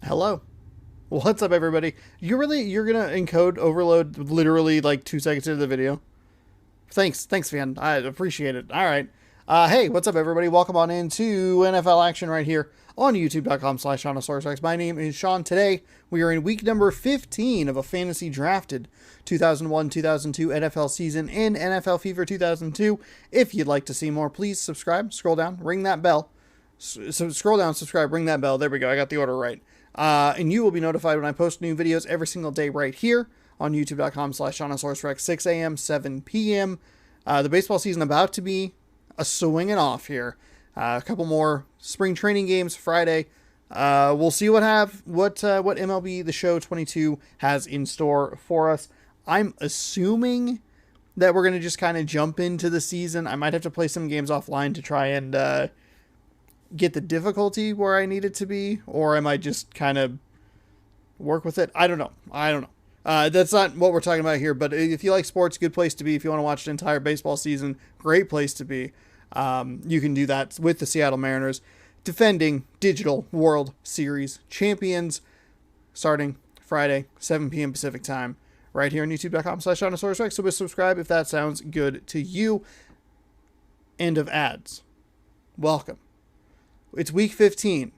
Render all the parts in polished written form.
Hello. What's up, everybody? You're gonna encode overload literally like 2 seconds into the video? Thanks, fan. I appreciate it. All right. Hey, what's up, everybody? Welcome on into NFL action right here on YouTube.com/SeanOsaurusRex. My name is Sean. Today we are in week number 15 of a fantasy drafted 2001-2002 NFL season in NFL Fever 2002. If you'd like to see more, please subscribe. Scroll down, ring that bell. So scroll down, subscribe, ring that bell. There we go. I got the order right. And you will be notified when I post new videos every single day right here on youtube.com/SeanOsaurusRex, 6 a.m., 7 p.m. The baseball season about to be a swinging off here. A couple more spring training games Friday. We'll see what MLB The Show 22 has in store for us. I'm assuming that we're going to just kind of jump into the season. I might have to play some games offline to try and get the difficulty where I need it to be, or am I just kind of work with it? I don't know. That's not what we're talking about here, but if you like sports, good place to be. If you want to watch the entire baseball season, great place to be. You can do that with the Seattle Mariners, defending Digital World Series champions, starting Friday, 7 p.m. Pacific time, right here on youtube.com/SeanOsaurusRex. So subscribe if that sounds good to you. End of ads. Welcome. It's week 15.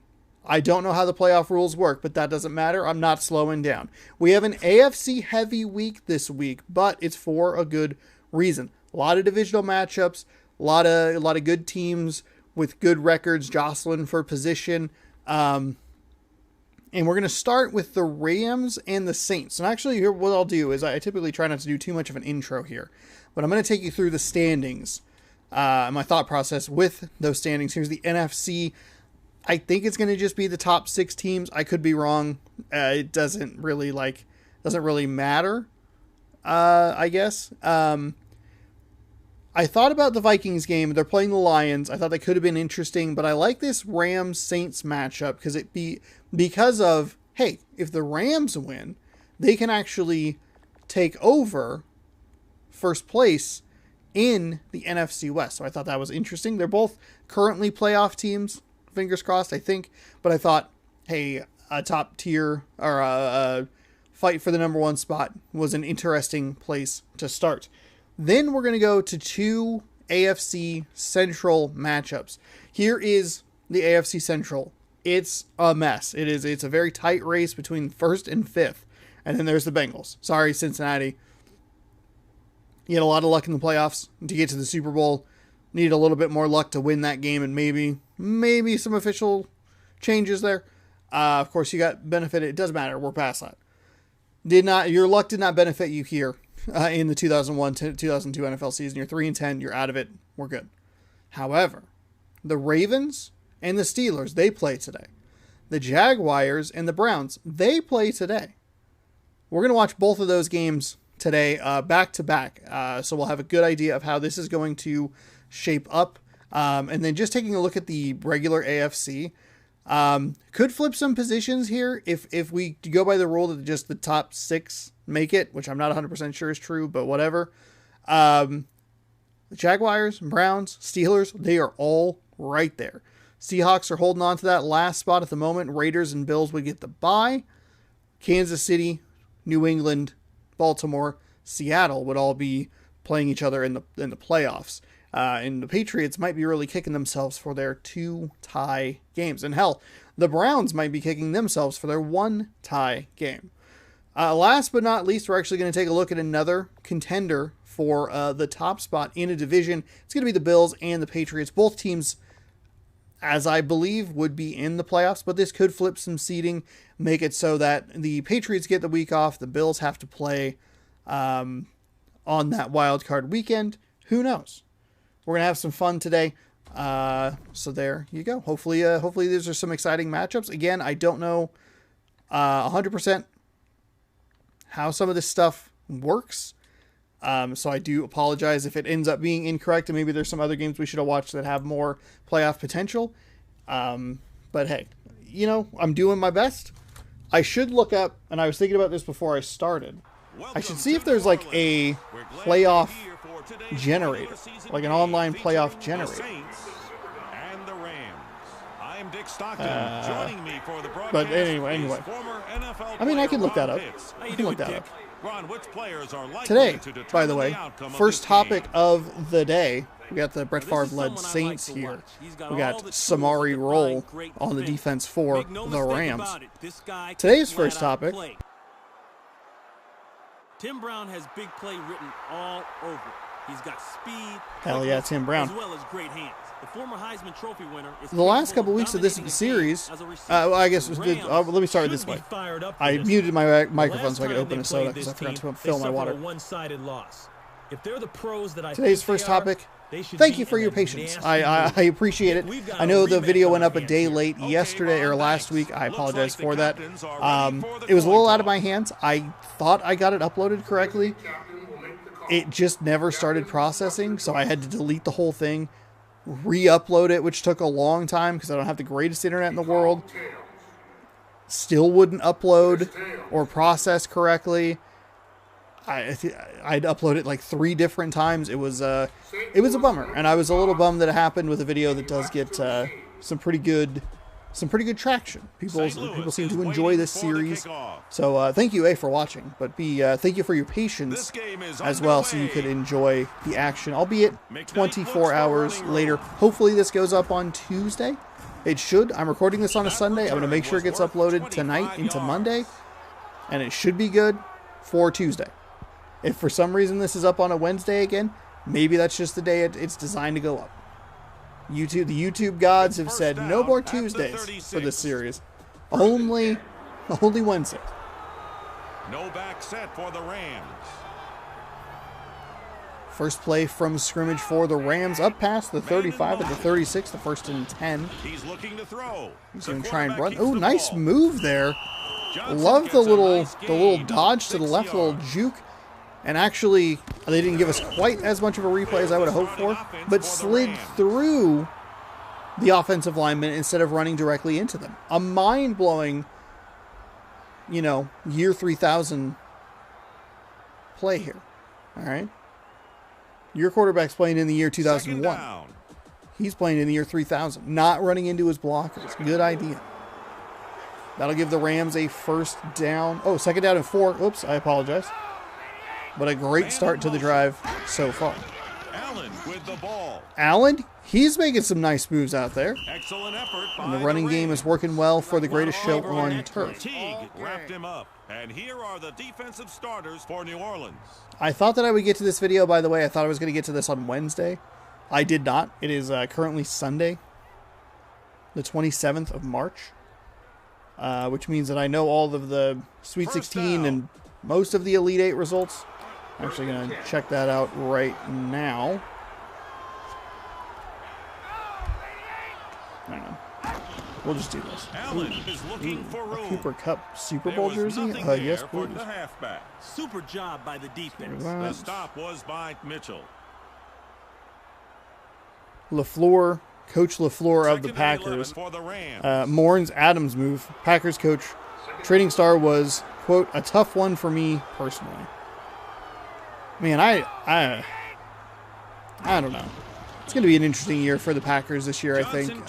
I don't know how the playoff rules work, but that doesn't matter. I'm not slowing down. We have an AFC heavy week this week, but it's for a good reason. A lot of divisional matchups, a lot of good teams with good records jostling for position. And we're going to start with the Rams and the Saints. And actually, here what I'll do is I typically try not to do too much of an intro here, but I'm going to take you through the standings. My thought process with those standings. Here's the NFC. I think it's going to just be the top 6 teams. I could be wrong. It doesn't really matter. I guess. I thought about the Vikings game. They're playing the Lions. I thought that could have been interesting, but I like this Rams Saints matchup because of, hey, if the Rams win, they can actually take over first place in the NFC West. So I thought that was interesting. They're both currently playoff teams, fingers crossed, I think. But I thought, hey, a top tier or a fight for the number 1 spot was an interesting place to start. Then we're going to go to 2 AFC Central matchups. Here is the AFC Central. It's a mess. It's a very tight race between 1st and 5th. And then there's the Bengals. Sorry, Cincinnati. You had a lot of luck in the playoffs to get to the Super Bowl. Needed a little bit more luck to win that game, and maybe some official changes there. Of course, you got benefited. It doesn't matter. We're past that. Your luck did not benefit you here in the 2001-2002 NFL season. You're 3-10. You're out of it. We're good. However, the Ravens and the Steelers, they play today. The Jaguars and the Browns, they play today. We're going to watch both of those games today, back to back. So we'll have a good idea of how this is going to shape up. And then just taking a look at the regular AFC, could flip some positions here if we go by the rule that just the top 6 make it, which I'm not 100% sure is true, but whatever. The Jaguars, Browns, Steelers, they are all right there. Seahawks are holding on to that last spot at the moment. Raiders and Bills would get the bye. Kansas City, New England, Baltimore, Seattle would all be playing each other in the playoffs. And the Patriots might be really kicking themselves for their 2 tie games. And hell, the Browns might be kicking themselves for their 1 tie game. Last but not least, we're actually going to take a look at another contender for the top spot in a division. It's going to be the Bills and the Patriots. Both teams, as I believe, would be in the playoffs, but this could flip some seeding, make it so that the Patriots get the week off, the Bills have to play on that wild card weekend. Who knows? We're going to have some fun today. So there you go. Hopefully these are some exciting matchups. Again, I don't know 100% how some of this stuff works. So I do apologize if it ends up being incorrect, and maybe there's some other games we should have watched that have more playoff potential. But hey, I'm doing my best. I should look up, and I was thinking about this before I started. I should see if there's like a playoff generator, like an online playoff generator. I'm Dick Stockton. Joining me for the broadcast. But anyway. Former NFL I mean, I can look that up. Pitts. I can look that up. Ron, which players are likely Today, to determine by the way, outcome first of this topic game? of the day. We got the Brett Favre-led Saints here. We got Samari Rolle on the defense for the Rams. Today's first topic. Tim Brown has big play written all over. He's got speed. Hell yeah, Tim Brown. As well as great hands. The former Heisman Trophy winner is The last couple weeks of this series, well, I guess, let me start it this way. I muted my microphone so I could open a soda because I forgot to fill my water. If they're the pros that I Today's first topic. Thank you for your patience. I appreciate it. I know the video went up a day late yesterday or last week. I apologize for that. It was a little out of my hands. I thought I got it uploaded correctly. It just never started processing, so I had to delete the whole thing, re-upload it, which took a long time because I don't have the greatest internet in the world. Still wouldn't upload or process correctly. I'd upload it like 3 different times. It was a bummer, and I was a little bummed that it happened with a video that does get some pretty good traction. People seem to enjoy this series. So thank you, A, for watching, but B, thank you for your patience as well, so you could enjoy the action, albeit 24 hours later. Hopefully this goes up on Tuesday. It should. I'm recording this on a Sunday. I'm going to make sure it gets uploaded tonight into Monday, and it should be good for Tuesday. If for some reason this is up on a Wednesday again, maybe that's just the day it's designed to go up. The YouTube gods have said no more Tuesdays for this series. Only Wednesdays. No back set for the Rams. First play from scrimmage for the Rams, up past the 35 at the 36, the 1st and 10. He's looking to throw. He's going to try and run. Oh, nice move there. Love the little dodge to the left, little juke. And actually, they didn't give us quite as much of a replay as I would have hoped for, but slid through the offensive linemen instead of running directly into them. A mind-blowing, year 3000 play here. All right? Your quarterback's playing in the year 2001. He's playing in the year 3000. Not running into his blockers. Good idea. That'll give the Rams a first down. Oh, 2nd down and 4. Oops, I apologize. But a great start to the drive so far. Allen with the ball. Allen, he's making some nice moves out there. Excellent effort. And the running game is working well for the greatest show on turf. Teague wrapped him up. And here are the defensive starters for New Orleans. I thought that I would get to this video, by the way. I thought I was going to get to this on Wednesday. I did not. It is currently Sunday, the 27th of March, which means that I know all of the Sweet 16 and most of the Elite 8 results. I'm actually going to check that out right now. I don't know. We'll just do this. Allen is looking for room. Cooper Kupp Super Bowl jersey? Yes, please. The halfback. Super job by the defense. The stop was by Mitchell. LaFleur, Coach LaFleur of the Packers. Mourns Adams' move. Packers coach. Trading star was, quote, a tough one for me personally. Man, I don't know. It's going to be an interesting year for the Packers this year, I think.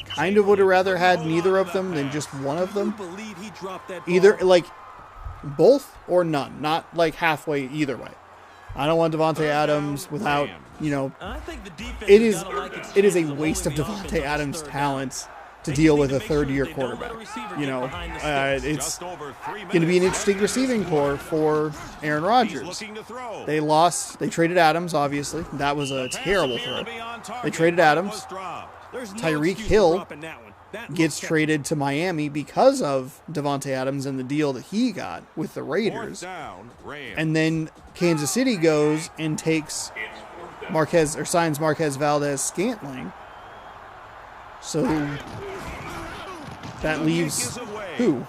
Kind of would have rather had neither of them than just one of them. Either, like, both or none. Not, like, halfway either way. I don't want Davante Adams without, it is a waste of Davante Adams' talents to deal with a third-year quarterback. It's going to be an interesting receiving core for Aaron Rodgers. They traded Adams, obviously. That was a terrible throw. They traded Adams. Tyreek Hill gets traded to Miami because of Davante Adams and the deal that he got with the Raiders. And then Kansas City goes and takes signs Marquez Valdes-Scantling. So that leaves who?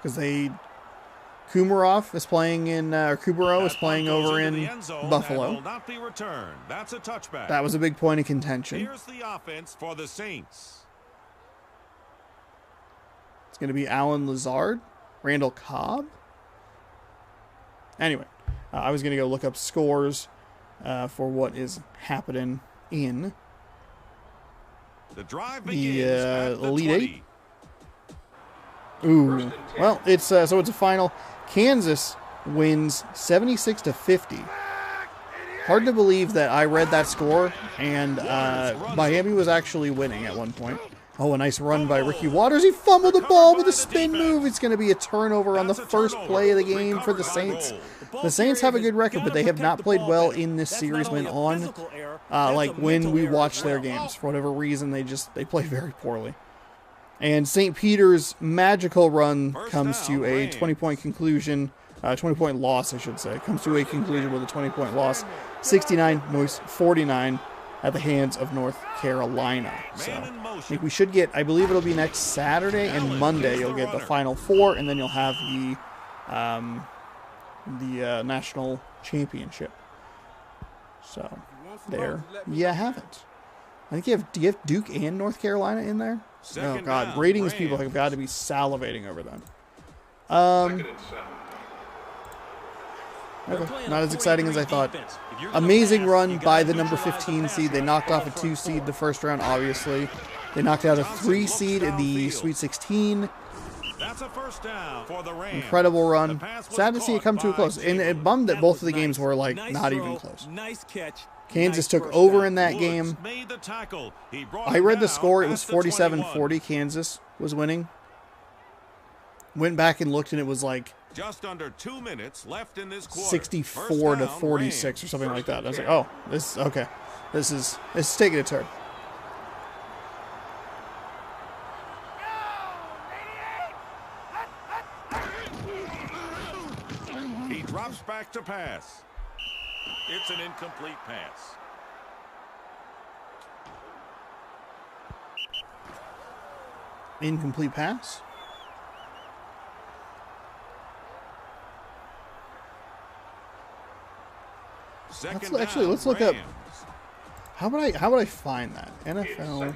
Because Kumarov is playing in, Kubero is playing over in Buffalo. That's a touchback. That was a big point of contention. Here's the offense for the Saints. It's going to be Allen Lazard, Randall Cobb. Anyway, I was going to go look up scores for what is happening in The drive the begins at the Elite 20. Eight. Ooh, well, it's so it's a final. Kansas wins 76-50. Hard to believe that I read that score and Miami was actually winning at one point. Oh, a nice run by Ricky Waters. He fumbled the ball with a spin move. It's going to be a turnover on the first play of the game for the Saints. The Saints have a good record, but they have not played well in this series when on, like when we watch their games. For whatever reason, they play very poorly. And St. Peter's magical run comes to a 20-point conclusion, 20-point loss, I should say. Comes to a conclusion with a 20-point loss, 69-49 at the hands of North Carolina. So I think we should get, I believe it'll be next Saturday and Monday, you'll get the Final Four, and then you'll have the national championship. So there you have it. I think do you have Duke and North Carolina in there? Oh God, ratings people have got to be salivating over them. Okay, not as exciting as I thought. Amazing run by the number 15 seed. They knocked off a 2 seed the first round, obviously. They knocked out a 3 seed in the Sweet 16. That's a first down for the Rams. Incredible run. Sad to see it come too close. And it bummed that both of the games were like not even close. Nice catch. Kansas took over in that game. Made the tackle. He brought I read the down score. It at was the 21. 47-40. Kansas was winning. Went back and looked, and it was like Just under 2 minutes left in this quarter. 64 to 46 or something like that. I was like, oh, this okay. This is taking a turn. He drops back to pass. It's an incomplete pass. Incomplete pass. Let's look up. How would I find that? NFL.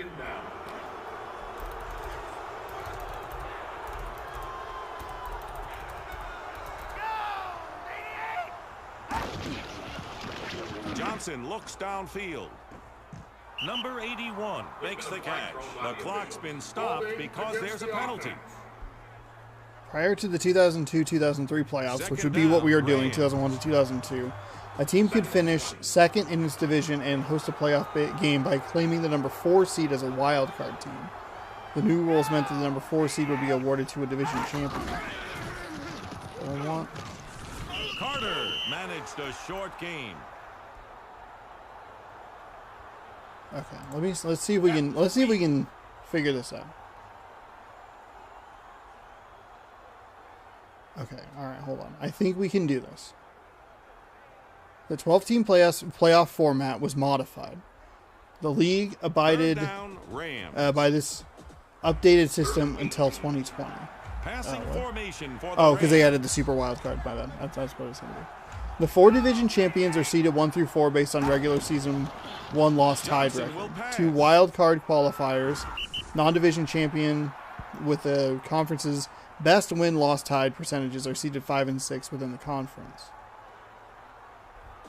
Johnson looks downfield. Number 81 makes the catch. The clock's been stopped because there's a penalty. Prior to the 2002-2003 playoffs, which would be what we are doing, 2001 to 2002, a team could finish second in its division and host a playoff game by claiming the number 4 seed as a wild card team. The new rules meant that the number 4 seed would be awarded to a division champion. Carter managed a short game. Okay, let's see if we can figure this out. Okay, all right, hold on. I think we can do this. The 12-team playoff format was modified. The league abided by this updated system until 2020. Passing formation for the Oh, because they added the super wild card. My bad. That's what I was going to do. The 4 division champions are seeded 1 through 4 based on regular season 1 loss tied record. 2 wild card qualifiers, non-division champion with the conference's best win-loss tied percentages are seeded 5 and 6 within the conference.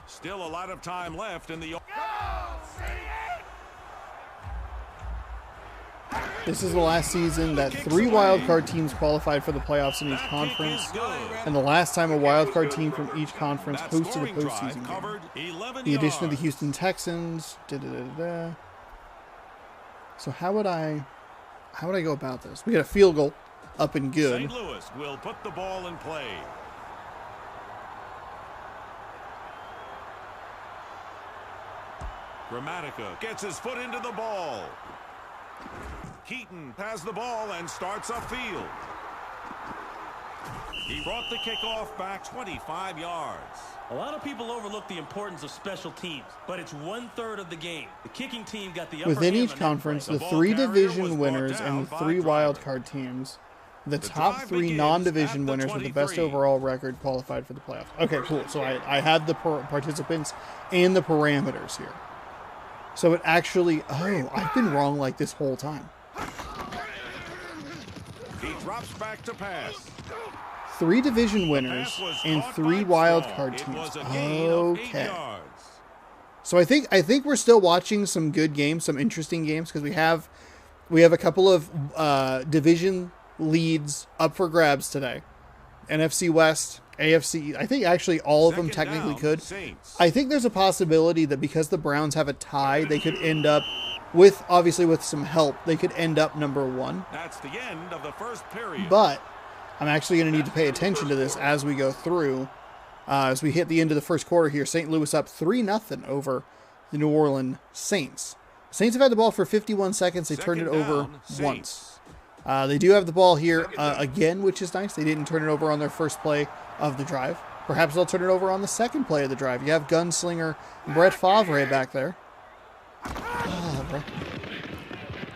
Still a lot of time left in the. This is the last season that 3 wildcard teams qualified for the playoffs in each conference, and the last time a wildcard team from each conference hosted a postseason game. The addition of the Houston Texans. So how would I go about this? We got a field goal, up and good. St. Louis will put the ball in play. Gramatica gets his foot into the ball. Keaton has the ball and starts upfield. He brought the kickoff back 25 yards. A lot of people overlook the importance of special teams, but it's 1/3 of the game. The kicking team got the upper Within hand each on that conference, play. the 3 division winners and the 3 wildcard teams, the top 3 non-division winners with the best overall record qualified for the playoffs. Okay, cool. So I have the participants and the parameters here. So it actually, oh, I've been wrong like this whole time. He drops back to pass. 3 division winners and 3 wild card teams. Okay. So I think we're still watching some good games, some interesting games, because we have a couple of division leads up for grabs today. NFC West, AFC. I think actually all of them technically could. I think there's a possibility that because the Browns have a tie, they could end up with, obviously with some help, they could end up number 1. That's the end of the first period. But I'm actually going to need to pay attention to this as we go through. As we hit the end of the first quarter here, St. Louis up 3-0 over the New Orleans Saints. Saints have had the ball for 51 seconds. They turned it over once. They do have the ball here again, which is nice. They didn't turn it over on their first play of the drive. Perhaps they'll turn it over on the second play of the drive. You have gunslinger Brett Favre back there. Oh, bro.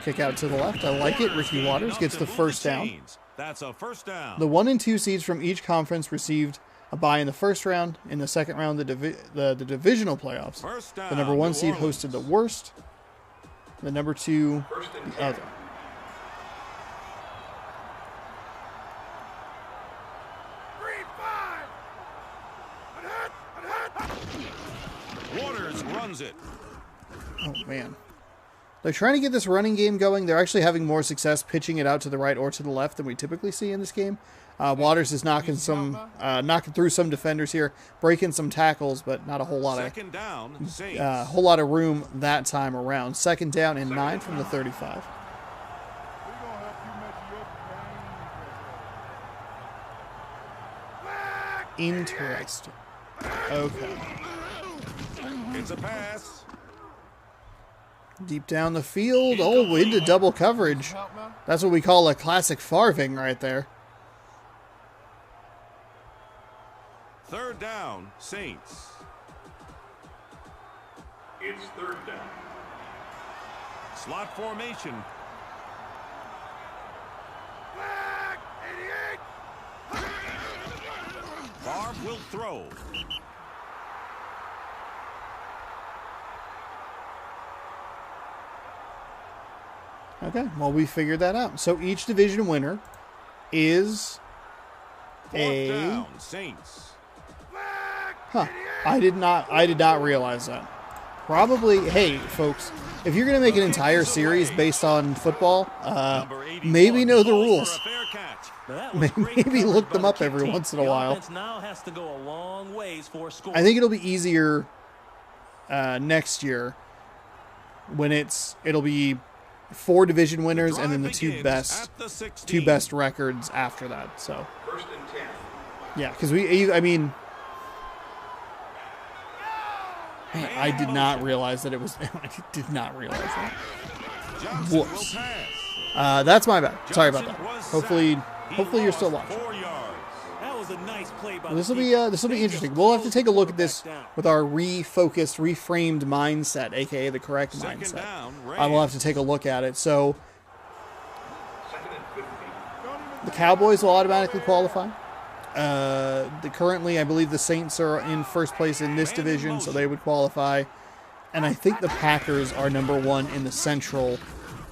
Kick out to the left. I like it. Ricky Watters gets the first down. That's a first down. The 1 and 2 seeds from each conference received a bye in the first round. In the second round, the divisional playoffs. The number 1 seed hosted the worst. The number 2, the other. Waters runs it. Oh, man. They're trying to get this running game going. They're actually having more success pitching it out to the right or to the left than we typically see in this game. Waters is knocking through some defenders here, breaking some tackles, but not a whole lot of room that time around. Second down and 9 from the 35. Interesting. Okay. It's a pass. Deep down the field. Oh, into double coverage. That's what we call a classic Farving right there. Third down, Saints. It's third down. Slot formation. Favre will throw. Okay, well, we figured that out. So each division winner is Fourth down, Saints. Huh. I did not realize that. Probably, hey, folks, if you're going to make an entire series based on football, maybe know the rules. Maybe look them up every once in a while. I think it'll be easier next year when it'll be 4 division winners and then the two best records after that. So, yeah, because I did not realize that it was. I did not realize that. Whoops. That's my bad. Sorry about that. Hopefully you're still watching. This will be interesting. We'll have to take a look at this with our refocused, reframed mindset, aka the correct mindset. I will have to take a look at it. So the Cowboys will automatically qualify. Currently, I believe the Saints are in first place in this division, so they would qualify. And I think the Packers are number 1 in the Central,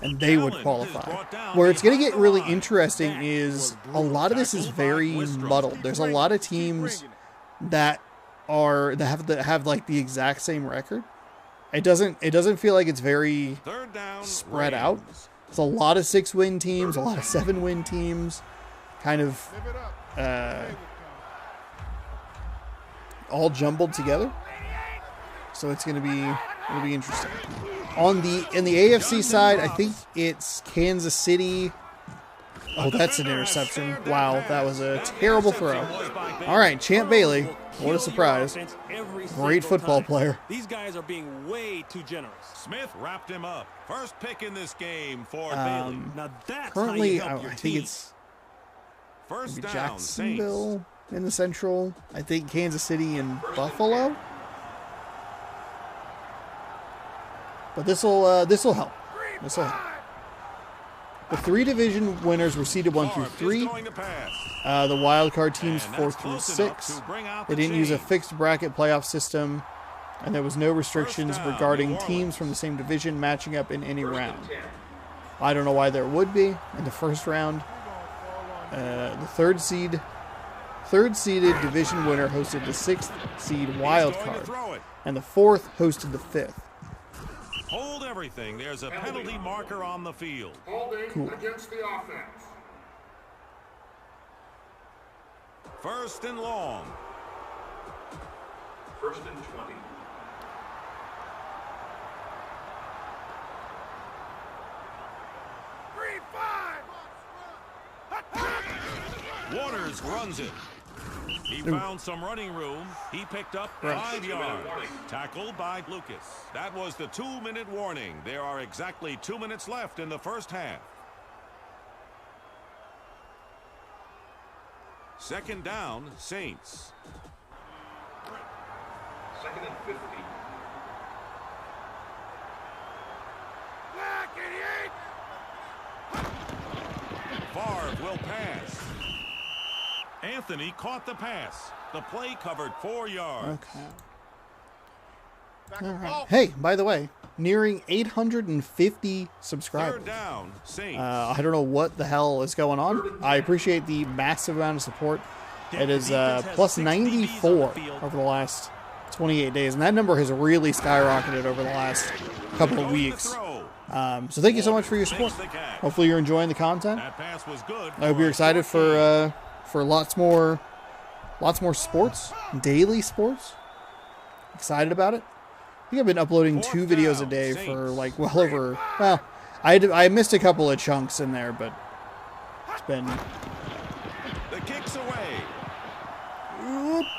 and they would qualify. Where it's going to get really interesting is a lot of this is very muddled. There's a lot of teams that have like the exact same record. It doesn't feel like it's very spread out. It's a lot of 6-win teams, a lot of 7-win teams, kind of all jumbled together. So it'll be interesting. In the AFC side, I think it's Kansas City. Oh, that's an interception. Wow, that was a terrible throw. All right, Champ Bailey. What a surprise. Great football player. These guys are being way too generous. Smith wrapped him up. First pick in this game for Bailey. Now that's currently, how you help your I think team. it's First down, Jacksonville in the Central. I think Kansas City and Buffalo. But this will help. This will help. The 3 division winners were seeded 1 through 3. The wild card teams 4 through 6. They didn't use a fixed bracket playoff system, and there was no restrictions regarding teams from the same division matching up in any round. I don't know why there would be in the first round. The third third-seeded division winner hosted the sixth-seed wild Going to card, throw it. and the fourth hosted the fifth. Hold everything. There's a penalty marker on the field. Holding Cool. against the offense. First and long. First and 20. Waters runs it. He found some running room. He picked up 5 yards. Tackled by Lucas. That was the 2-minute warning. There are exactly 2 minutes left in the first half. Second down, Saints. Second and 50. Favre will pass. Anthony caught the pass. The play covered 4 yards. Okay. All right. Hey, by the way, nearing 850 subscribers. Third down, Saints. I don't know what the hell is going on. I appreciate the massive amount of support. It is plus 94 over the last 28 days, and that number has really skyrocketed over the last couple of Going to weeks. throw. So thank you so much for your support. Hopefully you're enjoying the content. That pass was good. I hope you're excited for lots more sports, daily sports. Excited about it. I think I've been uploading 2 videos a day for like well over. Well, I missed a couple of chunks in there, but it's been. The kick's away.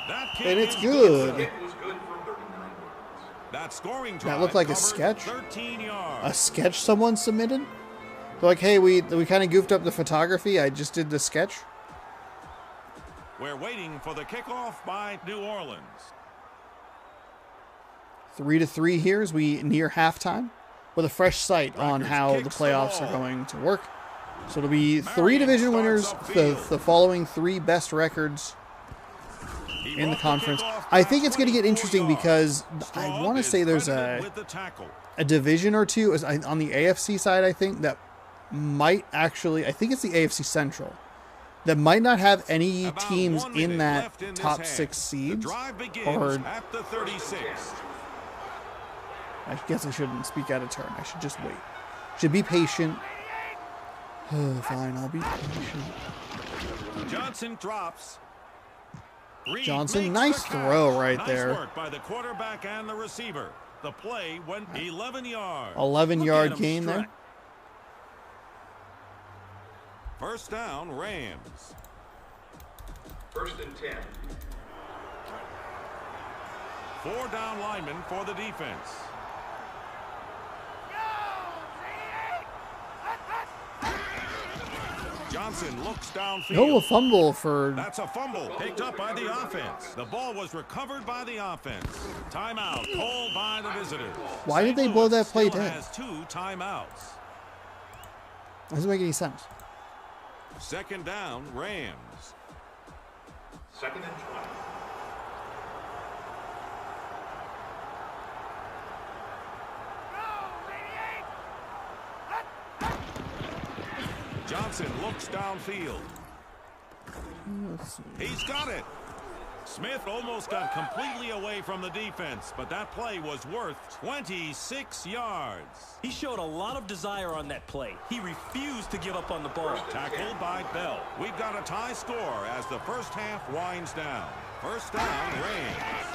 That kick And it's is good. It was good for 39 yards. That scoring That drive looked like a covered sketch? 13 A yards. sketch someone submitted. They're like, hey, we kind of goofed up the photography. I just did the sketch. We're waiting for the kickoff by New Orleans. 3-3 here as we near halftime, with a fresh sight on Rutgers how the kicks the playoffs are ball. going to work. So it'll be 3 Marion division starts winners, upfield. the following 3 best records He in the brought conference. kickoff I back think it's going to get 24 interesting yards. because I Strong want to is say there's credited a with the tackle. division or two on the AFC side, I think, that might actually, I think it's the AFC Central, that might not have any About teams 1 in minute that left in this top half. 6 The seeds. drive begins Or at the 36. I guess I shouldn't speak out of turn. I should just wait. Should be patient. Oh, fine, I'll be patient. Johnson drops. Reed Johnson, makes nice the throw catch. right Nice there. work by the quarterback and the receiver. The play went 11 yards. 11-yard Look at him gain there. strut. First down, Rams. First and 10. 4 down linemen for the defense. Johnson looks downfield. No, a fumble for. That's a fumble picked up by the offense. The ball was recovered by the offense. Timeout called by the visitors. Why did St. they blow Louis that play still dead? has 2 timeouts. Doesn't make any sense. Second down, Rams. Second and 20. Johnson looks downfield. Let's see. He's got it. Smith almost got completely away from the defense, but that play was worth 26 yards. He showed a lot of desire on that play. He refused to give up on the ball. Tackled by Bell. We've got a tie score as the first half winds down. First down, Rams.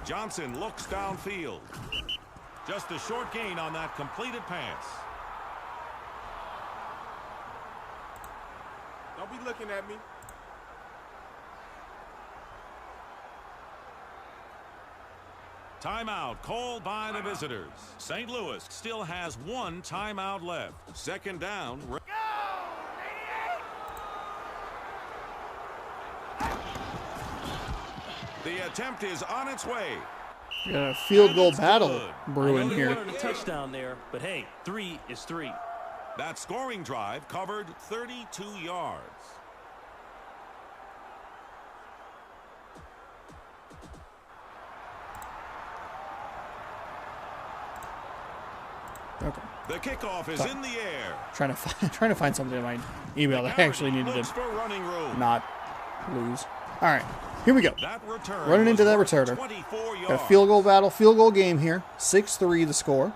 Johnson looks downfield. Just a short gain on that completed pass. Don't be looking at me. Timeout called by the visitors. St. Louis still has 1 timeout left. Second down. The attempt is on its way. We got a field goal it's battle good. brewing He here. wanted a touchdown there, but hey, 3 is 3. That scoring drive covered 32 yards. Okay. The kickoff is in the air. Trying to find something in my email that I actually needed Looks to for running room. not lose. All right, here we go. That return Running into was that worth returner. 24 Got a yards. field goal battle, field goal game here. 6-3 the score.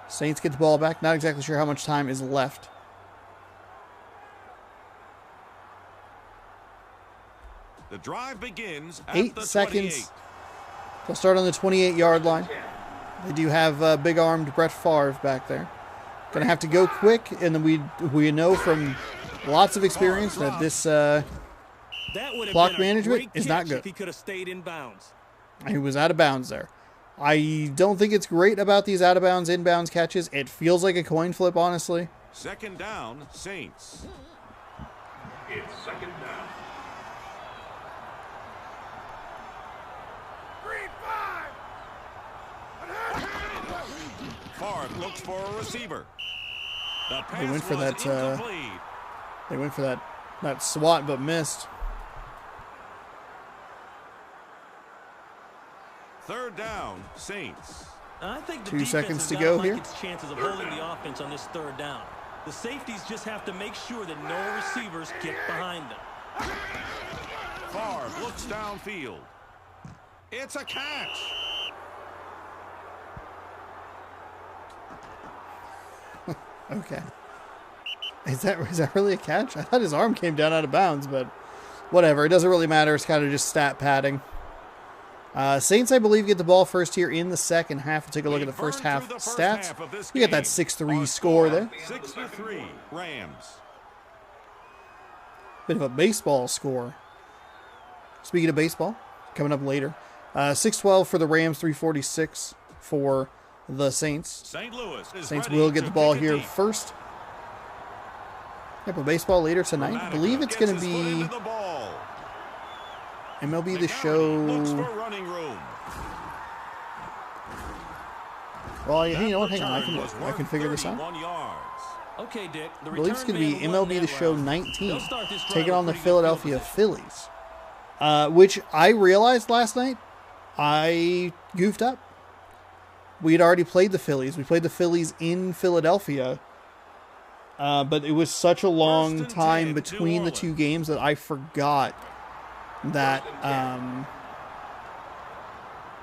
Saints get the ball back. Not exactly sure how much time is left. The drive begins at 8 the seconds. 28. They'll start on the 28-yard line. They do have big-armed Brett Favre back there. Gonna have to go quick, and then we know from lots of experience that this That would have clock been a management great is not catch good. If he could have stayed in bounds. he was out of bounds there. I don't think it's great about these out-of-bounds, inbounds catches. It feels like a coin flip, honestly. Second down, Saints. It's second down. Favre looks for a receiver. The pass They went for was that, incomplete. They went for that swat, but missed. Third down, Saints. I think the 2 defense seconds has to got go like here. its chances of holding the offense on this third down. The safeties just have to make sure that no receivers get behind them. Favre looks downfield. It's a catch. Okay. Is that really a catch? I thought his arm came down out of bounds, but whatever. It doesn't really matter. It's kind of just stat padding. Saints, I believe, get the ball first here in the second half. We'll take a look at the first half stats. We got that 6-3 score there. 6-3, Rams. Bit of a baseball score. Speaking of baseball, coming up later. 6-12 for the Rams, 346 for the Saints. St. Louis is Saints ready will get to the ball kick it here deep. first. Yep, a baseball later tonight. I believe it's going to Gets his foot be into the ball. MLB The Looks Show. for running room. Well, you know what? Hang on, I Return was can worth figure this out. 31 yards. Okay, Dick. The I believe it's going to be return man won MLB The that Show round. 19, They'll start this drive taking with on the pretty good field Philadelphia position. Phillies, which I realized last night I goofed up. We had already played the Phillies. We played the Phillies in Philadelphia, but it was such a long and time 10, between the New two games that I forgot that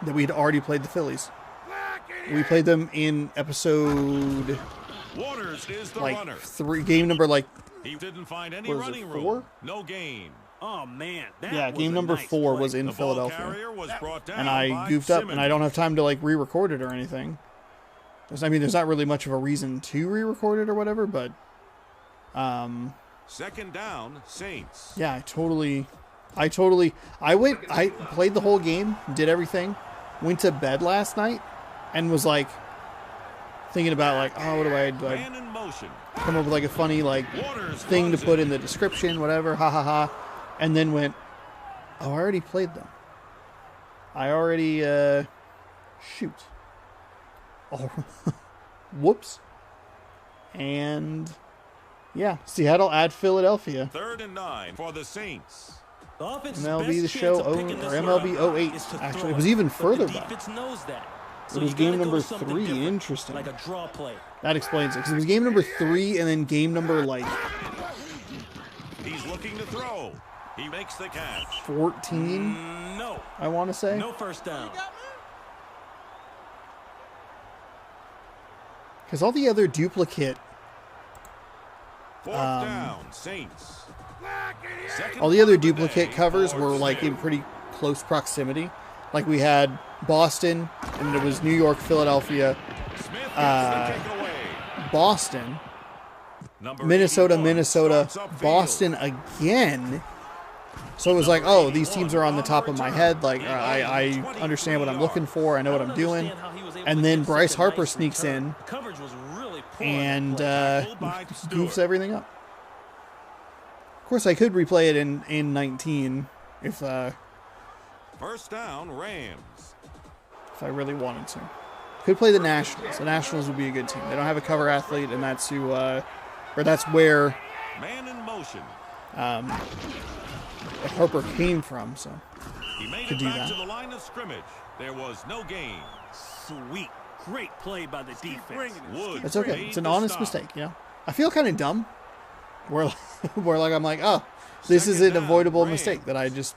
that we had already played the Phillies. We played them in episode Waters is the like runner. 3, game number like He didn't find any What was it, running 4? room. No gain. Oh, man. That yeah, was game a number nice 4 play. was in The ball Philadelphia. carrier was brought down And I by goofed up, and I Simmons. don't have time to like re-record it or anything. There's not really much of a reason to re-record it or whatever, but Second down, Saints. yeah, I played the whole game, did everything, went to bed last night, and was like thinking about like, oh, what do I Man in motion. come up with like a funny like Waters thing to runs put it. in the description, whatever, ha ha ha, and then went, oh, I already played them. I already shoot. Oh, whoops. And yeah, Seattle at Philadelphia. 3rd and 9 for the Saints. The offense's MLB best The chance Show of picking this or one MLB up 08. is to Actually, throw it was it. even But further the back. defense knows that. So It was you gotta game go number something 3. different, Interesting. like a draw play. That explains it. Because it was game number 3 and then game number like He's looking to throw. He makes the catch. 14, No. I want to say. No first down. Because all the other duplicate, 4th down, Saints. Second all the other of the duplicate day covers for were like in Smith. pretty close proximity. Like we had Boston, and it was New York, Philadelphia, Smith gets the takeaway. Boston, Number Minnesota, 81 Minnesota, starts upfield. Boston again. So it was like, oh, these teams are on the top of my head. Like I understand what I'm looking for. I know what I'm doing. And then Bryce Harper sneaks in The coverage was really poor. and Tackled by Stewart. goofs everything up. Of course, I could replay it in 19 if First down, Rams. I really wanted to. Could play the Nationals. The Nationals would be a good team. They don't have a cover athlete, and that's who, or that's where Man in motion. Harper came from. So He made Could it do back that. to the line of scrimmage. There was no gain. Sweet. Great play by the defense. Woods it's okay. made It's an the honest stop. mistake. You know, I feel kind of dumb Where, where like I'm like, oh, this is an Second down, avoidable Rams. mistake that I just.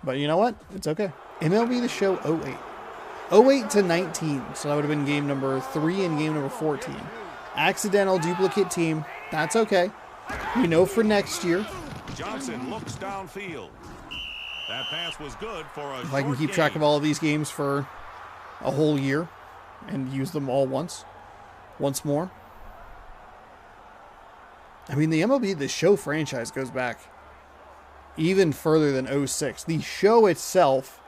But you know what? It's okay. MLB The Show 08. 08 to 19. So that would have been game number 3 and game number 14. Accidental duplicate team. That's okay. We know for next year. Johnson looks downfield. That pass was good for a If I can keep track of all of these games for a whole year and use them all once more. I mean, the MLB The Show franchise goes back even further than 06. The show itself,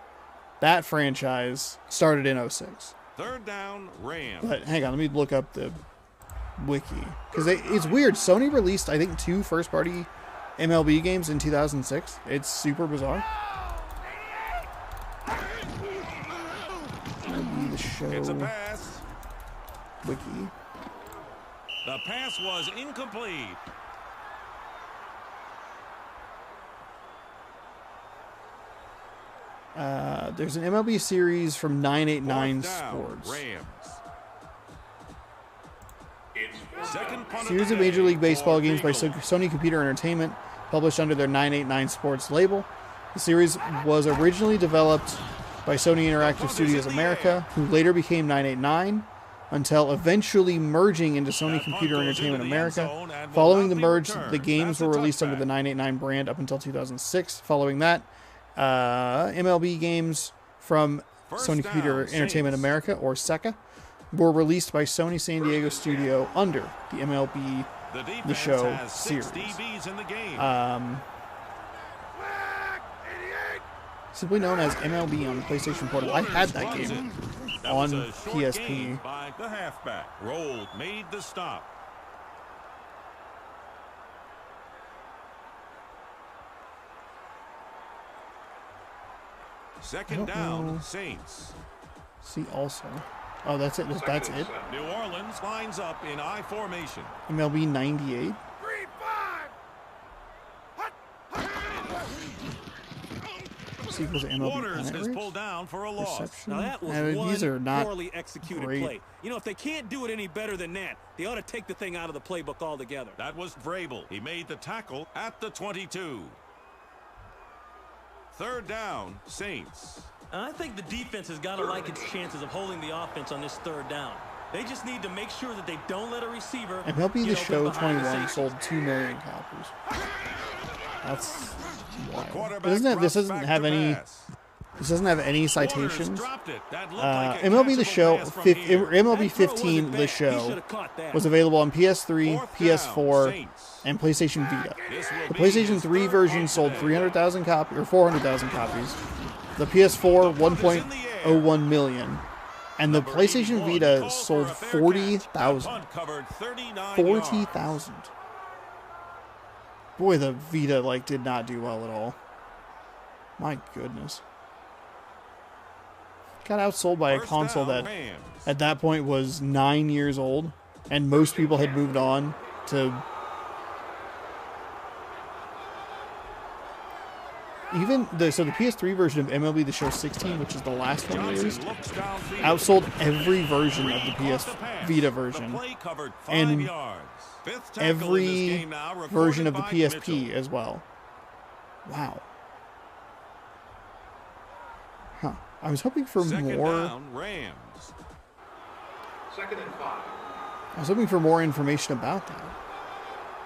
that franchise, started in 06. Third down, Rams. But hang on, let me look up the wiki. Because it's weird. Sony released, I think, 2 first-party MLB games in 2006. It's super bizarre. MLB The Show It's a pass. wiki. The pass was incomplete. There's an MLB series from 989 Fourth down, Sports. Rams. It's Second punt Series the of Major day League Baseball for games by Eagles. Sony Computer Entertainment, published under their 989 Sports label. The series was originally developed by Sony Interactive Studios America, who later became 989, until eventually merging into Sony That punt Computer goes Entertainment into the end America. zone and will Following not the be merge, returned. the games That's a were released under touchback. the 989 brand up until 2006. Following that, MLB games from First Sony Computer down, Entertainment Saints. America, or SECA, were released by Sony San Diego Studio under the MLB The defense The Show has 6 series. DBs in the game. Simply known as MLB on the PlayStation Portal. I had that Runs game it. That on was a short PSP. gain by the halfback. Rolled, made the stop. Second don't down, know. Saints. See also. Oh, that's it. That's it. New Orleans lines up in I formation. MLB 98. See, was it MLB Waters Planet is Race? pulled down for a loss. Reception? Now that was These are one not poorly executed great. play. You know, if they can't do it any better than that, they ought to take the thing out of the playbook altogether. That was Vrabel. He made the tackle at the 22. Third down, Saints. I think the defense has got to like its chances of holding the offense on this third down. They just need to make sure that they don't let a receiver MLB The get Show open behind the 21 safety. sold 2 million copies. That's wild. Quarterback But this drops doesn't back have to any. pass. This doesn't have any Waters citations. dropped it. That looked like a MLB The catchable Show, pass from here. MLB That throw 15 wasn't The bad. He Show should have caught that. was available on PS3, Fourth PS4, down, Saints. and PlayStation Vita. This will The be PlayStation his 3 third version punt sold today. 300,000 copies or 400,000 copies. The PS4 1.01 million, and the Number PlayStation 81 Vita called sold for a fair catch. That 40,000. punt covered 39 40,000. Boy, the Vita did not do well at all. My goodness. Got outsold by a First console down, that Rams. at that point was 9 years old, and most people had moved on to even the PS3 version of MLB The Show 16, which is the last one released, Johnson looks downfield. outsold every version of the Caught PS the pass. Vita The version, play covered 5 and yards. Fifth tackle in this every game now, recorded version of the by PSP Mitchell. as well. Wow. Huh. I was hoping for Second more. down, Rams. second and 5. I was hoping for more information about that.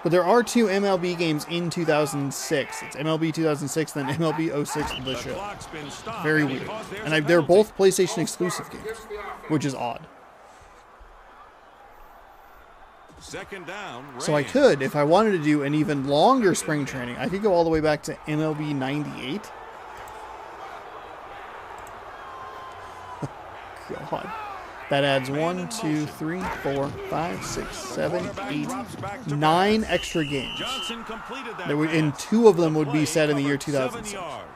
But there are 2 MLB games in 2006. It's MLB 2006 and then MLB 06 The The Show. clock's been stopped. Very weird. because there's And a they're penalty. both PlayStation exclusive games, which is odd. Second down, Rams. So I could, if I wanted to do an even longer spring training, I could go all the way back to MLB 98. God. That adds 1, 2, 3, 4, 5, 6, 7, 8, 9 extra games. Johnson completed that And pass. 2 of them The would be play set in the year covered 7 2006. yards.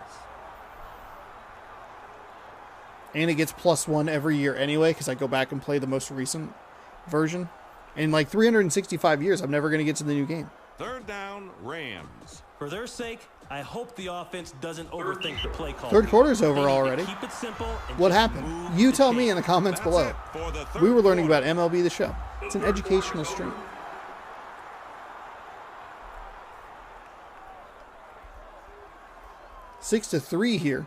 And it gets +1 every year anyway, because I go back and play the most recent version. In 365 years, I'm never going to get to the new game. Third down, Rams. For their sake, I hope the offense doesn't overthink the play call. Third quarter's over They need to already. Keep it simple and What just happened? move You the tell me chains. in the comments That's below. it for the third We were learning quarter. about MLB The Show. It's an educational stream. 6-3 here.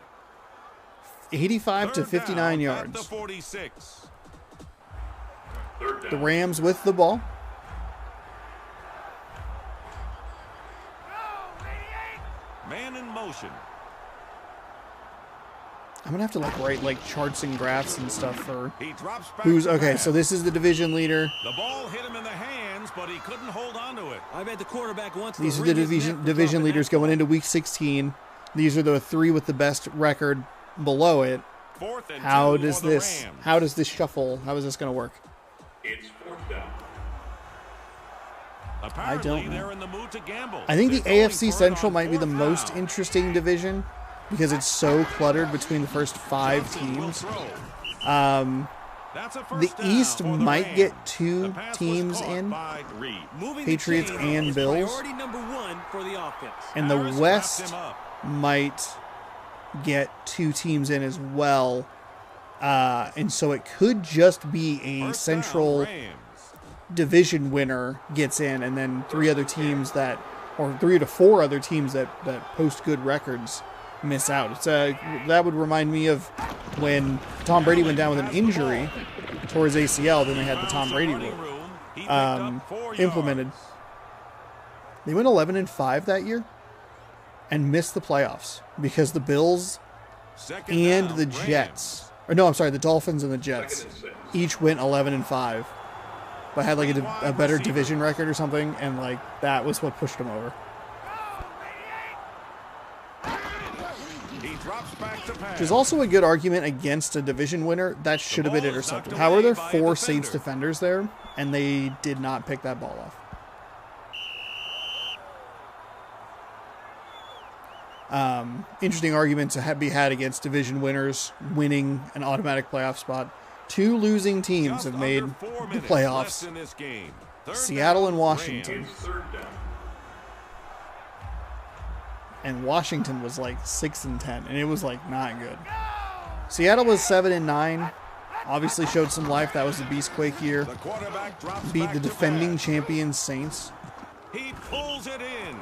85 to 59 yards. The 46. Third The down. Rams with the ball. Man in motion. I'm gonna have to like write like charts and graphs and stuff for He drops back. who's to okay. pass. So this is the division leader. The ball hit him in the hands, but he couldn't hold on to it. I bet the quarterback wants to These are the wring his neck for division dropping leaders that going into week 16. These are the 3 with the best record below it. 4th and How 2 does for the this? Rams. How does this shuffle? How is this gonna work? It's fourth down. Apparently, don't know. they're in the mood to gamble. I think the They're going AFC for it Central on might be the 4th most down. interesting division because it's so cluttered between the first 5 Johnson will teams. throw. That's a The first down East for the might Rams. get 2 The pass was teams caught in, by Reed. Moving Patriots the chains and is Bills. Priority number 1 for the offense. and the Harris wrapped West him up. might get 2 teams in as well. And so it could just be a First down, Central Rams. division winner gets in, and then 3 other teams that, or 3 to 4 other teams that post good records miss out. It's that would remind me of when Tom Brady went down with an injury, tore his ACL. Then they had the Tom Brady Running rule room. He picked up 4 implemented. yards. They went 11-5 that year, and missed the playoffs because the Bills Second and down, the Rams. Jets, or no, I'm sorry, the Dolphins and the Jets, Second and 6. each went 11-5, but had like a better division record or something, and like that was what pushed them over. He drops back to pass. There's also a good argument against a division winner that should have been ball is knocked intercepted. How are there away by a 4 defender. Saints defenders there, and they did not pick that ball off? Interesting argument to be had against division winners winning an automatic playoff spot. 2 losing teams Just have made under 4 the minutes left playoffs. in this game. Third Seattle down, and Washington. Rams. It's third down. And Washington was like 6-10, and it was like not good. Seattle was 7-9. Obviously showed some life. That was the Beastquake year. The quarterback drops Beat back the to defending pass. champions Saints. He pulls it in.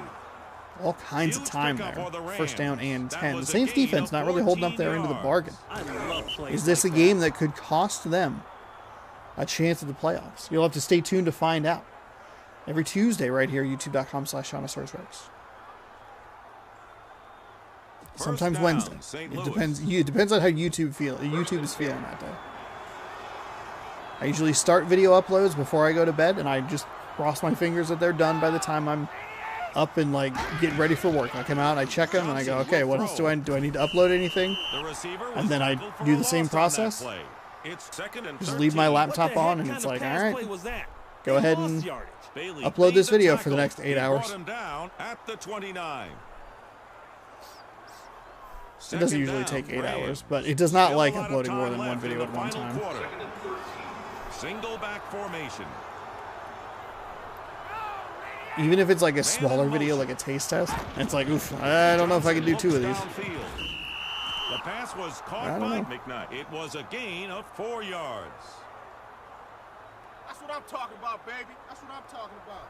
All kinds of Huge time pickup there. for the First down and Rams. That 10. The was a Saints gain defense of not really holding up 14 their end of the yards. bargain. I love plays Is this a like game that could cost them a chance at the playoffs? You'll have to stay tuned to find out. Every Tuesday right here, youtube.com/ShaunaSourceRex. Sometimes down, Wednesday. St. It Louis. depends. It depends on how YouTube is feeling that day. I usually start video uploads before I go to bed, and I just cross my fingers that they're done by the time I'm up and like getting ready for work. I come out, I check them, and I go, okay, what else do I need to upload anything? The receiver was And then I tackled for do a the same loss on that process. play. It's second and Just leave my 13. laptop What the on, heck and kind it's of like, pass all right, play was that? go They ahead lost and yardage. Bailey upload made this the video for the tackle. next 8 He hours. brought him down at the 29. It doesn't usually take 8 hours, but it does not like uploading more than one video at one time. Second and 13. Single back formation. Even if it's like a smaller video, like a taste test, it's like, oof, I don't know if I can do 2 of these. Downfield. The pass was I caught don't by know. McKnight. It was a gain of 4 yards. That's what I'm talking about, baby. That's what I'm talking about.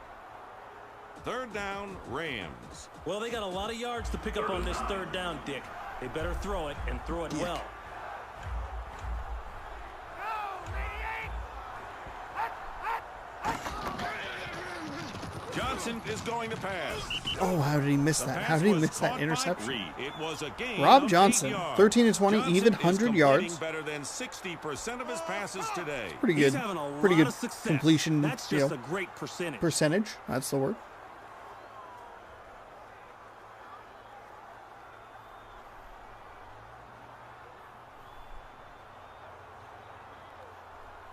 Third down, Rams. Well, they got a lot of yards to pick up on this third down, Dick. They better throw it and throw it well. Johnson is going to pass. Oh, how did he miss The that? pass How did he was miss that caught by interception? Reed. It was a gain Rob of 8 Johnson, yards. 13 and 20, Johnson even is 100 completing yards. better than 60% of his passes today. Pretty He's good, having a pretty lot good of success. completion, That's you just know, a great percentage. percentage. That's the word.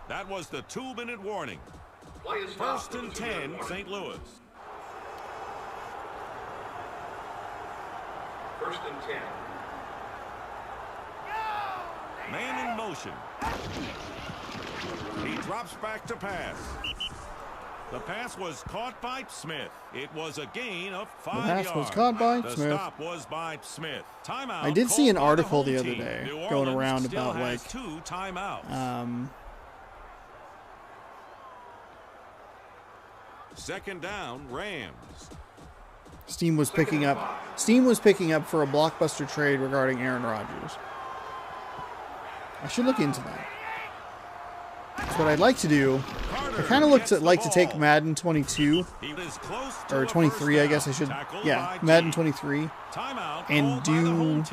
That was the 2-minute warning. Play is First stopped and with a 2-minute 10, warning. St. Louis. First and 10. Man in motion. He drops back to pass. The pass was caught by Smith. It was a gain of 5 yards. pass was caught by the Smith. stop was by Smith. Timeout. I did see an called by the article the home other team. day New going Orleans around still about, has like, 2 timeouts. Second down, Rams. Steam was picking up for a blockbuster trade regarding Aaron Rodgers. I should look into that. That's what I'd like to do. I kind of like to take Madden 22 or 23, I guess I should. Yeah, Madden 23, and do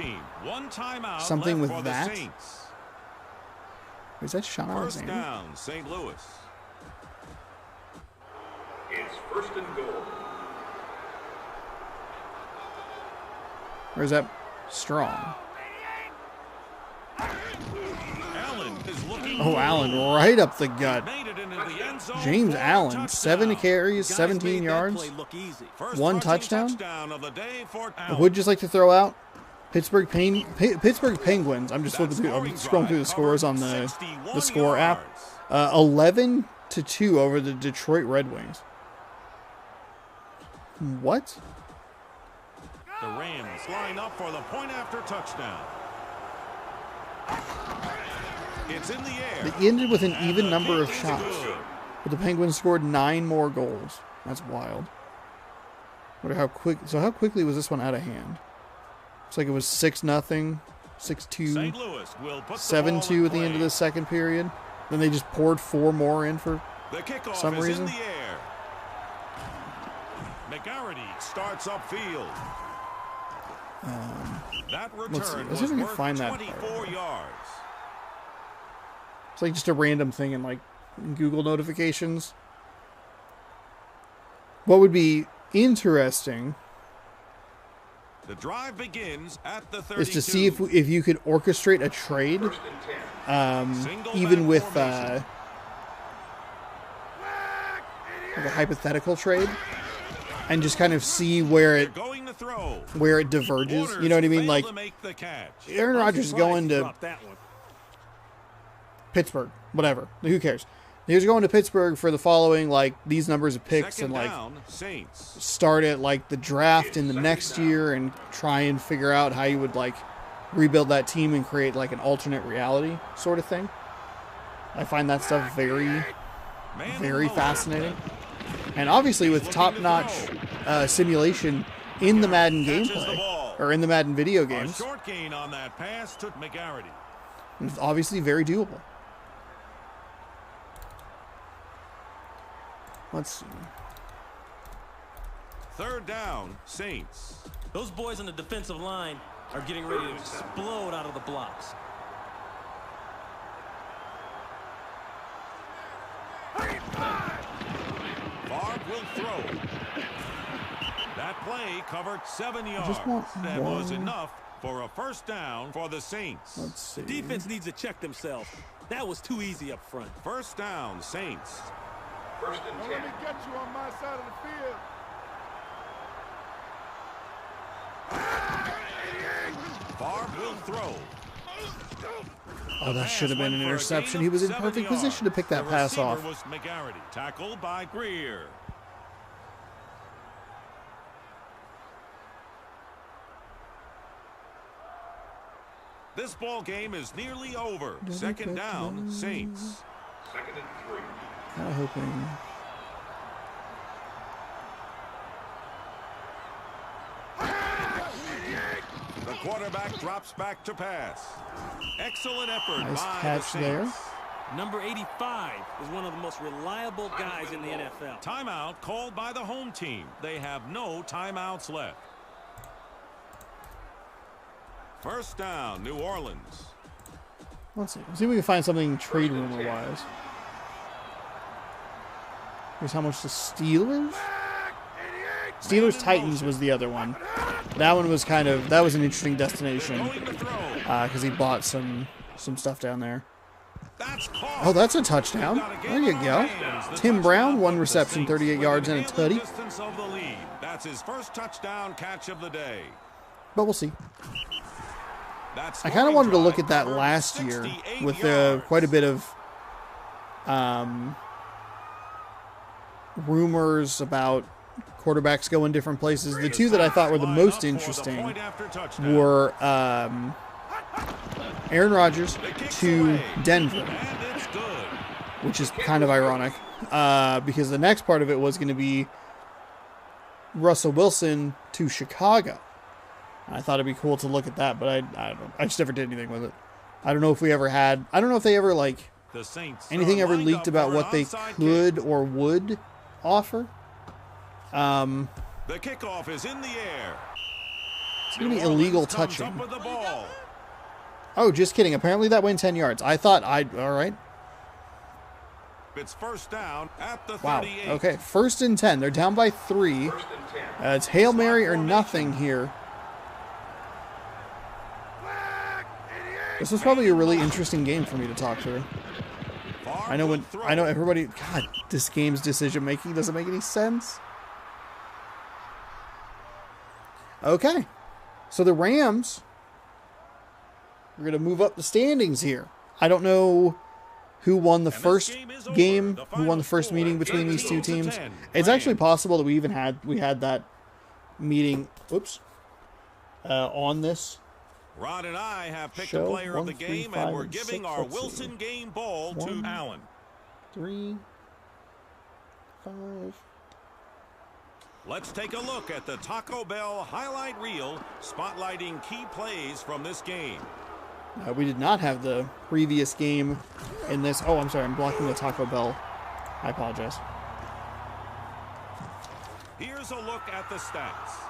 something with that. Is that Sean Alexander? First down, St. Louis. It's first and goal. Or is that Strong? Allen is looking Oh, Allen, right up the gut. made it into the end zone James for a Allen, touchdown. 7 carries, Guys 17 made that yards. play look easy. First one rushing touchdown? of the day for I Allen. would just like to throw out Pittsburgh Penguins. I'm just looking through. I'm scrolling through the scores on the score app. 11-2 over the Detroit Red Wings. What? The Rams line up for the point after touchdown. It's in the air. They ended with an even number of Kick is shots, good. but the Penguins scored 9 more goals. That's wild. Wonder how quick. So how quickly was this one out of hand? Looks like it was 6-0, 6-2, St. Louis will put the 7-2 ball in at the end of play. the second period. Then they just poured 4 more in for The kickoff some is reason. in the air. McGarity starts upfield. That return let's see if was I can worth find that 24 yards. It's like just a random thing in like Google notifications. What would be interesting The drive begins at the 32. is to see if you could orchestrate a trade, First and 10. Single even back with formation. like a hypothetical trade, and just kind of see where They're it going to throw. diverges. You know what I mean? Failed Like to make the catch. Aaron Rodgers is going to Drop that one. Pittsburgh, whatever. Who cares? He was going to Pittsburgh for the following, like these numbers of picks, Second and like down, Saints. start at like the draft in the next year and try and figure out how you would like rebuild that team and create like an alternate reality sort of thing. I find that stuff very, Man very low. fascinating. And obviously with top-notch simulation in the Madden Catches the gameplay, ball. or in the Madden video A games, short gain on that pass to McGarity. it's obviously very doable. Let's see. Third down, Saints. Those boys on the defensive line are getting ready to explode out of the blocks. Favre will throw. That play covered 7 yards. just want That was one- enough for a first down for the Saints. Let's see. Defense needs to check themselves. That was too easy up front. First down, Saints. First and Don't 10. let me get you on my side of the field. Favre will throw. Oh, that should have been an Pass went for a interception. gain He of was in 7 perfect position to pick that yards. pass The off. receiver was McGarity, tackled by Greer. This ball game is nearly over. Second down, Saints. Second and 3. Kind of hoping. The quarterback drops back to pass. Excellent effort Nice by catch the there. Saints. Number 85 is one of the most reliable guys in the NFL. Timeout called by the home team. They have no timeouts left. First down, New Orleans. Let's see. See if we can find something trade rumor wise. Here's how much the Steelers. Steelers Titans was the other one. That one was that was an interesting destination Going to throw. because he bought some stuff down there. That's caught. Oh, that's a touchdown. There you go. Tim Brown, 1 reception, 38 yards and a tutty. Distance of the lead. That's his first touchdown catch of the day. But we'll see. That I kind of scoring wanted to look drive at that covered last year 68 with yards. quite a bit of rumors about quarterbacks going different places. The two that I thought were the Line most up for the interesting point after touchdown. were Aaron Rodgers The kick's to away. Denver, And it's good. which is kind of ironic because the next part of it was going to be Russell Wilson to Chicago. I thought it'd be cool to look at that, but I don't know. I just never did anything with it. I don't know if we ever had. I don't know if they ever like The Saints anything are ever lined leaked up about for what an they onside could kick. or would offer. The kickoff is in the air. It's gonna be New Orleans illegal comes touching. up with the ball. Oh, just kidding. Apparently that went 10 yards. I thought all right. It's first down at the Wow. 38. Okay, 1st and 10. They're down by 3. First and 10. It's Hail Mary or nothing here. This was probably a really interesting game for me to talk through. I know everybody. God, this game's decision making doesn't make any sense. Okay, so the Rams are going to move up the standings here. I don't know who won the first game, who won the first meeting between these two teams. It's actually possible that we had that meeting. Oops, on this. Rod and I have picked Show a player of the 1, 3, game, 5, and we're and giving 6. our Let's see. Wilson game ball 1, to Allen. 3, 5. Let's take a look at the Taco Bell highlight reel, spotlighting key plays from this game. We did not have the previous game in this. Oh, I'm sorry. I'm blocking the Taco Bell. I apologize. Here's a look at the stats.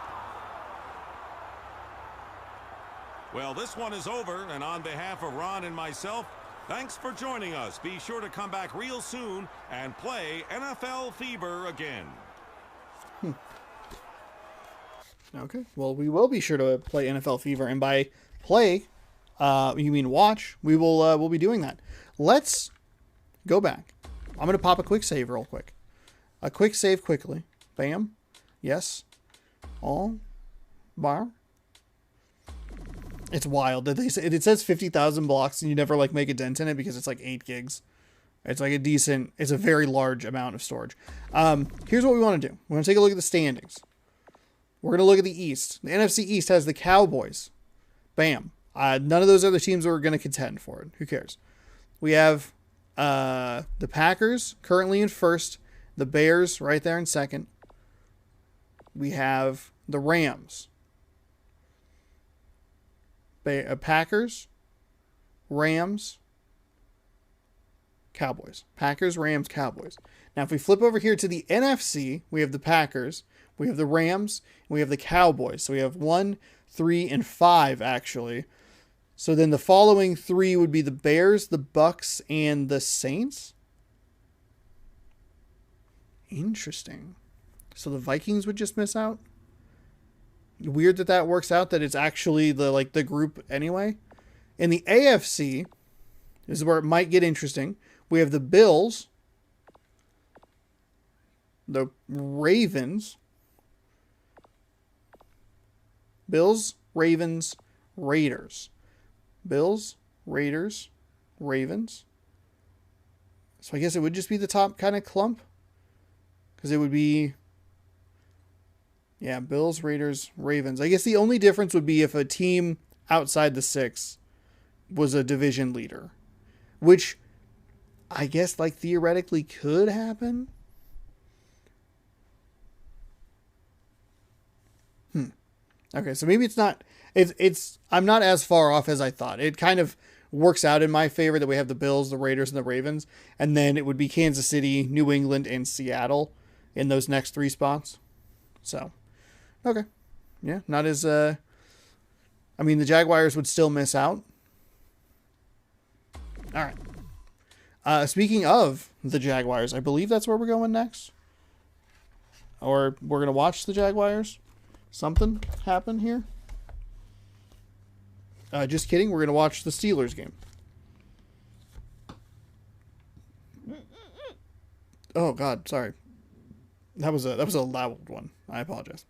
Well, this one is over, and on behalf of Ron and myself, thanks for joining us. Be sure to come back real soon and play NFL Fever again. Okay. Well, we will be sure to play NFL Fever, and by play, you mean watch. We'll be doing that. Let's go back. I'm gonna pop a quick save real quick. A quick save quickly. Bam. Yes. All. Bar. It's wild that it says 50,000 blocks and you never like make a dent in it because it's like 8 gigs. It's like it's a very large amount of storage. Here's what we want to do. We're going to take a look at the standings. We're going to look at the East. The NFC East has the Cowboys. Bam. None of those other teams are going to contend for it. Who cares? We have the Packers currently in first. The Bears right there in second. We have the Rams. Packers, Rams, Cowboys. Packers, Rams, Cowboys. Now, if we flip over here to the NFC, we have the Packers, we have the Rams, and we have the Cowboys. So we have 1, 3, and 5, actually. So then the following 3 would be the Bears, the Bucks, and the Saints. Interesting. So the Vikings would just miss out? Weird that works out, that it's actually the group anyway. In the AFC, this is where it might get interesting. We have the Bills, the Ravens, Bills, Ravens, Raiders. Bills, Raiders, Ravens. So I guess it would just be the top kind of clump. Because it would be... Yeah, Bills, Raiders, Ravens. I guess the only difference would be if a team outside the 6 was a division leader. Which I guess theoretically could happen. Okay, so maybe it's not... I'm not as far off as I thought. It kind of works out in my favor that we have the Bills, the Raiders, and the Ravens. And then it would be Kansas City, New England, and Seattle in those next 3 spots. So... Okay. Yeah, not as... I mean, the Jaguars would still miss out. All right. Speaking of the Jaguars, I believe that's where we're going next. Or we're going to watch the Jaguars. Something happen here. Just kidding. We're going to watch the Steelers game. Oh, God. Sorry. That was a loud one. I apologize.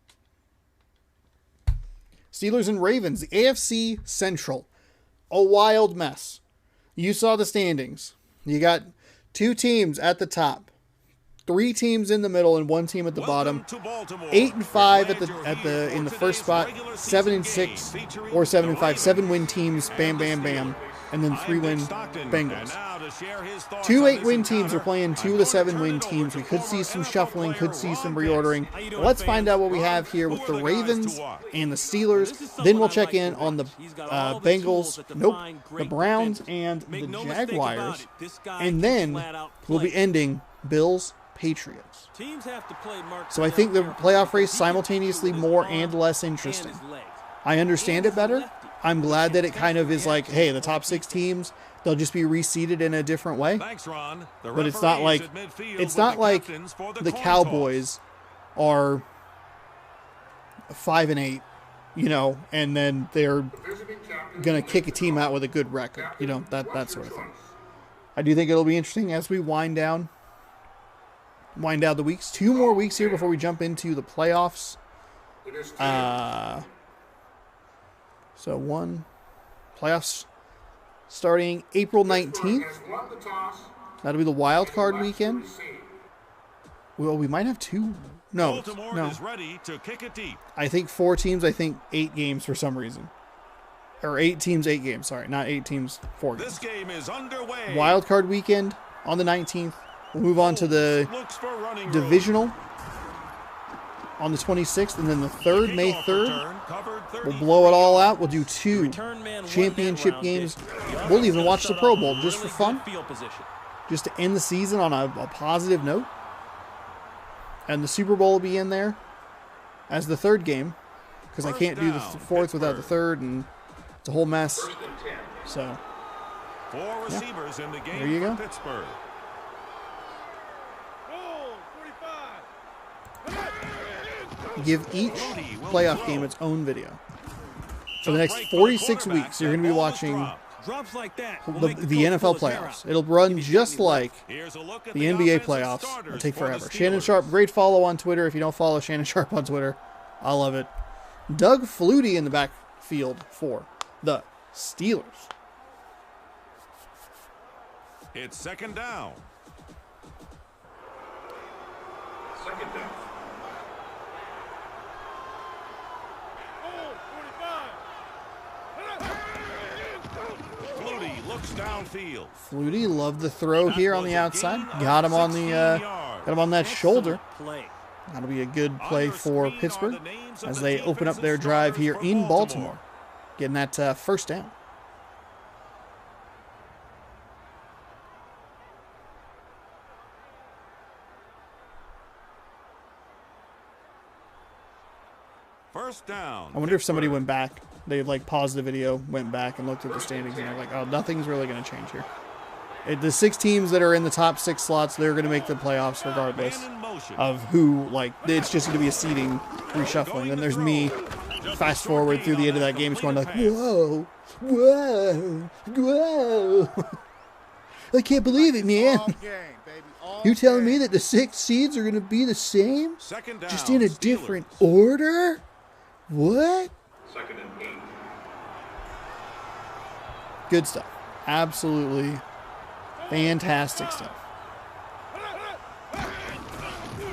Steelers and Ravens, the AFC Central. A wild mess. You saw the standings. You got 2 teams at the top, 3 teams in the middle, and 1 team at the bottom. 8 and 5 in the first spot. 7 and 6 or 7 and 5. 7 win teams. Bam, bam, bam. and then 3-win And Bengals. now to share his thoughts Two on 8-win this teams are encounter, playing 2 I'm of the going to 7-win turn it teams. over We to could see former some NFL shuffling, player could see some Ron reordering. How you doing, Let's fans? find out what we Ron, have here who with are the the guys to Ravens watch? and the This Steelers. is someone Then we'll I'd check like to in on the watch. He's got all the Bengals, tools that nope, define the great Browns, defenders. and Make the no mistake about Jaguars. it, this guy And can then flat out we'll be play. ending Bills, Patriots. Teams have to play Mark So I think the Trellin playoff race because he can simultaneously do it with more his and arm less and interesting. his legs. I understand it better. I'm glad that it kind of is like, hey, the top 6 defense. teams, they'll just be reseeded in a different way. Thanks, Ron. The But it's not referees like at midfield it's with not the like captains for the coin Cowboys are 5-8, you know, and then they're gonna kick a team out with a good record, you know, that sort of thing. I do think it'll be interesting as we wind down the weeks. 2 more weeks here before we jump into the playoffs. So playoffs starting April 19th. That'll be the wild card weekend. Well, we might have 2. No, Baltimore no. is ready to kick it deep. I think 4 teams. I think 8 games for some reason, or 8 teams, 8 games. Sorry, not 8 teams, 4 games. This game is underway. Wild card weekend on the 19th. We'll move on to the Looks for running room. divisional on the 26th, and then the 3rd, May Kickoff 3rd. return covered We'll 30. blow it all out. We'll do 2 Return man won championship that round, games. Dick. We'll even Offense watch the set Pro up Bowl just for really fun, good field position. just to end the season on a positive note. And the Super Bowl will be in there as the 3rd game, because I First can't do the down, 4th without the Pittsburgh. 3rd, and it's a whole mess. First and 10. So 4 receivers in the game There you for go. Pittsburgh. give each playoff game its own video. For the next 46 weeks, you're going to be watching Drops like that will the make NFL coach pull his hair playoffs. out. It'll run If he's just got any like Here's a look at the NBA offensive playoffs. starters It'll take for the forever. Shannon Steelers. Sharp, great follow on Twitter. If you don't follow Shannon Sharp on Twitter, I love it. Doug Flutie in the backfield for the Steelers. It's 2nd down. Second down. Flutie looks downfield. Flutie loved the throw here on the outside. Got him on the got him on that shoulder. Play. That'll be a good play Under for screen are Pittsburgh the names of as the they open up their defensive drive here starters in for Baltimore, getting that first down. First down. I wonder if somebody went back. They like paused the video, went back and looked at the standings, and they're like, "Oh, nothing's really going to change here." The 6 teams that are in the top 6 slots, they're going to make the playoffs regardless Man in motion. of who. Like, it's just going to be a seeding reshuffling. Then there's me. Fast forward through the end of that game, it's going like, whoa, whoa, whoa! I can't believe it, man. You're telling me that the 6 seeds are going to be the same, Second down. just in a Steelers. different order? What? Second and 8. Good stuff. Absolutely fantastic stuff.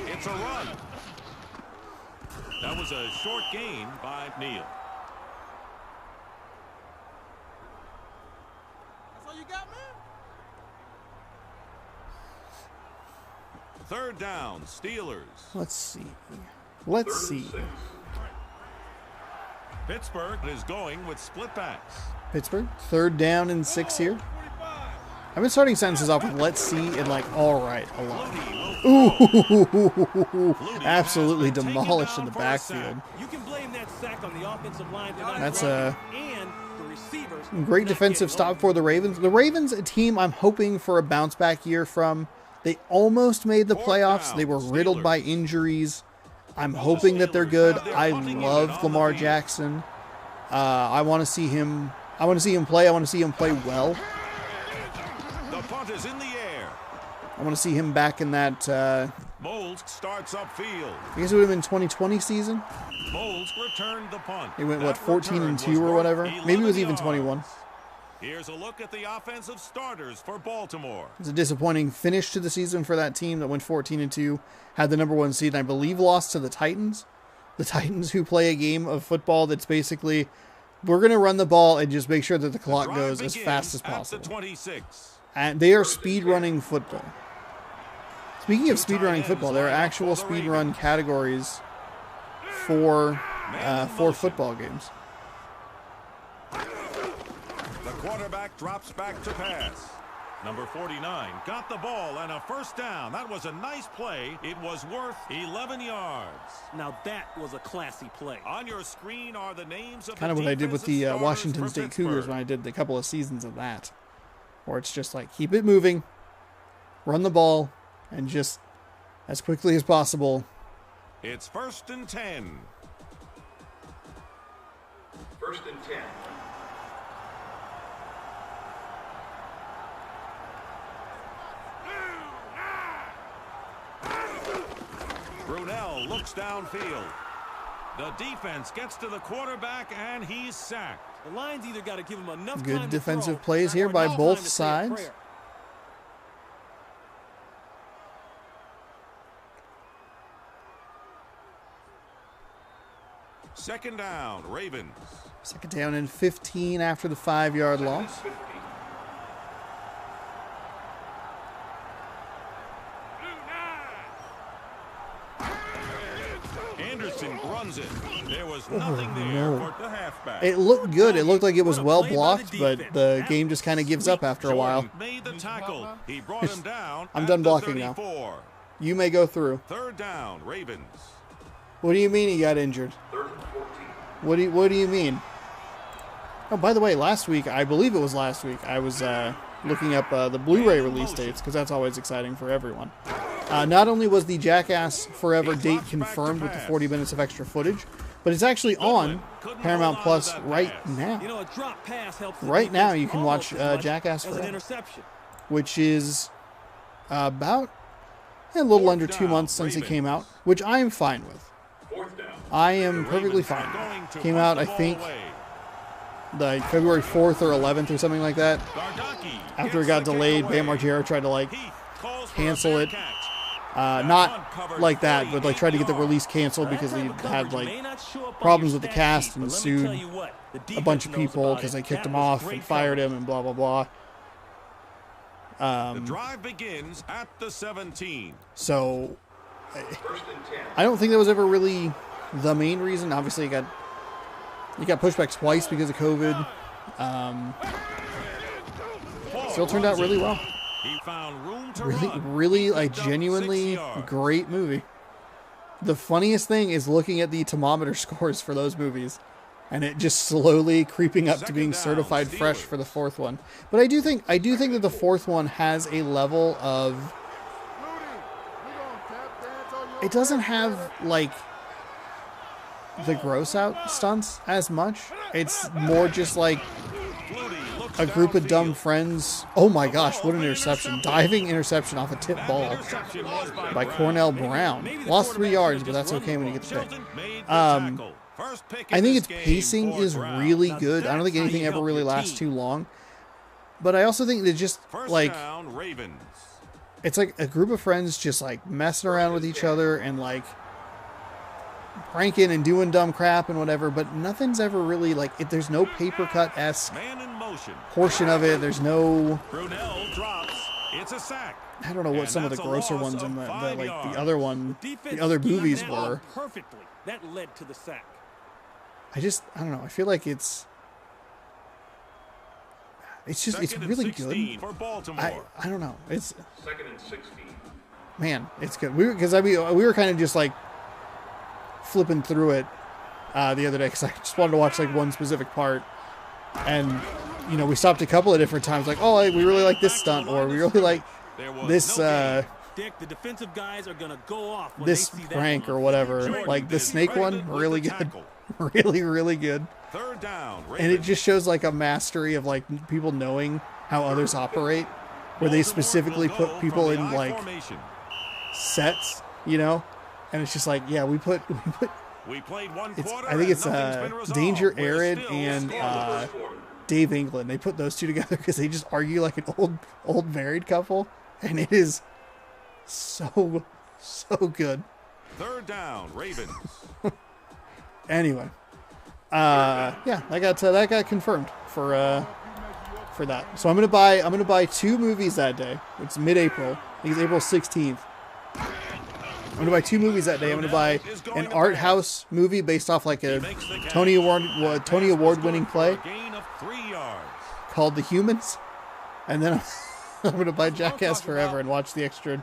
It's a run. That was a short gain by Neal. That's all you got, man? 3rd down. Steelers. Let's see. Let's Third see. and 6. Pittsburgh is going with split backs. Pittsburgh, 3rd down and 6 here. I've been starting sentences off with let's see and like all right a lot. Ooh, absolutely demolished in the backfield. You can blame that sack on the offensive line. for not That's blocking, and the receivers Great not defensive getting stop open. for the Ravens. The Ravens, a team I'm hoping for a bounce back year from. They almost made the playoffs. They were riddled by injuries. I'm hoping that they're good. I love Lamar Jackson. I want to see him. I want to see him play. I want to see him play well. The punt is in the air. I want to see him back in that. Moles starts upfield. I guess it would have been 2020 season. Moles returned the punt. He went, That what, 14 return and was 2 or worth whatever? Maybe it 11 was even yards. 21. Here's a look at the offensive starters for Baltimore. It's a disappointing finish to the season for that team that went 14 and 2, had the number 1 seed, and I believe lost to the Titans. The Titans, who play a game of football that's basically we're going to run the ball and just make sure that the clock Drive goes as begins fast as at the possible. 26. And they are speed running football. Speaking of speed running football, there are actual speed run categories for football games. The quarterback drops back to pass. Number 49 got the ball and a first down. That was a nice play. It was worth 11 yards. Now that was a classy play. On your screen are the names of Kind of the what I did with the defensive Washington starters for State Cougars Pittsburgh. when I did a couple of seasons of that. Where it's just like, keep it moving, run the ball, and just as quickly as possible. It's 1st and 10. 1st and 10. Brunell looks downfield. The defense gets to the quarterback and he's sacked. The Lions either got to give him enough Good time to defensive throw plays here or by enough both time to say a sides. prayer. Second down, Ravens. Second down and 15 after the 5-yard loss. 50. Anderson runs it. There was nothing there no. for the halfback. It looked good. It looked like it was What a well play by the blocked, but defense. the That game was just kind of gives up after a while. Jordan made the tackle. He brought him down. I'm at done the blocking now. 34. You may go through. Third down, Ravens. What do you mean he got injured? 3rd and 14. What do you mean? Oh, by the way, last week, I believe it was last week, I was looking up the Blu-ray release dates because that's always exciting for everyone. Not only was the Jackass Forever date confirmed with the 40 minutes of extra footage, but it's actually on Paramount Plus right You now. know, a drop pass helps the Right now, defense you can almost watch as much Jackass as an Forever, interception. which is about a little under 2 months since it came out, which I am fine with. 4th down. I am perfectly fine with it. Came out, I think, like February 4th or 11th or something like that. After it got delayed, Bam Margera tried to like cancel it. Not like that, but like tried to get the release canceled because he had like problems with the cast and sued a bunch of people because they kicked him off and fired him and blah blah blah. The drive begins at the 17. So 1st and 10. I don't think that was ever really the main reason. Obviously, it got pushed back twice because of COVID. Still turned out really well. He found room to Really, run. really, like Picked up genuinely 6 yards. great movie. The funniest thing is looking at the thermometer scores for those movies, and it just slowly creeping up to Second being down, certified fresh Steelers. for the fourth one. But I do think that the fourth one has a level of. Rudy, we gonna tap dance on your It doesn't have like the gross out stunts as much. It's more just like Flutie looks a group of dumb downfield. friends. Oh my gosh, what an interception. Diving interception off a tip That ball interception was by Brown. Cornell Brown. Maybe the Lost 3 quarterback yards, should've but just that's okay run when you the get the pick. Chilton made the Um, tackle. First pick I in think this its game pacing for is Brown. really Now good. I don't think that's how anything you ever help really your lasts team. too long. But I also think that just First like down, Ravens. it's like a group of friends just like messing around with each other and like pranking and doing dumb crap and whatever, but nothing's ever really like there's no paper cut-esque Man in motion. portion of it. There's no Brunell drops. It's a sack. I don't know what And some of the that's a grosser loss ones of in the 5 like yards. the other one, Defense the other schemed movies that were. up perfectly. That led to the sack. I don't know. I feel like it's just it's Second and really 16 good. for Baltimore. I don't know. It's 2nd and 16. man, it's good. We were kind of just like flipping through it the other day because I just wanted to watch like one specific part, and we stopped a couple of different times. Like, oh, we really like this stunt, or we really like There was this no gain. Dick, the defensive guys are going to go off when this they see that prank one. or whatever. Jordan Like the did snake credit one, with really the good, tackle. really really good. Third down, And it Ravens. just shows like a mastery of like people knowing how others operate, where they Baltimore specifically will go put people from in the I like formation. sets, and it's just like, yeah, we put We played one it's quarter I think and it's nothing's been resolved. Danger We're Arid still and scoreless. Dave England. They put those two together because they just argue like an old married couple, and it is so good. Third down, Ravens. Anyway, Yeah, that got confirmed for that. So I'm gonna buy 2 movies that day. It's mid-April. I think it's April 16th. I'm gonna buy 2 movies that day. I'm gonna buy an art house movie based off like a Tony Award winning play Gain of 3 yards. called The Humans, and then I'm gonna buy Jackass Forever and watch the extra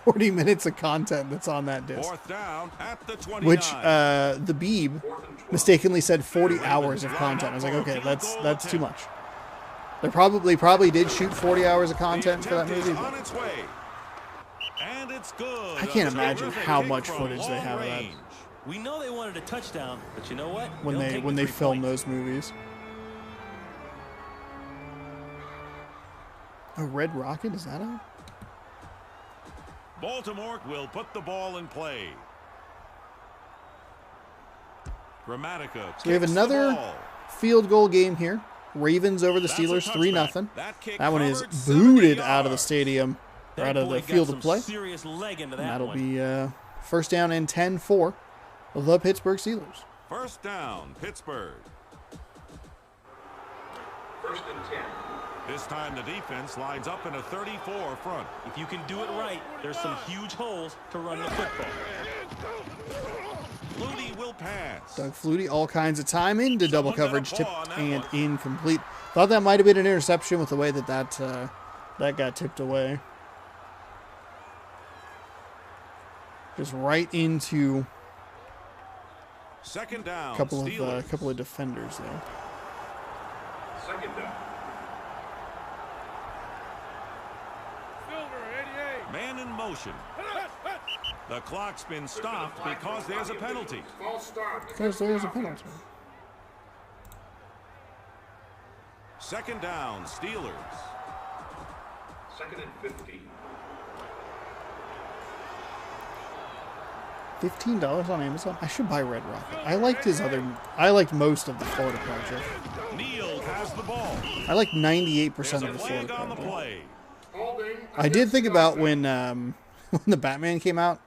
40 minutes of content that's on that disc. 4th down at the 29. Which the Beeb mistakenly said 40 hours of content. I was like, okay, that's too much. They probably did shoot 40 hours of content for that movie. On its way. And it's good. I can't imagine how much footage they have of that We know they wanted a touchdown, but you know what? when they film those movies. A Red Rocket, is that out? Baltimore will put the ball in play. Grammatica. So we have another field goal game here. Ravens over the Steelers, 3-0. That one is booted out of the stadium, or out of the field of play. And that'll be first down and 10 for the Pittsburgh Steelers. First down, Pittsburgh. 1st and 10. This time the defense lines up in a 34 front. If you can do it right, there's some huge holes to run the football. Flutie will pass. Doug Flutie, all kinds of time into double coverage, tipped and incomplete. Thought that might have been an interception with the way that got tipped away. Just right into Second down, a couple Steelers. of defenders there. 2nd down. Man in motion. The clock's been stopped because there's a penalty. False start. Because there's a penalty. Second down, Steelers. 2nd and 15. $15 on Amazon. I should buy Red Rocket. I liked most of the Florida Project. Neal has the ball. I like 98% There's of a the flag Florida on the Project. play. Holding. I did think about when when the Batman came out,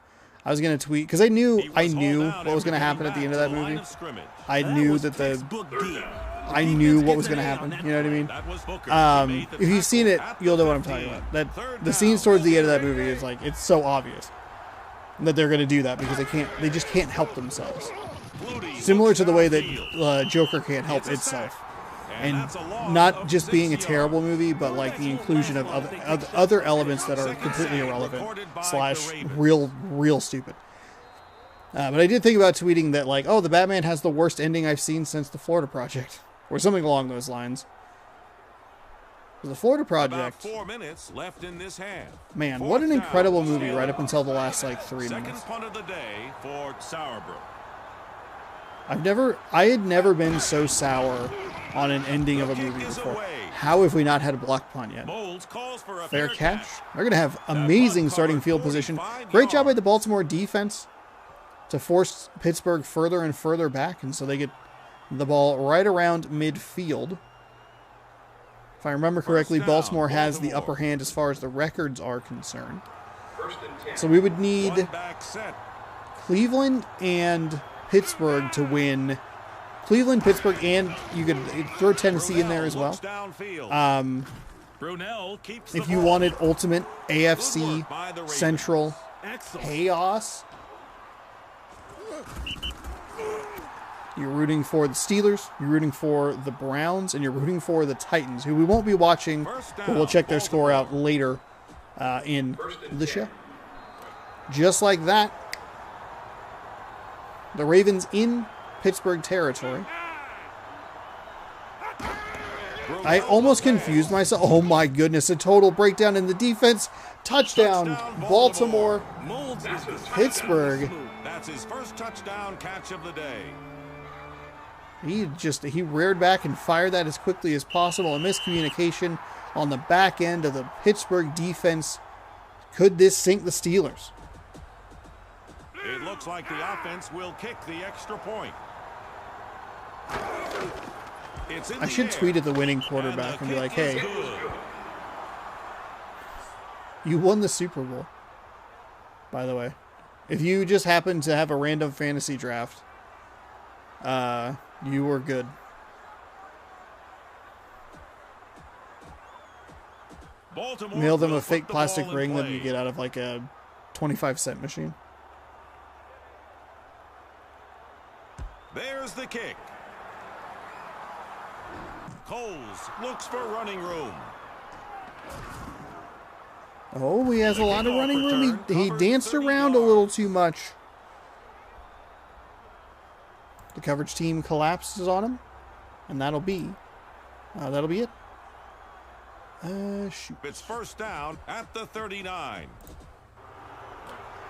I was gonna tweet because I knew He was hauled out what was gonna after happen at the getting end of that back to the line movie. of scrimmage. I knew that textbook D. I knew what was gonna happen. You know what I mean? That was Booker. He made the If you've seen it, tackle at you'll the know what I'm 15. talking about. That Third the down. scenes towards the end of that movie is like it's so obvious that they're gonna do that because they just can't help themselves. Flutie Similar looks to the way downfield. that Joker can't help It's a itself. sack. And that's a loss not of just 6 being a yards. terrible movie, but like the inclusion of other elements that are completely irrelevant / real stupid. But I did think about tweeting that like, oh, the Batman has the worst ending I've seen since the Florida Project, or something along those lines. The Florida About Project, 4 minutes left in this half. man, Fourth what an down, incredible movie Steelers. right up until the last like 3 Second minutes. punt of the day for Sauerbruch. I had never been so sour on an ending of a movie before. How have we not had a block punt yet? Moles calls for a Fair catch. They're going to have amazing starting field position. Great job by the Baltimore defense to force Pittsburgh further and further back, and so they get the ball right around midfield. If I remember correctly, down, Baltimore has the Baltimore. upper hand as far as the records are concerned. 1st and 10. So we would need One back set. Cleveland and Pittsburgh to win. Cleveland, Pittsburgh, and you could throw Tennessee in there as well. Looks downfield. Brunell keeps If the you ball. wanted ultimate Good AFC work by the Ravens. Central Excellent. chaos, you're rooting for the Steelers, you're rooting for the Browns, and you're rooting for the Titans, who we won't be watching, First but we'll down, check their score out Baltimore. later in the show. Just like that, the Ravens in Pittsburgh territory. I almost confused myself. Oh my goodness, a total breakdown in the defense. Touchdown, Baltimore. Molds is Pittsburgh. That's his first touchdown catch of the day. He reared back and fired that as quickly as possible. A miscommunication on the back end of the Pittsburgh defense. Could this sink the Steelers? It looks like the offense will kick the extra point. It's in I the should air, tweet at the winning quarterback and be the like, kick hey, is good. you won the Super Bowl. By the way, if you just happen to have a random fantasy draft You were good. Baltimore Mail them will a put fake the plastic ball in ring that play. you get out of like a 25-cent machine. There's the kick. Coles looks for running room. Oh, he has a lot of kickoff running room. return He covers danced 30 around a little yards. too much. The coverage team collapses on him, and that'll be it. Shoot. It's first down at the 39.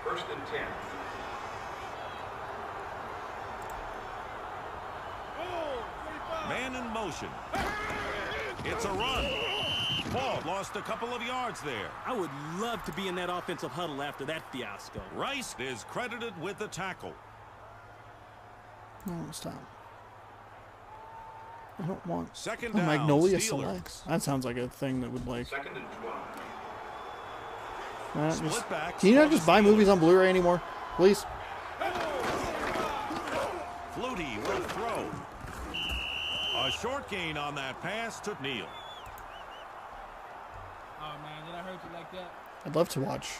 First and 10. Man in motion. It's a run. Paul lost a couple of yards there. I would love to be in that offensive huddle after that fiasco. Rice is credited with the tackle. No, stop. I don't want. Second Oh, down, Magnolia Steelers. Selects. That sounds like a thing that would like. Second and 12. Split backs Can you not for the just buy Steelers. movies on Blu-ray anymore, please? Flutie will throw. A short gain on that pass to Neal. Oh man, did I hurt you like that? I'd love to watch.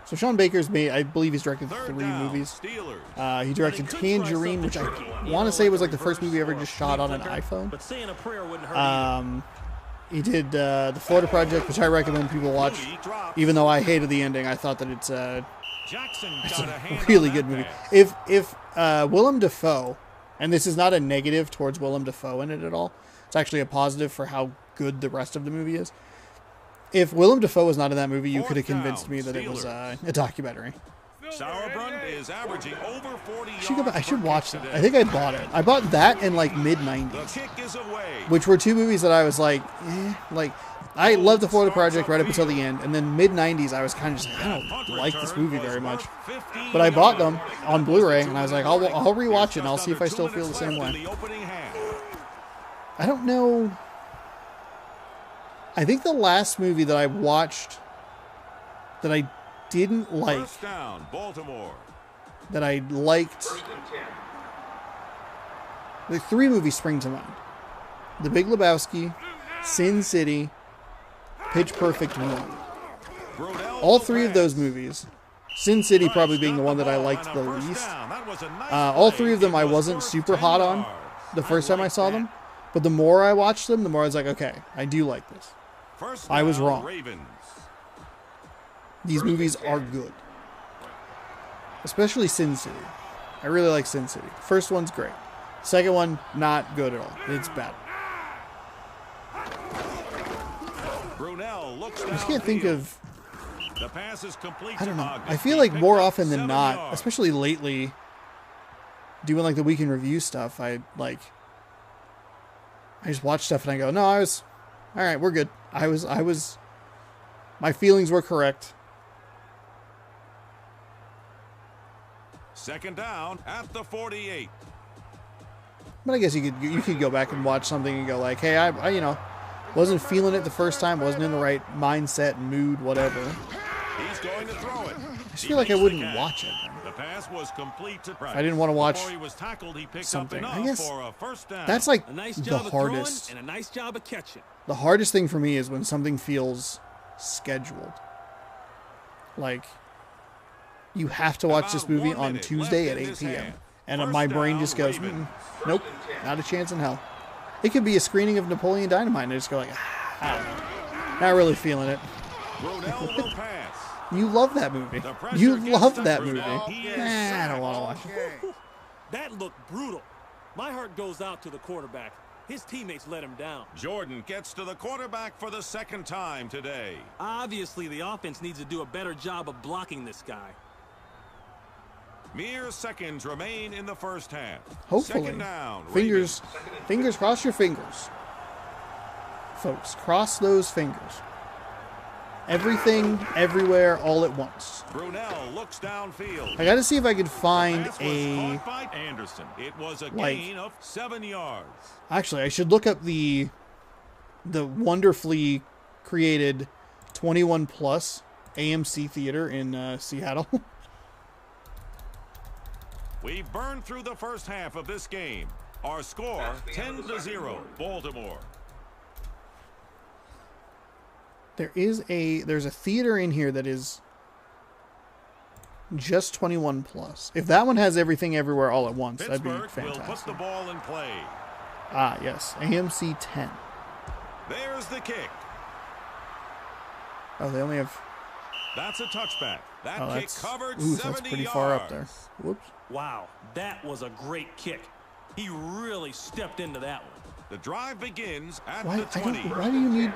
So Sean Baker's made, I believe he's directed Third 3 down, movies. Steelers. He directed But he could try Tangerine, which I something tricky. want to say was like the first movie ever Or a just shot on an flea flicker, iPhone. But saying a prayer wouldn't hurt either. He did the Florida Project, which I recommend people watch. Flutie drops. Even though I hated the ending, I thought that it's Jackson got a a hand really on good that movie. pass. If Willem Dafoe, and this is not a negative towards Willem Dafoe in it at all, it's actually a positive for how good the rest of the movie is. If Willem Dafoe was not in that movie, you Fourth could have convinced down, me that it was Steelers. a documentary. Sauerbrunn is averaging over 40 I should, go back, I yards should per watch kick that. today. I think I bought it. I bought that in like The mid-90s, kick is away. which were 2 movies that I was like, like, I loved the Florida Project right up until the end, and then mid-90s I was kind of just like, I Punt don't like this return movie was very much. worth 15 But I bought them yards. on Blu-ray, and I was like, I'll rewatch it, and I'll Just see if I under still 2 feel the same minutes left way. in the opening half. I don't know. I think the last movie that I watched that I didn't like, First down, Baltimore. that I liked, First and 10. the 3 movies spring to mind. The Big Lebowski, Sin City, Pitch Perfect 1. Brodell All will 3 of pass. those movies, Sin City Rice probably being got the one that I ball liked on the a first least. down. That was a nice All play. 3 of them It I was wasn't worth super 10 hot on yards. the first time I like saw that. them, but the more I watched them, the more I was like, okay, I do like this. First I was down, wrong. Ravens. These movies are good. Especially Sin City. I really like Sin City. First one's great. Second one, not good at all. It's bad. Brunell looks I just can't think downfield. of, The pass is complete I don't to know. Ogden. I feel He like picked more up often than 7 not, yards. especially lately, doing like the weekend review stuff, I just watch stuff and I go, no, all right, we're good. My feelings were correct. Second down at the 48. But I guess you could go back and watch something and go like, hey, I wasn't feeling it the first time, wasn't in the right mindset, mood, whatever. He's going to throw it. I just feel like I wouldn't watch it. The pass was complete to Price. I didn't want to watch Before he was tackled, he picked something. up I enough guess for a first down. That's like A nice the job of hardest. throwing and a nice job of catching. The hardest thing for me is when something feels scheduled. Like, you have to watch this About movie 1 on minute Tuesday left at in 8 this p.m. half. And First my brain down, just goes, Ravens. nope, not a chance in hell. It could be a screening of Napoleon Dynamite and I just go like, I don't know. Not really feeling it. Brunell will pass. You love that movie. The pressure You gets love to that movie. Brunell. He is I don't sacked. want to watch it. That looked brutal. My heart goes out to the quarterback. His teammates let him down. Jordan gets to the quarterback for the second time today. Obviously, the offense needs to do a better job of blocking this guy. Mere seconds remain in the first half. Hopefully. Second down. Fingers, Ravens. cross your fingers. Folks, cross those fingers. Everything, everywhere, all at once. Brunell looks downfield. I got to see if I could find Pass was a... caught by Anderson. It was a like- gain of 7 yards. Actually, I should look up the wonderfully created 21 Plus AMC theater in Seattle. We burned through the first half of this game. Our score, That's the end of the second 10-0, quarter. Baltimore. There's a theater in here that is just 21 plus. If that one has everything everywhere all at once, that'd be Pittsburgh will put the fantastic. ball in play. Ah, yes. AMC 10. There's the kick. Oh, they only have... That's a touchback. That Oh, kick that's... covered Ooh, 70 that's pretty yards. far up there. Whoops. Wow, that was a great kick. He really stepped into that one. The drive begins at Why, the 20. why do you need...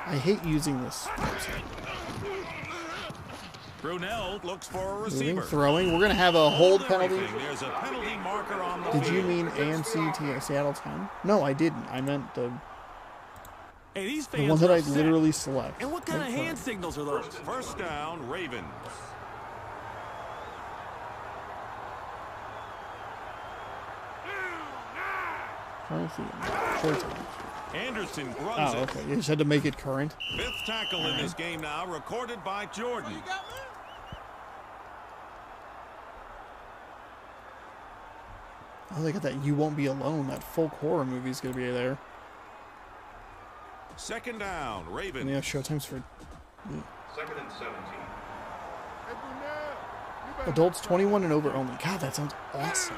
I hate using this. Brunell looks for a Moving, receiver. throwing. We're going to have a hold penalty. Everything. There's a penalty marker on the Did you field. mean AMC Seattle 10? No, I didn't. I meant the Hey, these the fans one that are I upset. literally select. And what kind of Okay. hand signals are those? First down, Ravens. Trying to see. Short time. Anderson runs Oh, it. okay. You just had to make it current. Fifth tackle in this game now, recorded by Jordan. Oh, they got that You Won't Be Alone. That folk horror movie's going to be there. Second down, Ravens. And they have showtimes for Second and 17. Hey, Brunel, you better adults 21 and over only. God, that sounds awesome.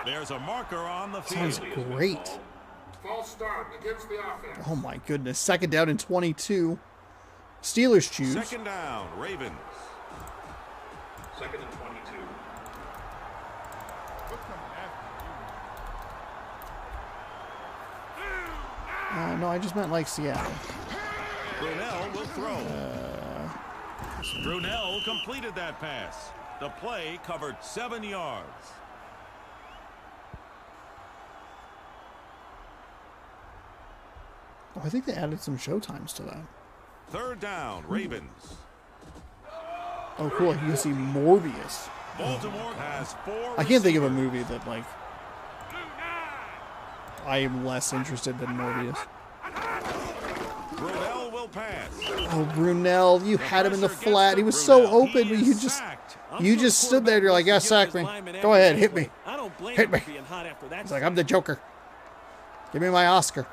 There's a marker on the field. Sounds great. False start against the offense. Oh my goodness. Second down and 22. Steelers choose. Second down, Ravens. Second and 22. What's coming after you? No, I just meant like Seattle. Brunell will throw. Brunell completed that pass. The play covered 7 yards. Oh, I think they added some showtimes to that. Third down, Ravens. Oh, cool. You can see Morbius. Baltimore has 4 I can't think of a receivers. movie that, like, I am less interested than Morbius. Brunell will pass. Oh, Brunell, you had him in the flat. He was so open, but you just stood there and you're like, yeah, sack me. Go ahead, hit me. I don't blame Hit him me. for being hot after that. He's like, I'm the Joker. Give me my Oscar.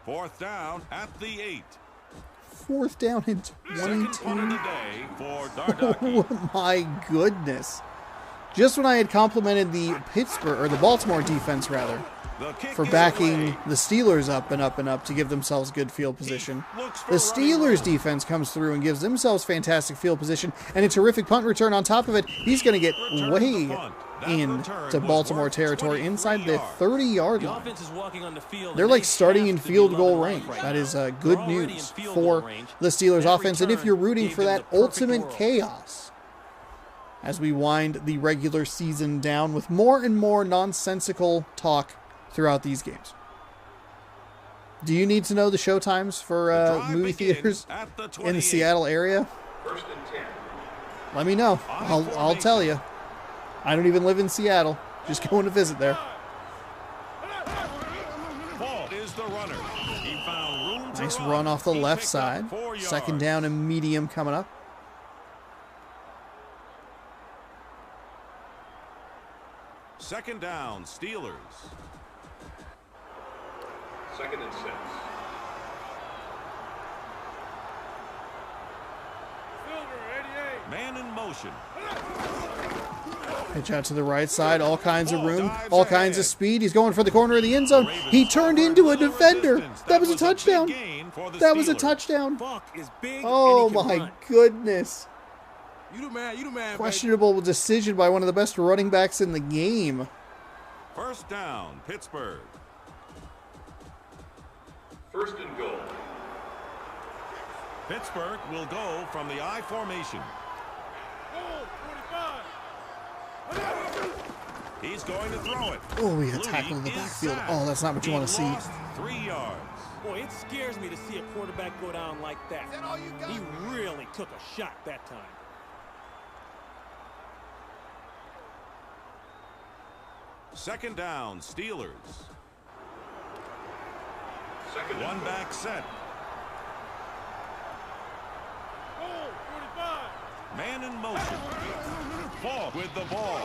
Fourth down at the 8. Fourth down and Second punt of the 22. day for Dardaki. Oh my goodness. Just when I had complimented the Pittsburgh, or the Baltimore defense rather, The kick for is backing away. the Steelers up and up and up to give themselves good field position. Looks for The running Steelers room. defense comes through and gives themselves fantastic field position and a terrific punt return on top of it. He's going to get Return way the punt. That into return was Baltimore worth territory 23 inside the yards. 30-yard The line. offense is walking on the field. They're and like they starting in have to be field loving goal life range. right That now. is good They're already in news field for goal range. the Steelers That offense. And if return you're rooting gave for them that the perfect ultimate world. chaos as we wind the regular season down with more and more nonsensical talk throughout these games. Do you need to know the showtimes for Drive movie begins theaters at the in the 28. Seattle area? First and 10. Let me know. I'll tell you. I don't even live in Seattle. Just going to visit there. Ball is the runner. He found room to Nice run. run off the He left picked up side. 4 Second yards. down and medium coming up. Second down, Steelers. Second and 6. Man in motion. Pitch out to the right side. All kinds of room. All kinds of speed. He's going for the corner of the end zone. He turned into a defender. That was a touchdown. That was a touchdown. Buck is big. Oh and he can my run. goodness. You the man, baby. Questionable decision by one of the best running backs in the game. First down, Pittsburgh. First and goal. Pittsburgh will go from the I formation. He's going to throw it. Oh, we got Looney tackled in the is backfield. sacked. Oh, that's not what you He want to see. lost 3 yards. Boy, it scares me to see a quarterback go down like that. He really took a shot that time. Second down, Steelers. Second and One goal. back set. Oh, 45. Man in motion. Falk with the ball.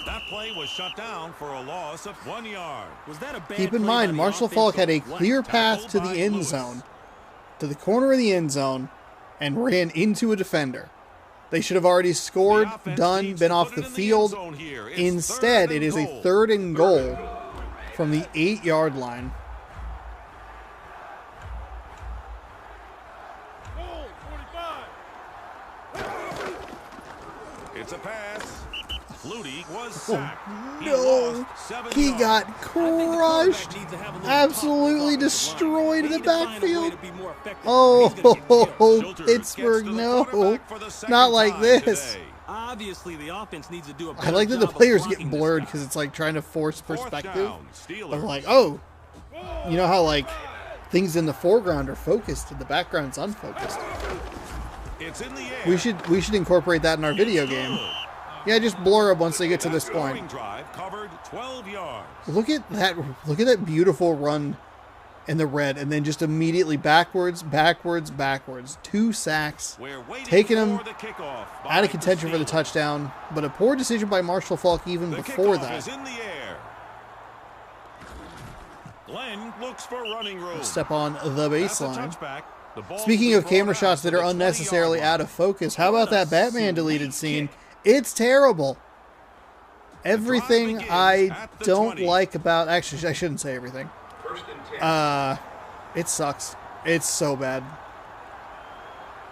That play was shut down for a loss of 1 yard. Was that a bad Keep in play by mind, the Marshall offense Falk had or a what? clear path to Tackled the by end Lewis. zone, to the corner of the end zone, and ran into a defender. They should have already scored, The offense done, needs been to off put the it in field. end zone here. It's Instead, third it and is a goal. 3rd and goal from the 8-yard line. Oh, 45. It's a pass. Flutie was sacked. He No, lost 7 he yards. got I think the quarterback crushed. needs to have a little Absolutely confidence off the line. destroyed They the need to find a way backfield. to be more effective. Oh, He's gonna get killed. Schulter Pittsburgh, gets to the no. quarterback for the second Not like time this. today. Obviously, the offense needs to do a better I like that the job of players blocking get this blurred guy. because it's like trying to force Fourth perspective. down, Steelers. I'm like, oh, you know how like things in the foreground are focused and the background's unfocused. It's in the air. We should incorporate that in our video game. Yeah, just blur them once they get to this Scoring point. drive covered 12 yards. Look at that beautiful run in the red, and then just immediately backwards. 2 sacks, We're waiting taking for him the kickoff out by of contention for the Steelers. touchdown, but a poor decision by Marshall Falk even The before kickoff is that. in the air. Glenn looks for running room. Step on the That's a baseline. touchback. The ball Speaking will of be camera brought shots out that to are the unnecessarily 20-yard out of focus, how about that Batman deleted scene? kick. It's terrible. Everything begins I at the don't 20. like about... Actually, I shouldn't say everything. First and 10. It sucks. It's so bad.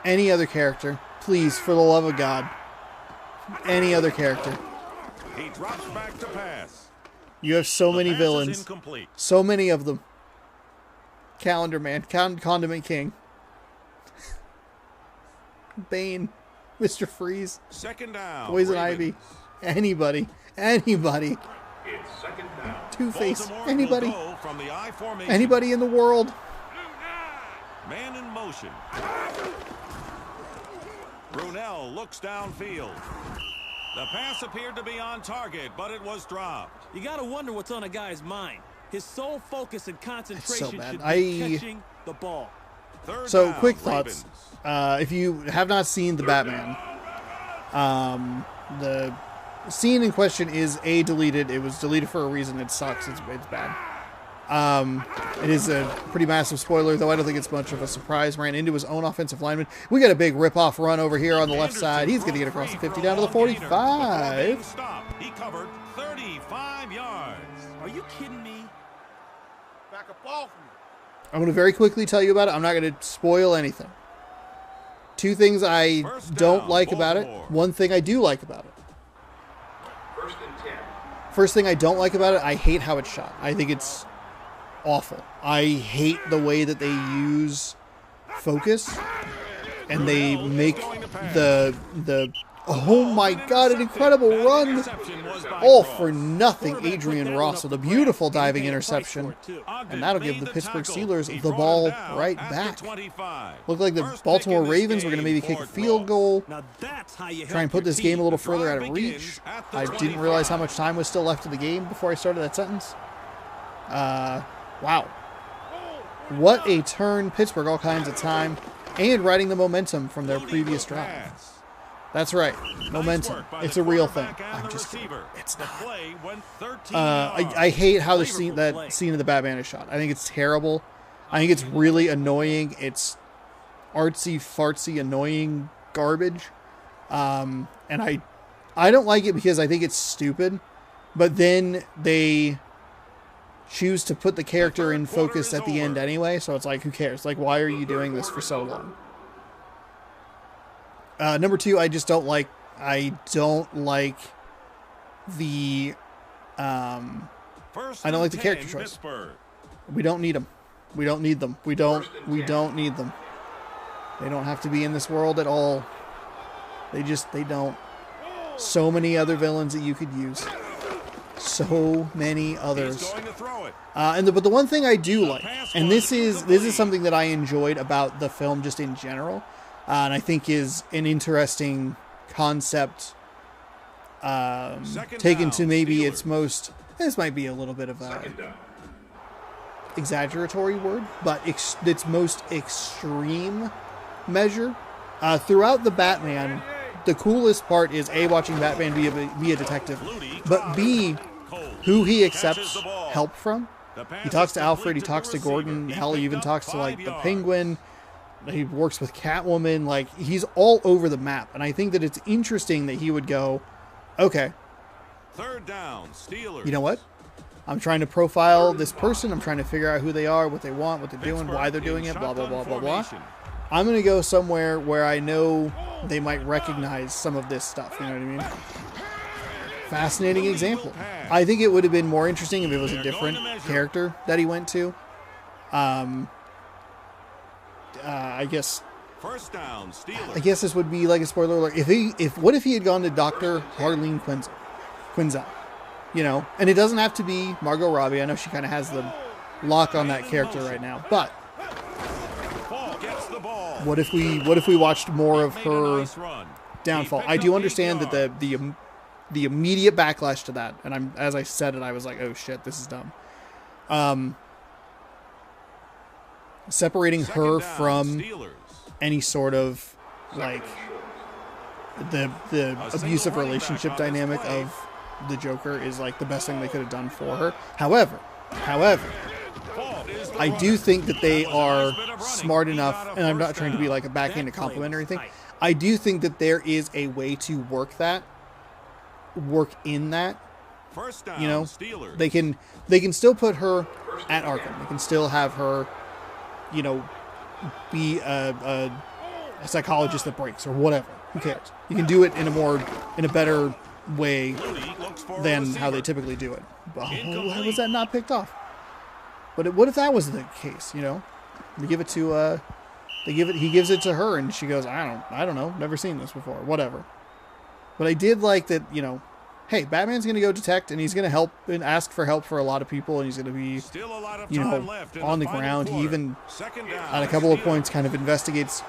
Any other character, please, for the love of God. Any other character. He drops back to pass. You have so The many pass is villains. incomplete. So many of them. Calendar Man. Condiment King. Bane. Mr. Freeze. Second down. Poison Ravens. Ivy. Anybody. Anybody. It's second down. Two-Face. Baltimore will Anybody. go from the I formation. Anybody in the world. Man in motion. Brunell looks downfield. The pass appeared to be on target, but it was dropped. You gotta wonder what's on a guy's mind. His sole focus and concentration bad. should I- be catching the ball. Third So, down, quick thoughts. Ravens. If you have not seen The Batman, the scene in question is deleted. It was deleted for a reason. It sucks. It's bad. It is a pretty massive spoiler, though I don't think it's much of a surprise. Ran into his own offensive lineman. We got a big rip-off run over here on the left side. He's going to get across the 50 down to the 45. Stop. He covered 35 yards. Are you kidding me? Back up off me. I'm going to very quickly tell you about it. I'm not going to spoil anything. 2 things I First don't down, like about it. Baltimore. 1 thing I do like about it. First and 10. First thing I don't like about it, I hate how it's shot. I think it's awful. I hate the way that they use focus and they make the oh my god, an incredible run. All for nothing, Adrian Ross with a beautiful diving interception. And that'll give the Pittsburgh Steelers the ball right back. Looked like the Baltimore Ravens were going to maybe kick a field goal, Now that's how you try and put this game a little further out of reach. I didn't realize how much time was still left in the game before I started that sentence. Wow. What a turn. Pittsburgh all kinds of time and riding the momentum from their previous drive. That's right. Momentum. It's a real thing. I'm just kidding. It's not. I hate how that scene of the Batman is shot. I think it's terrible. I think it's really annoying. It's artsy, fartsy, annoying garbage. And I don't like it because I think it's stupid. But then they choose to put the character in focus at the end anyway. So it's like, who cares? Like, why are you doing this for so long? Number 2, I just don't like. I don't like the. I don't like the character choice. We don't need them. We don't need them. We don't need them. They don't have to be in this world at all. They don't. So many other villains that you could use. So many others. But the one thing I do like, and this is something that I enjoyed about the film just in general, and I think is an interesting concept taken to maybe its most. This might be a little bit of a. exaggeratory word, but its most extreme measure. Throughout the Batman, the coolest part is A, watching Batman be a detective, but B, who he accepts help from. He talks to Alfred, he talks to Gordon, hell, he even talks to, like, the Penguin. He works with Catwoman. Like, he's all over the map. And I think that it's interesting that he would go, okay, Third down, Steelers. you know what? I'm trying to profile this person. I'm trying to figure out who they are, what they want, what they're doing, why they're doing it, blah, blah, blah, blah, blah. I'm going to go somewhere where I know they might recognize some of this stuff. You know what I mean? Fascinating example. I think it would have been more interesting if it was a different character that he went to. I guess First down, Steelers. I guess this would be like a spoiler alert. What if he had gone to Dr. Harleen Quinzel? You know, and it doesn't have to be Margot Robbie. I know she kind of has the lock on that character right now. But Ball gets the ball. what if we watched more of Made a her nice run. downfall? He I picked do up understand 8 that yards. the immediate backlash to that, and as I said it, I was like, oh shit, this is dumb. Separating Second her down, from Steelers. any sort of like the abusive running relationship back on this dynamic play. of the Joker is like the best thing they could have done for her. However, Ball is the I runner. do think that they That was a are nice bit of running. smart He enough, got a and I'm not first trying to be down. like a backhanded That compliment or play was anything. tight. I do think that there is a way to work in that. First down, You know, Steelers. they can still put her at Arkham. They can still have her, you know, be a psychologist that breaks or whatever. Who cares? You can do it in a better way Moody looks for a than receiver. how they typically do it. But why Incomplete. was that not picked off? But what if that was the case? You know, they give it to he gives it to her, and she goes, I don't know, never seen this before, whatever. But I did like that, you know, hey, Batman's gonna go detect, and he's gonna help and ask for help for a lot of people, and he's gonna be, Still a lot of you know, time left in on the final ground. He quarter. even Second down, at a couple of Steelers. points kind of investigates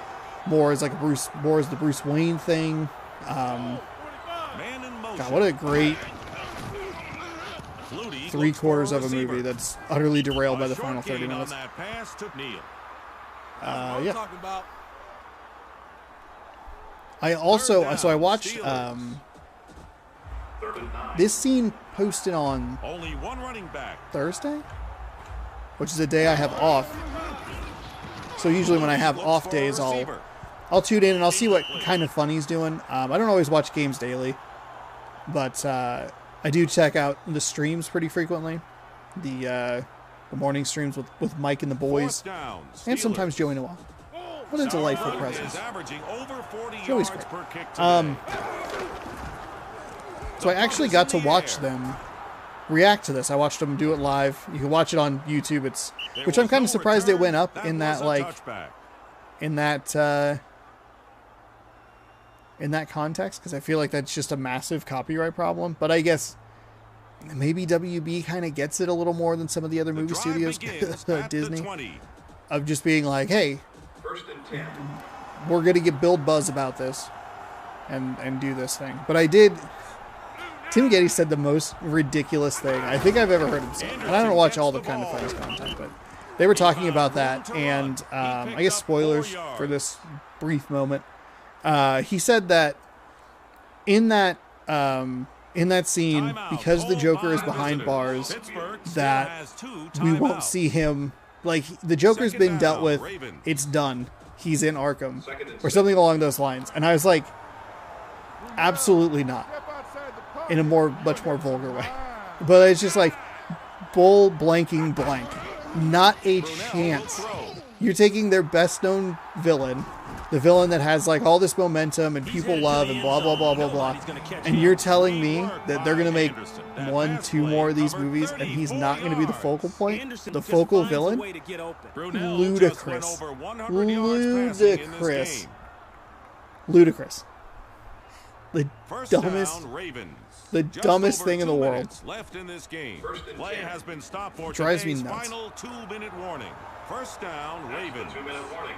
more as like more as the Bruce Wayne thing. Man in motion. God, what a great Flutie 3/4 looks of for a movie receiver. that's utterly derailed by A the short final 30 gain minutes. On that pass to Neal. I'm Yeah. talking about. I also Third so I down, watched Steelers. Third and 9. this scene posted on Only one running back. Thursday, which is a day I have off. So usually when I have Looks off for a days, receiver. I'll tune in and I'll see what kind of fun he's doing. I don't always watch games daily, but I do check out the streams pretty frequently. The morning streams with Mike and the boys, Fourth down, and Steelers. sometimes Joey Noel. What a delightful Sauerbrunn presence. is averaging over 40 Joey's yards great. per kick today. So I actually got to watch them react to this. I watched them do it live. You can watch it on YouTube. There Which I'm was kind no of surprised it return. went up in was that a like touchback. in that context, because I feel like that's just a massive copyright problem. But I guess maybe WB kind of gets it a little more than some of the other The movie drive studios, begins at the Disney, 20. of just being like, hey, First and 10. we're gonna build buzz about this and do this thing. But I did. Tim Getty said the most ridiculous thing I think I've ever heard him say, and I don't watch all the kind of funny content, but they were talking about that, and I guess spoilers for this brief moment. He said that in that scene, Timeout because the called Joker is by behind visitors. bars, Pittsburgh still that has 2 we won't timeouts. see him. Like, the Joker's Second been dealt down, with. Ravens. It's done. He's in Arkham. Second and Or six. something along those lines. And I was like, absolutely not. Step outside the pocket. In a much more vulgar way. But it's just like, bull blanking blank. Not a Brunell will chance. throw. You're taking their best known villain, the villain that has like all this momentum and people headed to love the and end blah, blah, zone. blah, blah, blah. Nobody's gonna catch And him. you're telling me Great work that they're by going to make Anderson. That 1, pass 2 play more of these covered movies and he's 34 not going to be the yards. focal point, Anderson the just focal finds a villain? way to get open. Brunell Ludicrous. just went over 100 yards passing in this Ludicrous. game. Ludicrous. The First dumbest, down, Ravens. the Just dumbest over thing in the 2 world. minutes Left in this game. First and Play 10. has been stopped for Drives me today's nuts. final 2-minute warning. First down, Ravens. 2-minute warning.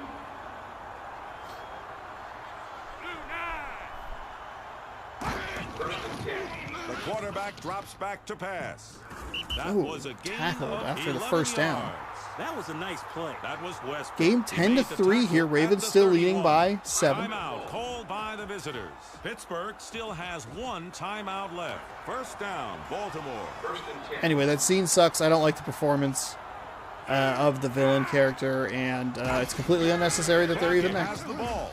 First and 10. The quarterback drops back to pass. That Ooh, was a gain tackled of after the 11 first down. yards. That was a nice play. That was Westbrook. Game He 10 to made the 3 tackle here. at Ravens the still leading 31. by 7. Timeout called by the visitors. Pittsburgh still has one timeout left. First down, Baltimore. First and 10. Anyway, that scene sucks. I don't like the performance of the villain character, and it's completely unnecessary that they're even there. Has the ball.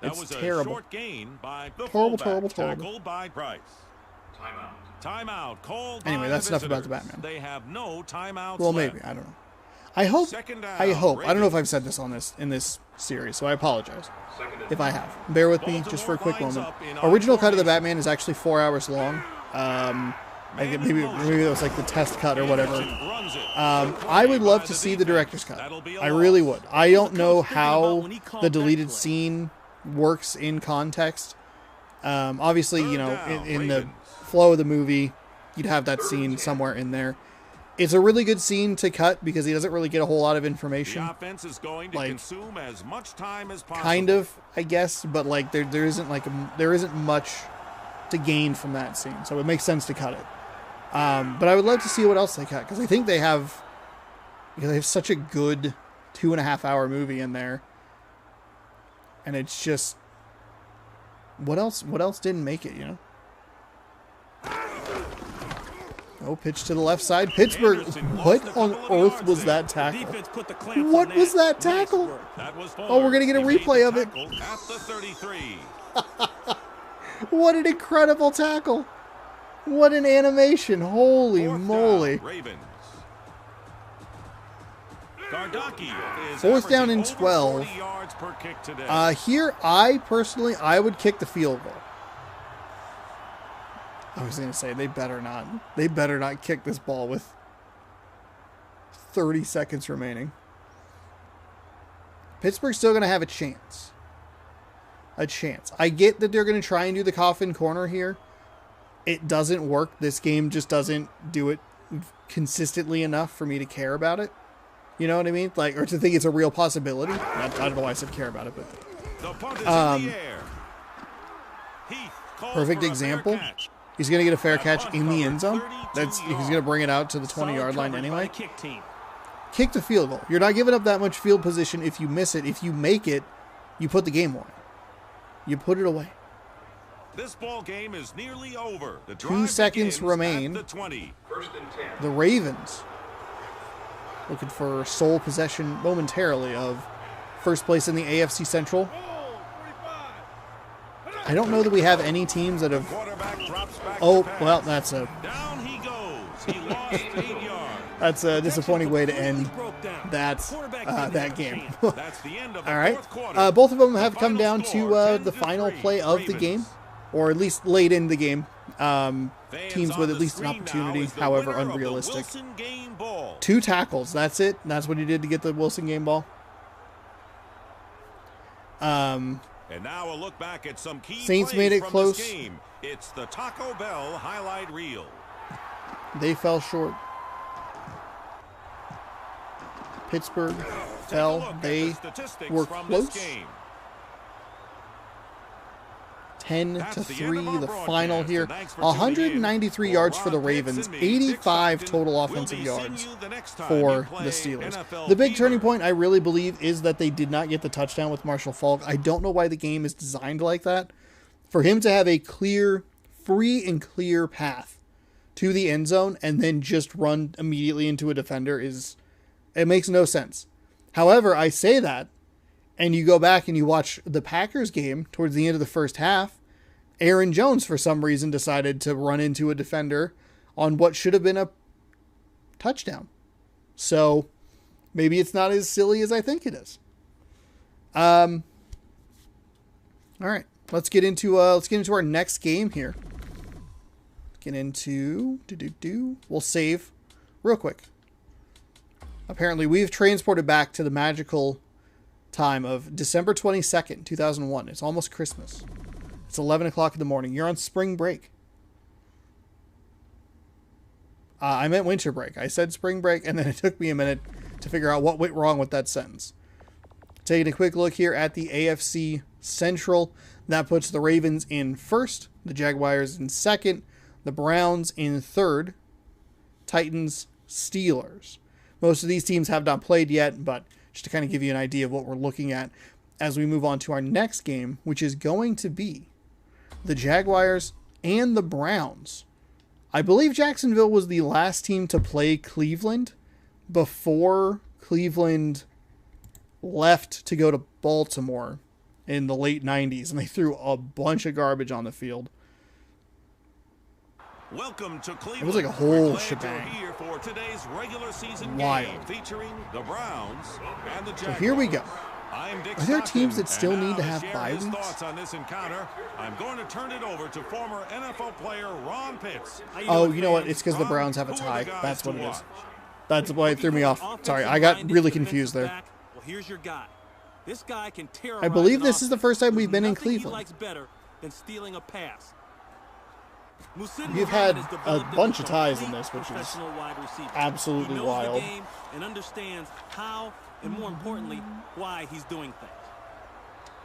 That It's was a terrible. short gain by the Horrible, fullback. terrible, terrible. Tackled by Price. Timeout. Timeout called Anyway, by that's the enough about the visitors. Batman. They have no timeouts Well, left. maybe. I don't know. I hope. Second down, I don't know if Ravens. I've said this in this series, so I apologize Second and if I have. Bear with me just for a quick Baltimore moment. lines up in Original cut of the formation. Batman is actually 4 hours long. I think maybe that was like the test cut or whatever. Runs it. I would love to see the director's cut. That'll be a I really loss. would. I don't know coach thinking about how when he called the that deleted play? scene works in context. Obviously, you know, Third down, in the Ravens. flow of the movie, you'd have that scene somewhere in there. It's a really good scene to cut because he doesn't really get a whole lot of information. The offense is going to Like, consume as much time as possible. Kind of, I guess, but like there isn't much to gain from that scene, so it makes sense to cut it. But I would love to see what else they cut because I think they have such a good 2.5 hour movie in there, and it's just what else didn't make it, you know? Oh, pitch to the left side. Pittsburgh. Anderson What lost a on couple of earth yards was there. that tackle? Defense put the clamps What on was that Nice tackle? work. That was Oh, we're gonna get a He made replay the of it. tackle At the 33. What an incredible tackle! What an animation! Holy Fourth moly! down, Ravens. Gardocki is Fourth down averaging and over 12. 40 yards per kick today. Here, I would kick the field goal. I was gonna say they better not. They better not kick this ball with 30 seconds remaining. Pittsburgh's still gonna have a chance. A chance. I get that they're gonna try and do the coffin corner here. It doesn't work. This game just doesn't do it consistently enough for me to care about it. You know what I mean? Like, or to think it's a real possibility. I don't know why I said care about it, but the punt is in the air. Heath calls perfect for a fair example. catch. He's going to get a fair That catch punt in the covered end zone. 32 He's going to bring it out to the 20-yard line Solid coverage by anyway. the kick team. Kick the field goal. You're not giving up that much field position if you miss it. If you make it, you put the game away. You put it away. This ball game is nearly over. The 2 drive seconds begins remain. At the 20. First and 10. The Ravens looking for sole possession momentarily of first place in the AFC Central. I don't know that we have any teams that have... Quarterback drops back Oh, to pass. well, that's a Down he goes. He lost 8 yards. That's a disappointing way to end Broke down. that Quarterback didn't have that a game. chance. That's the end of the All right. fourth quarter. Both of them have The come final down score, to 10 the final 3, play of the Ravens. game, or at least late in the game. Fans Teams on with at the least an screen now opportunity, is the however winner of the unrealistic. Wilson game ball. 2 tackles. That's it. That's what he did to get the Wilson game ball. And now a look back at some key Saints plays made it from close. This game. It's the Taco Bell highlight reel. They fell short. Pittsburgh Take a fell. look at They the statistics were from close. This game. 10 That's to the 3, end of our the broadcast, final here. and thanks for tuning in. 193 For yards for the Ron Pitts Ravens, and me, Dick 85 Stockton, total we'll offensive be yards seeing you the next time for you play the Steelers. NFL The big turning Fever. point, I really believe, is that they did not get the touchdown with Marshall Faulk. I don't know why the game is designed like that. For him to have a clear, free and clear path to the end zone and then just run immediately into a defender it makes no sense. However, I say that, and you go back and you watch the Packers game towards the end of the first half, Aaron Jones, for some reason, decided to run into a defender on what should have been a touchdown. So maybe it's not as silly as I think it is. All right, let's get into our next game here. Get into We'll save real quick. Apparently, we've transported back to the magical time of December 22nd, 2001. It's almost Christmas. It's 11 o'clock in the morning. You're on spring break. I meant winter break. I said spring break, and then it took me a minute to figure out what went wrong with that sentence. Taking a quick look here at the AFC Central. That puts the Ravens in first, the Jaguars in second, the Browns in third, Titans, Steelers. Most of these teams have not played yet, but just to kind of give you an idea of what we're looking at as we move on to our next game, which is going to be the Jaguars and the Browns. I believe Jacksonville was the last team to play Cleveland before Cleveland left to go to Baltimore in the late 90s, and they threw a bunch of garbage on the field. Welcome to Cleveland. It was like a whole We're glad shebang. you're here for today's regular season Wild. game featuring the Browns and the Jaguars. So here we go. I'm Dick Are there Stockton, teams that still and need now to have share bye his weeks? thoughts on this encounter, I'm going to turn it over to former NFL player Ron Pitts. Oh, you know what? It's because the Browns have a tie. That's what it is. That's why it threw me off. Sorry, I got really confused there. Well, here's your guy. This guy can terrorize I believe an this is the offense. first time we've There's been in nothing he Cleveland. likes better than stealing a pass. Muhsin You've Muhammad had has a developed bunch into of ties in complete this, which is professional wide receiver. absolutely He knows wild. the game and understands how, and more importantly, why he's doing things.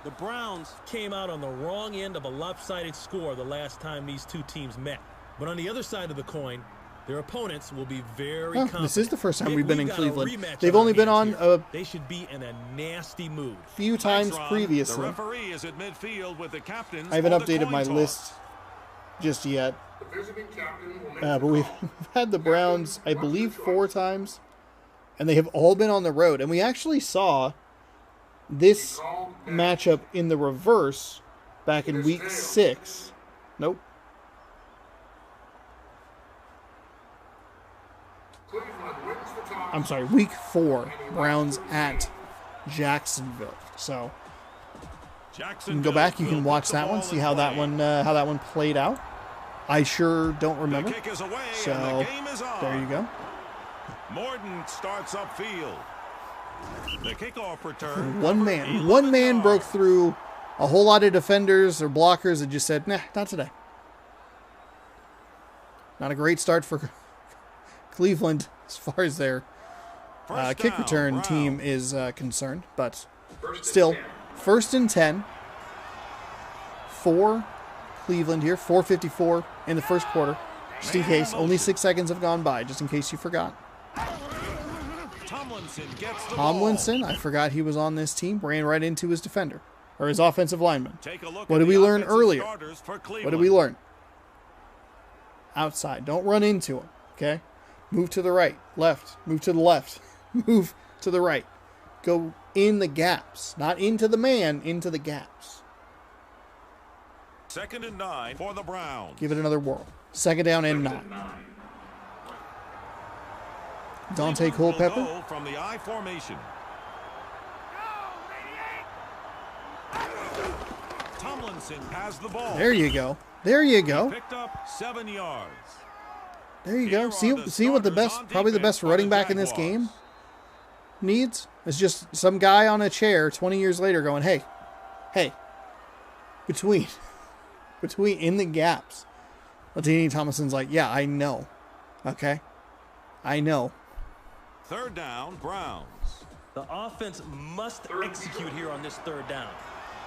The Browns came out on the wrong end of a lopsided score the last time these two teams met. But on the other side of the coin, their opponents will be very Well, confident. this is the first time If we've been we in got a Cleveland. rematch They've on only our been hands on here, a they should be in a nasty mood. few times Thanks, Ron. previously. The referee is at midfield with the captains. I haven't for the updated coin my toss. list just yet. The visiting captain will make But the we've call. had the Browns, I believe, 4 times. And they have all been on the road. And we actually saw this matchup in the reverse back in week 6. Nope. Cleveland wins the toss. I'm sorry, week 4. Browns at Jacksonville. So you can go back, you can watch that one, see how that one played out. I sure don't remember. The kick is away, So and the game is on. there you go. Morton starts upfield. The kickoff return. One man broke through a whole lot of defenders or blockers and just said, nah, not today. Not a great start for Cleveland as far as their kick return team is concerned, but still, 1st and 10 for Cleveland here, 4:54 in the first quarter. Just in case, only 6 seconds have gone by, just in case you forgot. Tomlinson gets the Tomlinson, I forgot he was on this team, ran right into his defender, or his offensive lineman. ball. Take a look What at did we the learn offensive earlier? starters for What did Cleveland. we learn? Outside. Don't run into him, okay? Move to the right, left, move to the left, move to the right. Go in the gaps, not into the man, into the gaps. 2nd and 9 for the Browns. Give it another whirl. 2nd down and 9. Dante Cleveland will Culpepper. go from the I formation. Tomlinson has the ball. There you go. There you go. Picked up 7 yards. There you go. Here are See the what the starters best, on probably the defense best for running the back in this Jaguars. game needs. It's just some guy on a chair 20 years later going, hey, between in the gaps. Latini Thomason's like, yeah, I know. Okay? I know. 3rd down, Browns. The offense must execute here on this 3rd down.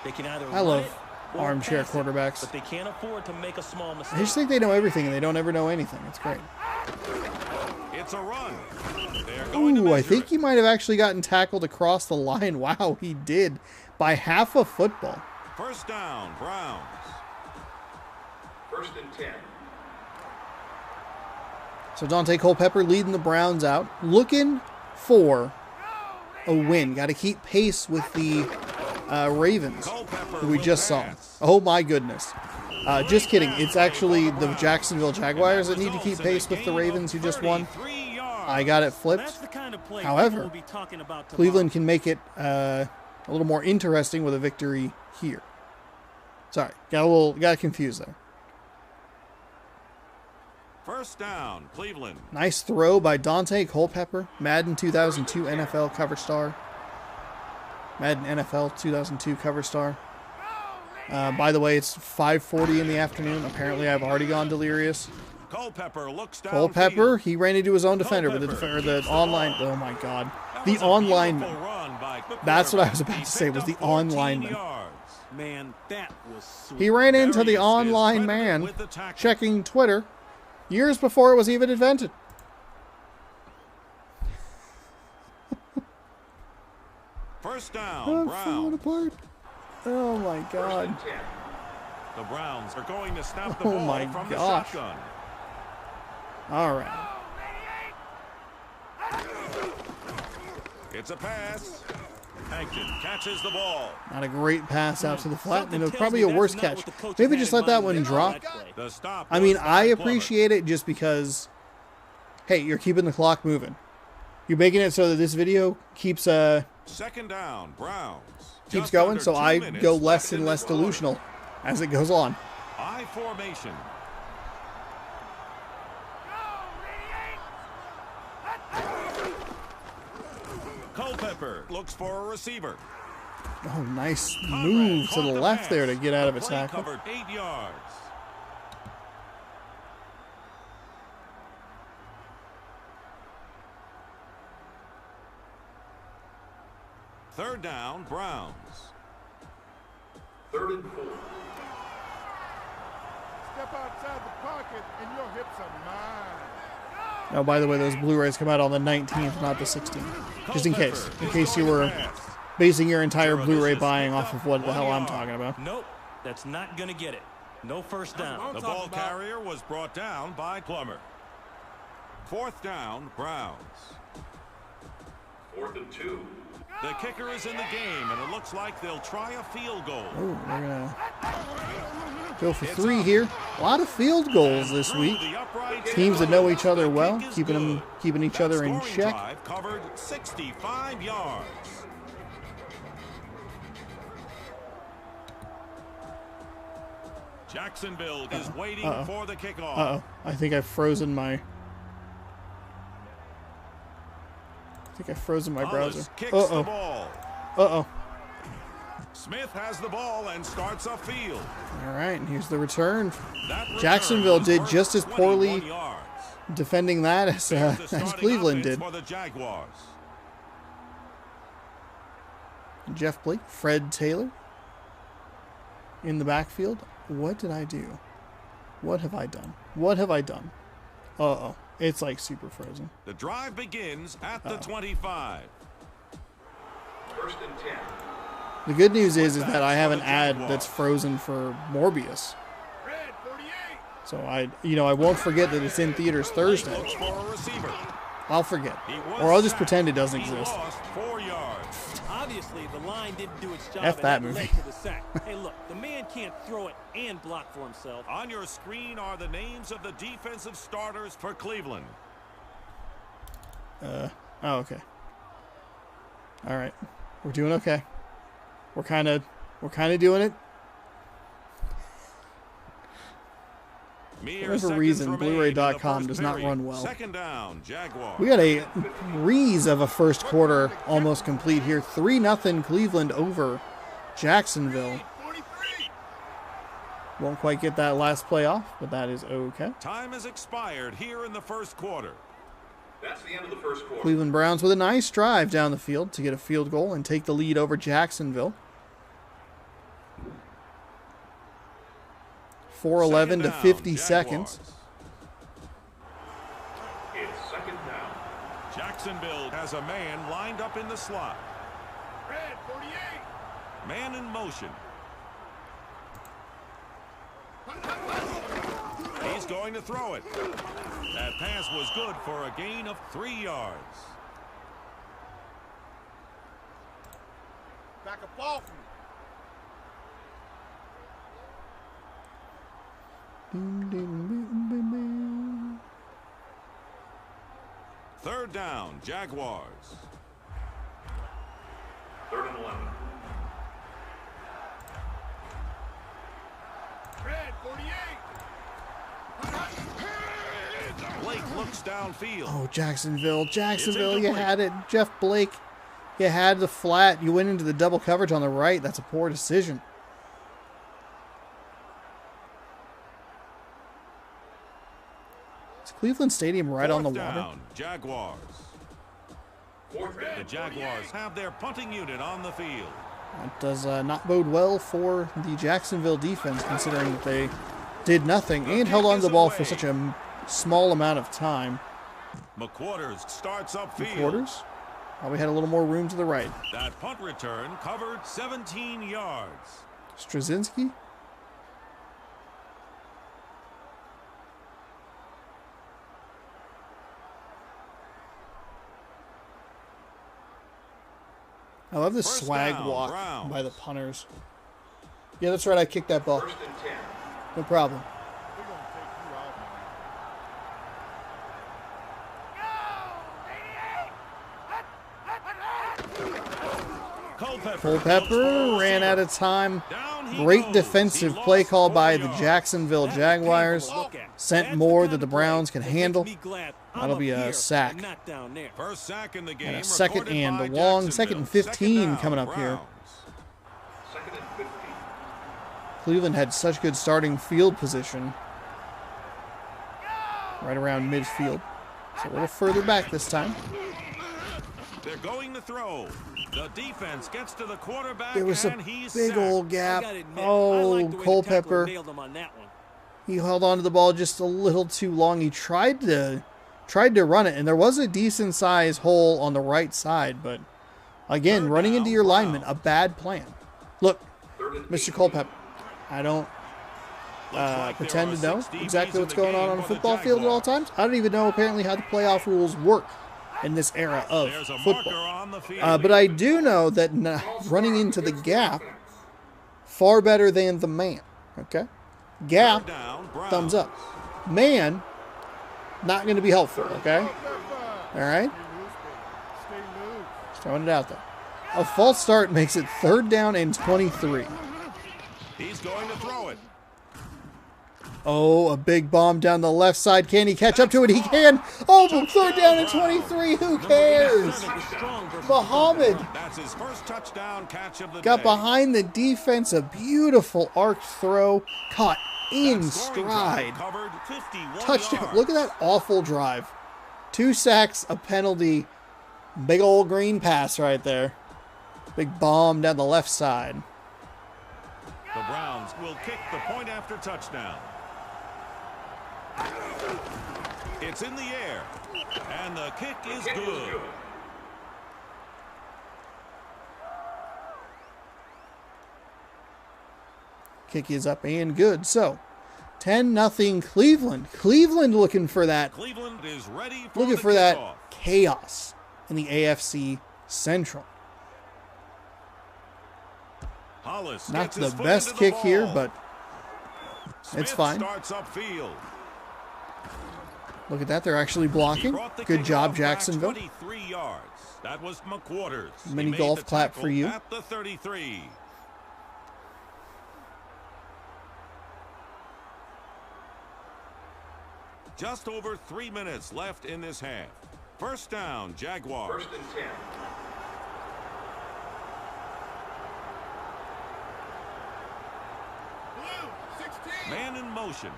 They can either I run love it or armchair pass it, quarterbacks. but they can't afford to make a small I mistake. just think they know everything and they don't ever know anything. It's great. It's a run. They're going to Ooh, I measure think it. he might have actually gotten tackled across the line. Wow, he did. By half a football. 1st down, Browns. 1st and 10. So Dante Culpepper leading the Browns out. Looking for a win. Got to keep pace with the Ravens, Culpepper who we will just saw. pass. Oh my goodness. Just kidding. It's actually the Jacksonville Jaguars that need to keep pace with the Ravens, who just won. I got it That's flipped. the kind of play However, people will be talking about tomorrow. Cleveland can make it a little more interesting with a victory here. Sorry, got confused there. 1st down, Cleveland. Nice throw by Dante Culpepper, Madden 2002 NFL cover star. Madden NFL 2002 cover star. By the way, it's 5:40 in the afternoon. Apparently, I've already gone delirious. Culpepper looks down. Culpepper, he ran into his own defender, but the online. Oh my God, the online. That's what I was about to say, was the online man. Man, that was sweet. He ran into the online man checking Twitter years before it was even invented. First down, I'm falling Browns. apart. Oh my First God. and 10. The Browns are going to snap the Oh ball my from gosh. the shotgun. All right. It's a pass. Hankton catches the ball. Not a great pass out to the flat. Something And tells probably me a worse that's not catch. what the coaches Maybe had just in let that mind one when they called drop. that play. The stop. I mean, was I by Plummer. appreciate it just because, hey, you're keeping the clock moving. You're making it so that this video keeps Second down, Browns. keeps Just going, under so 2 I minutes go left less in and less this quarter. delusional as it goes on. I formation. Culpepper looks for a receiver. Oh, nice Conrad move to caught the the left pass. there to get out of The a play tackle. covered 8 yards. Third down, Browns. Third and 4. Step outside the pocket and your hips are mine. Oh, by the way, those Blu-rays come out on the 19th, not the 16th. Just in case you were basing your entire Blu-ray buying off of what the hell I'm talking about. Nope, that's not going to get it. No first down. The ball carrier was brought down by Plummer. Fourth down, Browns. Fourth and 2. The kicker is in the game, and it looks like they'll try a field goal. Oh, we're gonna go for 3 here. A lot of field goals this Through week. the upright Teams that know each other the well, kick is keeping each good. other That in scoring check. drive covered 65 yards. Jacksonville is waiting for the kickoff. Uh-oh. I think I've frozen my browser. Hollis kicks the Uh-oh. ball. Uh-oh. Smith has the ball and starts upfield. All right, and here's the return. That return Jacksonville was did worth just as poorly 21 yards. defending that as, There's the as starting Cleveland offense did. for the Jaguars. Jeff Blake, Fred Taylor in the backfield. What did I do? What have I done? What have I done? Uh-oh. It's like super frozen. The drive begins at the 25. First and 10. The good news is that I have an ad that's frozen for Morbius. Red 48. So I won't forget that it's in theaters Thursday. Looks for a receiver. I'll forget. He was Or I'll just sacked. pretend it doesn't He exist. lost 4 yards. Obviously, the line didn't do its job. F and that led movie. to the sack. Hey, look, the man can't throw it and block for himself. On your screen are the names of the defensive starters for Cleveland. Oh, okay. All right. We're doing okay. We're kind of doing it. Mere whatever seconds reason, remain in the Blu-ray.com first does not period. run well. Second down, Jaguars. We got a breeze of a first quarter almost complete here. 3-0 Cleveland over Jacksonville. 43. Won't quite get that last play off, but that is okay. Time has expired here in the first quarter. That's the end of the first quarter. Cleveland Browns with a nice drive down the field to get a field goal and take the lead over Jacksonville. 4:11 Second to down, 50 Jaguars. seconds. It's second down. Jacksonville has a man lined up in the slot. Red 48. Man in motion. He's going to throw it. That pass was good for a gain of 3 yards. Back up off me. Third down, Jaguars. Third and 11. Red 48. Blake looks downfield. Oh, Jacksonville, you incomplete. had it. Jeff Blake, you had the flat. You went into the double coverage on the right. That's a poor decision. Is Cleveland Stadium right on the Fourth water? down, Jaguars. Fourth down. The Jaguars have their punting unit on the field. That does not bode well for the Jacksonville defense, considering that they did nothing and held on to the ball for such a small amount of time. McQuarters starts upfield. Quarters? Probably had a little more room to the right. That punt return covered 17 yards. Straczynski? I love this First swag down, walk Browns. by the punters. Yeah, that's right. I kicked that ball. First and 10. No problem. We're going to take you out, man. Culpepper ran out of time. Down he Great goes. defensive He play lost call 4 by the yards. Jacksonville That's Jaguars. painful to look at. Sent That's more the that the kind of Browns play can that makes handle. me glad I'm That'll up be a here sack. and not down there. First sack in the game. And a second recorded and by a long Jacksonville. second and 15 Second coming down, up here. Browns. Second and 15. Cleveland had such good starting field position. Right around midfield. So a little further back this time. They're going to throw. The defense gets to the quarterback There was a and he's big sacked. old I gap. gotta admit, I Oh, like the way the tackler Culpepper. nailed him on that one. He held on to the ball just a little too long. He tried to run it, and there was a decent sized hole on the right side, but again, Third running down, into your lineman, a Browns. bad plan. Look, Third and Mr. 18. Culpepper, I don't Looks like there pretend are to know 6 DBs exactly in what's the going game on a for the football field at all Jaguars. times. I don't even know apparently how the playoff rules work in this era of There's a marker football. on the field. But I do know that running into the gap, far better than the man. Okay? Gap, Third down, Browns. thumbs up. Man, not going to be helpful. Okay? All right? Stay loose. Just throwing it out there. A false start makes it 3rd down and 23. He's going to throw it. Oh, a big bomb down the left side. Can he catch up to it? He can. Oh, but 3rd down and 23. Who cares? Muhammad That's his first touchdown catch of the got day. behind the defense. A beautiful arc throw. Caught in That scoring drive stride. covered 51 Touchdown. yards. Look at that awful drive. 2 sacks, a penalty. Big old green pass right there. Big bomb down the left side. The Browns will kick the point after touchdown. It's in the air, and the kick is Kick was good. good. Kick is up and good. So, 10-0 Cleveland. Cleveland looking for that. Cleveland is ready for Looking the for that kickoff. chaos in the AFC Central. Hollis Not gets his the foot best into the kick here, ball. but Smith fine. Starts upfield. look at that. They're actually He blocking. brought the Good job, kickoff back Jacksonville. 23 yards. That was McQuarters. He Mini made golf the clap tackle for you. At the 33. Just over 3 minutes left in this half. First down, Jaguars. First and 10. Blue, 16. Man in motion.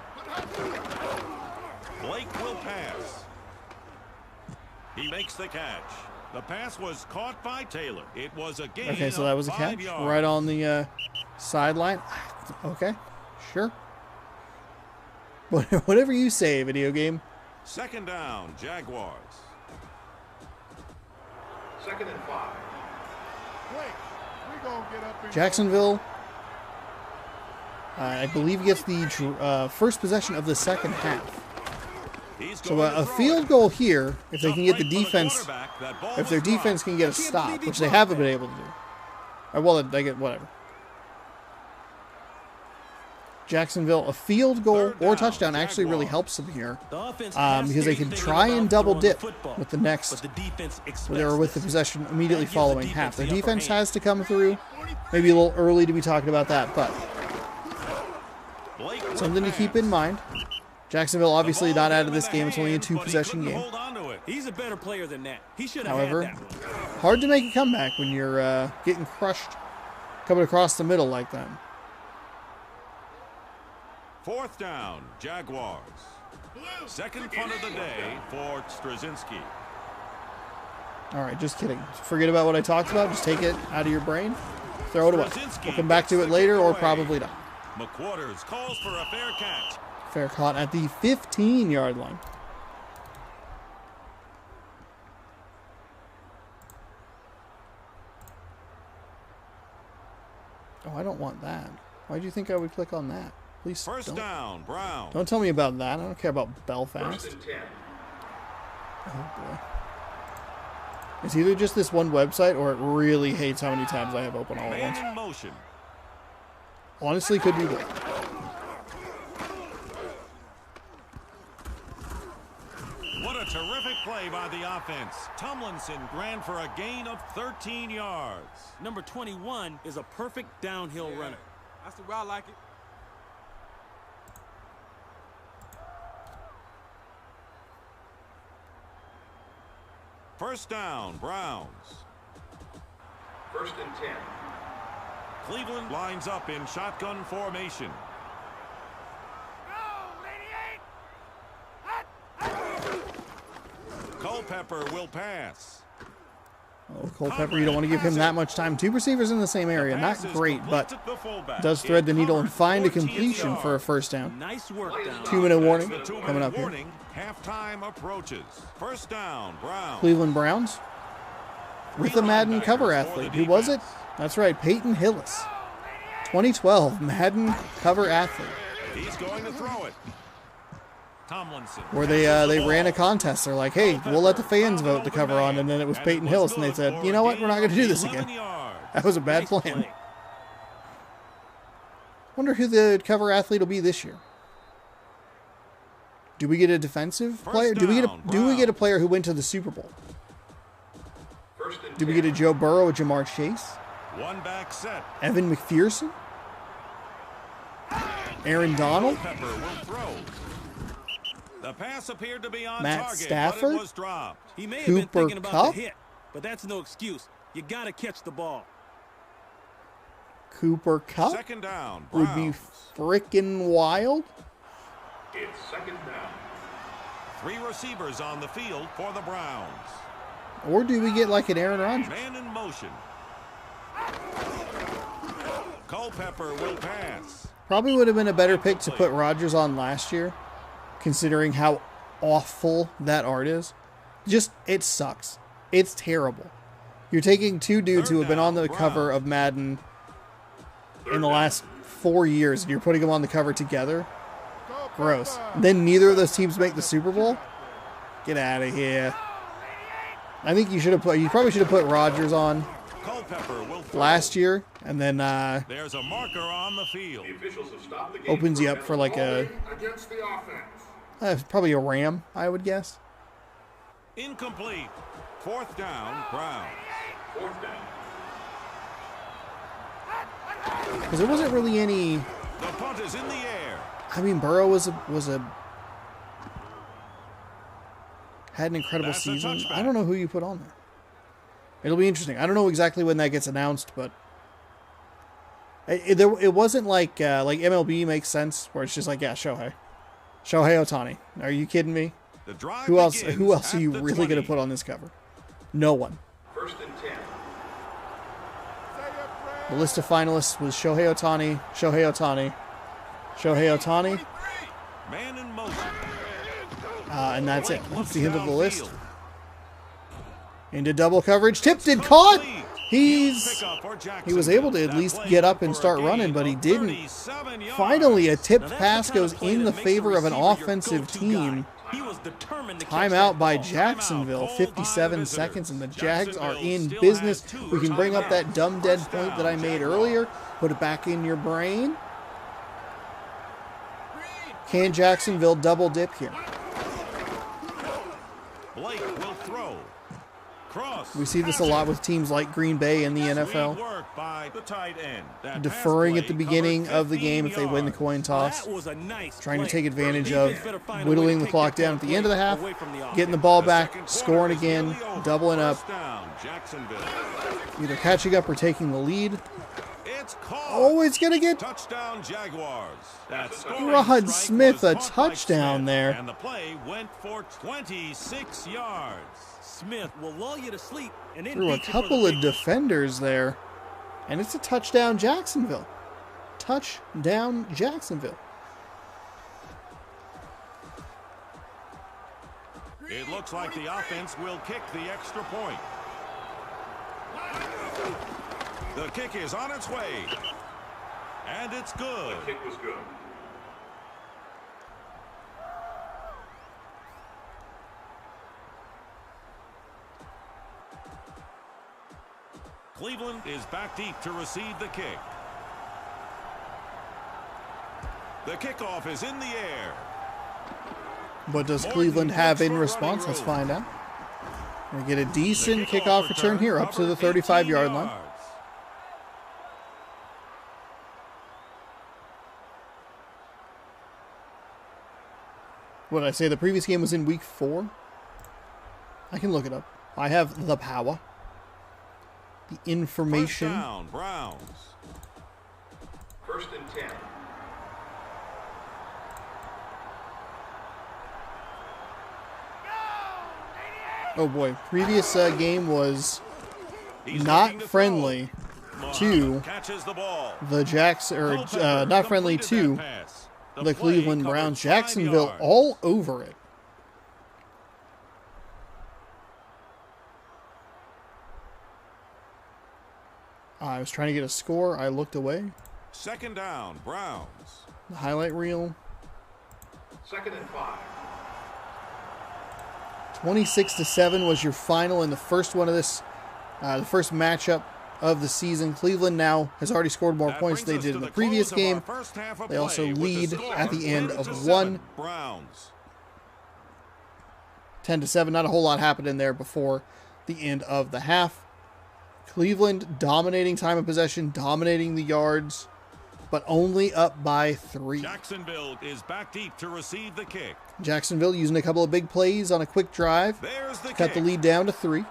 Blake will pass. He makes the catch. The pass was caught by Taylor. It was a gain Okay, so that was a of catch 5 yards. right on the sideline. Okay, sure. Whatever you say, video game. Second down, Jaguars. Second and 5. Blake, we gonna get up in Jacksonville, I believe, gets the first possession of the second half. He's So going to a throw field it. goal here, if they Tough can get the break for defense, quarterback. That ball if their was dropped. defense can get a stop, which they haven't been able to do. Or, well, they get whatever. Jacksonville, a field goal Third or down, touchdown actually really Jaguars. helps them here. The offense has Because to they be can thinking try about and double throwing the dip football, with the next, but the defense expects or with the this. possession immediately That gives the following defense half. The the upper defense hand. has to come through. Maybe a little early to be talking about that, but Blake will something to keep pass. in mind. Jacksonville obviously The ball not hit out him of in this the game. It's only a hand, but he 2-possession couldn't game. hold on to it. He's a better player than that. He should have However, had that one. hard to make a comeback when you're getting crushed coming across the middle like that. Fourth down, Jaguars. Second punt of the day for Straczynski. All right, just kidding. Forget about what I talked about. Just take it out of your brain. Throw it away. We'll come back to it later or probably not. McQuarters calls for a fair catch. Fair caught at the 15-yard line. Oh, I don't want that. Why do you think I would click on that? Please First don't. down, Brown. Don't tell me about that. I don't care about First Belfast. and 10. Oh boy. It's either just this one website or it really hates how many tabs I have open all at once. Man in motion. Honestly, could be both. What a terrific play by the offense. Tomlinson ran for a gain of 13 yards. Number 21 is a perfect downhill runner. That's the way I like it. First down, Browns. First and 10. Cleveland lines up in shotgun formation. Culpepper will pass. Oh, Culpepper, you don't want to give him that much time. Two receivers in the same area. Not great, but does thread the needle and find a completion for a first down. Nice work down. 2-minute warning The 2-minute coming up here. warning. Halftime approaches. First down, Browns. Cleveland Browns with a Madden cover athlete. Who was it? That's right, Peyton Hillis. 2012 Madden cover athlete. He's going to throw it. Tomlinson. Where they ran a contest. They're like, hey, we'll let the fans vote the cover on, and then it was Peyton Hillis, and they said, you know what, we're not going to do this again. That was a bad plan. Wonder who the cover athlete will be this year. Do we get a defensive player? Do we get a player who went to the Super Bowl? First and Do we 10. get a Joe Burrow or Jamar Chase? One back set. Evan McPherson? Aaron Donald? Pepper will throw. The pass appeared to be on Matt target, Stafford? but it was dropped. He may have Cooper been thinking about Kupp? the hit, but that's no excuse. You got to catch the ball. Cooper Kupp Second down, would be Browns. frickin' wild. It's second down. 3 receivers on the field for the Browns. Or do we get like an Aaron Rodgers? Man in motion. Culpepper will pass. Probably would have been a better pick to put Rodgers on last year, considering how awful that art is. Just, it sucks. It's terrible. You're taking two dudes who have been on the cover of Madden in the last 4 years, and you're putting them on the cover together. Gross. Then neither of those teams make the Super Bowl? Get out of here. I think you probably should have put Rodgers on Culpepper will throw. last year, and then There's a marker on the field. The officials have stopped the game. opens you up for like a Against the offense. probably a Ram, I would guess. Incomplete. Fourth down, Browns. Fourth down. Because there wasn't really any. The punt is in the air. I mean, Burrow had an incredible That's a season. touchback. I don't know who you put on there. It'll be interesting. I don't know exactly when that gets announced, but it wasn't like MLB makes sense where it's just like, yeah, Shohei Ohtani. Are you kidding me? The drive Who else begins are at you the really 20. going to put on this cover? No one. First and 10. The list of finalists was Shohei Ohtani, Man in motion. and that's it. Blake That's looks the end of the list. downfield. Into double coverage, tipped and caught. Complete. He He was able to at least get up and start running, but he didn't. Finally, a tipped Now, that's pass the kind goes of play in that the makes favor of an receiver your offensive go-to team. guy. He was determined to catch Timeout that by ball. Jacksonville, Timeout called by 57 the seconds, and the visitors. Jags are Jacksonville in still business. has 2 We can bring up that timeouts. dumb dead First point that I down, made Jaguars. earlier. Put it back in your brain. Can Jacksonville double dip here? Blake will throw. Cross. We see this a lot with teams like Green Bay in the Sweet NFL, work by the tight end. That deferring pass at the play beginning covered of the game if they win the 15 coin yards. toss. That was a nice Trying to play. take advantage Defense of better find a way whittling to the take clock that down at the end of the play half, away from the getting the offense. ball The back, second scoring quarter is again, nearly over. doubling up, First down, Jacksonville. either catching up or taking the lead. It's caught. Oh, it's going to get Touchdown Jaguars. That scoring Rod strike Smith, was a caught by touchdown Smith, there. And the play went for 26 yards. Smith will lull you to sleep and then through a beat you for the couple of big defenders there. And it's a touchdown Jacksonville. Touchdown Jacksonville. It looks like the offense will kick the extra point. The kick is on its way. And it's good. The kick was good. Cleveland is back deep to receive the kick. The kickoff is in the air. What does Morton Cleveland have looks in for response? running Let's room. find out. We get a The decent kickoff return here up to the covered 35-yard 18 line. yards. What did I say? The previous game was in week 4? I can look it up. I have the power. The First information. down, Browns. 1st and 10. Oh boy. Previous game was He's not looking to friendly throw. to Muhammad catches the ball. the Culpepper not friendly completed to that pass. the play Cleveland covered Browns. 5 Jacksonville yards. all over it. I was trying to get a score. I looked away. Second down, Browns. The highlight reel. 2nd and 5. 26-7 was your final in the first one of this, the first matchup of the season. Cleveland now has already scored more That points brings than they us did in to the the previous close of our game. first half of They also play with the lead score at the end of 30-7 one. Browns. 10-7. Not a whole lot happened in there before the end of the half. Cleveland dominating time of possession, dominating the yards, but only up by 3. Jacksonville is back deep to receive the kick. Jacksonville using a couple of big plays on a quick drive. There's the Cut kick. the lead down to 3.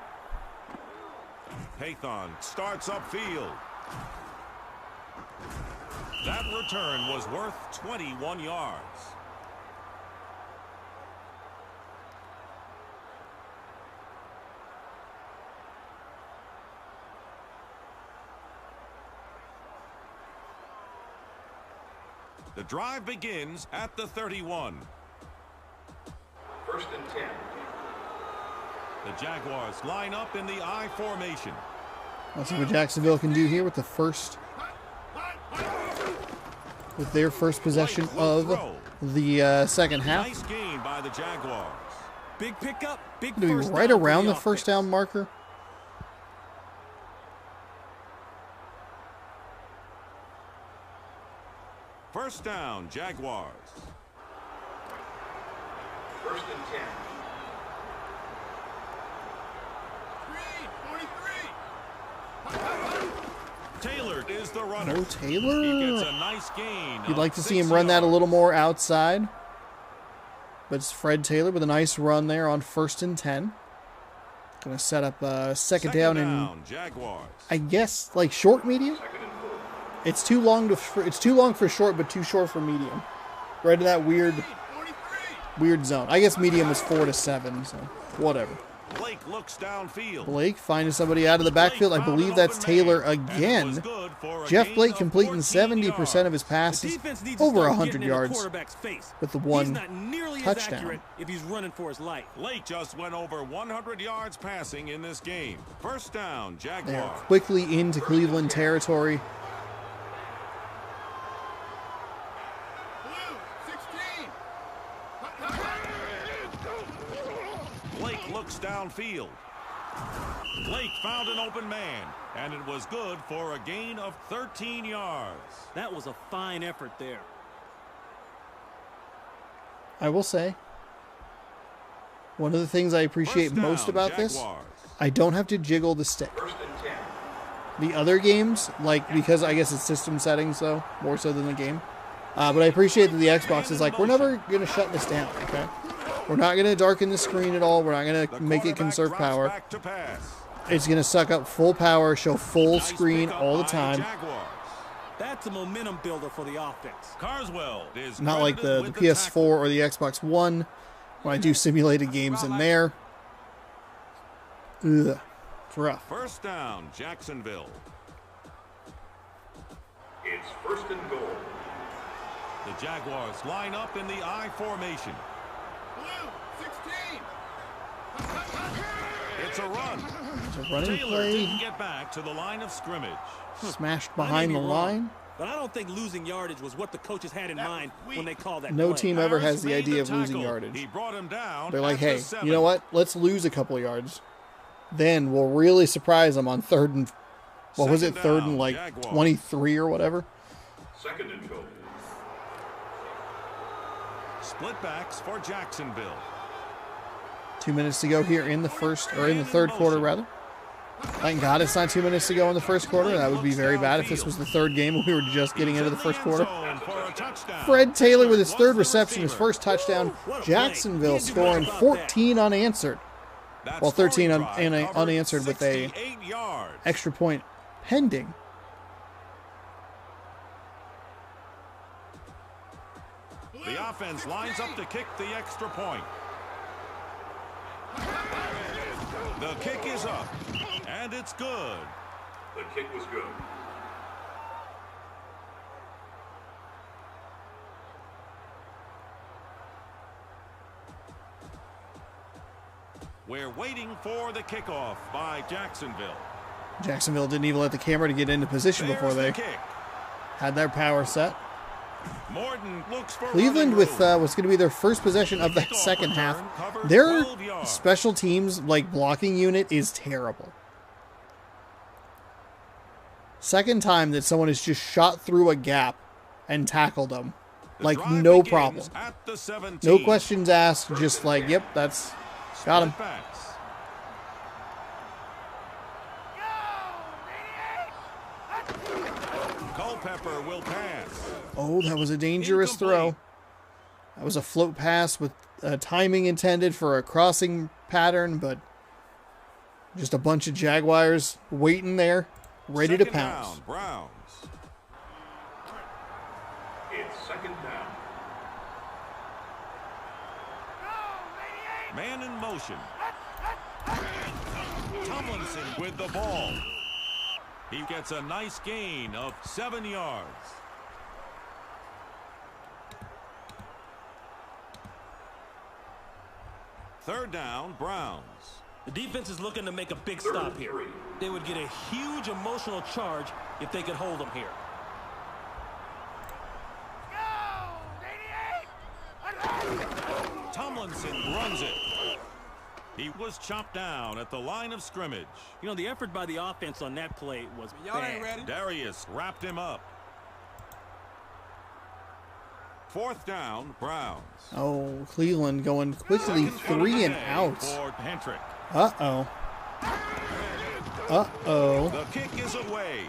Pathon starts upfield. That return was worth 21 yards. The drive begins at the 31. 1st and 10. The Jaguars line up in the I formation. Let's see what Jacksonville can do here with the first, with their first possession White will of throw. the second half. Nice gain by the Jaguars. Big pickup, big Do we first right down for around the offense. first down marker? First down, Jaguars. 1st and 10. Taylor is the runner. No He gets Taylor. a nice gain. You'd of like to see 6 him run that a yards. little more outside. But it's Fred Taylor with a nice run there on 1st and 10. Going to set up second down and Jaguars. I guess like short medium. 2nd and 4. It's too long for short, but too short for medium. Right in that weird zone. I guess medium is 4 to 7, so whatever. Blake looks downfield. Blake finding somebody out of the backfield. I believe that's Taylor again. Jeff Blake completing 70% of his The passes, defense needs to over start 100 getting in the yards quarterback's face. with the He's one not nearly as touchdown. accurate if he's running for his life. Blake just went over 100 yards passing in this game. First down, They are Jaguars. quickly into Cleveland territory. Blake looks downfield. Blake found an open man, and it was good for a gain of 13 yards. That was a fine effort there. I will say, one of the things I appreciate First down, most about this, Jaguars. I don't have to jiggle the stick. 1st and 10. The other games, like, because I guess it's system settings, though, more so than the game. But I appreciate that the Xbox is like, we're never going to shut this down, okay? We're not going to darken the screen at all. We're not going The to make it quarterback conserve drops power. back to pass. It's going to suck up full power, show full Nice screen pickup all the by time. Jaguars. That's a momentum builder for the offense. Carswell is Not like the credited with PS4 tackle. or the Xbox One, when I do simulated games in there. Ugh. It's rough. First down, Jacksonville. It's 1st and goal. The Jaguars line up in the I formation. It's a run. It's a running Taylor play. didn't get back to the line of scrimmage. Smashed behind the wrong. line. But I don't think losing yardage was what the coaches had in mind when they called that No play. team ever Harris has the made idea of tackle. losing yardage. He brought him down. They're like, at the hey, 7. you know what? Let's lose a couple of yards. Then we'll really surprise them on third and, what was it, Second third down, and like Jaguars. 23 or whatever. Second and goal. Split backs for Jacksonville. 2 minutes to go here in the first, or in the third quarter, rather. Thank God it's not 2 minutes to go in the first quarter. That would be very bad if this was the third game and we were just getting into the first quarter. Fred Taylor with his third reception, his first touchdown. Jacksonville scoring 14 unanswered. Well, 13 unanswered with a extra point pending. The offense lines up to kick the extra point. The kick is up, and it's good. The kick was good. We're waiting for the kickoff by Jacksonville. Jacksonville didn't even let the camera to get into position before There's they the kick. had their power set. Morton looks for Cleveland running with room. what's going to be their first possession of the Kickoff second return half. covers Their 12 yards. special teams like blocking unit is terrible. Second time that someone has just shot through a gap and tackled them. The Like drive no begins problem. at the 17. No questions asked, just like, yep, that's got him. Split backs. Culpepper will pass. Oh, that was a dangerous throw. Incomplete. That was a float pass with timing intended for a crossing pattern, but just a bunch of Jaguars waiting there, ready to Second pounce. down, Browns. It's second down. Man in motion. Tomlinson with the ball. He gets a nice gain of 7 yards. Third down, Browns. The defense is looking to make a big stop here. They would get a huge emotional charge if they could hold them here. Tomlinson runs it. He was chopped down at the line of scrimmage. You know, the effort by the offense on that play was bad. Darius wrapped him up. Fourth down, Browns. Oh, Cleveland going quickly, Second 3 and today out. for Hendrick. Uh-oh. Uh-oh. The kick is away.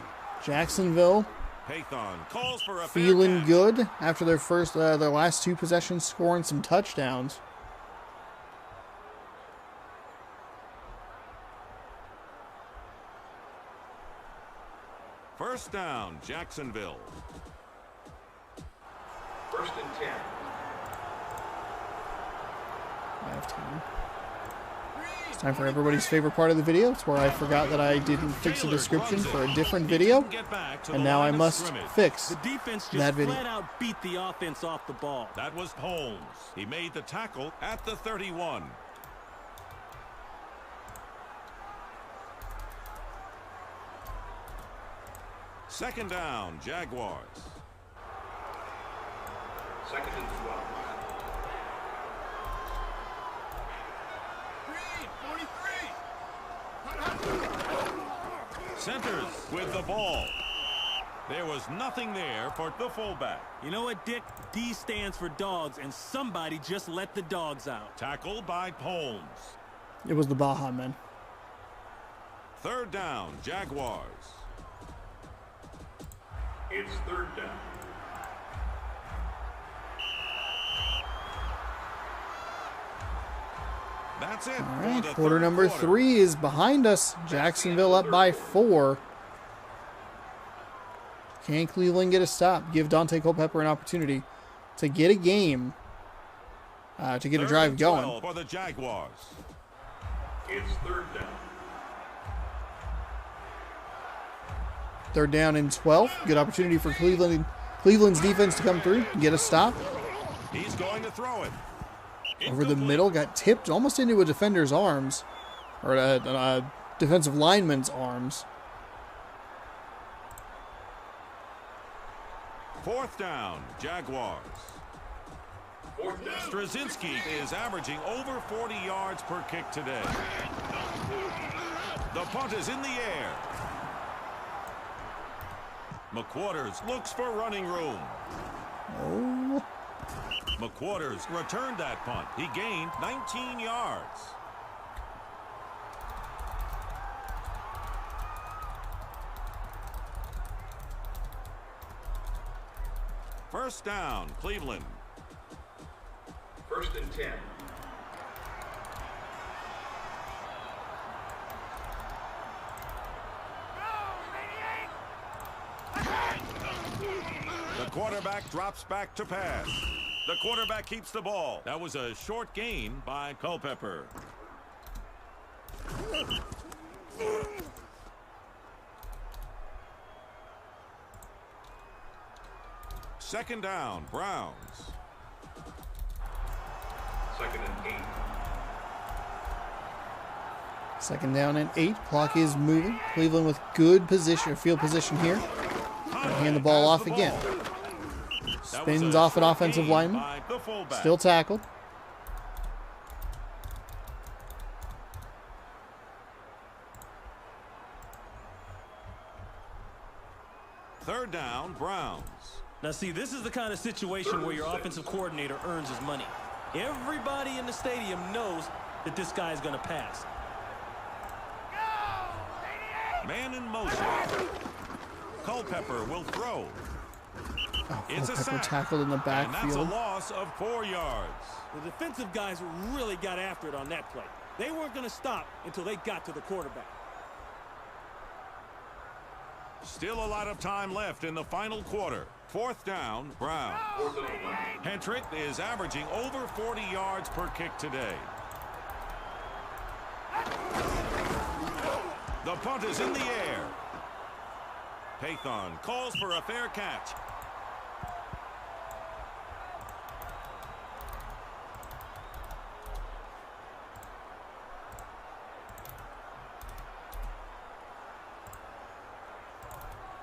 Jacksonville Pathon calls for a fair feeling catch. good after their last two possessions, scoring some touchdowns. First down, Jacksonville. First and 10. I have time. It's time for everybody's favorite part of the video. It's where I forgot that I didn't fix the Taylor description runs it. for a different He video, couldn't get back to and the now I line of must scrimmage. fix The defense that just video. flat out beat the offense off the ball. That was Holmes. He made the tackle at the 31. Second down, Jaguars. Second and 12. Centers with the ball. There was nothing there for the fullback. You know what, Dick? D stands for dogs, and somebody just let the dogs out. Tackled by Holmes. It was the Baja men. Third down, Jaguars. It's third down. That's it. All for right, the quarter third number quarter. 3 is behind us. Jacksonville up by 4. Can Cleveland get a stop? Give Dante Culpepper an opportunity to get a game, to get a Third drive and going. 12 for the Jaguars. It's third down. Third down and 12. Good opportunity for Cleveland's defense to come through, get a stop. He's going to throw it. Over the Incomplete. middle, got tipped almost into a defender's arms, or a defensive lineman's arms. Fourth down, Jaguars. Fourth down. Straczynski is averaging over 40 yards per kick today. The punt is in the air. McQuarters looks for running room. Oh. McQuarters returned that punt. He gained 19 yards. First down, Cleveland. First and 10. The quarterback drops back to pass. The quarterback keeps the ball. That was a short gain by Culpepper. Second down, Browns. Second and 8. Second down and 8. Clock is moving. Cleveland with good position, field position here. Gonna hand the ball off again. Spins off an offensive lineman. Still tackled. Third down, Browns. Now, see, this is the kind of situation where your offensive coordinator earns his money. Everybody in the stadium knows that this guy is going to pass. Man in motion. Culpepper will throw. Oh, It's a Culpepper sack. tackled in the And that's a backfield. loss of 4 yards. The defensive guys really got after it on that play. They weren't going to stop until they got to the quarterback. Still a lot of time left in the final quarter. Fourth down, Brown. Fourth and 11. Hentrick is averaging over 40 yards per kick today. The punt is in the air. Pathon calls for a fair catch.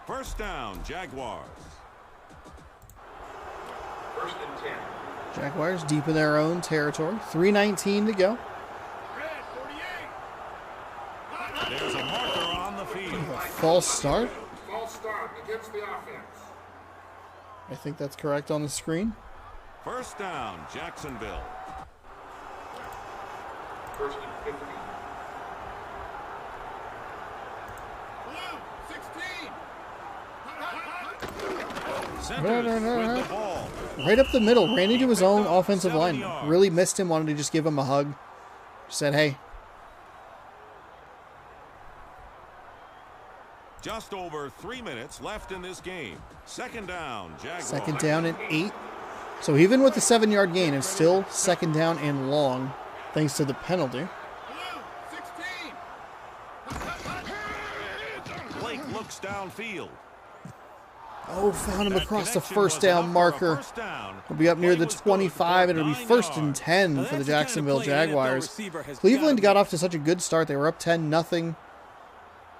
First down, Jaguars. First and 10. Jaguars deep in their own territory. 3:19 to go. There's a marker on the field. False start. False start against the offense. I think that's correct on the screen. First down, Jacksonville. First and 15. Blue, 16. Centers with the ball. Right up the middle. Ran into his own offensive lineman. Really missed him. Wanted to just give him a hug. Said, hey. Just over 3 minutes left in this game. Second down, Jaguars. Second down and 8. So even with the 7-yard gain, it's still second down and long, thanks to the penalty. Blue, 16. Blake looks downfield. Oh, found him That across the connection first was down enough for a marker. first down. It'll be up near Play the was good 25, and it'll be 9 first and yards. 10 Now, for the that's the kind of Jacksonville play an NFL Jaguars. receiver has Cleveland gotta got off to such a good start. They were up 10-0.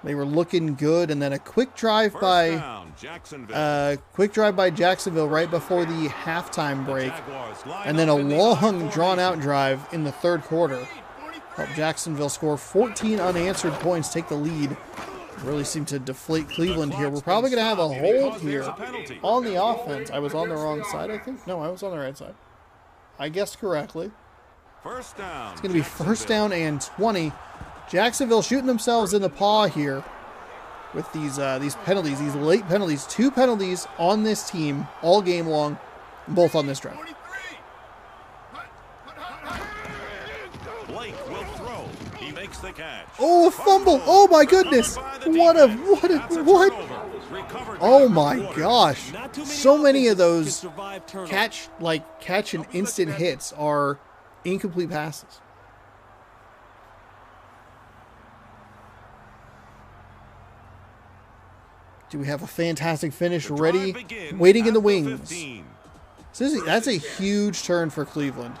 They were looking good, and then a quick drive First by down, Jacksonville. Jacksonville right before the halftime break, Jaguars line and then a up in the long, I drawn-out drive in the third quarter. 43. Helped Jacksonville score 14 unanswered points, take the lead. Really seemed to deflate Cleveland here. We're probably going to have a hold here on the offense. I was on the wrong side, I think. No, I was on the right side. I guessed correctly. First down. It's going to be first down and 20. Jacksonville shooting themselves in the paw here with these penalties, these late penalties. 2 penalties on this team all game long, both on this drive. 43. Blake will throw. He makes the catch. Oh, fumble! Oh my goodness! What a That's a what? turnover. Recovered Oh by my McQuarters. gosh! Not too many So many of offenses those can survive turnovers. catch and instant hits are incomplete passes. Do we have a fantastic finish The ready, drive begins waiting in at the the wings? 15. So that's a huge turn for Cleveland.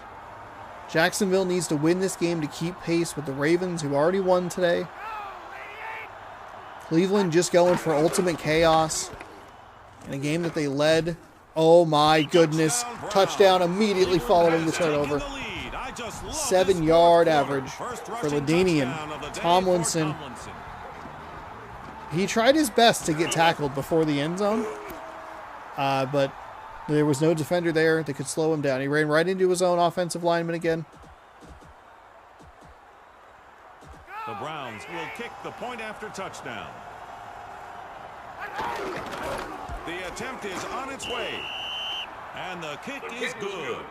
Jacksonville needs to win this game to keep pace with the Ravens, who already won today. Cleveland just going for ultimate chaos. in a game that they led. Oh my goodness. Touchdown immediately following the turnover. 7-yard average for LaDainian Tomlinson. He tried his best to get tackled before the end zone, but there was no defender there that could slow him down. He ran right into his own offensive lineman again. The Browns will kick the point after touchdown. The attempt is on its way, and the kick is good.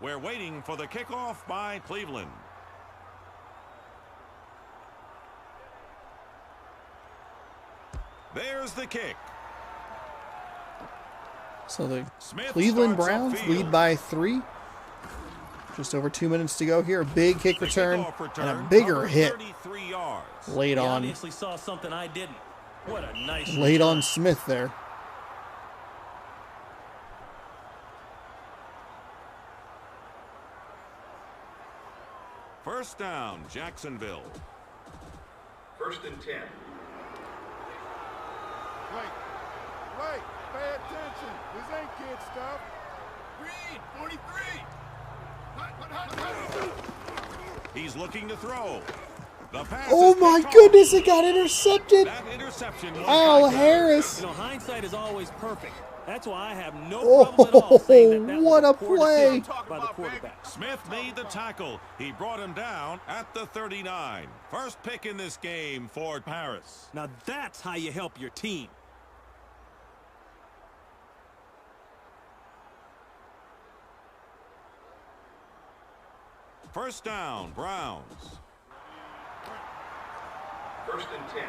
We're waiting for the kickoff by Cleveland. There's the kick. So the Smith Cleveland starts Browns upfield. lead by 3. Just over 2 minutes to go here. A big kick The return kickoff and a return bigger covers hit 33 yards. late He on obviously saw something I didn't. What a nice late return. on Smith there. First down, Jacksonville. 1st and 10. Wait, pay attention. This ain't kid stuff. Green, 43. He's looking to throw. The pass Oh is my picked off. goodness, it got intercepted. That interception was Al by Harris. Harris. You know, hindsight is always perfect. That's why I have no Oh, problem at all saying that what was a poor play. decision by the quarterback. Smith made the tackle. He brought him down at the 39. First pick in this game for Harris. Now that's how you help your team. First down, Browns. 1st and 10.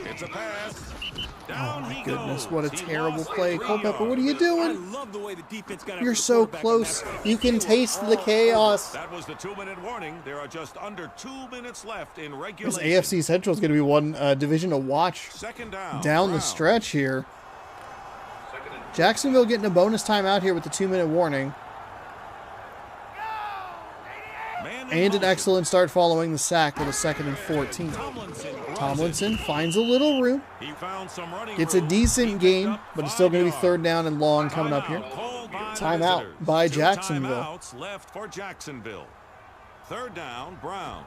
It's a pass. Oh Down my he goodness, goes. what a He terrible lost play. 3 Culpepper, what are you yards. I doing? love the way the defense got You're after the so quarterback on close. that play. You can They were taste the all chaos. That was the 2-minute warning. There are just under 2 minutes left in This regulation. AFC Central is going to be one division to watch Second down. down the Browns. stretch here. 2nd and Jacksonville getting a bonus timeout here with the 2-minute warning. Man in And an motion. excellent start following the sack with a 2nd and 14. Tomlinson runs Tomlinson finds a little room. it. He found some running It's a room. decent He picked game, up but it's still 5 going to be yards. 3rd down and long coming up here. Timeout called by the Timeout visitors. by 2 Jacksonville. timeouts left for Jacksonville. 3rd down, Browns.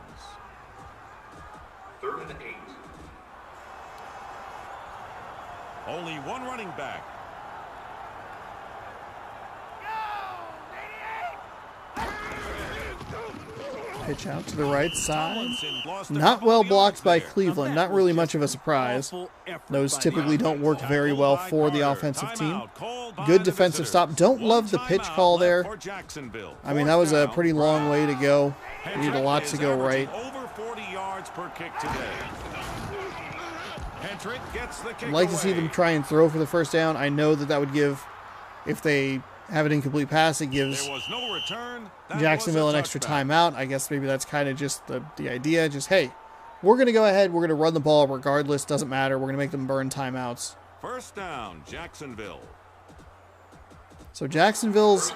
3rd and 8. Only one running back. Pitch out to the right side. Tomlinson lost a Not couple well of blocked yards by there. Cleveland. Now, Not that really was much just of a an surprise. awful effort Those by typically the don't work very well By for the Carter. offensive team. Timeout called by Good the defensive visitors. stop. Don't One love the pitch timeout call left there. for Jacksonville. I mean, 4th that was a down, pretty long way to go. You need a Hendrick lot to is go averaging right. Over 40 yards per kick today. Hendrick gets the kick I'd like to see away. them try and throw for the first down. I know that would give, if they have an incomplete pass, it gives There was no return. That Jacksonville was an a extra touchback. timeout. I guess maybe that's kind of just the idea. Just, hey, we're going to go ahead. We're going to run the ball regardless. Doesn't matter. We're going to make them burn timeouts. First down, Jacksonville. So Jacksonville's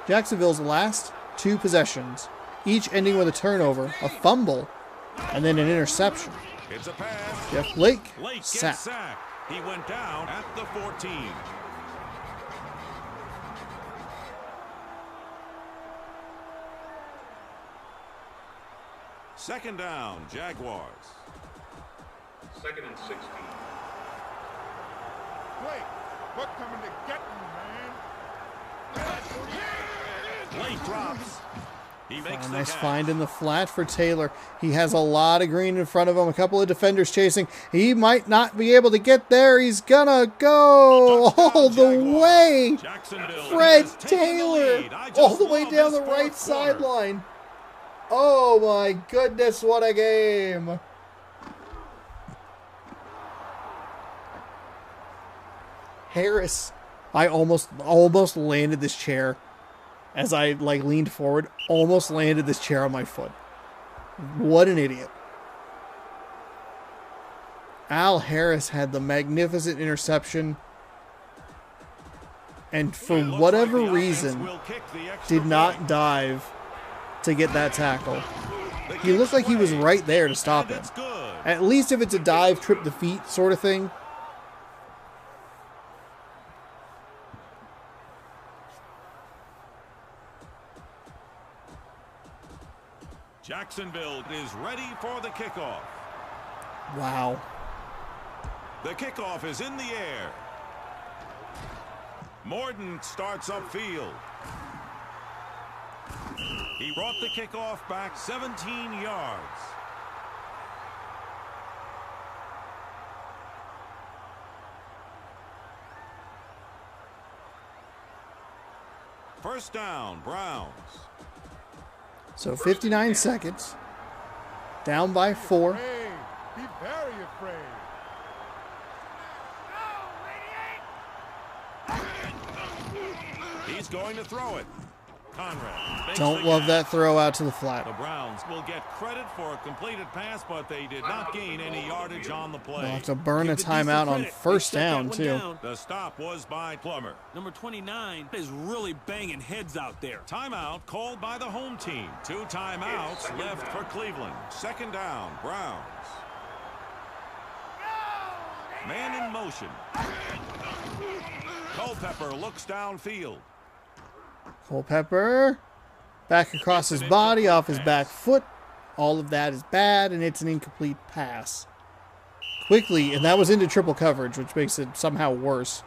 Jacksonville's last 2 possessions, each ending with a turnover, a fumble, and then an interception. It's a pass. Jeff Blake, Lake gets sack. sacked. He went down at the 14. Second down, Jaguars. 2nd and 16. Wait, we're coming to get you, man. Blake drops. He makes A the nice catch. find in the flat for Taylor. He has a lot of green in front of him. A couple of defenders chasing. He might not be able to get there. He's gonna go Touchdown, all the Jaguars. way. Jacksonville Fred has taken the Taylor lead. I just all the way love down this the fourth right quarter. sideline. Oh my goodness, what a game. Harris, I almost landed this chair as I leaned forward, almost landed this chair on my foot. What an idiot. Al Harris had the magnificent interception, and for whatever reason did not dive to get that tackle. He looked like he was right there to stop him. At least if it's a dive, trip the feet sort of thing. Jacksonville is ready for the kickoff. Wow. The kickoff is in the air. Morton starts upfield. He brought the kickoff back 17 yards. First down, Browns. So 59 seconds. Down by 4. Afraid. Be very afraid. He's going to throw it. Conrad makes Don't the love catch. that throw out to the flat. The Browns will get credit for a completed pass, but they did not gain any yardage on the They'll play. have to burn a Give the defense timeout on credit. first They shut that down, one too. down. The stop was by Plummer. Number 29 is really banging heads out there. Timeout called by the home team. 2 timeouts left for Cleveland. Second down, Browns. Man in motion. Culpepper looks downfield. Culpepper back across his body, off his back foot. All of that is bad, and it's an incomplete pass. Quickly, and that was into triple coverage, which makes it somehow worse.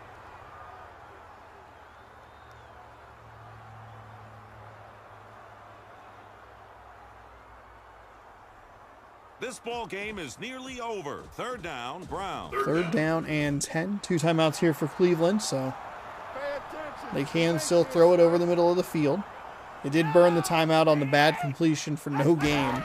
This ball game is nearly over. Third down, Browns. Third down and 10. 2 timeouts here for Cleveland, so Pay attention. they can still throw it over the middle of the field. They did burn the timeout on the bad completion for no gain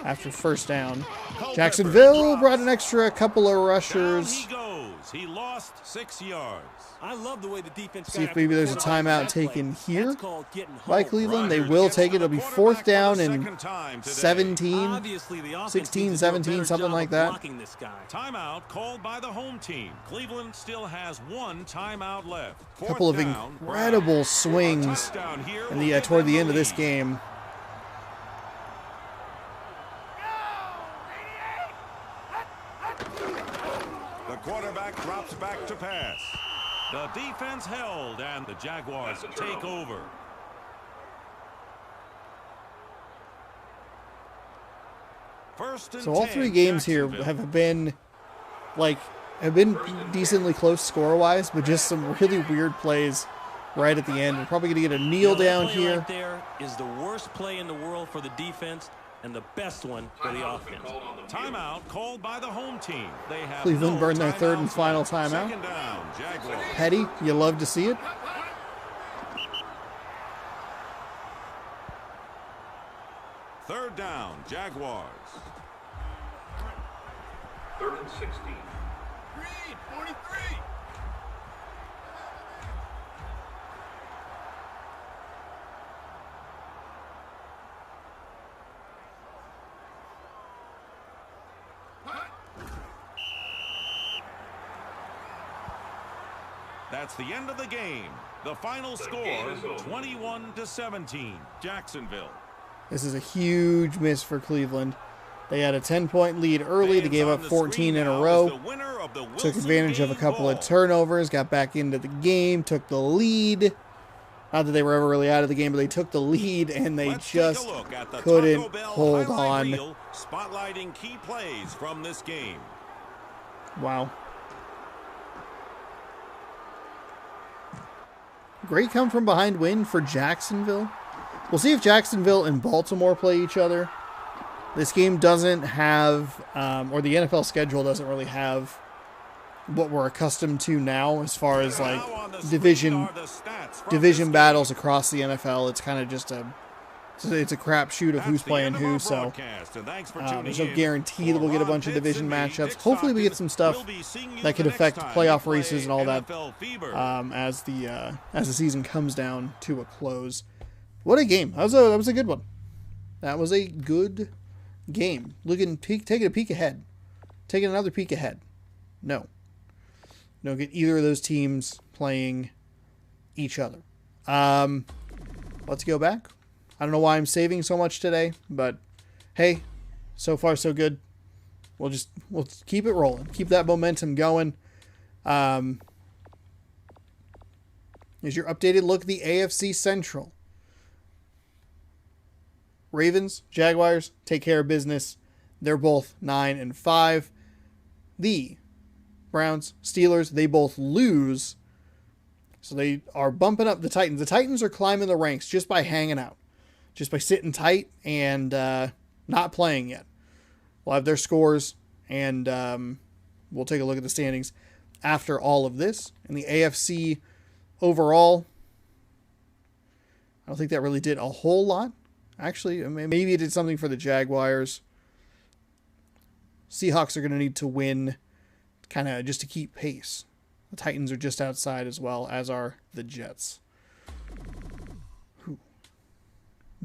after first down. Jacksonville brought an extra couple of Down rushers. he goes. He lost 6 yards. I love the way the defense See got if after maybe the there's a quarterback timeout on that play. taken here That's called getting by home. Cleveland. They Rodgers will gets take to it. It'll the be quarterback fourth for the down and second time today. 17. Obviously, the offense 16, needs to do a 17, better something job like of that. blocking this guy. Timeout called by the home team. Cleveland still has 1 timeout left. Fourth Couple of down, incredible Browns. swings Touchdown here in will the give toward them the end of this lead. game. The quarterback drops back to pass. The defense held, and the Jaguars take over. First and So all 10, three games here Jacksonville. have been decently close score-wise, but just some really weird plays right at the end. We're probably going to get a kneel That down play here. right there is the worst play in the world for the defense and the best one for the offense. Timeout called by the home team. They have Cleveland no burned their third and timeouts final left. timeout. Second down, Jaguars. Petty, you love to see it. Third down, Jaguars. 3rd and 16. Green, 43. That's the end of the game. The final score, game is over. 21-17, Jacksonville. This is a huge miss for Cleveland. They had a 10-point lead early. They gave up 14 in a row. Took advantage of a couple of turnovers, got back into the game, took the lead. Not that they were ever really out of the game, but they took the lead, and they just couldn't hold on. Spotlighting key plays from this game. Wow. Great come from behind win for Jacksonville. We'll see if Jacksonville and Baltimore play each other. This game doesn't have, or the NFL schedule doesn't really have what we're accustomed to now as far as like division battles across the NFL. It's kind of just it's a crapshoot of who's playing who. So there's no guarantee that we'll get a bunch of division matchups. Hopefully we get some stuff that could affect playoff races and all that as the season comes down to a close. What a game! That was a good one. That was a good game. Taking a peek ahead. taking another peek ahead. No. Don't get either of those teams playing each other. Let's go back. I don't know why I'm saving so much today, but hey, so far so good. We'll keep it rolling. Keep that momentum going. Here's your updated look at the AFC Central. Ravens, Jaguars, take care of business. They're both 9-5. The Browns, Steelers, they both lose. So they are bumping up the Titans. The Titans are climbing the ranks just by hanging out. Just by sitting tight and not playing yet. We'll have their scores, and we'll take a look at the standings after all of this. And the AFC overall, I don't think that really did a whole lot. Actually, maybe it did something for the Jaguars. Seahawks are going to need to win kind of just to keep pace. The Titans are just outside as well, as are the Jets. Whew.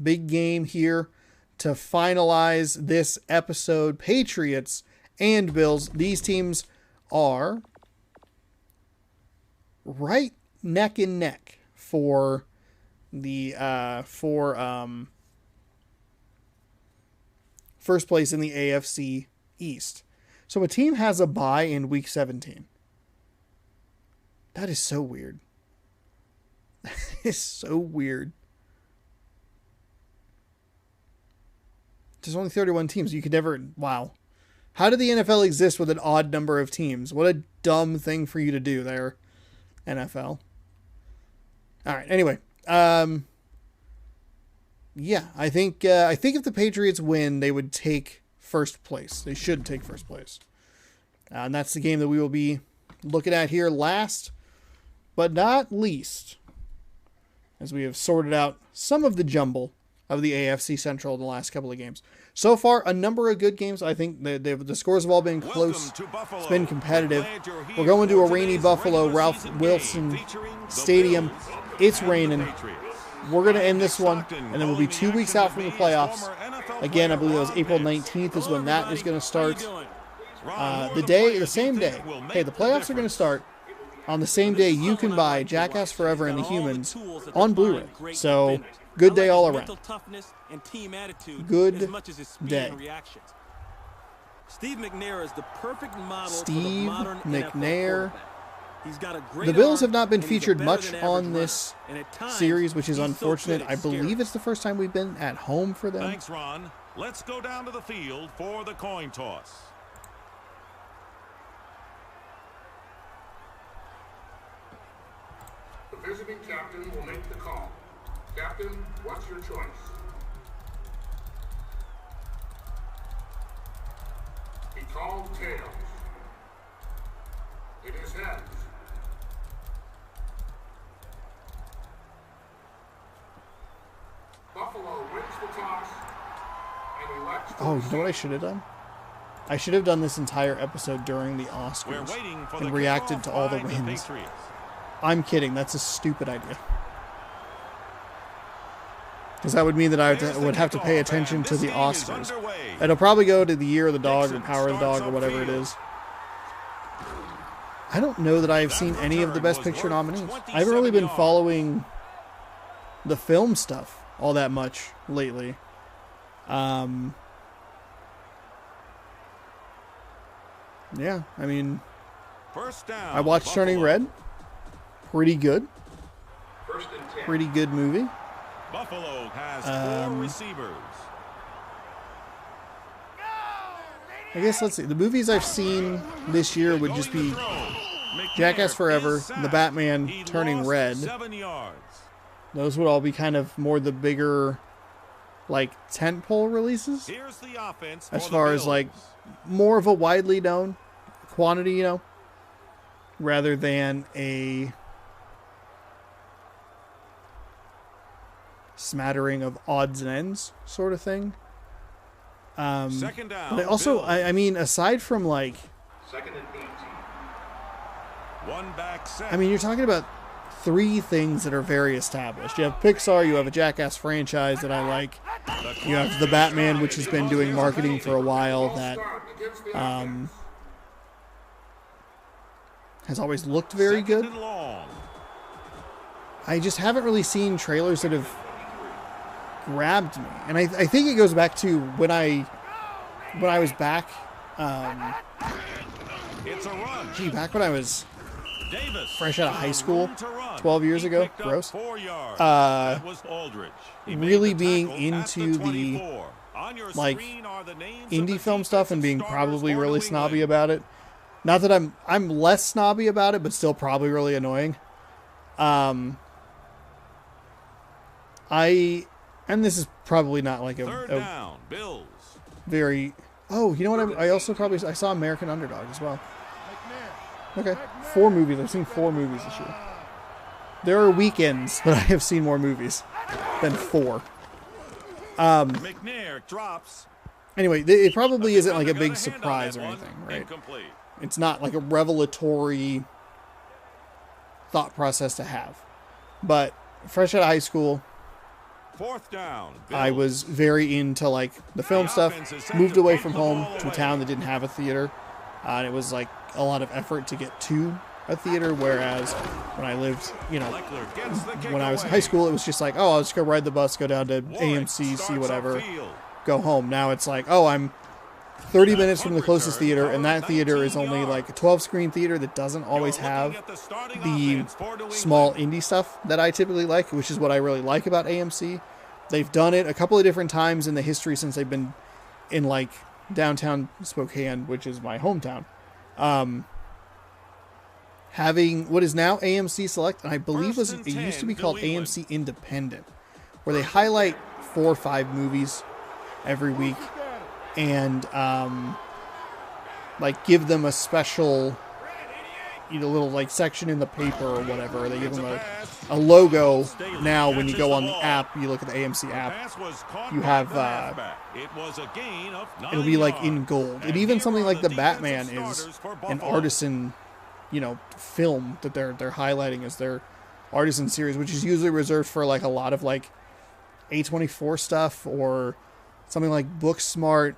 Big game here to finalize this episode. Patriots and Bills. These teams are right neck and neck for the first place in the AFC East. So a team has a bye in week 17. That is so weird. That is so weird. There's only 31 teams. You could never... Wow. How did the NFL exist with an odd number of teams? What a dumb thing for you to do there, NFL. All right. Anyway. Yeah. I think if the Patriots win, they would take first place. They should take first place. And that's the game that we will be looking at here last, but not least, as we have sorted out some of the jumble of the AFC Central in the last couple of games. So far, a number of good games. I think the scores have all been close. It's been competitive. We're going to a rainy Buffalo, Ralph Wilson Stadium. It's raining. We're going to end this one, and then we'll be 2 weeks out from the playoffs. Again, I believe it was April 19th is when that is going to start. The same day. Hey, the playoffs are going to start on the same day you can buy Jackass Forever and the Humans on Blu-ray. So, good day all around. Good day. Steve McNair is the perfect model Steve for the modern McNair. NFL He's got a great the Bills arm, have not been and he's a featured much better-than-average on this runner. And at times, series, which is he's so unfortunate. good, I it's scary. believe it's the first time we've been at home for them. Thanks, Ron. Let's go down to the field for the coin toss. The visiting captain will make the call. Captain, what's your choice? He called tails. It is heads. Buffalo wins the toss and elects to Oh, you know what I should have done? I should have done this entire episode during the We're Oscars waiting for and the reacted kickoff to all the by wins. Patriots. I'm kidding. That's a stupid idea. Because that would mean that I would have to pay attention to the Oscars. It'll probably go to the Year of the Dog or Power of the Dog or whatever it is. I don't know that I've seen any of the Best Picture nominees. I haven't really been following the film stuff all that much lately. Yeah, I mean, First down, I watched Buffalo. Turning Red. Pretty good. First and 10. Pretty good movie. Buffalo has 4 receivers. I guess, let's see. The movies I've seen this year would just be Jackass Forever, The Batman, He Turning lost Red. 7 yards. Those would all be kind of more the bigger, like, tentpole releases. Here's the offense As for far the as, like, Bills. more of a widely known quantity, you know, rather than a smattering of odds and ends sort of thing. Second down, But also, Bills. I mean, aside from, like, Second and 18. One back set. I mean, you're talking about 3 things that are very established. You have Pixar, you have a Jackass franchise that I like, you have the Batman, which has been doing marketing for a while that has always looked very good. Second and long. I just haven't really seen trailers that have grabbed me. And I think it goes back to when I was back, It's a run. back when I was Davis. fresh out of high school, Room to run. 12 years He ago. picked up Gross. 4 yards. Uh, That was Aldridge. He made really the being tackle at into the 24. On your like screen are the names of indie the film stuff and being defensive probably starters for really New snobby England. about it. Not that I'm less snobby about it, but still probably really annoying. And this is probably not like Third a down, Bills. very. Oh, you know what? I also probably I saw American Underdog as well. Okay, 4 movies. I've seen 4 movies this year. There are weekends that I have seen more movies than 4. McNair drops. Anyway, it probably isn't like a Defender big got hand on surprise that or one. anything, right? Incomplete. It's not like a revelatory thought process to have. But fresh out of high school, Fourth down. I Bills. was very into like the film The stuff. offense is set Moved to away take from the home ball to a away. town that didn't have a theater, and it was like a lot of effort to get to a theater. Whereas when I lived, Leckler gets the kick when I was in away. high school, it was just like, oh, I'll just go ride the bus, go down to Warwick AMC, see starts whatever, upfield. go home. Now it's like, oh, I'm 30 minutes from the closest theater, and that theater is only like a 12-screen theater that doesn't always You're looking have at the starting the offense for New small England. indie stuff that I typically like, which is what I really like about AMC. They've done it a couple of different times in the history since they've been in like downtown Spokane, which is my hometown. Having what is now AMC Select, and I believe First it and used to 10, be called New England. AMC Independent, where they highlight 4 or 5 movies every week and like give them a special little like section in the paper or whatever. They give them a logo. Now when you go on the app, you look at the AMC app, Pass was caught you by have, the halfback. It was a gain of 9 it'll be like in yards. gold. And And even here something are like the the Batman defensive is starters for an Buffalo. artisan, film that they're highlighting as their artisan series, which is usually reserved for like a lot of like A24 stuff or something like Booksmart,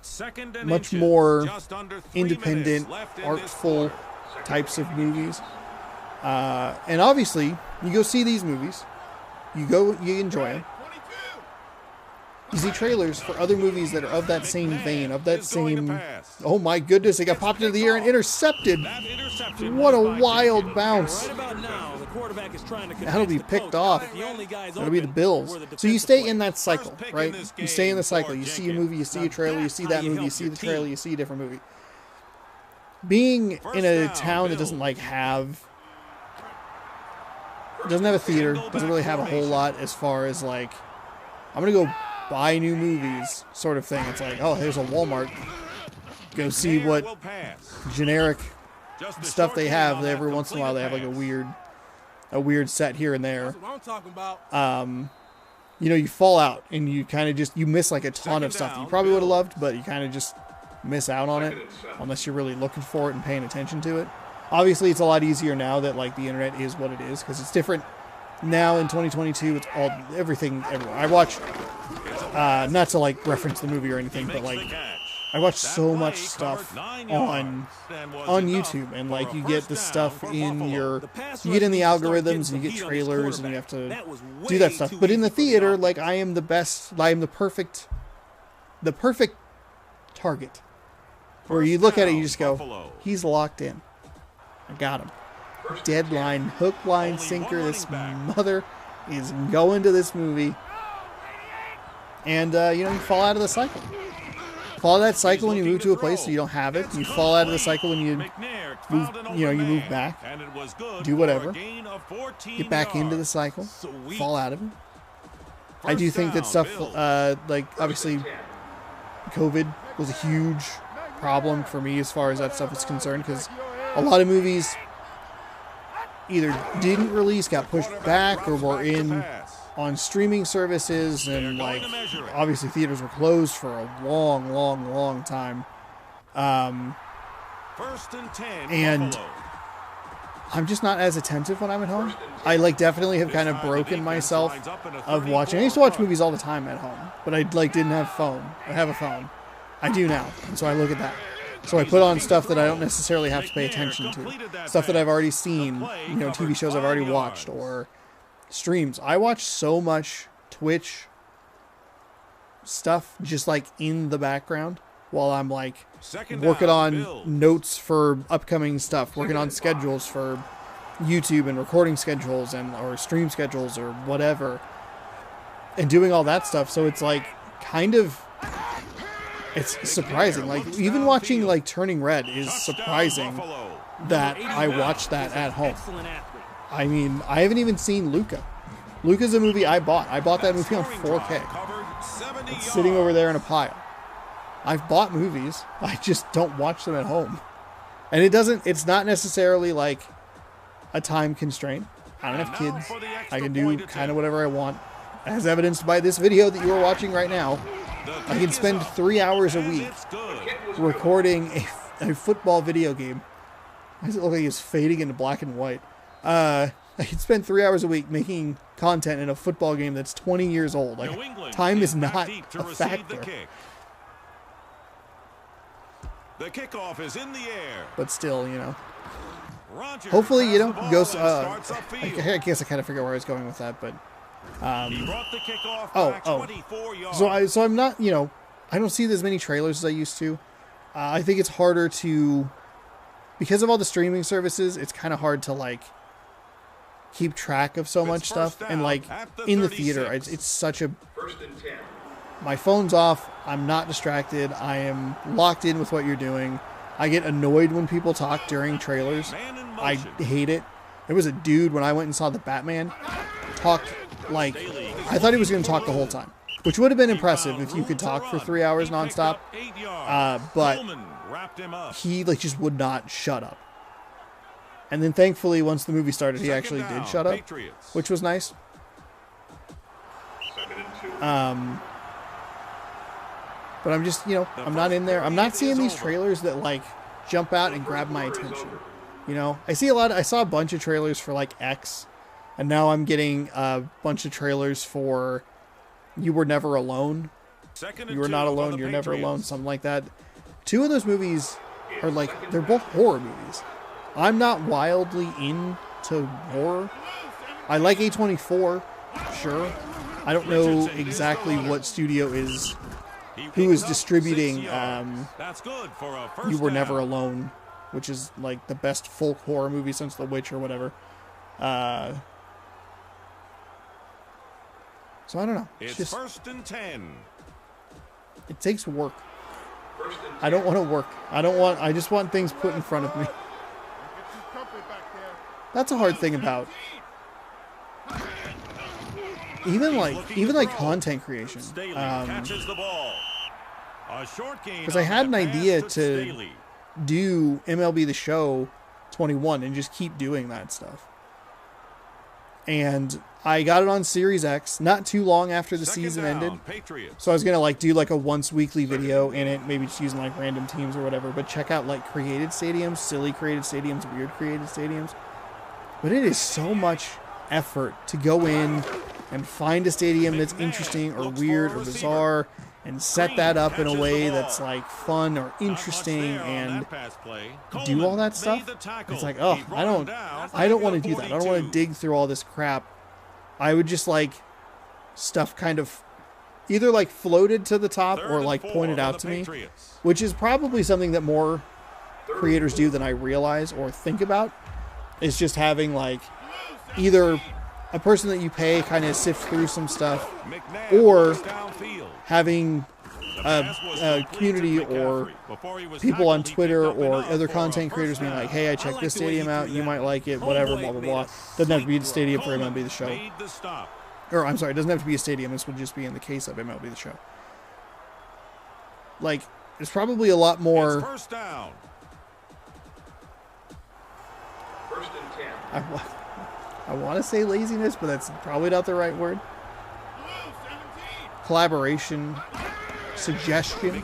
Second and much inches. more Just under 3 independent, minutes left in this artful quarter. types of movies. And obviously, you go see these movies, you enjoy them. 22. You see trailers for other movies that are of that same vein, of that is going to same. pass. Oh my goodness! It got popped into the air and intercepted. That interception What a was by wild Jenkins. bounce! Right about now, the quarterback is trying to That'll be convince the picked coach off. that the only guys That'll be the open Bills. were the So you defensive stay players. in that cycle, First pick in right? this You stay in the game cycle. for You see a Jenkins. movie, you see a Now trailer, you that's see how that you movie, you help see your the trailer, team. you see a different movie. Being First in a down, town that doesn't Bills. doesn't have a theater, doesn't really have a whole lot as far as like, I'm gonna go buy new movies sort of thing. It's like, oh, here's a Walmart. Go see McNair what will pass. generic Just a stuff short they gain have. on That that every once in a while they have like completed a weird set here and there. That's what I'm talking about. You fall out and you kind of you miss like a ton of Second stuff that you down, probably would have Bills. loved, but you kind of just miss out on it unless you're really looking for it and paying attention to it. Obviously, it's a lot easier now that like the internet is what it is because it's different now in 2022. It's all everything everywhere. I watch not to like reference the movie or anything, but Makes the like catch. I watch That so play much covered stuff 9 on yards and was on enough YouTube, and for like a you get first the down stuff for in Buffalo. your The pass you get in the rush needs to start algorithms getting and some you get heat on this trailers and you have quarterback. to That was do that way stuff. too But in the easy for the theater, offense. like I am the best. I am the perfect target. Where you First look at it, down, you just go, Buffalo. he's locked in. I got him. Deadline, hook, line, Only sinker. one This running back. mother is going to this movie. And, you fall out of the cycle. Fall out of that cycle when you looking move to to a place throw. that you don't have it. It's You fall out of the complete. cycle when you McNair move, found an you open move man, back, and it was good do for a whatever, gain of 14 get back into the yards. cycle, Sweet. fall out of it. I do First think that down, stuff, Bills. like obviously, COVID was a huge problem for me as far as that stuff is concerned because a lot of movies either didn't release, got pushed back, or were in on streaming services, and like obviously theaters were closed for a long time. First and 10, and Buffalo. I'm just not as attentive when I'm at home. I like definitely have kind of broken myself of watching. I used to watch movies all the time at home, but I like didn't have phone. I have a phone. I do now, and so I look at that. So I put on stuff that I don't necessarily have to pay attention to. Stuff that I've already seen, you know, TV shows I've already watched, or streams. I watch so much Twitch stuff just like in the background while I'm like working on notes for upcoming stuff, working on schedules for YouTube and recording schedules and or stream schedules or whatever, and doing all that stuff. So it's like kind of, it's surprising. Like even watching like Turning Red is surprising that I watched that at home. I mean, I haven't even seen Luca. Luca's a movie I bought. I bought that movie on 4K. It's sitting over there in a pile. I've bought movies. I just don't watch them at home. And it's not necessarily like a time constraint. I don't have kids. I can do kind of whatever I want. As evidenced by this video that you are watching right now. I can spend 3 hours a week recording a football video game. Why does it look like it's fading into black and white? I can spend 3 hours a week making content in a football game that's 20 years old. Like, time is not a factor. The kickoff is in the air. But still, you know. Hopefully, you know, goes. I guess I kind of forget where I was going with that, but. He brought the kickoff back 24 yards. So I'm not, you know, I don't see as many trailers as I used to. I think it's harder to, because of all the streaming services, it's kind of hard to like keep track of so much stuff. And like in the theater, it's such a. First and 10. My phone's off. I'm not distracted. I am locked in with what you're doing. I get annoyed when people talk during trailers. I hate it. There was a dude when I went and saw the Batman talked like, I thought he was going to talk the whole time, which would have been impressive if you could talk for 3 hours nonstop. But he like just would not shut up. And then thankfully, once the movie started, he actually did shut up, which was nice. But I'm just, you know, I'm not in there. I'm not seeing these trailers that like jump out and grab my attention. You know, I saw a bunch of trailers for like X, and now I'm getting a bunch of trailers for You Were Never Alone. You Were Not Alone, You're Never Alone, something like that. Two of those movies are like, they're both horror movies. I'm not wildly into horror. I like A24, sure. I don't know exactly what studio who is distributing You Were Never Alone, which is like the best folk horror movie since The Witch or whatever. So I don't know. It's just, first and 10. It takes work. I don't want to work. I just want things put in front of me. That's a hard thing about even like content creation. Because I had an idea to do MLB The Show 21 and just keep doing that stuff. And I got it on Series X not too long after the season ended. So I was going to like do like a once weekly video in it, maybe just using like random teams or whatever, but check out like created stadiums, silly created stadiums, weird created stadiums. But it is so much effort to go in and find a stadium that's interesting or weird or bizarre and set that up in a way that's like fun or interesting and do all that stuff. It's like, oh, I don't want to do that. I don't want to dig through all this crap. I would just like stuff kind of either like floated to the top or like pointed out to me, which is probably something that more creators do than I realize or think about, is just having like either a person that you pay kind of sift through some stuff, or having a community or people on Twitter or other content creators being like, hey, I checked this stadium out, you might like it, whatever, blah, blah, blah. Doesn't have to be the stadium for MLB The Show. Or, I'm sorry, it doesn't have to be a stadium. This would just be in the case of MLB The Show. Like, there's probably a lot more... First down. First and 10. I want to say laziness, but that's probably not the right word. Collaboration, suggestion.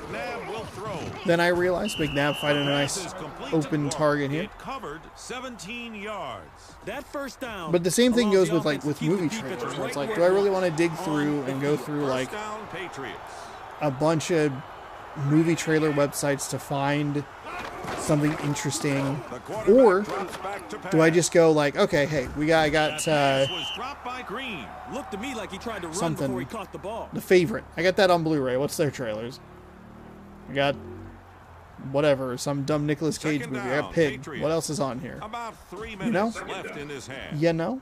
Then I realized McNabb finding a nice open target here. Covered 17 yards. That first down. But the same thing goes with like with movie trailers. Where it's like, do I really want to dig through and go through like a bunch of movie trailer websites to find something interesting, or do I just go like, okay, hey, I got Looked to me like he tried to run something. before he caught the ball. The Favorite. I got that on Blu-ray. What's their trailers? I got whatever, some dumb Nicolas Cage movie. I got Pig. Patriots. What else is on here? About 3 minutes You know? left in his half. You know?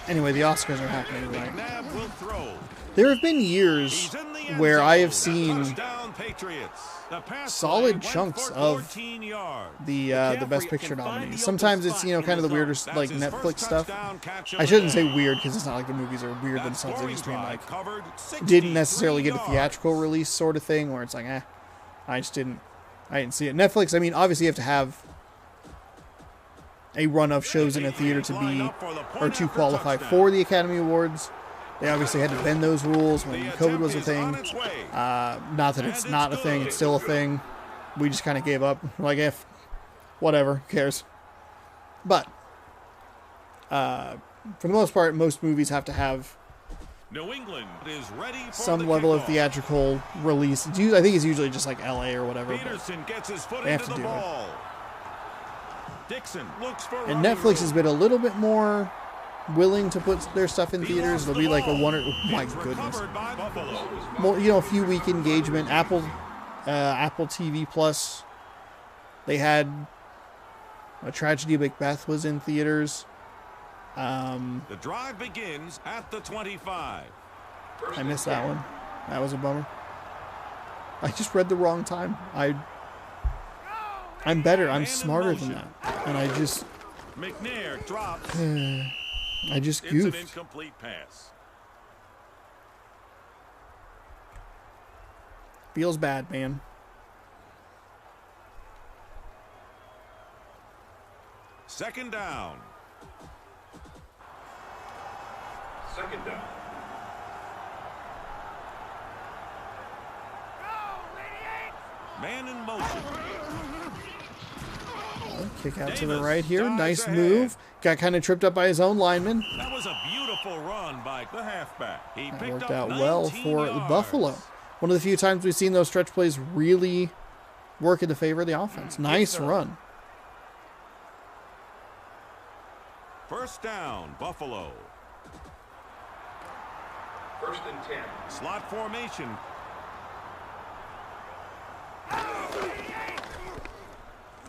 Anyway, the Oscars are happening, right? McNabb will throw. There have been years He's in the end where I have zone. seen Touchdown, Patriots. The pass solid play went chunks for of 14 yards. the McCaffrey Best can Picture find the nominees. open Sometimes it's, spot you know, in kind of the the weirder, That's like his Netflix first stuff. touchdown catch of I the shouldn't day. say weird because it's not like the movies are weird That themselves. They scoring just mean drive like covered didn't necessarily 63 get a yards. theatrical release sort of thing where it's like, I didn't see it. Netflix, I mean, obviously you have to have a run of shows in a theater to be, or to qualify for the Academy Awards. They obviously had to bend those rules when COVID was a thing. Not that it's not a thing, it's still a thing. We just kind of gave up. Like, if, whatever, who cares? But, for the most part, most movies have to have New England is ready for some the level of kickoff. theatrical release. I think it's usually just like LA or whatever. But Peterson gets his foot they have into to the do it. ball. Dixon looks for and running Netflix has room. been a little bit more willing to put their stuff in He theaters. lost It'll the be like a ball. one or, oh my It's goodness. recovered by Buffalo. More, you know, a few week engagement. Apple TV Plus, they had A Tragedy of Macbeth was in theaters. The drive begins at the 25. I missed that one. That was a bummer. I just read the wrong time. I'm better. I'm smarter than that. And I just McNair drops. It's It's an goofed. incomplete pass. Feels bad, man. Second down. Second down. Man in motion. Kick out to the Davis right here. dives Nice ahead. move. Got kind of tripped up by his own lineman. That was a beautiful run by the halfback. He That picked worked up out well 19 for the yards. Buffalo. One of the few times we've seen those stretch plays really work in the favor of the offense. Nice run. First down, Buffalo. First and 10. Slot formation.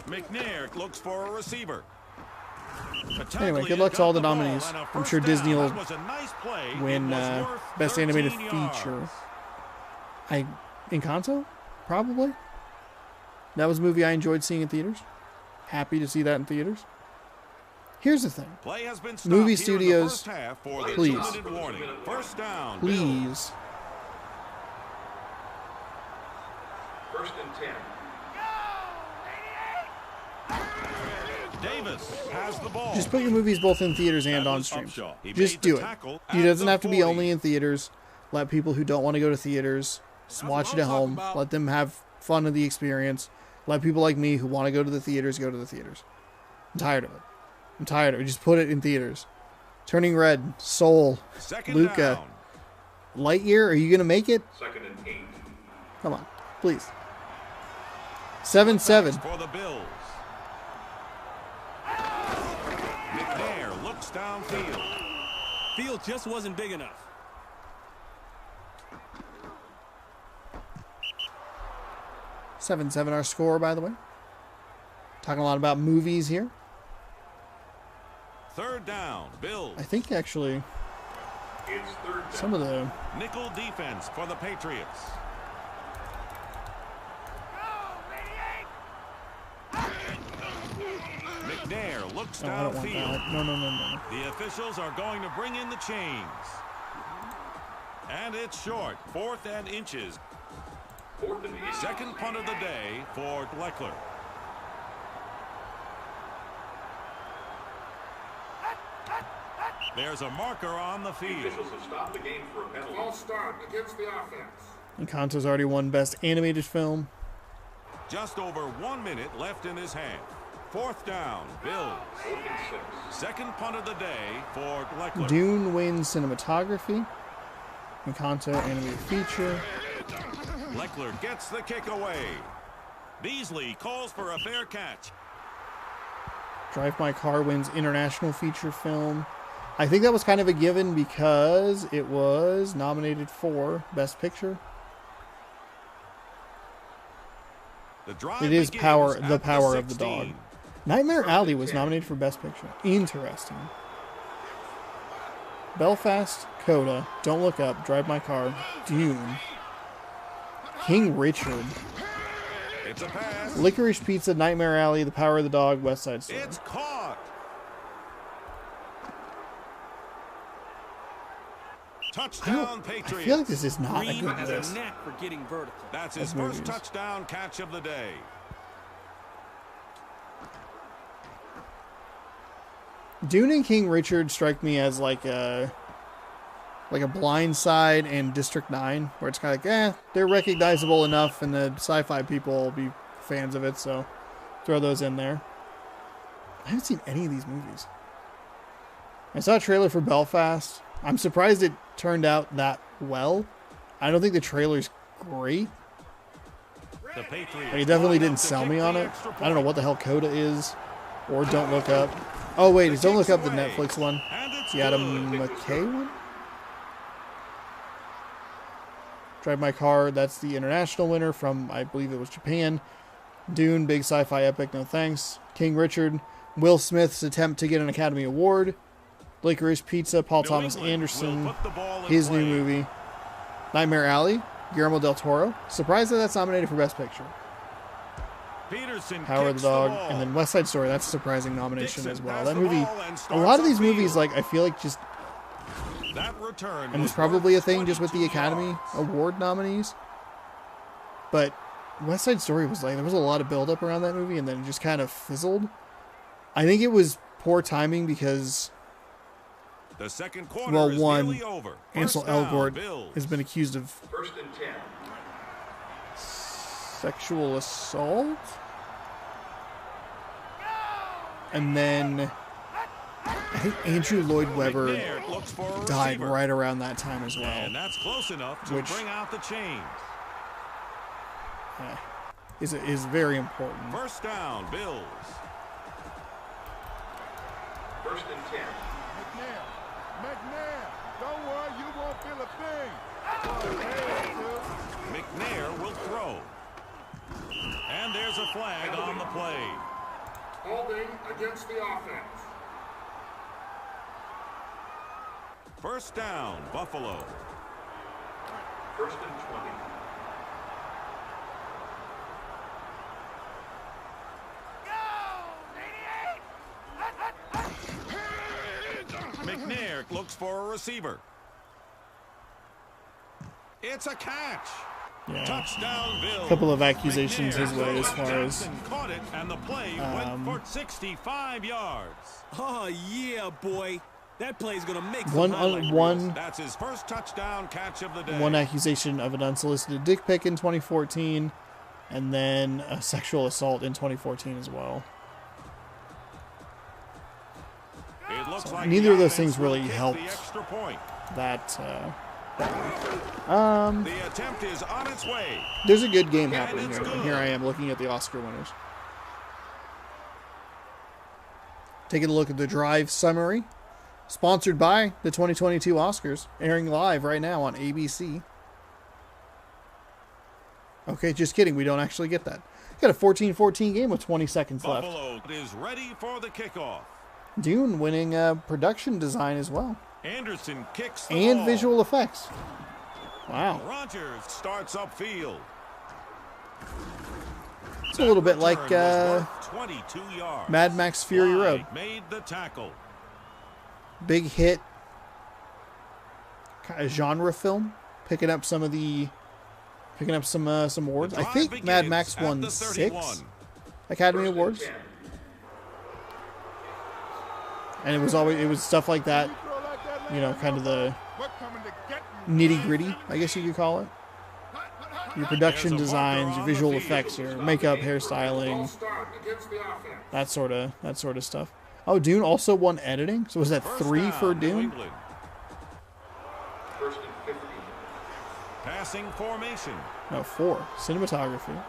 McNair looks for a receiver. Anyway, good luck to all the nominees. I'm sure Disney will win win Best Animated Feature. Encanto? Probably. That was a movie I enjoyed seeing in theaters. Happy to see that in theaters. Here's the thing. Play has been stopped Movie here in the studios, first half for the please. 2-minute warning. First down, Bills. Please. First and 10. Davis has the ball. Just put your movies both in theaters and That on was stream. Upshaw. He Just made do the it. tackle It at doesn't the have to be 40. only in theaters. Let people who don't want to go to theaters watch it what at I'm home. talking about. Let them have fun of the experience. Let people like me who want to go to the theaters go to the theaters. I'm tired of it. I'm tired of it. Just put it in theaters. Turning Red, Soul, Second Luca, down. Lightyear. Are you going to make it? Second and 8. Come on, please. 7-7. For the Bills. McNair looks downfield. Field just wasn't big enough. 7-7 our score, by the way. Talking a lot about movies here. Third down, Bills. I think actually It's third down. some of the Nickel defense for the Patriots. McNair looks I don't want downfield. that. No. The officials are going to bring in the chains. And it's short. 4th and inches. Fourth and 8. Second punt of the day for Leckler. There's a marker on the field. Officials have stopped the game for a penalty. False start against the offense. Encanto's already won Best Animated Film. Just over 1 minute left in his half. 4th down, Bills. Second punt of the day for Leckler. Dune wins cinematography. Encanto animated feature. Leckler gets the kick away. Beasley calls for a fair catch. Drive My Car wins international feature film. I think that was kind of a given because it was nominated for Best Picture. The drive It is begins The at Power of the 16. Dog. Nightmare Alley was nominated for Best Picture. Interesting. Belfast, Coda, Don't Look Up, Drive My Car, Dune, King Richard, It's a pass. Licorice Pizza, Nightmare Alley, The Power of the Dog, West Side Story. It's caught. Touchdown, Patriots. I feel like this is not a Green good has list. a knack for getting vertical. That's his Of first movies. touchdown catch of the day. Dune and King Richard strike me as like a Blind Side and District 9, where it's kind of like, they're recognizable enough, and the sci-fi people will be fans of it, so throw those in there. I haven't seen any of these movies. I saw a trailer for Belfast. I'm surprised it turned out that well. I don't think the trailer's great, The Patriots but he definitely line up didn't to sell kick me on the it. extra I don't know point. what the hell Coda is, or Don't Look Up. Oh wait, is Don't Look Up the Netflix one? And it's The Adam good. McKay one? Drive My Car, that's the international winner from, I believe it was Japan. Dune, big sci-fi epic, no thanks. King Richard, Will Smith's attempt to get an Academy Award. Licorice Pizza, Paul New Thomas England Anderson, will put the ball in his play. new movie. Nightmare Alley, Guillermo del Toro. Surprised that that's nominated for Best Picture. Peterson Power of kicks the Dog, ball. and then West Side Story, that's a surprising nomination Dixon as well. has That the movie, ball and a starts lot of these upfield. movies, like, I feel like just, That return and was it's probably a worth thing just with the 22 Academy yards. Award nominees. But West Side Story was like, there was a lot of build-up around that movie, and then it just kind of fizzled. I think it was poor timing because, The second quarter well, is one, nearly over. Ansel First down, Elgort Bills. has been accused of 1st and 10. sexual assault. And then I think Andrew Lloyd Webber McNair looks for a died receiver. right around that time as well. And that's close enough to Which- bring out the chains. Is very important. First down, Bills. 1st and 10. McNair, don't worry, you won't feel a thing. Oh, hey, McNair will throw. And there's a flag on the play. holding against the offense. First down, Buffalo. 1st and 20. McNair looks for a receiver. It's a catch. Yeah. Touchdown, Bills. Couple of accusations his way as McNair far as Johnson caught it, and the play went for 65 yards. Oh, yeah, boy. That play's going to make some one highlight reels. one That's his first touchdown catch of the day. one accusation of an unsolicited dick pic in 2014, and then a sexual assault in 2014 as well. It looks like neither the of those offense things will really kick the helped. extra point. That The attempt is on its way. there's a good game And happening it's here. good. And here I am looking at the Oscar winners. Taking a look at the Drive summary, sponsored by the 2022 Oscars, airing live right now on ABC. Okay, just kidding. We don't actually get that. Got a 14-14 game with 20 seconds left. Buffalo is ready for the kickoff. Dune winning production design as well. Anderson kicks the And ball. visual effects. Wow. Rogers starts upfield. It's a little bit like Return was worth 22 yards. Mad Max Fury Clyde Road. made the tackle. Big hit. Kind of genre film. Picking up some awards. The I drive think Mad begins Max at won the 31. 6 Academy 1st and Awards. 10. And it was stuff like that, Throw like that, you know, kind of the we're coming to get you. nitty gritty, I guess you could call it. your production There's a designs, marker your on visual the effects, field. your makeup, hairstyling, that sort of stuff. Oh, Dune also won editing. So was that First 3 down, for New Dune? England. First and 15. Passing formation. No, 4. Cinematography.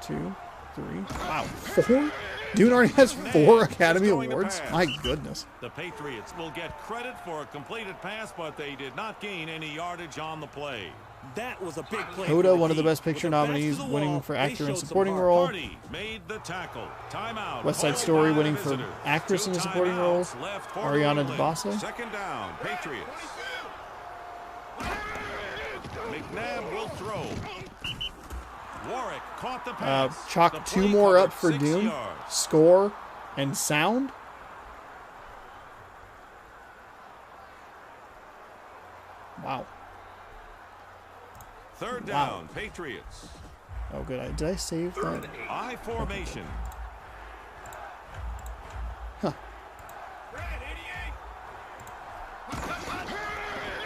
2, 3. Wow, 4? Dune already has 4 Academy going to Awards? pass. My goodness. The Patriots will get credit for a completed pass, but they did not gain any yardage on the play. That was a big play. Coda, for the one of the team. Best Picture With their backs to nominees, the winning wall, for they actor in showed some supporting heart. role. Hardy made the tackle. Timeout. West Side Called Story, by winning the for visitors. actress in a 2 supporting role. timeouts left for Ariana New England. DeBose. Second down, Patriots. McNabb will throw. Warwick caught the pass. The Chalk play 2 more up covered for 6 Dune. yards. Score and sound. Wow. Third Wow. down, Patriots. Oh, good. Did I save that? I formation. Huh.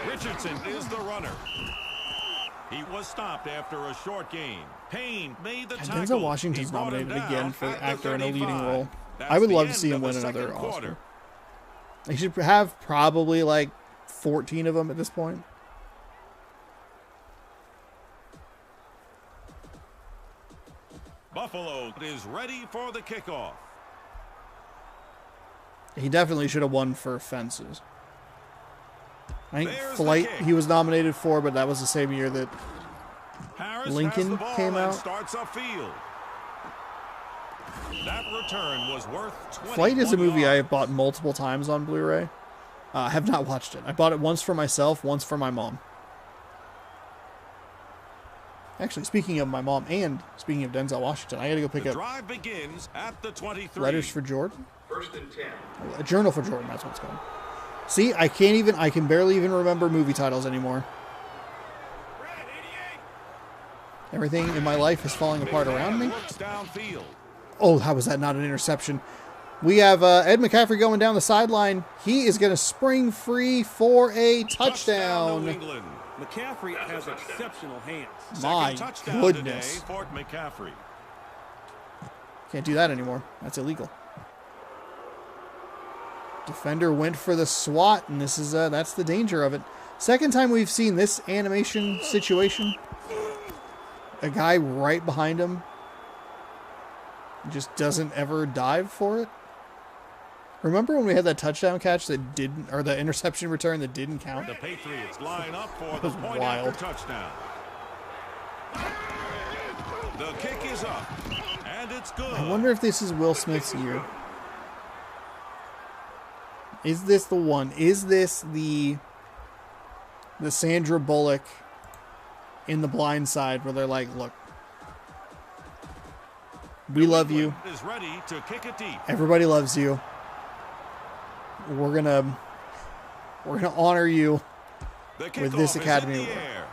Richardson is the runner. He was stopped after a short gain. Payne made the tackle. Denzel Washington's He brought him nominated down again for at the actor in a leading 35. role. That's I would the love to end see him of the win another second Oscar. quarter. He should have probably like 14 of them at this point. Buffalo is ready for the kickoff. He definitely should have won for Fences. I think There's the Flight kick. he was nominated for, but that was the same year that Harris has Lincoln the ball came and out. starts upfield. That return was worth 21 Flight is a movie I yards. have bought multiple times on Blu-ray. I have not watched it. I bought it once for myself, once for my mom. Actually, speaking of my mom and speaking of Denzel Washington, I gotta go pick The up drive begins at the 23. Letters for Jordan? First and 10. A Journal for Jordan, that's what it's called. See, I can barely even remember movie titles anymore. Everything in my life is falling apart around me. Looks downfield. Oh, how was that not an interception? We have Ed McCaffrey going down the sideline. He is going to spring free for a New touchdown. England. McCaffrey has exceptional hands. My Second touchdown goodness. today for McCaffrey. Can't do that anymore. That's illegal. Defender went for the swat, and this is that's the danger of it. Second time we've seen this animation situation. A guy right behind him just doesn't ever dive for it. Remember when we had that touchdown catch that didn't, or the interception return that didn't count? The Patriots line up for the was point wild. after touchdown. The kick is up, and it's good. I wonder if this is Will Smith's year. Is this the one? Is this the Sandra Bullock in The Blind Side where they're like, look, we love you. Is ready to kick it deep. Everybody loves you. We're gonna honor you. The with this kickoff is in Academy the Award. air.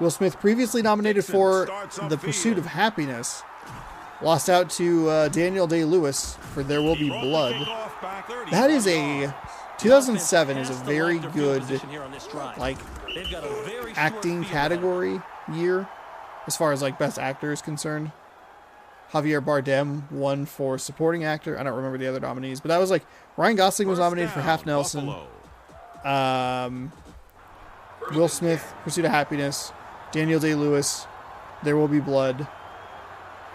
Will Smith, previously nominated Dixon for starts The upfield. Pursuit of Happiness, lost out to Daniel Day-Lewis for There Will He Be brought the Blood. kickoff back 35 That is yards. a 2007 is a very Offense has to good lock their field position here on this drive. like They've got a very short acting field category year as far as like best actor is concerned. Javier Bardem won for supporting actor. I don't remember the other nominees, but that was like Ryan Gosling was First nominated for down, Half Nelson. Buffalo. Will Smith, Pursuit of Happiness, Daniel Day-Lewis, There Will Be Blood.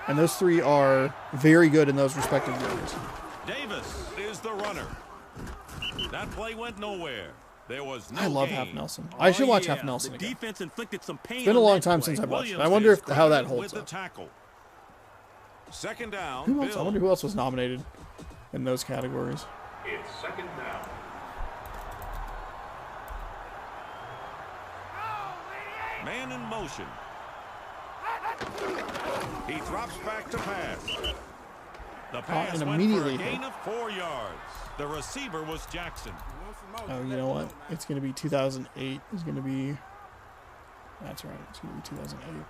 And those three are very good in those respective years. Davis is the runner. That play went nowhere. There was no I love gain. Half Nelson. I should watch yeah. Half Nelson The again. defense inflicted some pain. It's been a on long that time play. since I've watched it. I Williams wonder is how that credited holds with the up. tackle. Second down, Who else? I Bill. wonder who else was nominated in those categories. It's second down. Man in motion. He drops back to pass. The pass and went immediately for a hit. gain of 4 yards. The receiver was Jackson. Oh, you know what? It's going to be 2008. It's going to be... That's right. It's going to be 2008.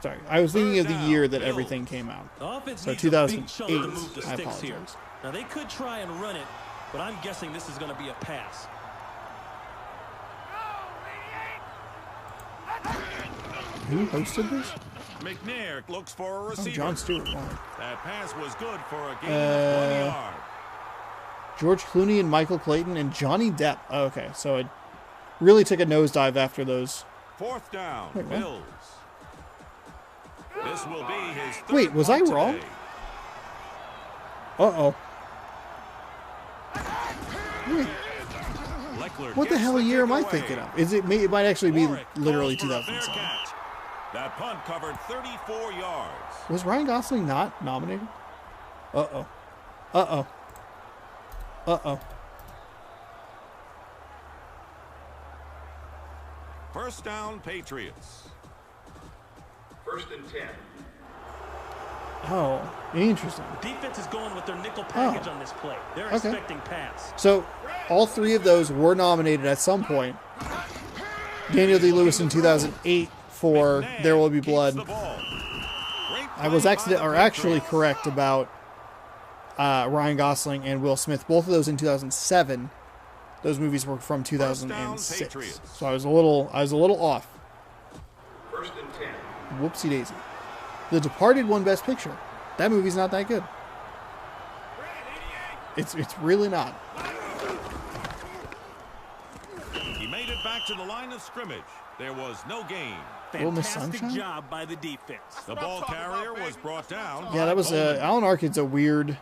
Sorry. I was thinking of the Third year down, that Bills. everything came out. The offense So needs a big chunk 2008. to move the I sticks here. apologize. Now they could try and run it, but I'm guessing this is going to be a pass. Who hosted this? McNair looks for a Oh, receiver. John Stewart. Wow. That pass was good for a gain of 1 yard. George Clooney and Michael Clayton and Johnny Depp. Oh, okay, so it really took a nosedive after those. 4th down, Wait, what? Bills. This will be his third Wait, was I punt wrong? today. Uh-oh. Leckler What the gets hell year am I kick thinking away. of? It might actually be Warwick literally calls for a fair 2007. catch. That punt covered 34 yards. Was Ryan Gosling not nominated? Uh-oh. Uh-oh. Uh-oh. First down, Patriots. 1st and 10. Oh, interesting. Defense is going with their nickel package Oh. on this play. They're Okay. expecting pass. So, all three of those were nominated at some point. Daniel D-Lewis in 2008 for McNabb There Will Be keeps Blood. the ball. Great I was play actually, by the or actually Patriots. correct about Ryan Gosling and Will Smith. Both of those in 2007. Those movies were from 2006. Patriots. So I was a little off. 1st and 10. Whoopsie daisy. The Departed won Best Picture. That movie's not that good. It's really not. He made it back to the line of scrimmage. There was no gain. Little Miss Fantastic Sunshine? job by the defense. The ball carrier was brought down. Yeah, that was Alan Arkin's a weird.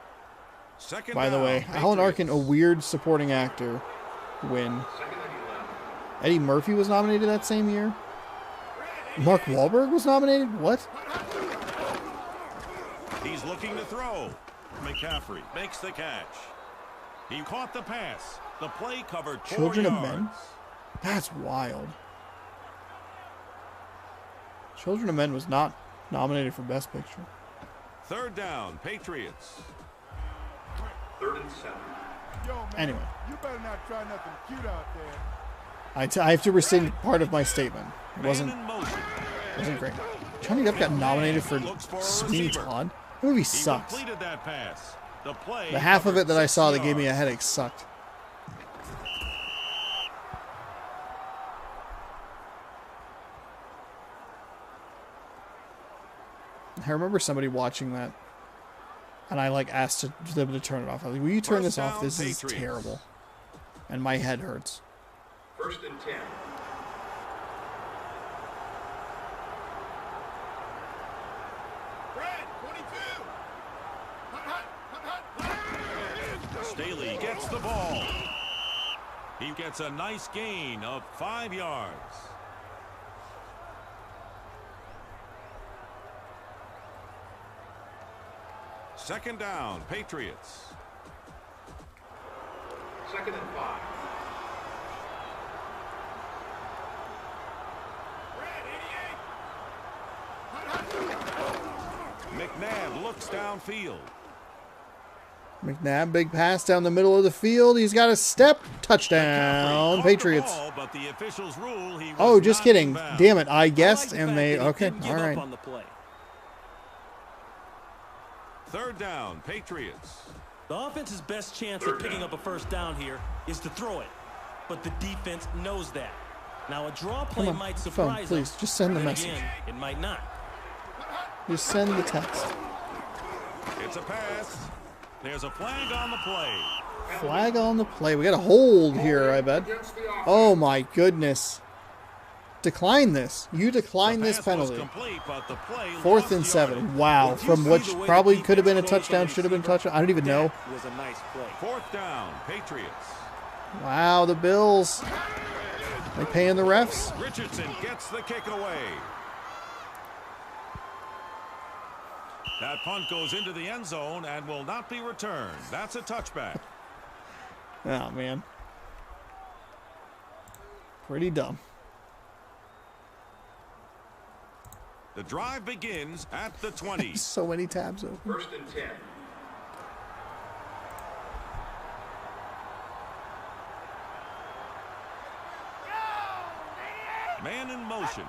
Second By the down, way, Alan Arkin, a Patriots. weird supporting actor. Win. 2nd and 11. Eddie Murphy was nominated that same year. Mark Wahlberg was nominated. What? He's looking to throw. McCaffrey makes the catch. He caught the pass. The play covered 4 Children of yards. Men? That's wild. Children of Men was not nominated for Best Picture. Third down, Patriots. 3rd and 7. Yo, man, Anyway. you better not try nothing cute out there. I have to rescind part of my statement. It Man wasn't in motion. great. Johnny Depp got nominated for Looks for a Sweeney receiver. Todd. That movie He sucks. completed that pass. The play The half of covered it that I 6 saw that gave me a yards. headache sucked. I remember somebody watching that, and I asked them to turn it off. I was like, "Will you turn First this off? down, This is Patriots. terrible," and my head hurts. 1st and 10. Staley gets the ball. He gets a nice gain of 5 yards. Second down, Patriots. 2nd and 5. McNabb looks downfield. McNabb, big pass down the middle of the field. He's got a step. Touchdown, Caught the Patriots. ball, but the officials rule he was Oh, just not kidding. inbounds. Damn it. I I like guessed, the and fact they... that he Okay, didn't give all up right. on the play. Third down, Patriots. The offense's best chance at picking up a first down here is to throw it. But the defense knows that. Now, a draw play on, might phone, surprise please. them, Just send the then message. again, it might not. Just send the text. It's a pass. There's a flag on the play. Flag on the play. We got a hold here, I bet. Oh, my goodness. Decline this. You decline The this pass was penalty. complete, but the play 4th lost and 7. yardage. Wow. From which See the way probably the could have been a defense touchdown, closed should have been a on the touchdown. I don't even know. That was a nice play. Fourth down, Patriots. Wow, the Bills. They paying the refs? Richardson gets the kick away. That punt goes into the end zone and will not be returned. That's a touchback. Oh, man. Pretty dumb. The drive begins at the 20. So many tabs open. 1st and 10. Man in motion.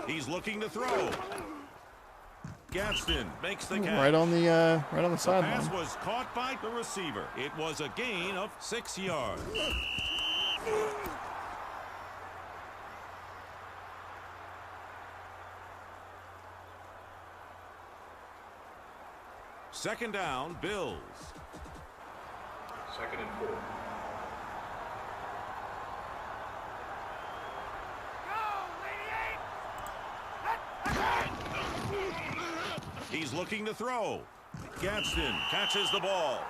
He's looking to throw. Gadsden makes the catch. Right on the The pass sideline. was caught by the receiver. It was a gain of 6 yards. Second down, Bills. 2nd and 4. He's looking to throw. Gadsden catches the ball.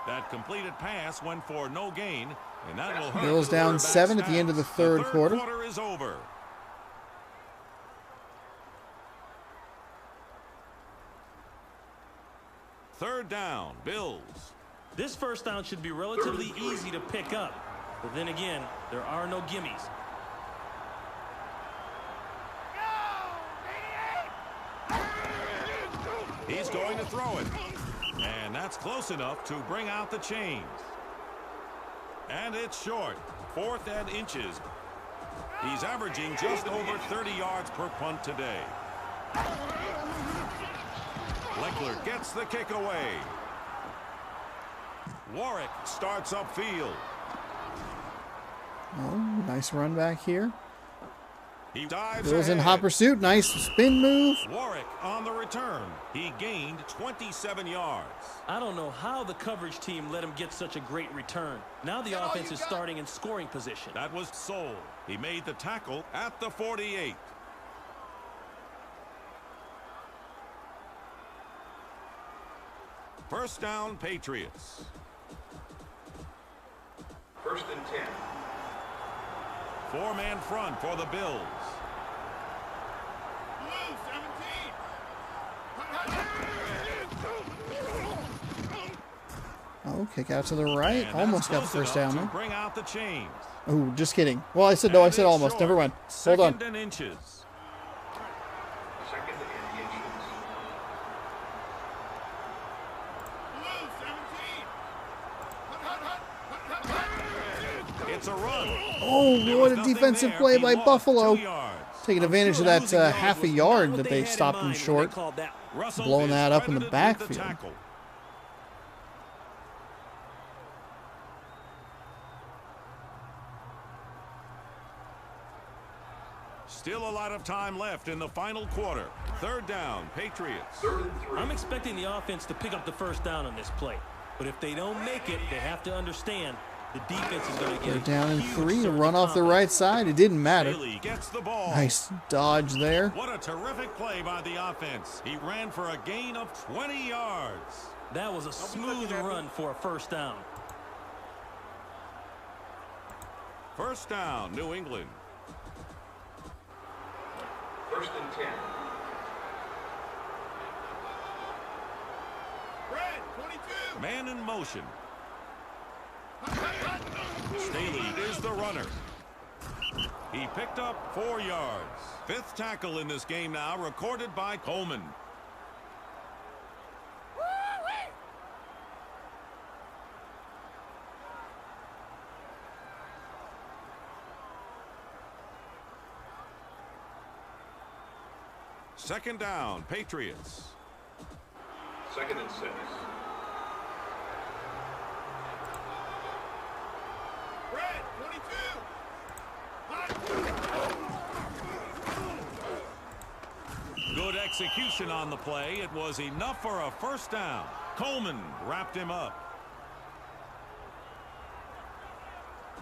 That completed pass went for no gain, and that will hurt. Bills the down quarterback's 7 at the end of the stats. third quarter. Quarter is over. Third down, Bills. This first down should be relatively easy to pick up. But then again, there are no gimmies. He's going to throw it. And that's close enough to bring out the chains. And it's short. 4th and inches. He's averaging just over 30 yards per punt today. Leckler gets the kick away. Warwick starts upfield. Oh, nice run back here. He dives Bills in ahead. hot pursuit. Nice spin move. Warwick on the return. He gained 27 yards. I don't know how the coverage team let him get such a great return. Now the offense is starting in scoring position. That was Soul. He made the tackle at the 48. First down, Patriots. 1st and 10. 4-man front for the Bills. Blue 17. Oh, kick out to the right. And Almost got the that's first close down enough there. to bring out the chains. Oh, just kidding. Well, I said no. I said And it's almost. short. Never mind. Hold on. 2nd and inches. 2nd and inches. Blue 17. It's a run. Oh, There what was a nothing defensive there. play He by lost Buffalo. 2 yards. Taking advantage of that half a yard that they stopped him short. Russell Blowing is that up in the credited with backfield. tackle. Still a lot of time left in the final quarter. Third down, Patriots. 3rd and 3. I'm expecting the offense to pick up the first down on this play. But if they don't make it, they have to understand the defense is going to get They're a down in huge 3. A surge run of off the confidence. right side. It didn't matter. Bailey gets the ball. Nice dodge there. What a terrific play by the offense. He ran for a gain of 20 yards. That was a smooth run for a first down. First down, New England. 1st and 10. Red 22. Man in motion. Staley is the runner. He picked up 4 yards. 5th tackle in this game now, recorded by Coleman. Second down, Patriots. 2nd and 6. Red 22. Good execution on the play. It was enough for a first down. Coleman wrapped him up.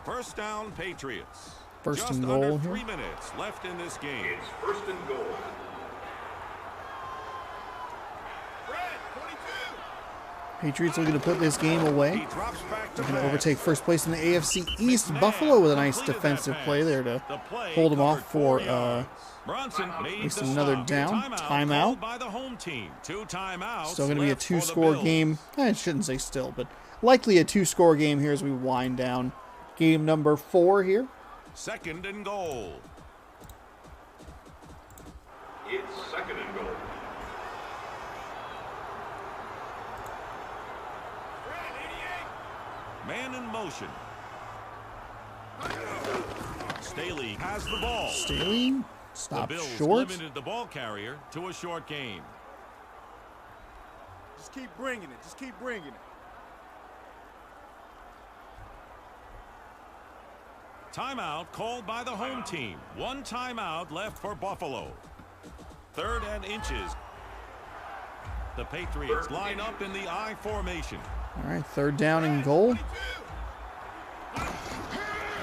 First down, Patriots. First Just and under goal 3 here. minutes left in this game. It's 1st and goal. Red 22. Patriots looking to put this game away. He drops back to They're going to pass. overtake first place in the AFC East. McNabb Buffalo with a nice completed defensive that play pass. there to The play hold them covered off for 4 yards. Bronson made least the another stop. down. Timeout Timeout. called by the home team. 2 timeouts. still going to be a left for the 2-score Bills. game. I shouldn't say still, but likely a 2-score game here as we wind down game number 4 here. Second and goal. It's 2nd and goal. Red 88. Man in motion. Staley has the ball. Staley The stopped Bills short. limited the ball carrier to a short game. Just keep bringing it. Just keep bringing it. Timeout called by the home team. 1 timeout left for Buffalo. 3rd and inches. The Patriots line up in the I formation. All right, 3rd down and goal.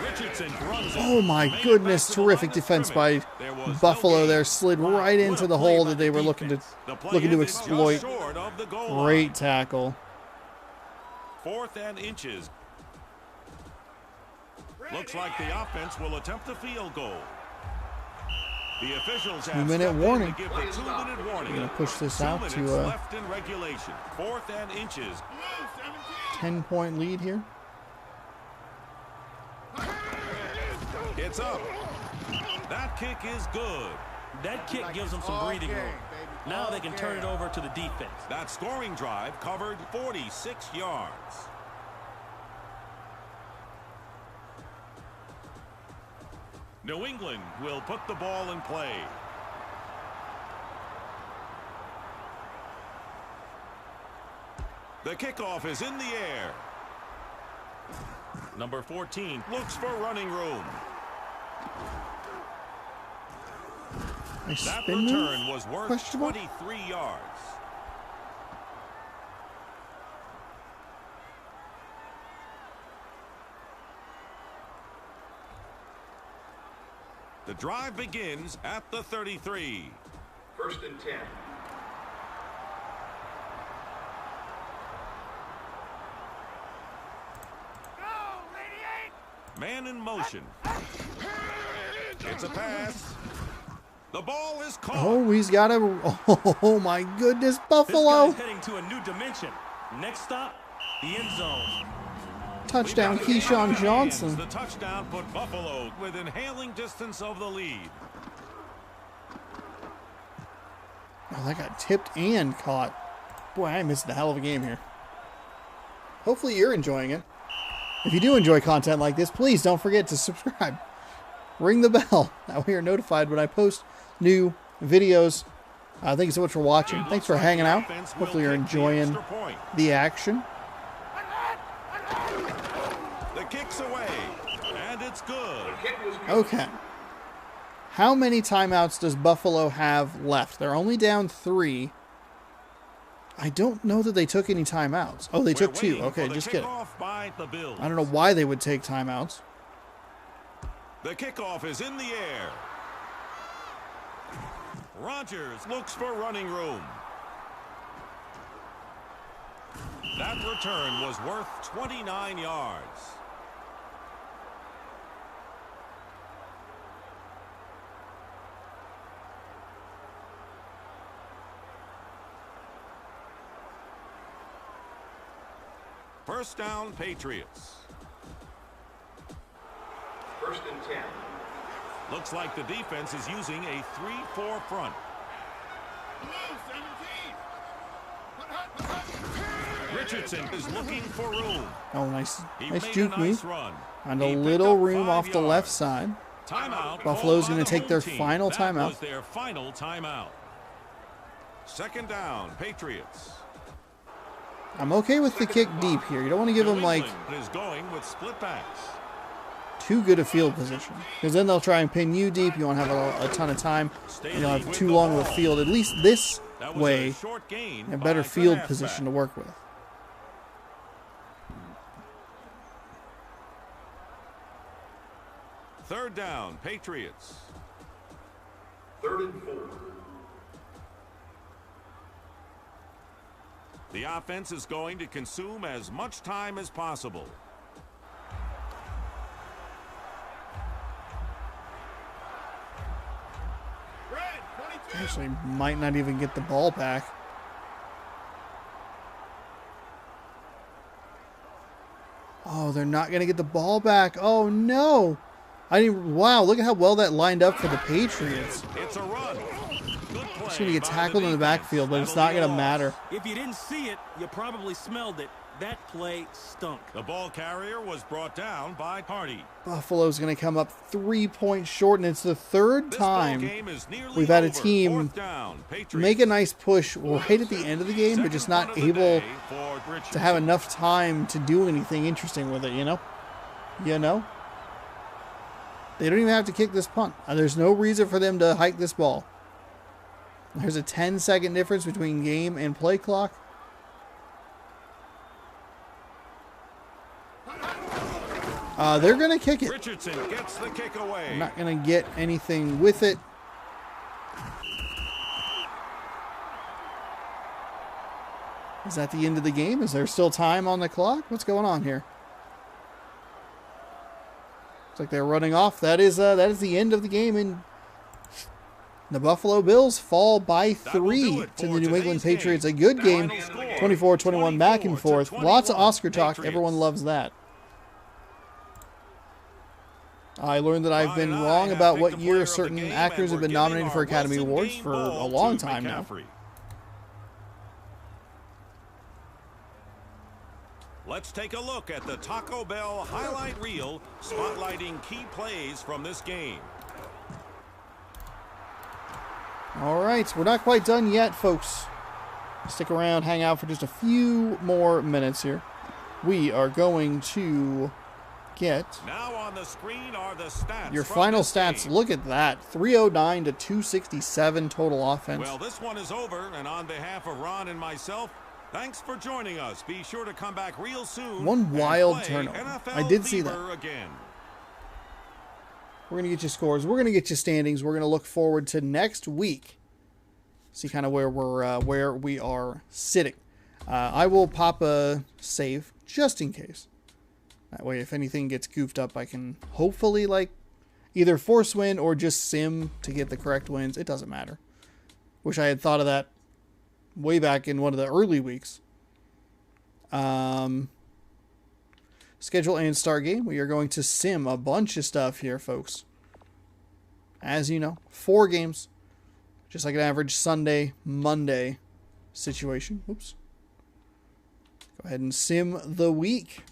Richardson runs it. Oh my Made it goodness, back to the terrific line of defense by scrimmage. There was Buffalo no there, gain. slid Wow, right what into a the play hole by that they the were looking to defense. The play ended just exploit. short of the goal line. Great tackle. 4th and inches. Looks like the offense will attempt a field goal. The officials have 2-minute stepped in warning. to give the 2-minute warning. We're gonna push this 2 out minutes to left in regulation. 4th and inches. 10-point lead here. It's up. That kick is good. That kick gives them some breathing room. Now they can turn it over to the defense. That scoring drive covered 46 yards. New England will put the ball in play. The kickoff is in the air. Number 14 looks for running room. Nice That spin move. return was worth Questionable. 23 yards. The drive begins at the 33. 1st and 10. Man in motion. It's a pass. The ball is caught. Oh, he's got a. Oh my goodness, This Buffalo! guy's heading to a new dimension. Next stop, the end zone. Touchdown, We've got the Keyshawn hands. Johnson. The touchdown put Buffalo within hailing distance of the lead. Oh, that got tipped and caught. Boy, I missed a hell of a game here. Hopefully you're enjoying it. If you do enjoy content like this, please don't forget to subscribe. Ring the bell. That way you're notified when I post new videos. Thank you so much for watching. Thanks for hanging out. Hopefully you're enjoying the action. The kick's away, and it's good. Kick was good. Okay. How many timeouts does Buffalo have left? They're only down 3. I don't know that they took any timeouts. Oh, they took 2. Okay, just kidding. By the Bills. I don't know why they would take timeouts. The kickoff is in the air. Rodgers looks for running room. That return was worth 29 yards. First down, Patriots. 1st and 10. Looks like the defense is using a 3-4 front. Richardson is looking for room. Oh, nice. He Nice made juke a nice move. run. And He a picked little up room 5 off the left yards. side. Timeout. Buffalo's going gonna to take their final that timeout. Was their final timeout. 2nd down, Patriots. I'm okay with the kick deep here. You don't want to give New them like England is going with split backs. too good a field position, because then they'll try and pin you deep. You won't have a ton of time, and you'll have too long of a field. At least this That was way, a short gain a by better the field halfback. position to work with. Third down, Patriots. 3rd and 4. The offense is going to consume as much time as possible. Actually, might not even get the ball back. Oh, they're not going to get the ball back. Oh, no. I didn't. Wow, look at how well that lined up for the Patriots. It's a run. Good play. It's going to get by tackled in the defense. backfield, but it's That'll not be a going to loss. matter. If you didn't see it, you probably smelled it. That play stunk. The ball carrier was brought down by Hardy. Buffalo's going to come up 3 points short, and it's the third This ball time game is nearly we've had a over. team 4th down, Patriots. make a nice push right at the end of the game, but just Second not punt of the able day for Richardson. to have enough time to do anything interesting with it, you know? You know? They don't even have to kick this punt. There's no reason for them to hike this ball. There's a 10-second difference between game and play clock. They're going to kick it. Richardson gets the kick away. I'm not going to get anything with it. Is that the end of the game? Is there still time on the clock? What's going on here? Looks like they're running off. That is the end of the game, and the Buffalo Bills fall by 3 to the New England Patriots. A good game, 24-21 back and forth. Lots of Oscar talk. Everyone loves that. I learned that I've been wrong about what year certain actors have been nominated for Academy Awards for a long time now. Let's take a look at the Taco Bell highlight reel, spotlighting key plays from this game. All right, we're not quite done yet, folks. Stick around, hang out for just a few more minutes here. We are going to get now on the screen are the stats. Your final stats. Game. Look at that. 309 to 267 total offense. Well, this one is over, and on behalf of Ron and myself, thanks for joining us. Be sure to come back real soon. One wild turnover. NFL I did see that. Again. We're going to get you scores. We're going to get you standings. We're going to look forward to next week. See kind of where we are sitting. I will pop a save just in case. That way, if anything gets goofed up, I can hopefully like either force win or just sim to get the correct wins. It doesn't matter. Wish I had thought of that way back in one of the early weeks. Schedule and start game. We are going to sim a bunch of stuff here, folks. As you know, 4 games. Just like an average Sunday, Monday situation. Oops. Go ahead and sim the week.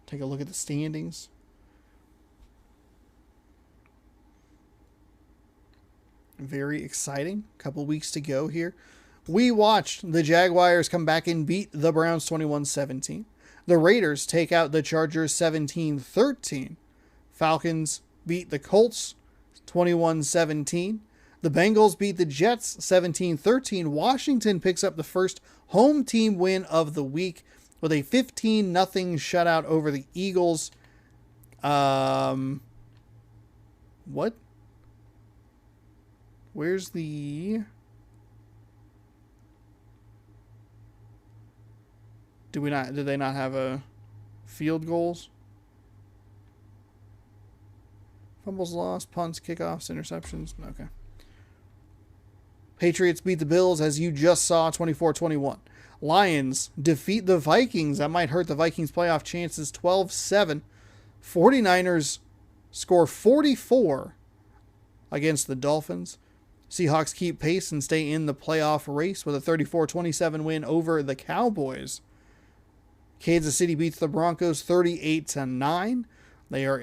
Take a look at the standings. Very exciting. Couple weeks to go here. We watched the Jaguars come back and beat the Browns 21-17. The Raiders take out the Chargers 17-13. Falcons beat the Colts 21-17. The Bengals beat the Jets 17-13. Washington picks up the first home team win of the week with a 15-0 shutout over the Eagles. What? Where's the... Did they not have a field goals? Fumbles lost, punts, kickoffs, interceptions. Okay. Patriots beat the Bills, as you just saw, 24-21. Lions defeat the Vikings. That might hurt the Vikings' playoff chances, 12-7. 49ers score 44 against the Dolphins. Seahawks keep pace and stay in the playoff race with a 34-27 win over the Cowboys. Kansas City beats the Broncos 38-9. They are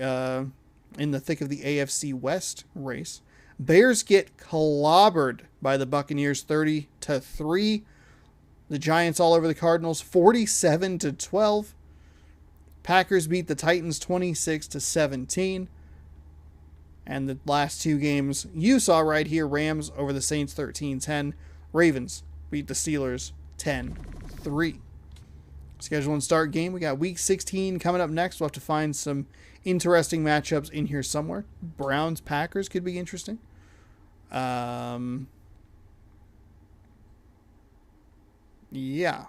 in the thick of the AFC West race. Bears get clobbered by the Buccaneers 30-3. The Giants all over the Cardinals 47-12. Packers beat the Titans 26-17. And the last 2 games you saw right here, Rams over the Saints 13-10. Ravens beat the Steelers 10-3. Schedule and start game. We got week 16 coming up next. We'll have to find some interesting matchups in here somewhere. Browns Packers could be interesting. Yeah.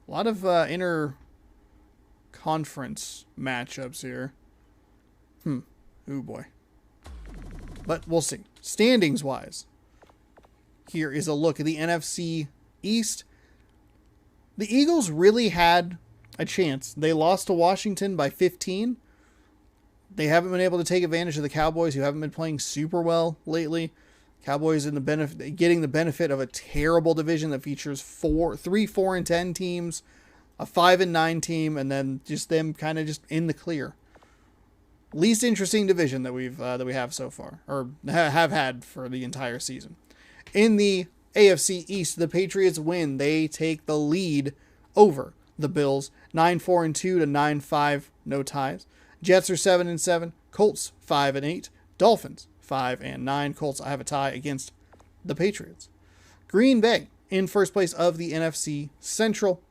A lot of inter conference matchups here. Oh boy. But we'll see. Standings wise, here is a look at the NFC East. The Eagles really had a chance. They lost to Washington by 15. They haven't been able to take advantage of the Cowboys, who haven't been playing super well lately. Cowboys getting the benefit of a terrible division that features 3 4-10 teams, a 5-9 team, and then just them kind of just in the clear. Least interesting division that we have so far, or have had for the entire season. In the AFC East, the Patriots win. They take the lead over the Bills, 9-4-2 to 9-5, no ties. Jets are 7-7, Colts 5-8, Dolphins 5-9. Colts, I have a tie against the Patriots. Green Bay in first place of the NFC Central,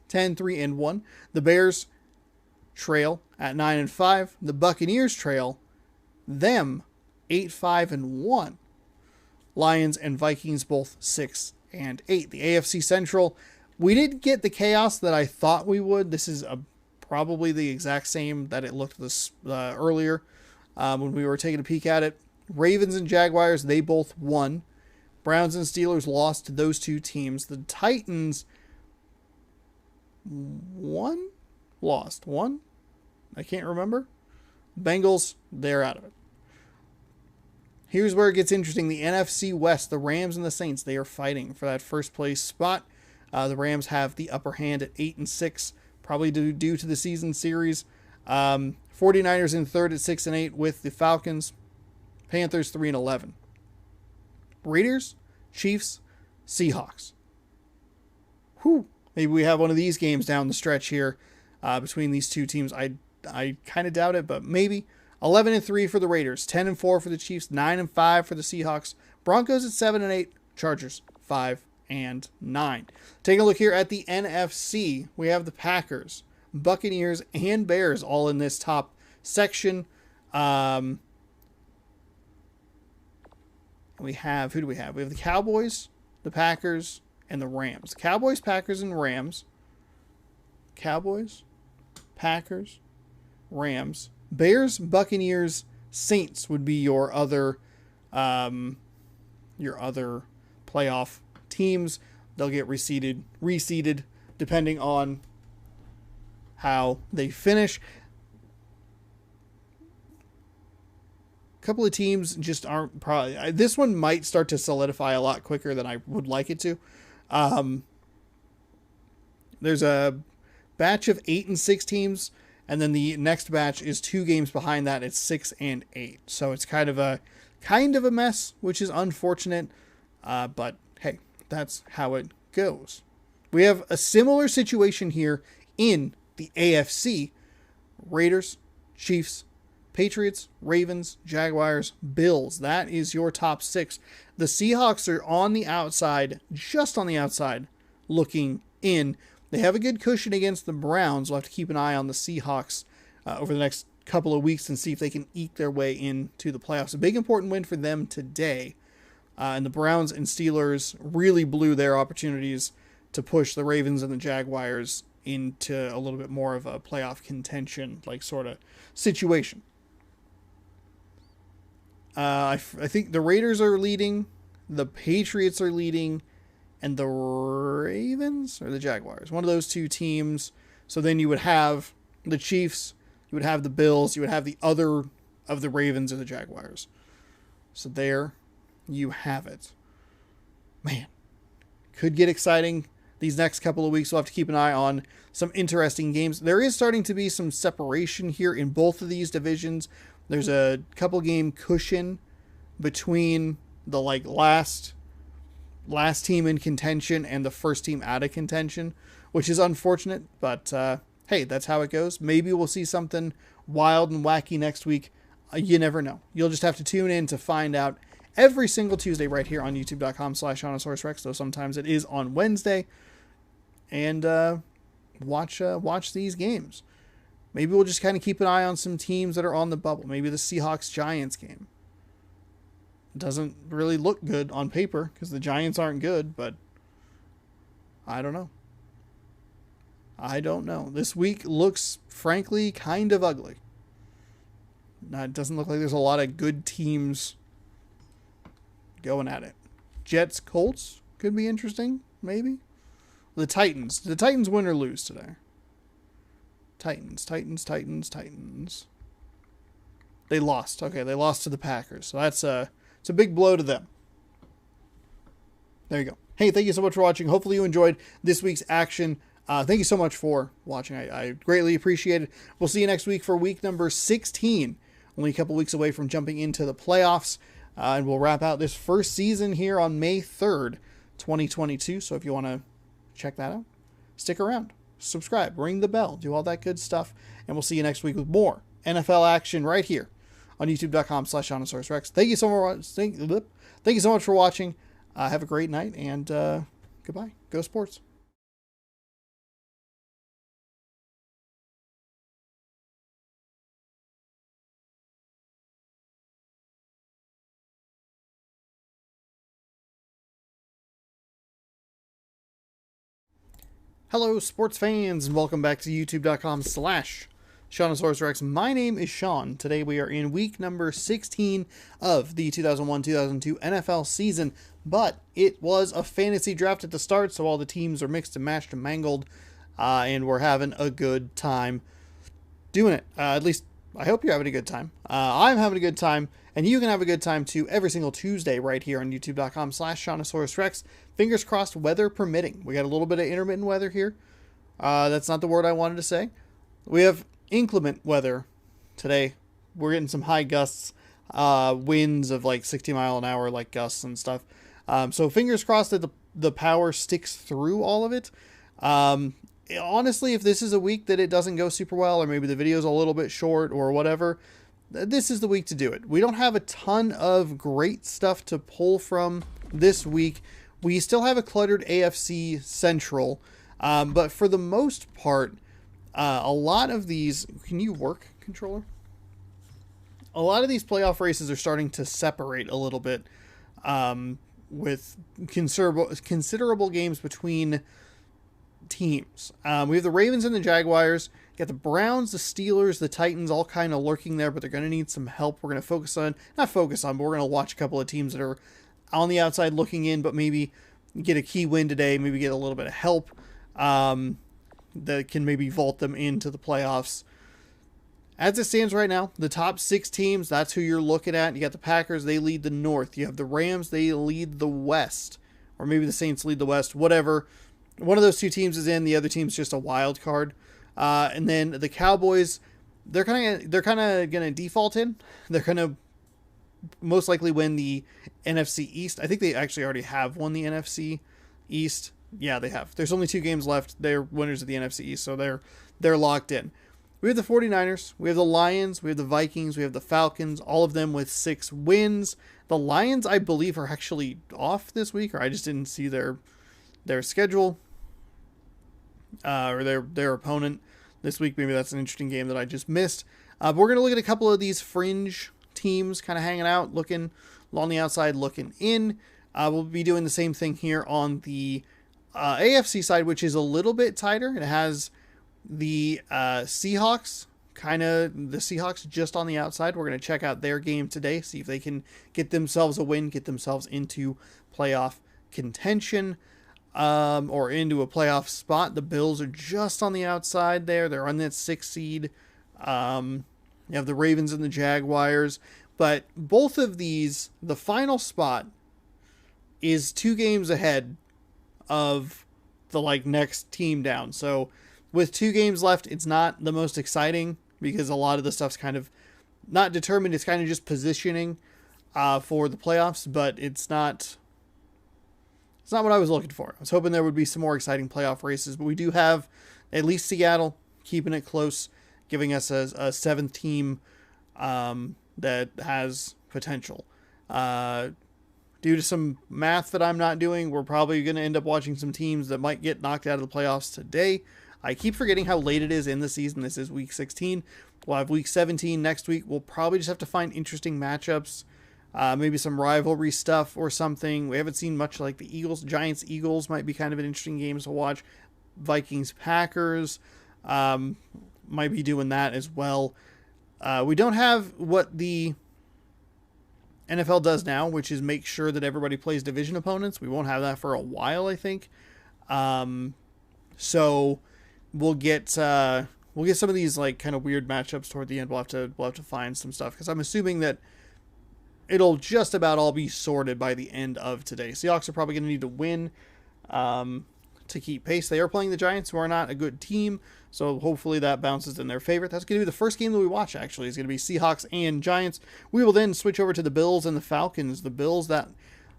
10-3-1. The Bears trail at 9-5. The Buccaneers trail them 8-5-1. Lions and Vikings both 6-8. The AFC Central, we didn't get the chaos that I thought we would. This is probably the exact same that it looked this earlier when we were taking a peek at it. Ravens and Jaguars, they both won. Browns and Steelers lost to those two teams. The Titans lost one. I can't remember. Bengals, they're out of it. Here's where it gets interesting. The NFC West, the Rams and the Saints, they are fighting for that first place spot. The Rams have the upper hand at 8-6, probably due to the season series. 49ers in third at 6-8 with the Falcons. Panthers 3-11. Raiders, Chiefs, Seahawks. Whew. Maybe we have one of these games down the stretch here between these two teams. I kind of doubt it, but maybe. 11-3 for the Raiders, 10-4 for the Chiefs, 9-5 for the Seahawks. Broncos at 7-8, Chargers 5-9. Taking a look here at the NFC, we have the Packers, Buccaneers, and Bears all in this top section. We have, who do we have? We have the Cowboys, the Packers, and the Rams. Cowboys, Packers, and Rams. Cowboys, Packers, Rams. Bears, Buccaneers, Saints would be your other playoff teams. They'll get reseeded depending on how they finish. A couple of teams just aren't probably. This one might start to solidify a lot quicker than I would like it to. There's a batch of 8-6 teams, and then the next batch is 2 games behind that. It's 6-8. So it's kind of a mess, which is unfortunate. But hey, that's how it goes. We have a similar situation here in the AFC. Raiders, Chiefs, Patriots, Ravens, Jaguars, Bills. That is your top 6. The Seahawks are on the outside, just on the outside, looking in. They have a good cushion against the Browns. We'll have to keep an eye on the Seahawks over the next couple of weeks and see if they can eke their way into the playoffs. A big important win for them today. And the Browns and Steelers really blew their opportunities to push the Ravens and the Jaguars into a little bit more of a playoff contention, like sort of situation. I think the Raiders are leading, the Patriots are leading, and the Ravens or the Jaguars. One of those two teams. So then you would have the Chiefs, you would have the Bills, you would have the other of the Ravens or the Jaguars. So there you have it. Man, could get exciting. These next couple of weeks, we'll have to keep an eye on some interesting games. There is starting to be some separation here in both of these divisions. There's a couple game cushion between the last team in contention and the first team out of contention, which is unfortunate, but hey, that's how it goes. Maybe we'll see something wild and wacky next week. You never know. You'll just have to tune in to find out every single Tuesday right here on youtube.com/OnosaurusRex, though sometimes it is on Wednesday, and watch these games. Maybe we'll just kind of keep an eye on some teams that are on the bubble. Maybe the Seahawks-Giants game. Doesn't really look good on paper because the Giants aren't good, but I don't know. This week looks, frankly, kind of ugly. It doesn't look like there's a lot of good teams going at it. Jets, Colts could be interesting, maybe. The Titans. Did the Titans win or lose today? Titans. They lost. Okay, they lost to the Packers. So it's a big blow to them. There you go. Hey, thank you so much for watching. Hopefully you enjoyed this week's action. Thank you so much for watching. I greatly appreciate it. We'll see you next week for week number 16. Only a couple weeks away from jumping into the playoffs. And we'll wrap out this first season here on May 3rd, 2022. So if you want to check that out, stick around, subscribe, ring the bell, do all that good stuff. And we'll see you next week with more NFL action right here on youtube.com/SeanOsaurusRex. Thank you so much. Thank you so much for watching. Have a great night, and goodbye. Go sports. Hello, sports fans, and welcome back to youtube.com/SeanOsaurusRex. My name is Sean. Today we are in week number 16 of the 2001-2002 NFL season, but it was a fantasy draft at the start, so all the teams are mixed and mashed and mangled, and we're having a good time doing it. At least, I hope you're having a good time. I'm having a good time, and you can have a good time too every single Tuesday right here on youtube.com/SeanOsaurusRex. Fingers crossed, weather permitting. We got a little bit of intermittent weather here. That's not the word I wanted to say. We have inclement weather today. We're getting some high gusts, winds of like 60 mile an hour, like gusts and stuff. So fingers crossed that the power sticks through all of it. Honestly, if this is a week that it doesn't go super well, or maybe the video's a little bit short or whatever, this is the week to do it. We don't have a ton of great stuff to pull from this week. We still have a cluttered AFC Central, but for the most part, a lot of these... Can you work, controller? A lot of these playoff races are starting to separate a little bit, with considerable games between teams. We have the Ravens and the Jaguars. You got the Browns, the Steelers, the Titans, all kind of lurking there, but they're going to need some help. We're going to but we're going to watch a couple of teams that are on the outside looking in, but maybe get a key win today, maybe get a little bit of help that can maybe vault them into the playoffs. As it stands right now, the top 6 teams, that's who you're looking at. You got the Packers, they lead the North. You have the Rams, they lead the West. Or maybe the Saints lead the West, whatever. One of those 2 teams is in, the other team's just a wild card. And then the Cowboys, they're kind of going to default in. They're going to most likely win the NFC East. I think they actually already have won the NFC East. Yeah, they have. There's only 2 games left. They're winners of the NFC East, so they're locked in. We have the 49ers, we have the Lions, we have the Vikings, we have the Falcons, all of them with 6 wins. The Lions, I believe, are actually off this week, or I just didn't see their schedule, or their opponent this week. Maybe that's an interesting game that I just missed. But we're going to look at a couple of these fringe teams kind of hanging out, looking on the outside, looking in. We'll be doing the same thing here on the AFC side, which is a little bit tighter. It has the Seahawks, the Seahawks just on the outside. We're going to check out their game today, see if they can get themselves a win, get themselves into playoff contention, or into a playoff spot. The Bills are just on the outside there. They're on that 6th seed. You have the Ravens and the Jaguars, but both of these, the final spot is 2 games ahead of the next team down. So with 2 games left, it's not the most exciting because a lot of the stuff's kind of not determined. It's kind of just positioning for the playoffs, but it's not what I was looking for. I was hoping there would be some more exciting playoff races, but we do have at least Seattle keeping it close, giving us a 7th team that has potential. Due to some math that I'm not doing, we're probably going to end up watching some teams that might get knocked out of the playoffs today. I keep forgetting how late it is in the season. This is week 16. We'll have week 17 next week. We'll probably just have to find interesting matchups, maybe some rivalry stuff or something. We haven't seen much like the Eagles. Giants-Eagles might be kind of an interesting game to watch. Vikings-Packers might be doing that as well. We don't have what the NFL does now, which is make sure that everybody plays division opponents. We won't have that for a while, I think. So we'll get some of these kind of weird matchups toward the end. We'll have to find some stuff because I'm assuming that it'll just about all be sorted by the end of today. Seahawks are probably going to need to win to keep pace. They are playing the Giants, who are not a good team, so hopefully that bounces in their favor. That's going to be the first game that we watch, actually. It's going to be Seahawks and Giants. We will then switch over to the Bills and the Falcons. The Bills, that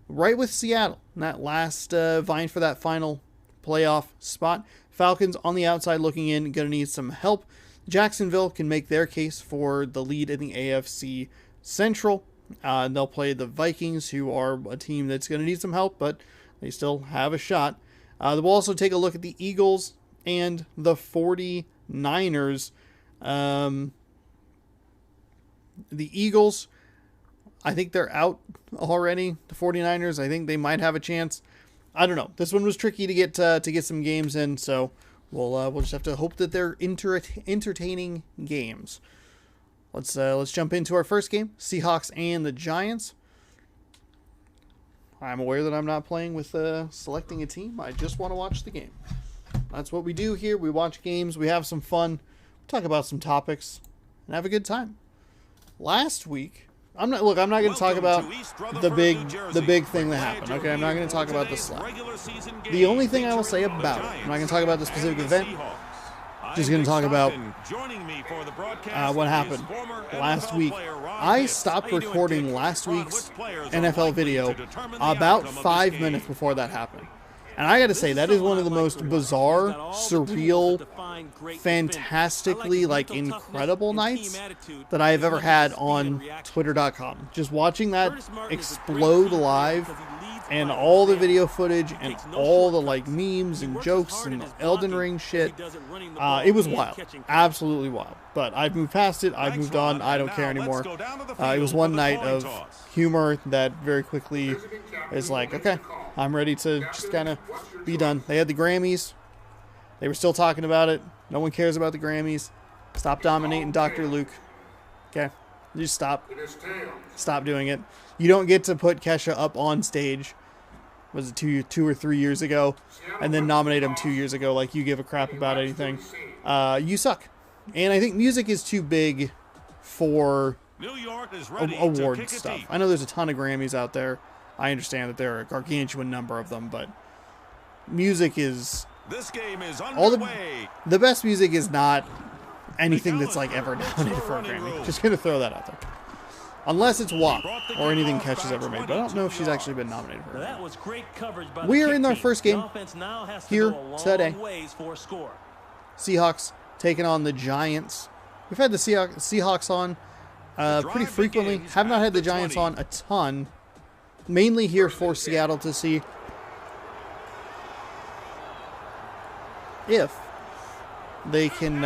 right with Seattle, that last vying for that final playoff spot. Falcons on the outside looking in, going to need some help. Jacksonville can make their case for the lead in the AFC Central. And they'll play the Vikings, who are a team that's going to need some help, but they still have a shot. We'll also take a look at the Eagles and the 49ers. The Eagles, I think they're out already. The 49ers, I think they might have a chance. I don't know. This one was tricky to get some games in, so we'll just have to hope that they're entertaining games. Let's jump into our first game, Seahawks and the Giants. I'm aware that I'm not playing with selecting a team. I just want to watch the game. That's what we do here. We watch games. We have some fun. Talk about some topics and have a good time. Last week, I'm not going to talk about the big thing that happened. Okay, I'm not going to talk about the slap. The only thing I will say about it, I'm not going to talk about the specific event. Just going to talk about what happened last week. I stopped recording last week's NFL video about 5 minutes before that happened. And I got to say, that is one of the most bizarre, surreal, fantastically, incredible nights that I have ever had on Twitter.com. Just watching that explode live, and all the video footage, and all the, memes and jokes and Elden Ring shit, it was wild. Absolutely wild. But I've moved past it. I've moved on. I don't care anymore. It was one night of humor that very quickly is okay, I'm ready to just kind of be done. They had the Grammys. They were still talking about it. No one cares about the Grammys. Stop dominating Dr. Luke. Okay? Just stop. Stop doing it. You don't get to put Kesha up on stage, was it two or 3 years ago, and then nominate him 2 years ago like you give a crap about anything. You suck. And I think music is too big for award stuff. I know there's a ton of Grammys out there. I understand that there are a gargantuan number of them, but music is... This game is underway. The best music is not anything that's ever nominated for a Grammy. Just gonna throw that out there. Unless it's WAP or anything Kesha's ever made, but I don't know if she's actually been nominated for it. We are in our first game here today. Seahawks taking on the Giants. We've had the Seahawks on pretty frequently. Have not had the Giants on a ton. Mainly here for Seattle to see if they can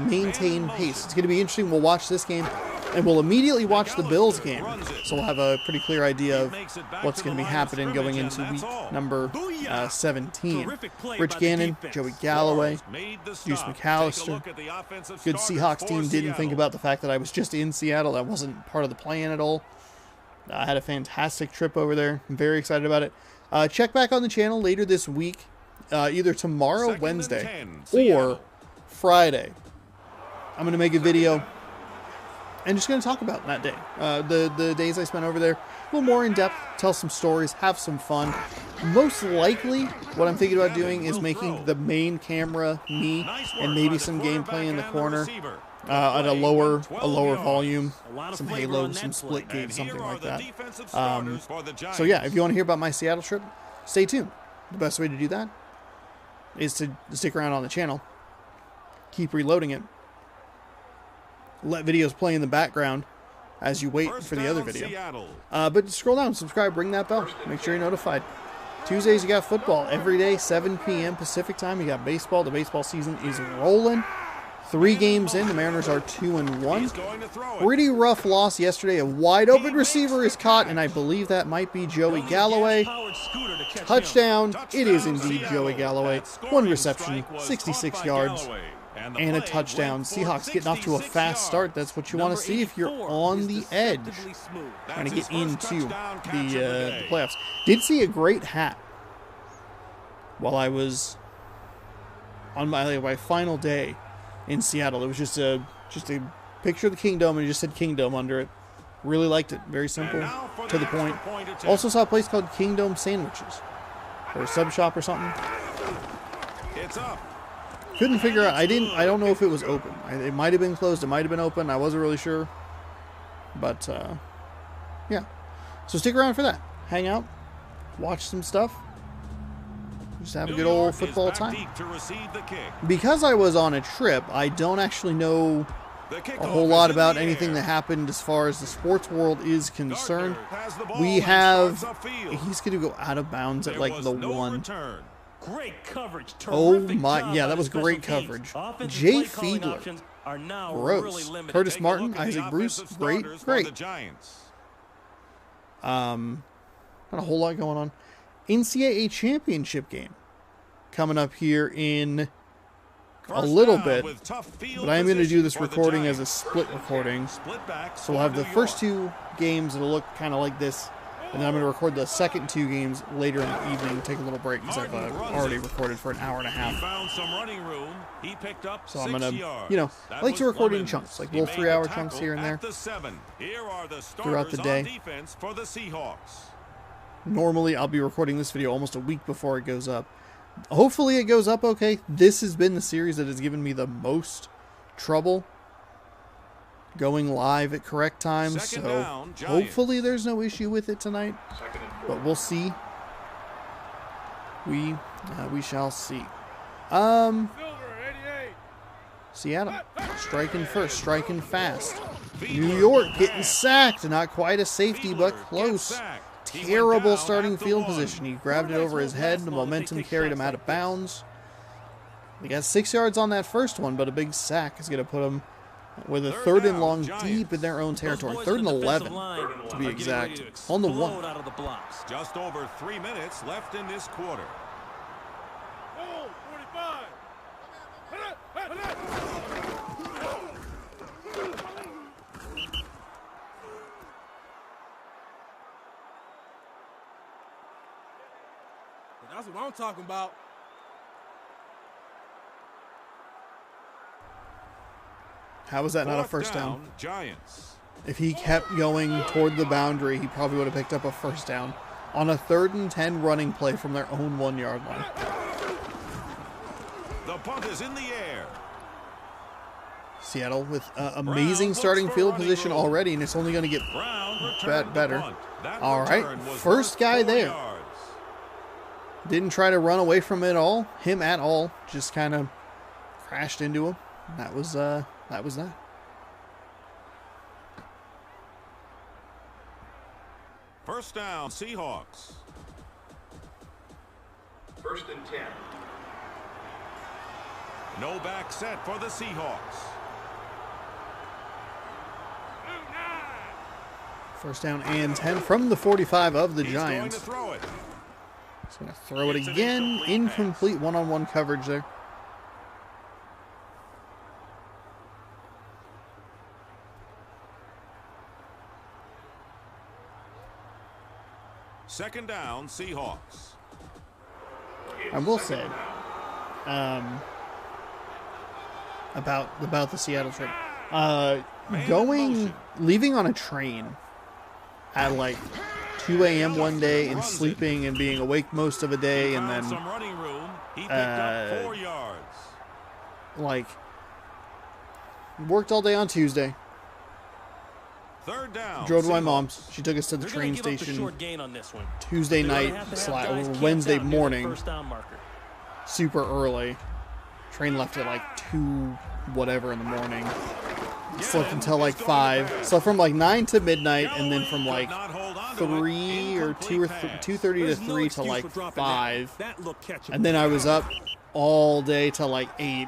maintain pace. It's going to be interesting. We'll watch this game, and we'll immediately watch the Bills game. So we'll have a pretty clear idea of what's going to be happening going into week number 17. Rich Gannon, Joey Galloway, Deuce McAllister. Good Seahawks team. Didn't think about the fact that I was just in Seattle. That wasn't part of the plan at all. I had a fantastic trip over there. I'm very excited about it. Check back on the channel later this week, either tomorrow, Wednesday, or Friday. I'm going to make a video and just going to talk about that day. The days I spent over there, a little more in depth, tell some stories, have some fun. Most likely, what I'm thinking about doing is making the main camera me and maybe some gameplay in the corner. At a lower volume, some Halo, some split gate, something like that. So yeah, if you want to hear about my Seattle trip, stay tuned. The best way to do that is to stick around on the channel, keep reloading it, let videos play in the background as you wait for the other video. But scroll down, subscribe, ring that bell, make sure you're notified. Tuesdays you got football every day, 7 p.m. Pacific time. You got baseball. The baseball season is rolling. 3 games in, the Mariners are 2-1. Pretty rough loss yesterday. A wide open receiver is caught, and I believe that might be Joey Galloway. Touchdown. It is indeed Joey Galloway. 1 reception, 66 yards, and a touchdown. Seahawks getting off to a fast start. That's what you want to see if you're on the edge, trying to get into the playoffs. Did see a great hat while I was on my final day in Seattle. It was just a picture of the Kingdom, and it just said Kingdom under it. Really liked it. Very simple, to the point. Also saw a place called Kingdom Sandwiches, or a sub shop or something. It's up. Couldn't figure out. I don't know if it was open. It might have been closed. It might have been open. I wasn't really sure. But yeah. So stick around for that. Hang out, watch some stuff, Just have a New good old York is football back time. deep to receive the kick. Because I was on a trip, I don't actually know The a kickoff whole is lot in about the anything air. that happened as far as the sports world is concerned. Gardner has the ball We and have, starts upfield. he's going to go out of bounds at There like was the no 1. return. Great coverage. Oh Terrific my, job yeah, by that the was special great teams. coverage. Offensive Jay play calling Fiedler. options are now Gross. really limited. Curtis Take a Martin, look at the Isaac Bruce, offensive great, starters for great. the Giants. Not a whole lot going on. NCAA championship game coming up here in a First little down bit, with tough field but I am going to do position this for the recording as a Giants. split recording. Split back So we'll have the for New first York. 2 games that'll look kind of like this, and then I'm going to record the second 2 games later in the evening, take a little break because I've Martin runs already it. recorded for an hour and a He half. found some running room. He picked up So 6 I'm going to, yards. you know, That I like to was record in Clemens. chunks, like He little made the 3-hour tackle chunks here and there. at the 7. Here are the Throughout the starters day. on defense for the Seahawks. Normally, I'll be recording this video almost a week before it goes up. Hopefully it goes up okay. This has been the series that has given me the most trouble going live at correct times, Second so down, Giants. hopefully there's no issue with it tonight, Second and 4. but we'll see. We shall see. Silver, 88. Seattle striking first, striking fast. New York getting sacked, not quite a safety, but Fiedler close. gets sacked. He went Terrible down starting at the field 1. position. He grabbed it over his head. The momentum carried him out of bounds. He got 6 yards on that first one, but a big sack is going to put him with a Third 3rd and down, long Giants. deep in their own territory. Those boys 3rd and on the defensive 11 line to be are getting ready exact. to On the explode 1. out of the blocks. Just over 3 minutes left in this quarter. Oh, 45. That's what I'm talking about. How was that not a Fourth first down? Giants. If he kept going toward the boundary, he probably would have picked up a first down on a 3rd and 10 running play from their own 1-yard line. The punt is in the air. Seattle with amazing looks starting for field running position room. already, and it's only going to get Brown returned the better. punt. That All right, return was first worth guy 4 there. yards. Didn't try to run away from it all, him at all. Just kind of crashed into him. That was that. First down, Seahawks. First and 10. No back set for the Seahawks. First down and 10 from the 45 of the He's Giants. going to throw it. He's going to throw it It's an again. incomplete Incomplete one-on-one coverage there. Second down, Seahawks. I will say about the Seattle trip. Leaving on a train at like 2 a.m. one day and sleeping and being awake most of a day, and Found then some running room. He picked up 4 yards. like worked all day on Tuesday. Third down. Drove to my Seahawks. mom's. She took us to the They're gonna train give up the station short gain on this one. Tuesday They're gonna night have to have slash guys camped Wednesday out near the morning. first down marker. Super early. Train left at like 2 whatever in the morning. Slept until like 5. Slept from like 9 to midnight, and then from like 3 or 2 or 2:30 to There's no 3 to excuse like for dropping 5. that looked catchable. And then I was up all day till like 8.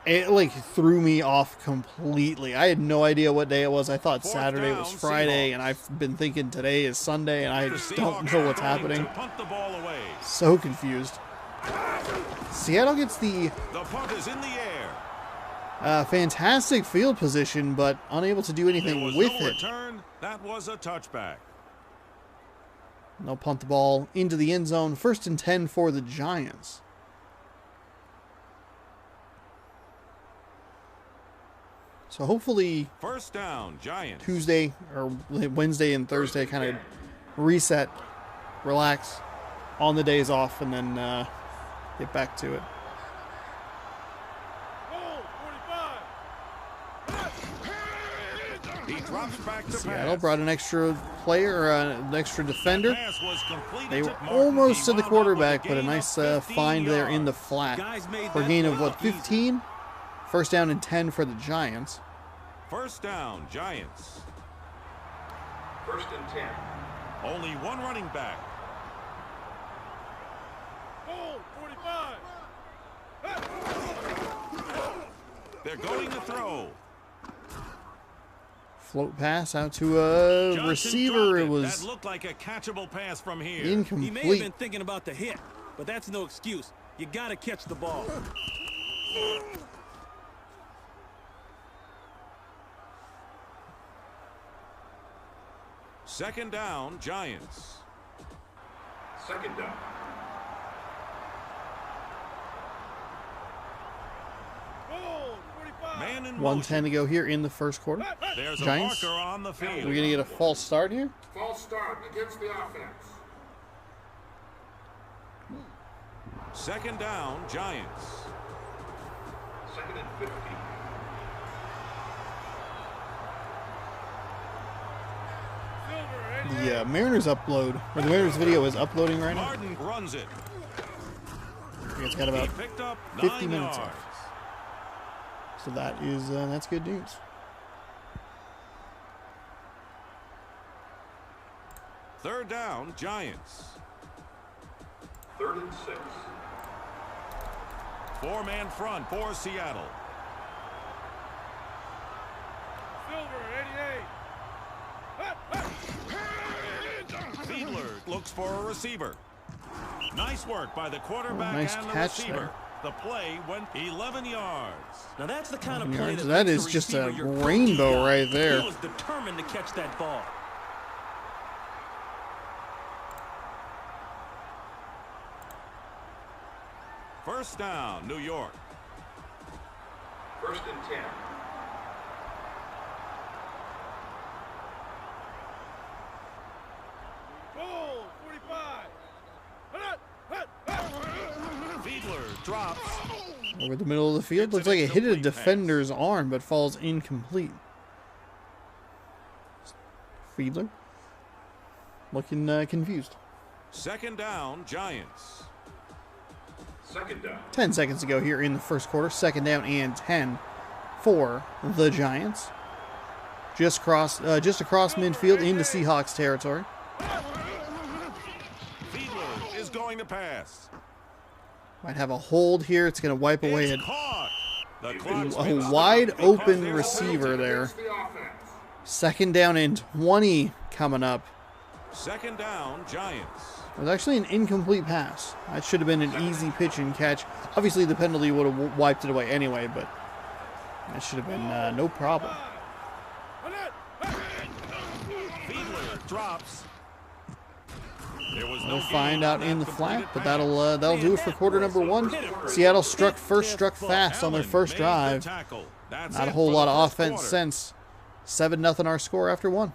It like threw me off completely. I had no idea what day it was. I thought Fourth Saturday was down, Friday, Seahawks. and I've been thinking today is Sunday, and I The just don't Seahawks know are what's going happening. to punt the ball away. So confused. Seattle gets the The punt is in the air. fantastic field position, but unable to do There anything was with no it. return. That was a touchback. They'll punt the ball into the end zone. 1st and 10 for the Giants. So hopefully First down, Giants. Tuesday or Wednesday and Thursday kind of reset, relax on the days off, and then get back to it. Oh, 45. He drops back to Seattle pass. brought an extra player, or an extra defender. Pass was completed They to were Martin. almost He to the wound up quarterback, with a but a gain of nice 15 find there in the yards. flat Guys made for a that gain of play what, look easy. 15? First down and 10 for the Giants. First down, Giants. First and 10. Only one running back. Oh, 45. They're going to throw. Float pass out to a Johnson receiver. dropped It was That looked like a catchable pass from here. He may have incomplete. been thinking about the hit, but that's no excuse. You got to catch the ball. Second down, Giants. Second down. Oh, 45. Man in 1:10 to go here in the first quarter. motion. There's Giants. a marker on the field. We're going to get a false start here. False start against the offense. Second down, Giants. Second and 50. Silver, 88. The Mariners upload, or the Mariners video is uploading right now. Martin runs it. It's got about He picked up 50 9 minutes yards. So that is that's good news. Third down, Giants. Third and 6. Four-man front for Seattle. Silver, 88. Fiedler looks for a receiver. Nice work by the quarterback nice and the catch receiver. there. The play went 11 yards. Now that's the kind of 11 play yards. that That makes is the just a receiver your rainbow go-to guy. right there. He was determined to catch that ball. First down, New York. First and 10. Oh, 45. Fiedler drops. Over the middle of the field. Looks like it hit a defender's arm, but falls incomplete. Fiedler looking confused. Second down, Giants. Second down. 10 seconds to go here in the first quarter. Second down and 10 for the Giants. Just across midfield into Seahawks territory. Fiedler is going to pass. Might have a hold here. It's going to wipe away It's caught. The clock's a been wide stopped because open there's a receiver penalty. there. Against the offense. Second down and 20 coming up. Second down, Giants. It was actually an incomplete pass. That should have been an easy pitch and catch. Obviously, the penalty would have wiped it away anyway, but that should have been no problem. Fiedler drops. There was no We'll gain find on out in that the flat, completed but pass. that'll do it for quarter number one. Seattle struck fast on their Allen first made the drive. tackle. That's Not a it whole for lot the of first offense quarter. since. 7-0 our score after one.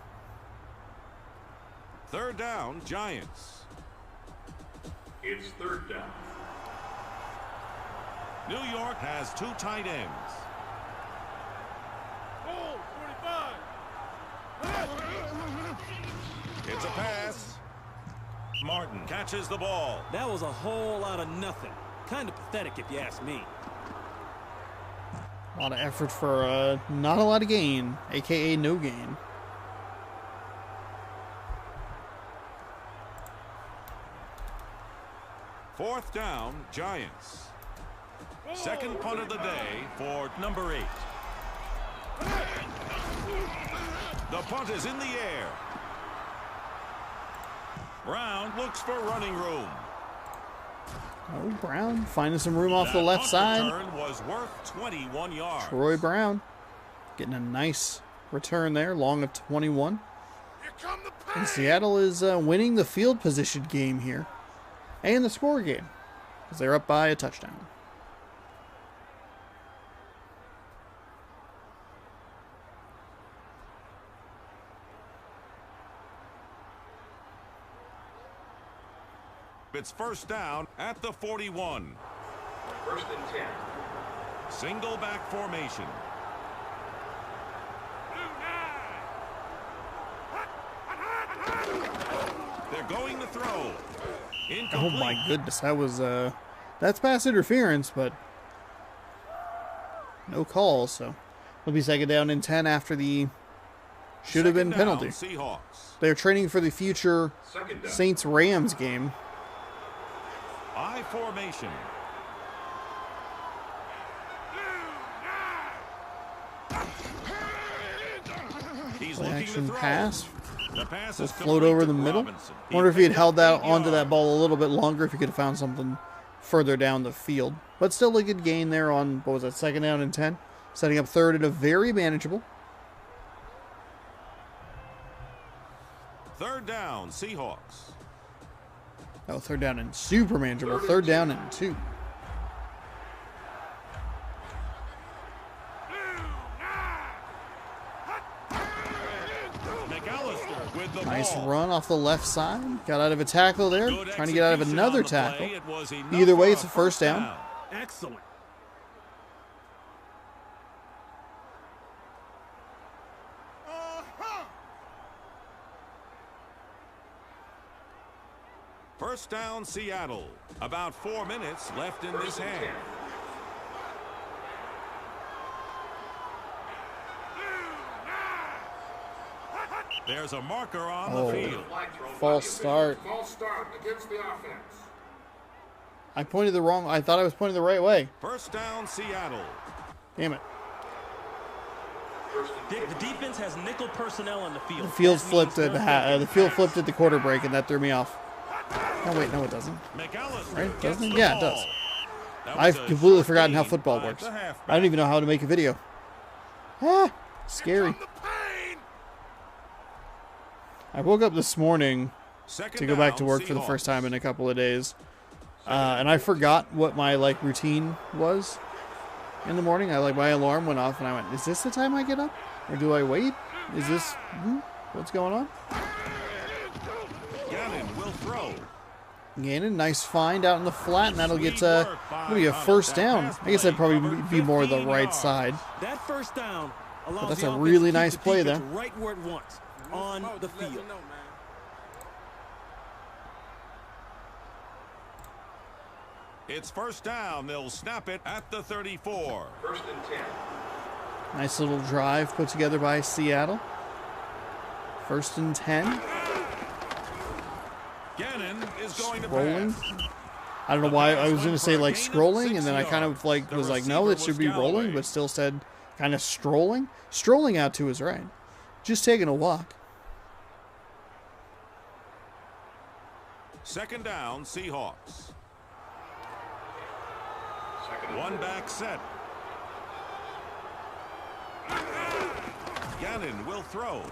Third down, Giants. It's third down. New York has two tight ends. Oh, 45. It's a pass. Martin catches the ball. That was a whole lot of nothing. Kind of pathetic if you ask me. A lot of effort for not a lot of gain, aka no gain. Fourth down, Giants. Second punt of the day for number 8. The punt is in the air. Brown looks for running room. Oh, Brown finding some room off the That left punt side. return was worth 21 yards. Troy Brown getting a nice return there, long of 21. Here come the And pass. Seattle is winning the field position game here. And the score game, because they're up by a touchdown. It's first down at the 41. First and 10. Single back formation. Blue 9. They're going to throw. Oh Incomplete. my goodness, that was that's pass interference, but no call, so it'll be second down and 10 after the should have been Second down, penalty. Seahawks. They're training for the future Second down. Saints-Rams game. I formation. He's Play looking action to throw. pass. The pass Will is float complete over to the middle. Robinson. Wonder if he had picked held up that 8 onto that yards. ball a little bit longer, if he could have found something further down the field. But still a good gain there on, what was that, second down and 10? Setting up third and a very manageable. Third down, Seahawks. Oh, third down and super manageable. Third down and 2. McAllister with the Nice ball. run off the left side. Got out of a tackle there. Good Trying to get out of execution another on the play. tackle. It was enough Either way, for it's a first down. Excellent. First down, Seattle. About 4 minutes left in this First and half. 10. There's a marker on Oh. the field. Flag thrown by False the officials. start. False start against the offense. I pointed the wrong. I thought I was pointing the right way. First down, Seattle. Damn it. First and 10. The defense has nickel personnel on the field. The field That flipped means at they're the field flipped at the quarter break, and that threw me off. No, wait, no, it doesn't. McAllister Right? gets Doesn't it? the Yeah, it ball. does. That was I've a completely short forgotten how gain football by works. the halfback. I don't even know how to make a video. Ah, scary. I woke up this morning Second to go back to down, work for the Seahawks. first time in a couple of days, and I forgot what my routine was in the morning. My alarm went off, and I went, "Is this the time I get up, or do I wait? Is this what's going on?" Gannon will throw. Gannon, nice find out in the flat, and that'll get Sweet work by maybe a Hunt. first That down. pass I guess that'd play probably covered be more the 15 right yards. side. That first down allows that's the a offense really to keep nice the play defense there. right where it wants, on the field. It's first down. They'll snap it at the 34. First and 10. Nice little drive put together by Seattle. First and 10. Gannon is going to Rolling. pass. I don't know why I was going to say For a gain of scrolling, 6 and then I kind of yards. The was like, no, it receiver should be was rolling, Galloway. but still said kind of strolling. Strolling out to his right. Just taking a walk. Second down, Seahawks. Second and One 4. back set. Gannon will throw.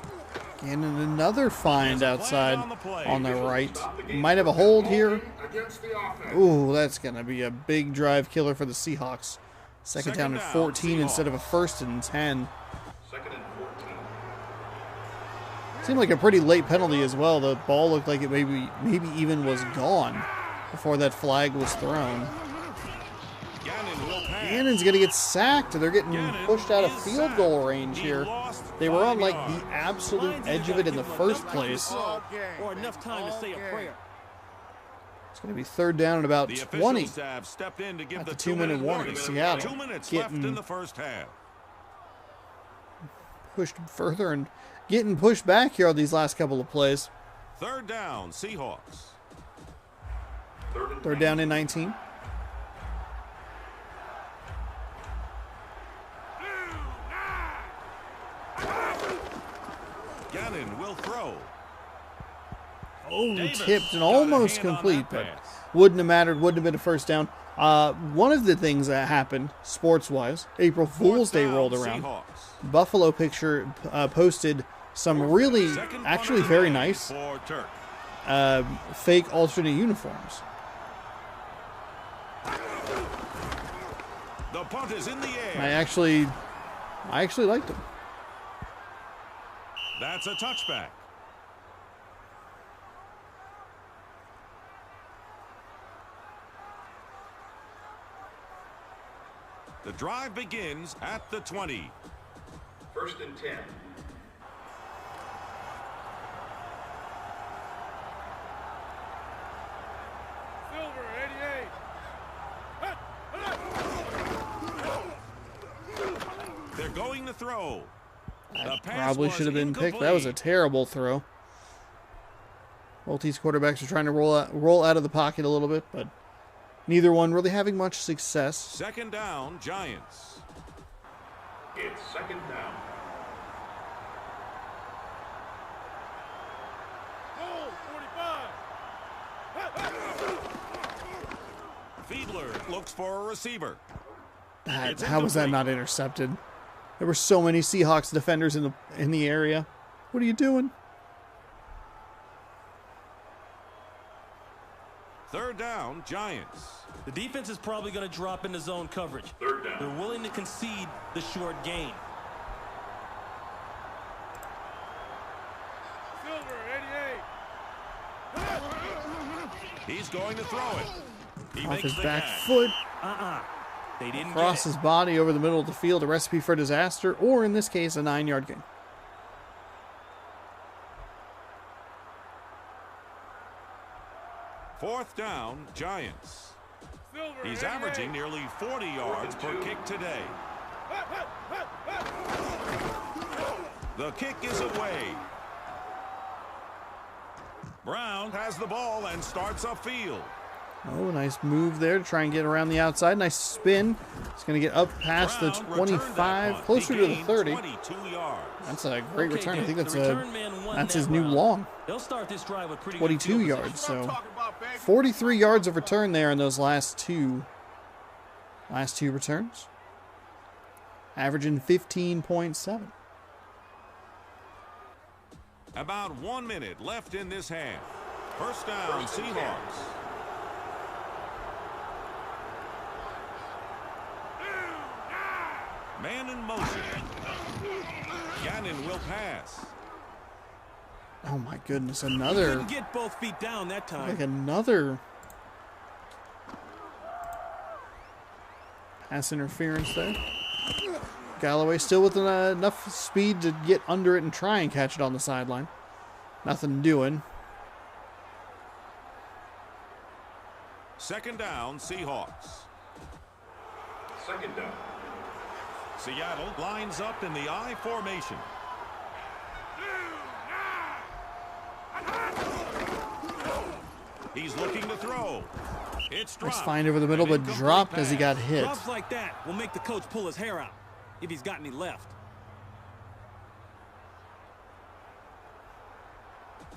And another find There's a flag outside on the play. on the right. Might have a hold here. Against the offense. Ooh, that's going to be a big drive killer for the Seahawks. Second down and 14 instead of a first and 10. Second and 14. Seemed like a pretty late penalty as well. The ball looked like it maybe even was gone before that flag was thrown. Gannon will pass. Gannon's going to get sacked. They're getting Gannon pushed out of is field sacked. goal range He here. lost They were on 5 the yards. absolute edge of it in the first place. Or enough time to say a prayer. It's going to be third down at about The 20. officials have stepped in to give At the the 2-minute warning. Seattle 2 minutes left getting in the first half. pushed further and getting pushed back here on these last couple of plays. Third down, Seahawks. Third down and 19. Gannon will throw. Oh, Davis tipped and got a almost hand on complete, that but pass. wouldn't have mattered. Wouldn't have been a first down. One of the things that happened, sports-wise, April Fool's Fourth Day down, rolled around. Seahawks. Buffalo Picture posted some really, Second actually punt of the very day nice for Turk. fake alternate uniforms. The punt is in the air. I actually liked them. That's a touchback. The drive begins at the 20. First and 10. They're going to throw. That probably should have been picked. That was a terrible throw. Both these quarterbacks are trying to roll out of the pocket a little bit, but neither one really having much success. Second down, Giants. It's second down. Goal, 45. Fiedler looks for a receiver. How was that not intercepted? There were so many Seahawks defenders in the area. What are you doing? Third down, Giants. The defense is probably going to drop into zone coverage. Third down. They're willing to concede the short gain. Silver, 88. He's going to throw it. He Off makes his the back catch. foot, They didn't across get his body over the middle of the field, a recipe for disaster, or in this case, a 9-yard gain. Fourth down, Giants. Silver, He's 88. averaging nearly 40 yards per kick today. The kick is away. Brown has the ball and starts upfield. Oh, nice move there to try and get around the outside. Nice spin. It's going to get up past the Brown returned that 25, punt. closer He to the gained 30. 22 yards. That's a great Okay, return. I Dick, think the that's return man won that's that his new round. long. They'll start this drive with pretty 42 good field yards. position. What I'm So talking about, baby. 43 yards of return there in those last two returns. Averaging 15.7. About 1 minute left in this half. First down, Seahawks. Man in motion. Gannon will pass. Oh my goodness, Couldn't another get both feet down that time. like another pass interference there. Galloway still with enough speed to get under it and try and catch it on the sideline. Nothing doing. Second down, Seahawks. Second down. Seattle lines up in the I formation. He's looking to throw. It's dropped. Nice find over the middle, An but incomplete dropped as he pass. got hit. Drops like that will make the coach pull his hair out, if he's got any left.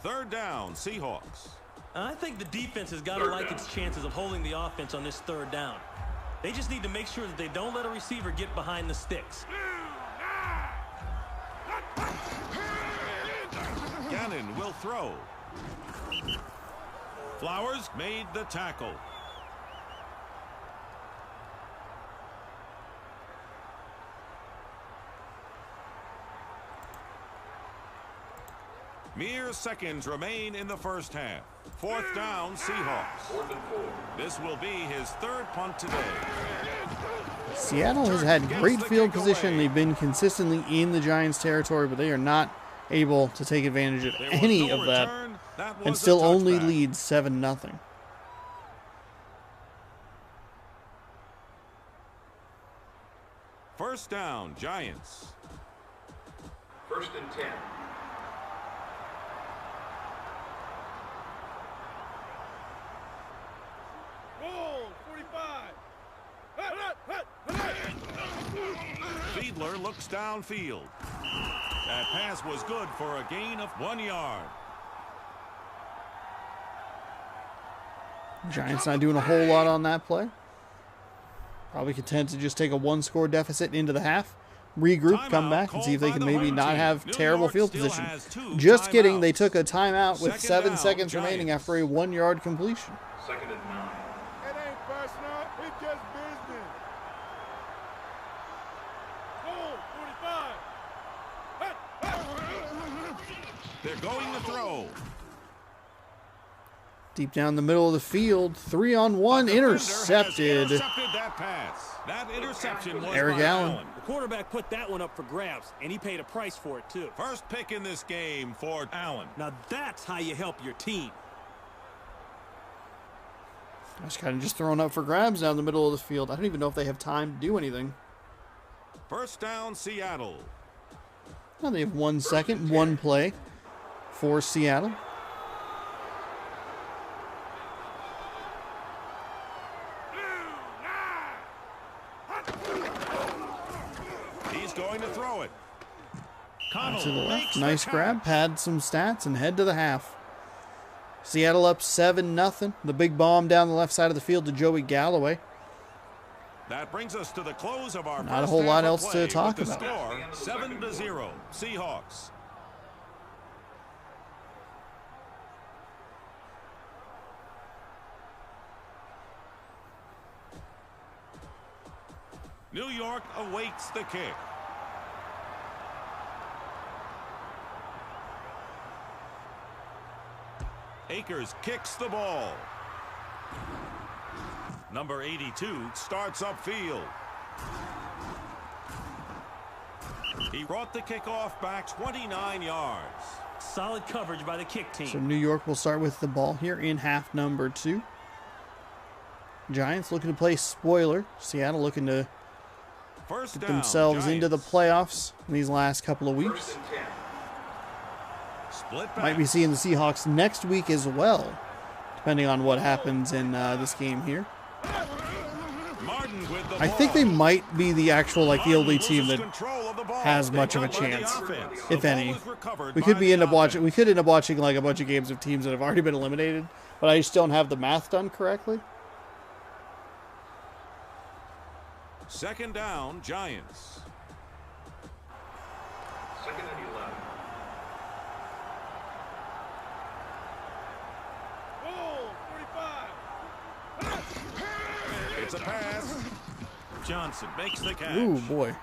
Third down, Seahawks. I think the defense has got to like its chances of holding the offense on this third down. They just need to make sure that they don't let a receiver get behind the sticks. Gannon will throw. Flowers made the tackle. Mere seconds remain in the first half. Fourth down, Seahawks. 4th and 4. This will be his third punt today. Seattle has had great field position. They've been consistently in the Giants' territory, but they are not able to take advantage of There was any no of that, return. That was and a still only touchback. lead 7-0. First down, Giants. 1st and 10. Goal, 45. Fiedler looks downfield. That pass was good for a gain of 1 yard. Giants not doing a whole lot on that play. Probably content to just take a one-score deficit into the half, regroup, come Timeout back, and see if they called can by the maybe home not team. have New terrible York field still position. has 2 Just kidding, they timeouts. took a timeout with Second 7 down, seconds remaining Giants. after a 1-yard completion. 2nd and 9. It ain't personal, it's just business. Goal, 45. They're going to throw. Deep down the middle of the field, 3-on-1, Defender has intercepted. intercepted that pass. That interception was Eric by Allen. The quarterback put that one up for grabs, and he paid a price for it, too. First pick in this game for Allen. Now that's how you help your team. That's kind of just thrown up for grabs down the middle of the field. I don't even know if they have time to do anything. First down, Seattle. Now they have 1 second, 1 play for Seattle. He's going to throw it. To the left, nice grab, pad some stats, and head to the half. Seattle up 7-0. The big bomb down the left side of the field to Joey Galloway. That brings us to the close of our Not a first whole half lot of else to play talk with the about. Score 7-0, Seahawks. New York awaits the kick. Akers kicks the ball. Number 82 starts upfield. He brought the kickoff back 29 yards. Solid coverage by the kick team. So New York will start with the ball here in half number 2. Giants looking to play spoiler. Seattle looking to First get down, themselves into the Giants. playoffs in these last couple of weeks. First and 10. Split Might back. be seeing the Seahawks next week as well, depending on what happens in this game here. Martin with the I think ball. they might be the actual, like, the only team that has They much of a got by the chance, offense. if The ball any. was recovered We by could be the end up watching. We offense. could end up watching like a bunch of games of teams that have already been eliminated, but I just don't have the math done correctly. Second down, Giants. Second and 11. It's a pass. Johnson makes the catch. Ooh boy, we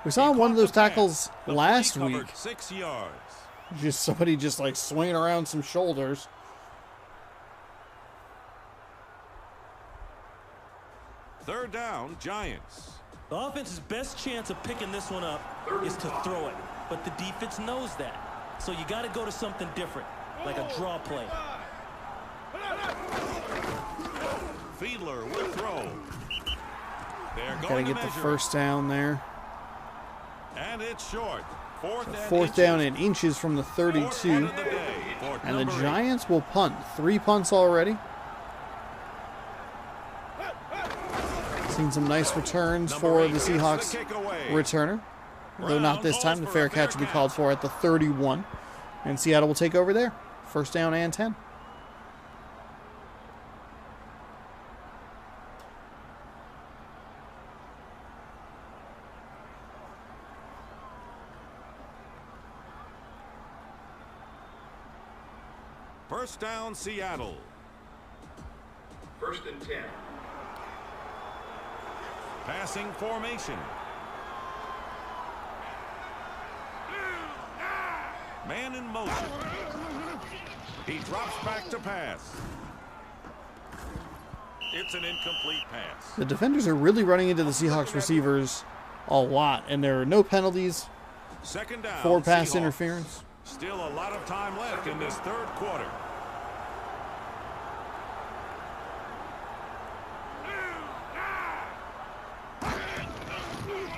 He saw one caught of those the pass. tackles The last play week. covered 6 yards. Just somebody just like swinging around some shoulders. Third down, Giants. The offense's best chance of picking this one up is to throw it. But the defense knows that. So you got to go to something different, like a draw play. Fiedler will throw. They're Gotta going to get the measure. first down there. And it's short. Fourth down in inches from the 32. And the Giants will punt. 3 punts already. Seen some nice returns for the Seahawks returner. Though not this time. The fair catch will be called for at the 31. And Seattle will take over there. First down and 10. First down, Seattle. First and 10. Passing formation. Man in motion. He drops back to pass. It's an incomplete pass. The defenders are really running into the Seahawks receivers a lot, and there are no penalties Second down, for pass Seahawks. interference. Still a lot of time left in this third quarter.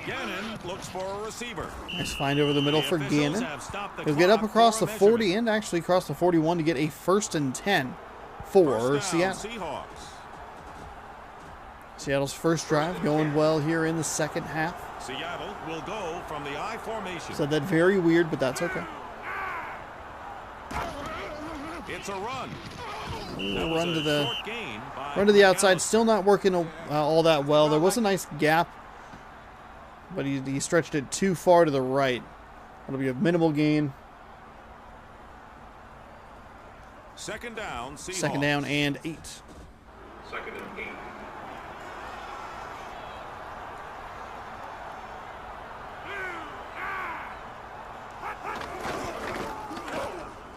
Gannon looks for a receiver. Nice find over the middle The for officials Gannon. have stopped the He'll get up clock across for the a 40 measurement. and actually across the 41 to get a first and 10 for First down, Seattle. Seahawks. Seattle's first drive going well here in the second half. Seattle will go from the I formation. Said that very weird, but that's okay. It's a run. Ooh, Was run a to the short gain by run to the outside, McAllister. still not working all that well. There was a nice gap, but he stretched it too far to the right. It'll be a minimal gain. Second down, Seahawks. Second down and 8. Second and 8.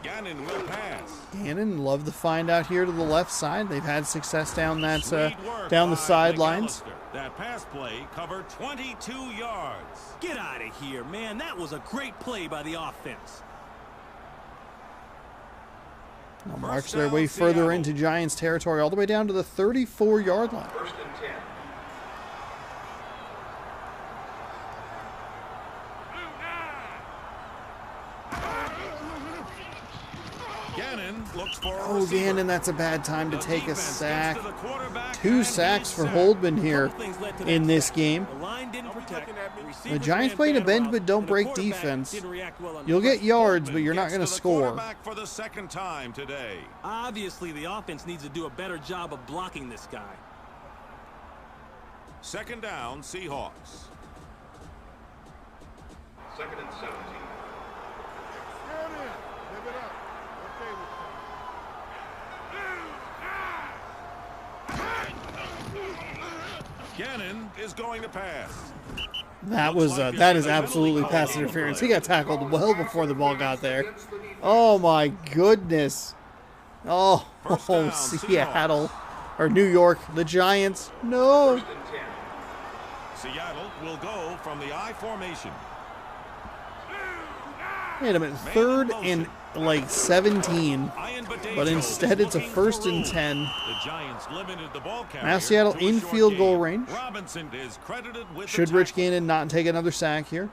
Gannon will pass. Gannon, love the find out here to the left side. They've had success down that Sweet work down the by sidelines. McAllister. That pass play covered 22 yards. Get out of here, man. That was a great play by the offense. They'll march First their down, way further Seattle. into Giants territory, all the way down to the 34-yard line. First and 10. Gannon looks for a Oh, receiver. Gannon, that's a bad time to The take a defense gets sack. to the quarterback, 2 and sacks he's for sacked. Holdman here Couple things led to in that this sack. game. The line didn't protect. The Receivers Giants ran played a bad bend routes, but don't and the break quarterback defense. didn't react well on You'll get pressure. yards, but Holdman you're not gets going to the score. quarterback for the second time today. Obviously, the offense needs to do a better job of blocking this guy. Second down, Seahawks. 2nd and 17. Get in. Live it up. Okay with Gannon is going to pass. That was that is absolutely pass interference. He got tackled well before the ball got there. Oh my goodness. Oh, First down, Seattle or New York, the Giants. No. 1st and 10. Seattle will go from the I formation. Wait a minute, 3rd and like 17, Ian Badejo but instead is it's a looking 1st for and room. 10. The Giants limited the ball carrier Now Seattle to a in short field goal gain. range. Robinson is credited with Should the Rich tackle. Gannon not take another sack here?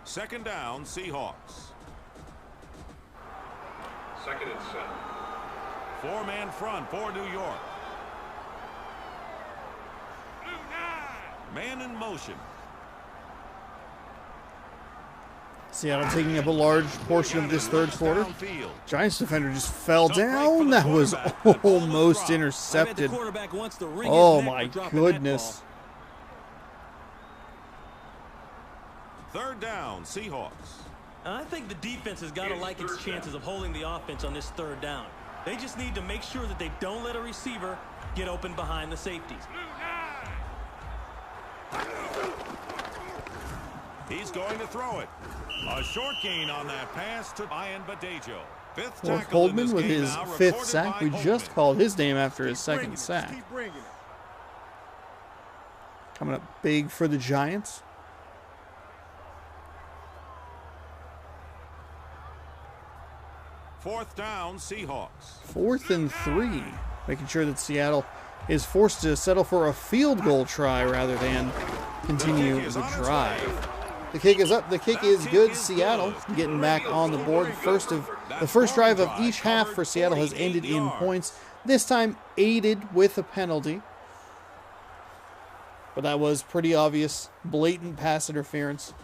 Second down, Seahawks. 2nd and 7. 4-man front for New York. Man in motion. Seattle taking up a large portion of this third quarter. Downfield. Giants defender just fell Jump right for down. the That was quarterback. That ball was almost dropped. I bet the intercepted. quarterback wants to wring Oh his neck my for dropping that goodness. ball. 3rd down, Seahawks. And I think the defense has got to like its chances of holding the offense on this 3rd down. They just need to make sure that they don't let a receiver get open behind the safeties. He's going to throw it. A short gain on that pass to Ian Badejo. 5th Well, tackle in this Holdman with game his now, 5th recorded sack. by We just Holdman. called his name after his bringing 2nd it. sack. Keep bringing it. Coming up big for the Giants. Fourth down, Seahawks. 4th and 3. Making sure that Seattle is forced to settle for a field goal try rather than continue is the on its drive. The kick is up. The kick is good. Seattle getting back on the board. The first drive of each half for Seattle has ended in points. This time aided with a penalty. But that was pretty obvious, blatant pass interference.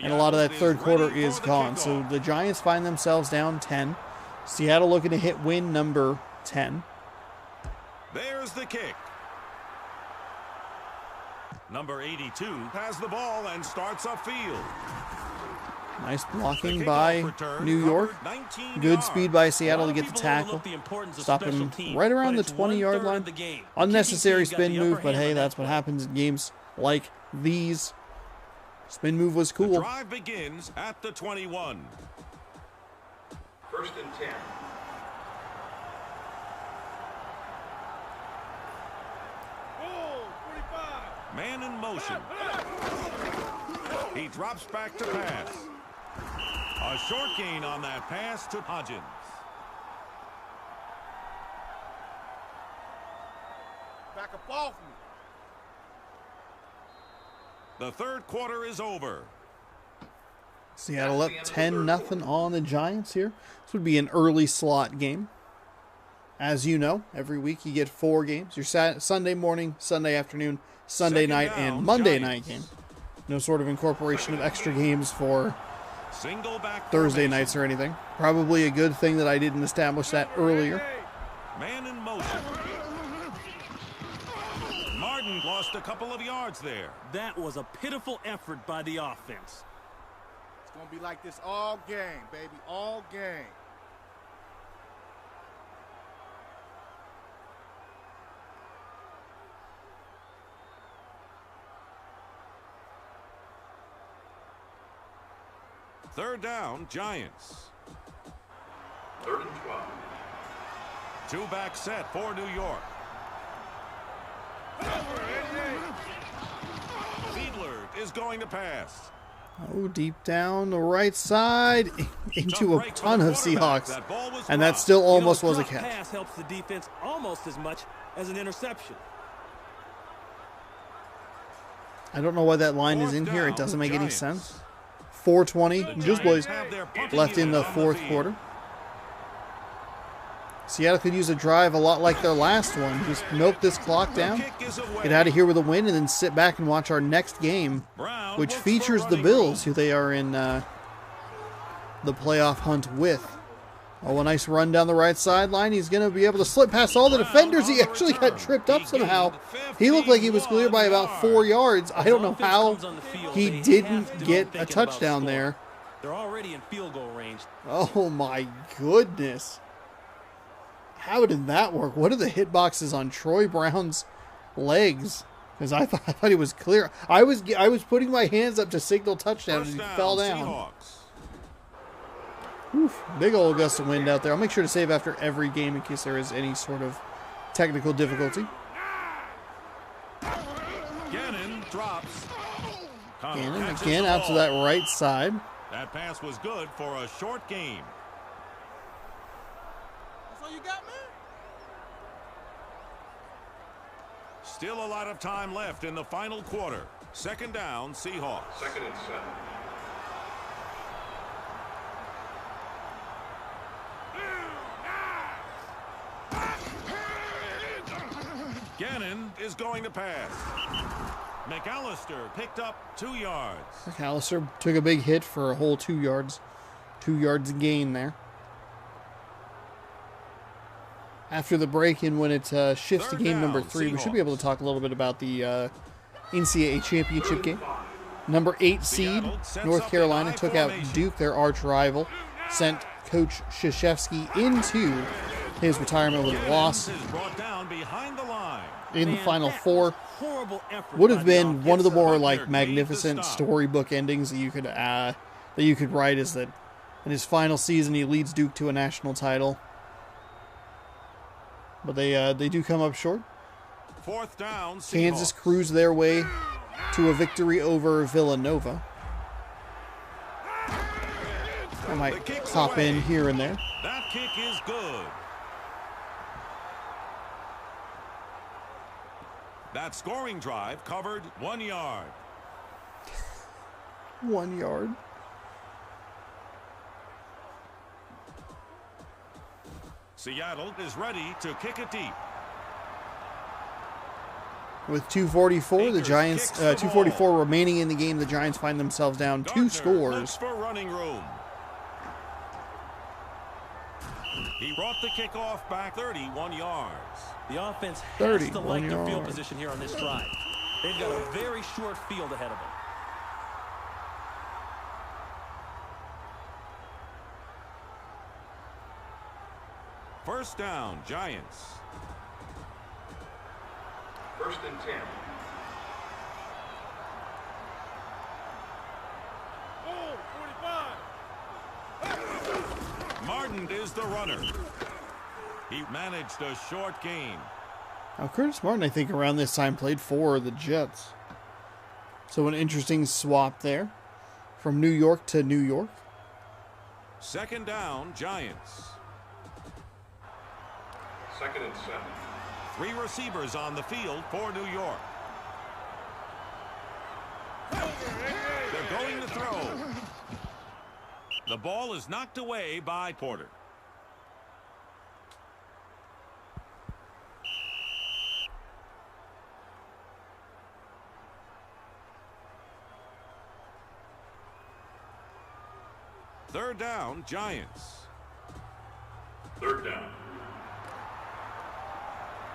And a lot of that third quarter is gone. So the Giants find themselves down 10. Seattle looking to hit win number 10. There's the kick. Number 82 has the ball and starts upfield. Nice The blocking kickoff by return New York. covered 19 Good yards. speed by Seattle A to lot of get the people tackle. overlook the importance of Stop special him teams, right around but the it's 20-yard 1/3 line. of the game. The Unnecessary kicking team spin got the move, upper but hand hey, on that's that what play. happens in games like these. Spin move was The cool. drive begins at the 21. 1st and 10. Oh, 45. Man in motion. He drops back to pass. A short gain on that pass to Hodgins. Back up off me. The third quarter is over. Seattle up 10-0 on the Giants here. This would be an early slot game. As you know, every week you get 4 games. Your Sunday morning, Sunday afternoon, Sunday Second night, down, and Monday Giants. night game. No sort of incorporation of extra games for Single back Thursday formation. nights or anything. Probably a good thing that I didn't establish that earlier. Man in motion. Martin lost a couple of yards there. That was a pitiful effort by the offense. It's going to be like this all game, baby. All game. Third down, Giants. 3rd and 12. Two back set for New York. Fiedler is going to pass. Oh, deep down the right side into a ton of Seahawks. That ball was And that dropped. still almost You know, was a drop catch. pass helps the defense almost as much as an interception. I don't know why that line is Fourth in here. It down, doesn't make any Giants. sense. 4:20, just boys, have their punting left in unit the on fourth field. quarter. Seattle could use a drive a lot like their last one. Just milk this clock down, Kick is away. get out of here with a win, and then sit back and watch our next game, Brown which looks for features the running Bills, room. who they are in the playoff hunt with. Oh, a nice run down the right sideline. He's going to be able to slip past all the defenders. He actually got tripped up somehow. He looked like he was clear by about 4 yards. I don't know how he didn't get a touchdown there. They're already in field goal range. Oh my goodness. How did that work? What are the hitboxes on Troy Brown's legs? Because I thought he was clear. I was putting my hands up to signal touchdown and First he down, fell down. Seahawks. Oof, big old gust of wind out there. I'll make sure to save after every game in case there is any sort of technical difficulty. Gannon drops. Connor And catches again the out to ball. that right side. That pass was good for a short game. That's all you got, man? Still a lot of time left in the final quarter. Second down, Seahawks. 2nd and 7. Gannon is going to pass. McAllister picked up 2 yards. McAllister took a big hit for a whole 2 yards. 2 yards gain there. After the break-in, when it shifts to Third game number down, 3, we should be able to talk a little bit about the NCAA championship game. Number 8 seed, Seattle sets North up Carolina, in I took out formation. Duke, their arch rival, sent Coach Krzyzewski into his retirement with a loss Is brought down behind the line. in the Man, Final that Four. was a horrible effort Would by have the been one of the offense. more Butler like made the magnificent stop. storybook endings that you could write. Is that in his final season he leads Duke to a national title, but they do come up short. Fourth down, Kansas Seahawks. cruise their way to a victory over Villanova. I might The kick's hop away. in here and there. That kick is good. That scoring drive covered 1 yard. 1 yard. Seattle is ready to kick it deep. With 2:44, the Akers Giants, kicks the 2:44 remaining in the game, the Giants find themselves down 2 Gardner scores. looks for running room. He brought the kickoff back 31 yards. The offense has 31 to like their field yards. position here on this drive. They've got a very short field ahead of them. First down, Giants. 1st and 10. Oh, 45. Martin is the runner. He managed a short gain. Now, Curtis Martin, I think, around this time played for the Jets. So an interesting swap there from New York to New York. Second down, Giants. 2nd and 7. 3 receivers on the field for New York. They're going to throw. The ball is knocked away by Porter. Third down, Giants. 3rd down.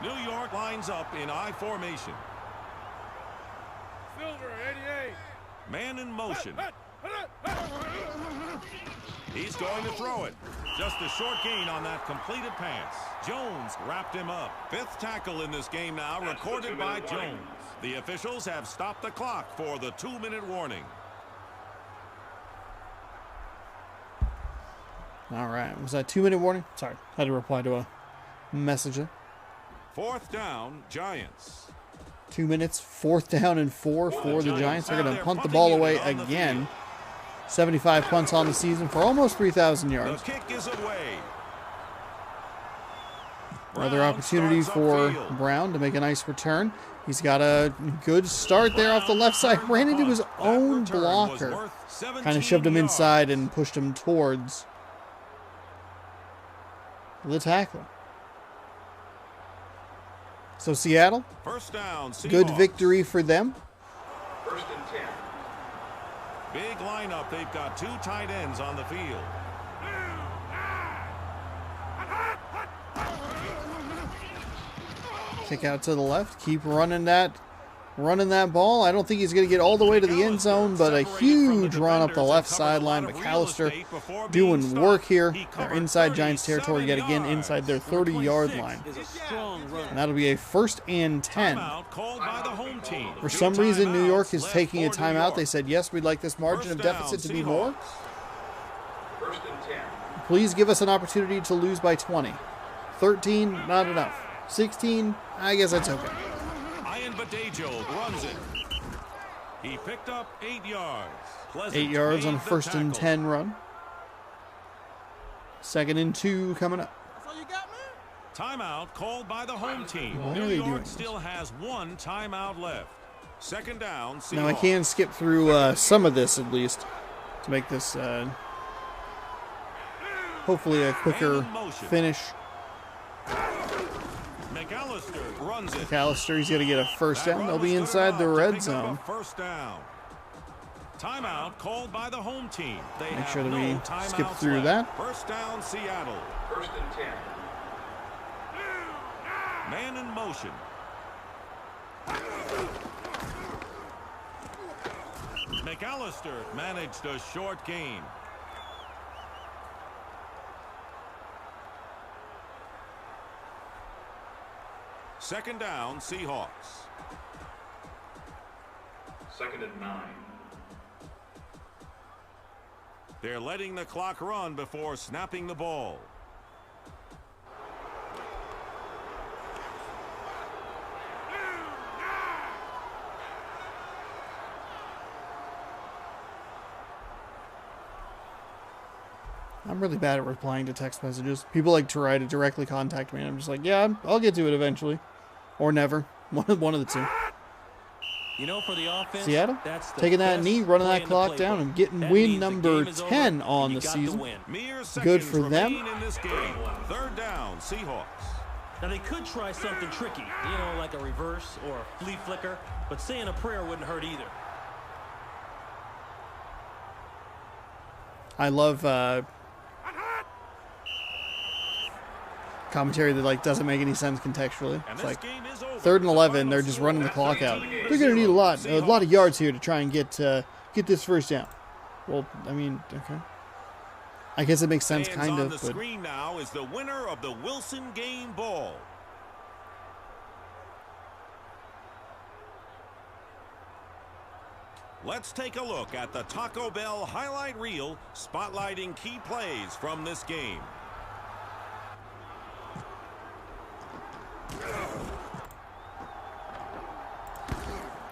New York lines up in I formation. Silver, 88. Man in motion. He's going to throw it. Just a short gain on that completed pass. Jones wrapped him up. 5th tackle in this game now, That's the recorded by 2-minute warning. Jones. The officials have stopped the clock for the 2-minute warning. All right. Was that 2-minute warning? Sorry. Had to reply to a message there. 4th down, Giants. 2 minutes. 4th down and 4 for the Giants. They're going to Their punt the punting ball unit away on the again. field. 75 punts on the season for almost 3,000 The yards. kick is away. Another opportunity for Brown to make a nice return. He's got a good start there off the left side. Ran into his own blocker. Kind of shoved him inside and pushed him towards the tackle. So Seattle, First down, good Seahawks. victory for them. First and 10. Big lineup. They've got 2 tight ends on the field. Kick out to the left. Keep running that ball. I don't think he's going to get all the way to the end zone, but a huge run up the left sideline. McAllister doing work here. They're inside Giants territory yet again, inside their 30-yard line. Is a strong run. And that'll be a 1st and 10. Timeout called by the home team. For some reason, New York is Left taking a for New timeout. York. They said, yes, we'd like this margin of First down, deficit to be more. First and 10. Please give us an opportunity to lose by 20. 13, not enough. 16, I guess that's okay. Ian Badejo runs it. He picked up 8 yards. 8 yards on a made the 1st and tackle. 10 run. 2nd and 2 coming up. That's all you got, man? Timeout called by the home team. Why are New they York doing still has 1 timeout left. 2nd down, Seahawks. Now I can skip through some of this at least to make this hopefully a quicker finish. McAllister runs it. McAllister, he's going to get a 1st That down. run They'll be was good inside the enough to red pick up zone. a 1st down. Timeout called by the home team. They Make have sure that no we timeouts skip through left. that. 1st down, Seattle. First and 10. Man in motion. McAllister managed a short gain. Second down, Seahawks. Second and 9. They're letting the clock run before snapping the ball. I'm really bad at replying to text messages. People like try to directly contact me, and I'm just like, yeah, I'll get to it eventually. Or never. One of the two. You know, for the offense, Seattle, that's the taking that best knee, running play that in the clock playbook. down, and getting That win means the number game is 10 over, on and the you got season. win. Mere Good seconds for them. remain in this game. 3rd down, Seahawks. Now, they could try something tricky, you know, like a reverse or a flea flicker, but saying a prayer wouldn't hurt either. I love commentary that like doesn't make any sense contextually. And It's this like game is over. 3rd and The 11, final they're just score running the at clock out. 13. They're going to need a lot Seahawks. of yards here to try and get this 1st down. Well, I mean, okay. I guess it makes sense, Fans kind on of, the but screen now is the winner of the Wilson game ball. Let's take a look at the Taco Bell highlight reel spotlighting key plays from this game.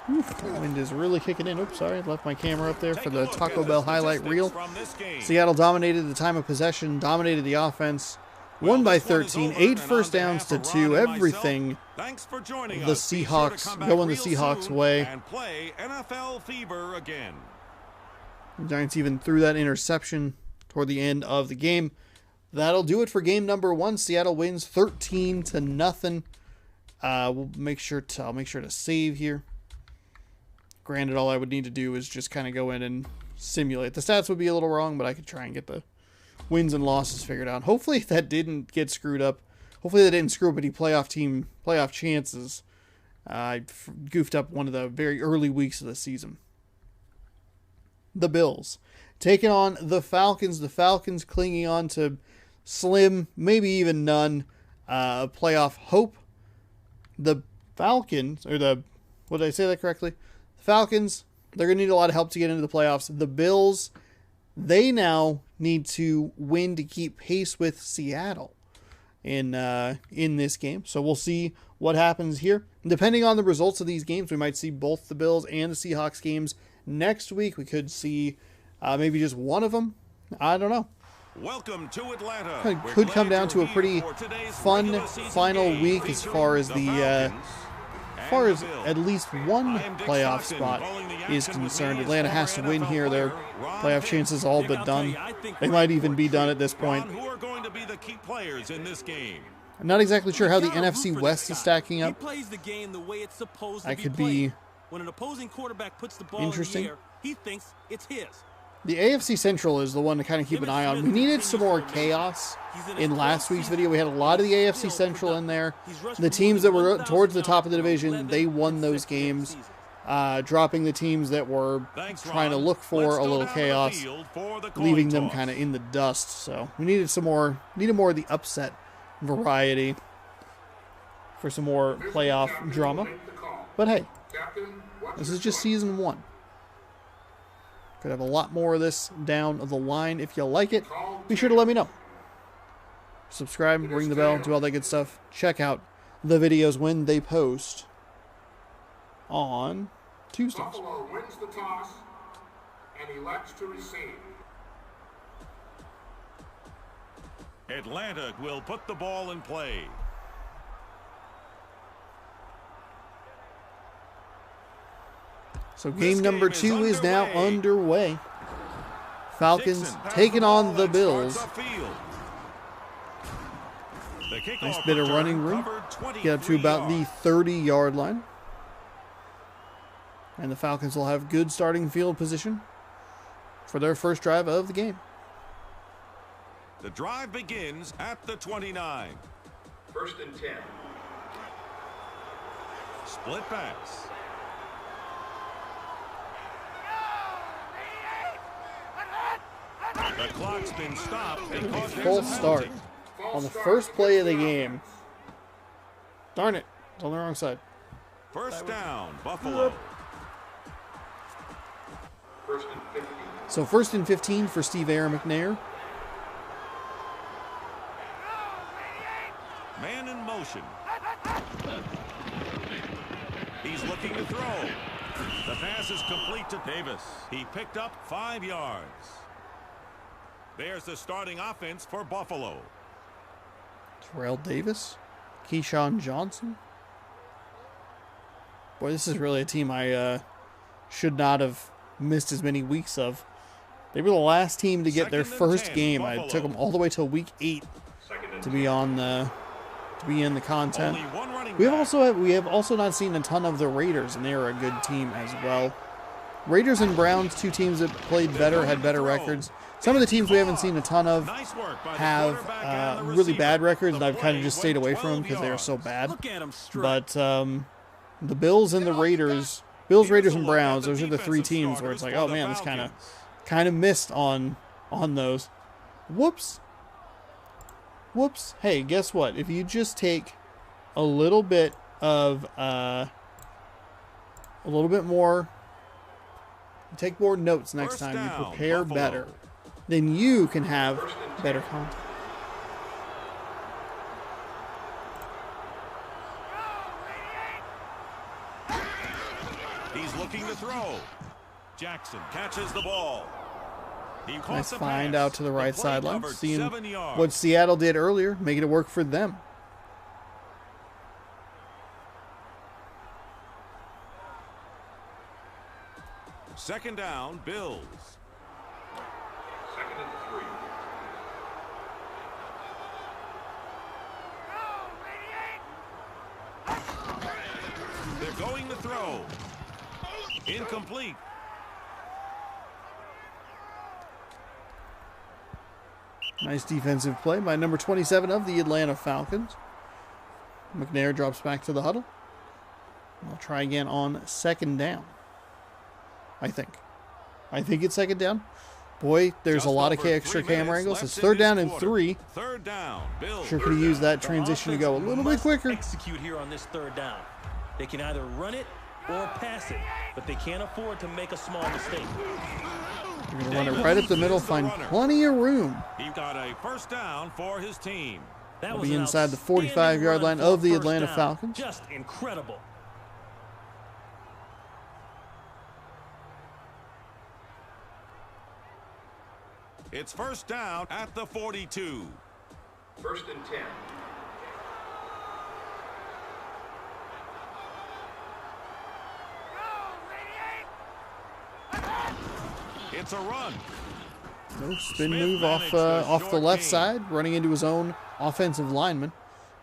the wind is really kicking in. Oops, sorry, left my camera up there Take for a the look Taco at Bell the highlight statistics reel. from this game. Seattle dominated the time of possession, dominated the offense, Well, won by this one is 13, over, 8 and on 1st downs to behalf of 2, Ron and myself, everything. Thanks for joining The us. Be sure to Seahawks come back going the real Seahawks soon way. and play NFL Fever again. The Giants even threw that interception toward the end of the game. That'll do it for game number 1. Seattle wins 13-0. I'll make sure to save here. Granted, all I would need to do is just kind of go in and simulate. The stats would be a little wrong, but I could try and get the wins and losses figured out. Hopefully that didn't get screwed up. Hopefully that didn't screw up any playoff chances. I goofed up one of the very early weeks of the season. The Bills taking on the Falcons. The Falcons clinging on to slim, maybe even none, playoff hope. The Falcons, or did I say that correctly? The Falcons, they're going to need a lot of help to get into the playoffs. The Bills, they now need to win to keep pace with Seattle in this game. So we'll see what happens here. Depending on the results of these games, we might see both the Bills and the Seahawks games next week. We could see maybe just one of them. I don't know. Welcome to Atlanta. Could come down to a pretty fun final week as far as at least one playoff spot is concerned. Atlanta has to win here. Their playoff chances all but done. They might even be done at this point. Who are going to be the key players in this game? I'm not exactly sure how the NFC West is stacking up. He plays the game the way it's supposed to That be could played. be When an opposing quarterback puts the ball interesting. in the air, he thinks it's his. The AFC Central is the one to kind of keep an eye on. We needed some more chaos in last week's video. We had a lot of the AFC Central in there. The teams that were towards the top of the division, they won those games, dropping the teams that were trying to look for a little chaos, leaving them kind of in the dust. So we needed more of the upset variety for some more playoff drama. But hey, this is just season 1. Could have a lot more of this down the line. If you like it, be sure to let me know. Subscribe, ring the bell, do all that good stuff. Check out the videos when they post on Tuesdays. Buffalo wins the toss and elects to receive. Atlanta will put the ball in play. So game number 2 is now underway. Falcons taking on the Bills. Nice bit of running room. Get up to about the 30-yard line. And the Falcons will have good starting field position for their first drive of the game. The drive begins at the 29. 1st and 10. Split pass. The clock's been stopped because Full start on the first play of the game. Darn it, it's on the wrong side. First down, Buffalo. 1st and 15. So 1st and 15 for Steve Aaron McNair. Man in motion. He's looking to throw. The pass is complete to Davis. He picked up 5 yards. There's the starting offense for Buffalo. Terrell Davis, Keyshawn Johnson. Boy, this is really a team I should not have missed as many weeks of. They were the last team to get their first game. I took them all the way till week 8 to be on the in the content. We have also not seen a ton of the Raiders, and they are a good team as well. Raiders and Browns, two teams that played better, had better records. Some of the teams we haven't seen a ton of have really bad records, and I've kind of just stayed away from them because they are so bad. But the Bills and the Raiders, Raiders, and Browns, those are the 3 teams where it's like, oh man, this kind of missed on those. Whoops. Hey, guess what? If you just take a little bit of more, take more notes next time, you prepare better, then you can have better content. He's looking to throw. Jackson catches the ball. Nice find out to the right sideline, seeing what Seattle did earlier, making it work for them. Second down, Bills. 2nd and 3. They're going to throw. Incomplete. Nice defensive play by number 27 of the Atlanta Falcons. McNair drops back to the huddle. I'll try again on second down. I think it's second down. Boy, there's a lot of extra camera angles. It's 3rd down and 3. Third down, Bills. Sure could have used that transition to go a little bit quicker. Execute here on this 3rd down. They can either run it or pass it, but they can't afford to make a small mistake. They're going to run it right up the middle, find plenty of room. He got a first down for his team. They'll be inside the 45-yard line of the Atlanta Falcons. Just incredible. It's first down at the 42. First and 10. It's a run. No spin Smith move off managed a off the short left gain. side, running into his own offensive lineman.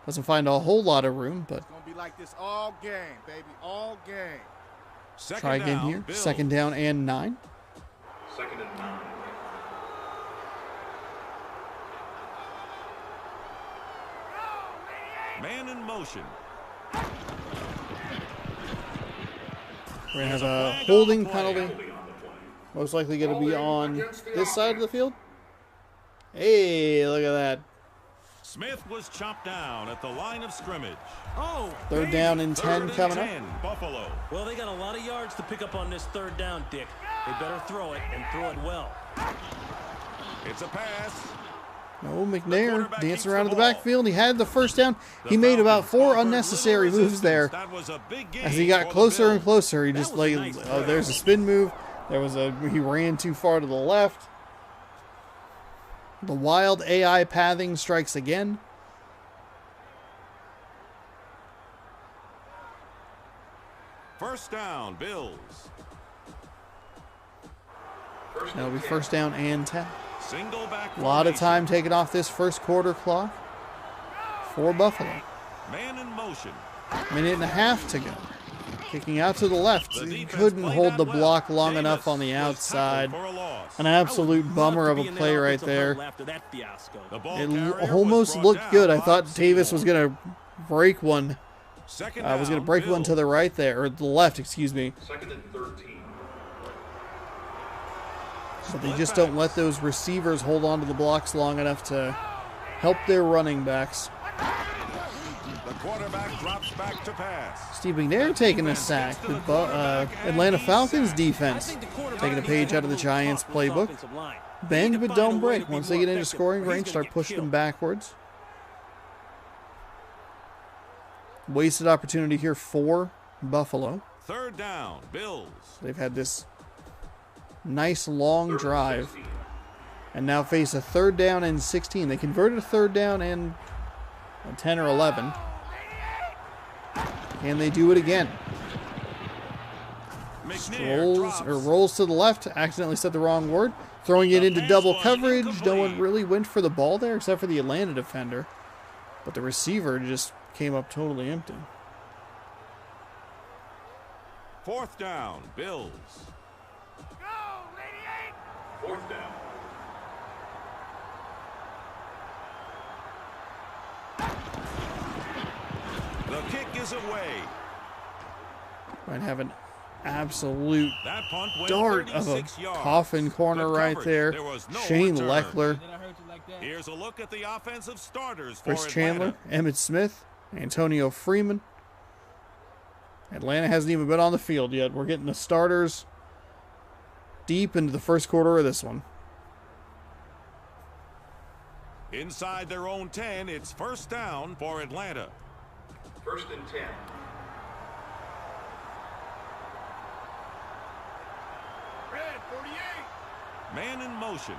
Doesn't find a whole lot of room, but It's going to be like this all game, baby. All game. Second try again down, here. Bills. Second down and 9. Second and 9. Man in motion. We're going to have a a flag on holding the play. penalty. Penalty on the play. Most likely going to be on Against the this side of the offense. field. Hey, look at that. Smith was chopped down at the line of scrimmage. Oh, Third down and 10 Third and coming up. 10, Buffalo. well, they got a lot of yards to pick up on this third down, Dick. They better throw it and throw it well. It's a pass. No, McNair quarterback dancing keeps around the in the ball. backfield. He had the first down. The He made about Falcons 4 offered unnecessary little moves resistance. there. That was a big gain As he got for the closer and Bills. closer, he That just was a like, nice oh, play. there's a spin move. He ran too far to the left. The wild AI pathing strikes again. First down, Bills. First That'll and be 10. first down and 10. Single back A lot of formation. time taken off this first quarter clock for Buffalo. Man in motion. Minute and a half to go. Kicking out to the left. The He defense couldn't played hold that the well. block long Davis enough on the was outside. tackled for a loss. An absolute I would bummer love of to a be in that play right offensive there. huddle after that fiasco. The ball It carrier was almost brought looked down good. I by thought Davis was Seymour. going to break one. Second Was going down, to break one to the right there, or the left, excuse me. Second and 13. But they just don't let those receivers hold on to the blocks long enough to help their running backs. The quarterback drops back to pass. Steve McNair taking a sack. The Atlanta Falcons I defense think the quarterback taking a is page having out of the little Giants talk with his playbook. offensive line. They Bend need to but find don't a way break. to be Once they more get into effective, scoring or he's range, gonna start get pushing them killed. backwards. Wasted opportunity here for Buffalo. Third down, Bills. They've had this nice long drive and now face a third down and 16. They converted a third down and 10 or 11. Can they do it again? McNair drops. Rolls to the left, accidentally said the wrong word. Throwing it The into pass double was coverage. No one incomplete. really went for the ball there except for the Atlanta defender. But the receiver just came up totally empty. Fourth down, Bills. Fourth down. The kick is away. Might have an absolute That punt went dart of a 36 yards. coffin corner Good right coverage. there. Was no Shane return. Leckler, Here's a look at the offensive starters for Chris Chandler, Atlanta. Emmitt Smith, Antonio Freeman. Atlanta hasn't even been on the field yet. We're getting the starters deep into the first quarter of this one. Inside their own 10, it's first down for Atlanta. First and 10. Red 48. Man in motion.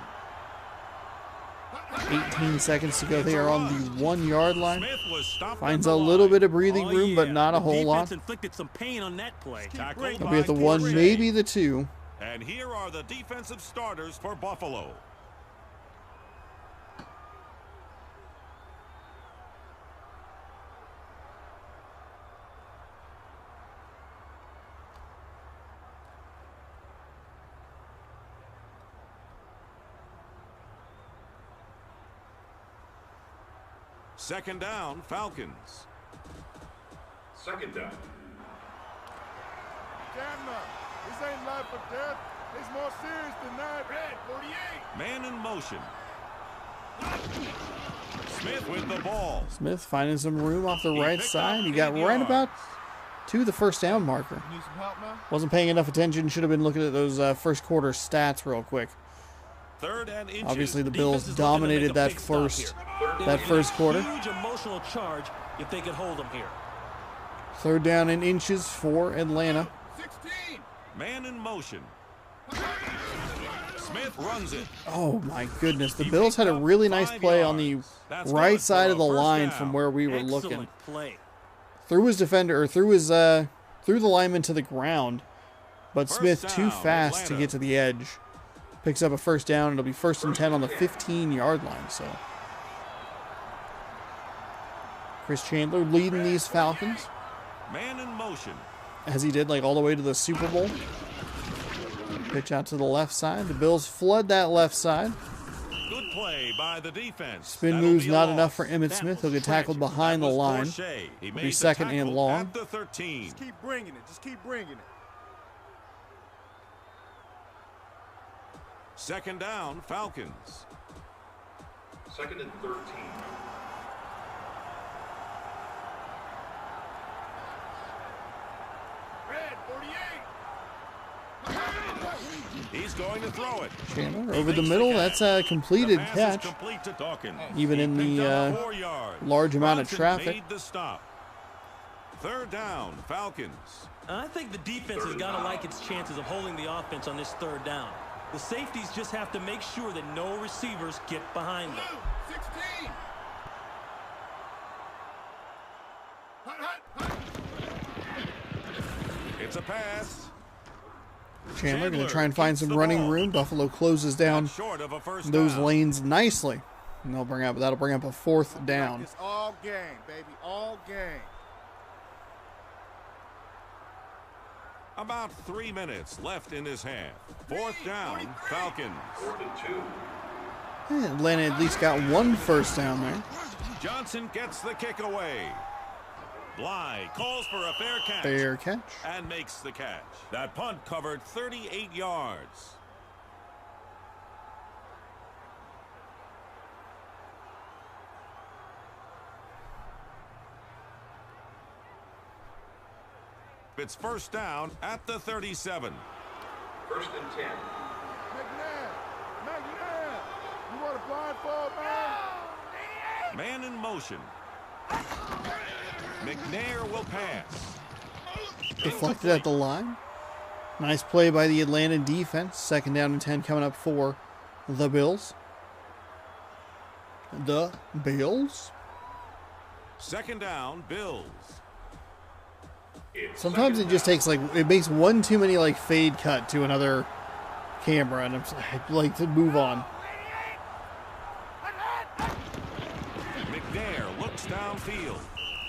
18 seconds to go. They are on the 1 yard line. Smith was stopped Finds at a the little line. bit of breathing Oh, room, but yeah. not a The whole defense lot. inflicted some pain on that play. Tackled They'll be at the by 1, Gray. maybe the 2. And here are the defensive starters for Buffalo. Second down, Falcons. Second down. Chandler, this ain't life or death. It's more serious than that. Red 48. Man in motion. Smith with the ball. Smith finding some room off the He right picked side. up He got 8 right yards. about to the first down marker. Need some help, man? Wasn't paying enough attention. Should have been looking at those first quarter stats real quick. Third and inches. Obviously, the Defense Bills is looking to dominated make a that big stop first here. Third They that would get first a quarter. Huge emotional charge if they could hold them here. Third down and inches for Atlanta. 16. Man in motion. Smith runs it. Oh my goodness. The Bills had a really nice play on the right side of the line from where we were looking. Excellent play. Threw his defender, or threw the lineman to the ground. But Smith too fast to get to the edge. Picks up a first down. It'll be 1st and 10 on the 15-yard line. So Chris Chandler leading these Falcons. Man in motion. As he did like all the way to the Super Bowl. Pitch out to the left side. The Bills flood that left side. Good play by the defense. Spin move's not enough for Emmitt Smith. He'll get tackled behind the line. It'll be 2nd and long. At the 13. Just keep bringing it. Just keep bringing it. 2nd down, Falcons. 2nd and 13. Red 48. He's going to throw it. Chandler over the middle. That's a completed The pass catch. is complete to Dawkins. Even in He picked up the 4 yards. large amount of Bronson traffic. made the stop. 3rd down, Falcons. I think the defense has got to like its chances of holding the offense on this 3rd down. The safeties just have to make sure that no receivers get behind them. 16. Hut, hut, hut. It's a pass. Chandler going to try and find some running room. Buffalo closes down Short of a first those down. lanes nicely. And that'll bring up a 4th down. It's all game, baby. All game. About 3 minutes left in this half. 4th down, Falcons. 4th and 2. Atlanta at least got 1 first down there. Johnson gets the kick away. Bly calls for a fair catch. Fair catch. And makes the catch. That punt covered 38 yards. It's 1st down at the 37. 1st and 10. McNair. You want a blindfold, man? Man in motion. McNair will pass. Deflected at the line. Nice play by the Atlanta defense. 2nd down and 10 coming up for the Bills. The Bills. 2nd down, Bills. Sometimes it just takes it makes one too many fade cut to another camera, and I'd like to move on. McNair looks downfield.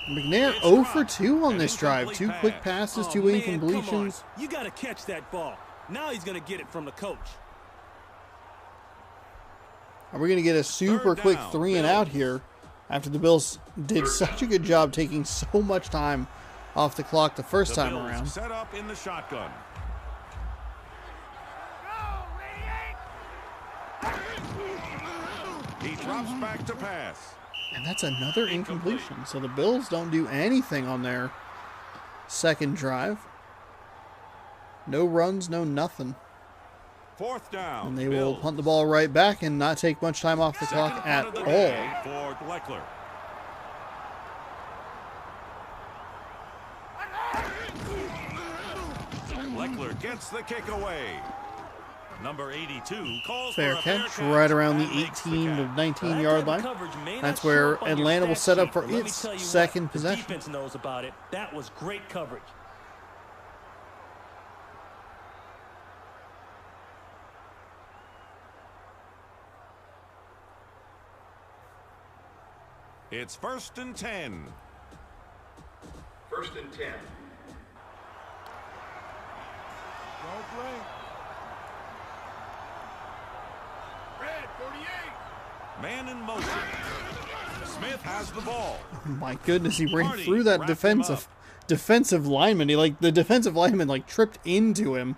McNair 0 for 2 on this drive. 2 quick passes, 2 man, incompletions. come on. You got to catch that ball. Now he's going to get it from the coach. Are we going to get a super 3rd quick down, 3 and out here after the Bills did such a good job taking so much time off the clock the first The time Bills around? set up in the shotgun. He drops back to pass. And that's another incompletion. So the Bills don't do anything on their 2nd drive. No runs, no nothing. 4th down. And they will Bills. punt the ball right back and not take much time off the Second clock punt at of the all. day for Leckler. Leckler gets the kick away. Number 82 calls Fair for a catch right around the 18 to 19-yard line. That's where Atlanta will set up for its 2nd possession. The defense knows about it. That was great coverage. It's 1st and 10. 1st and 10. Don't blink. Red 48. Man in motion. Smith has the ball. My goodness, he ran Hardy through that wrapped him up. defensive lineman. The defensive lineman tripped into him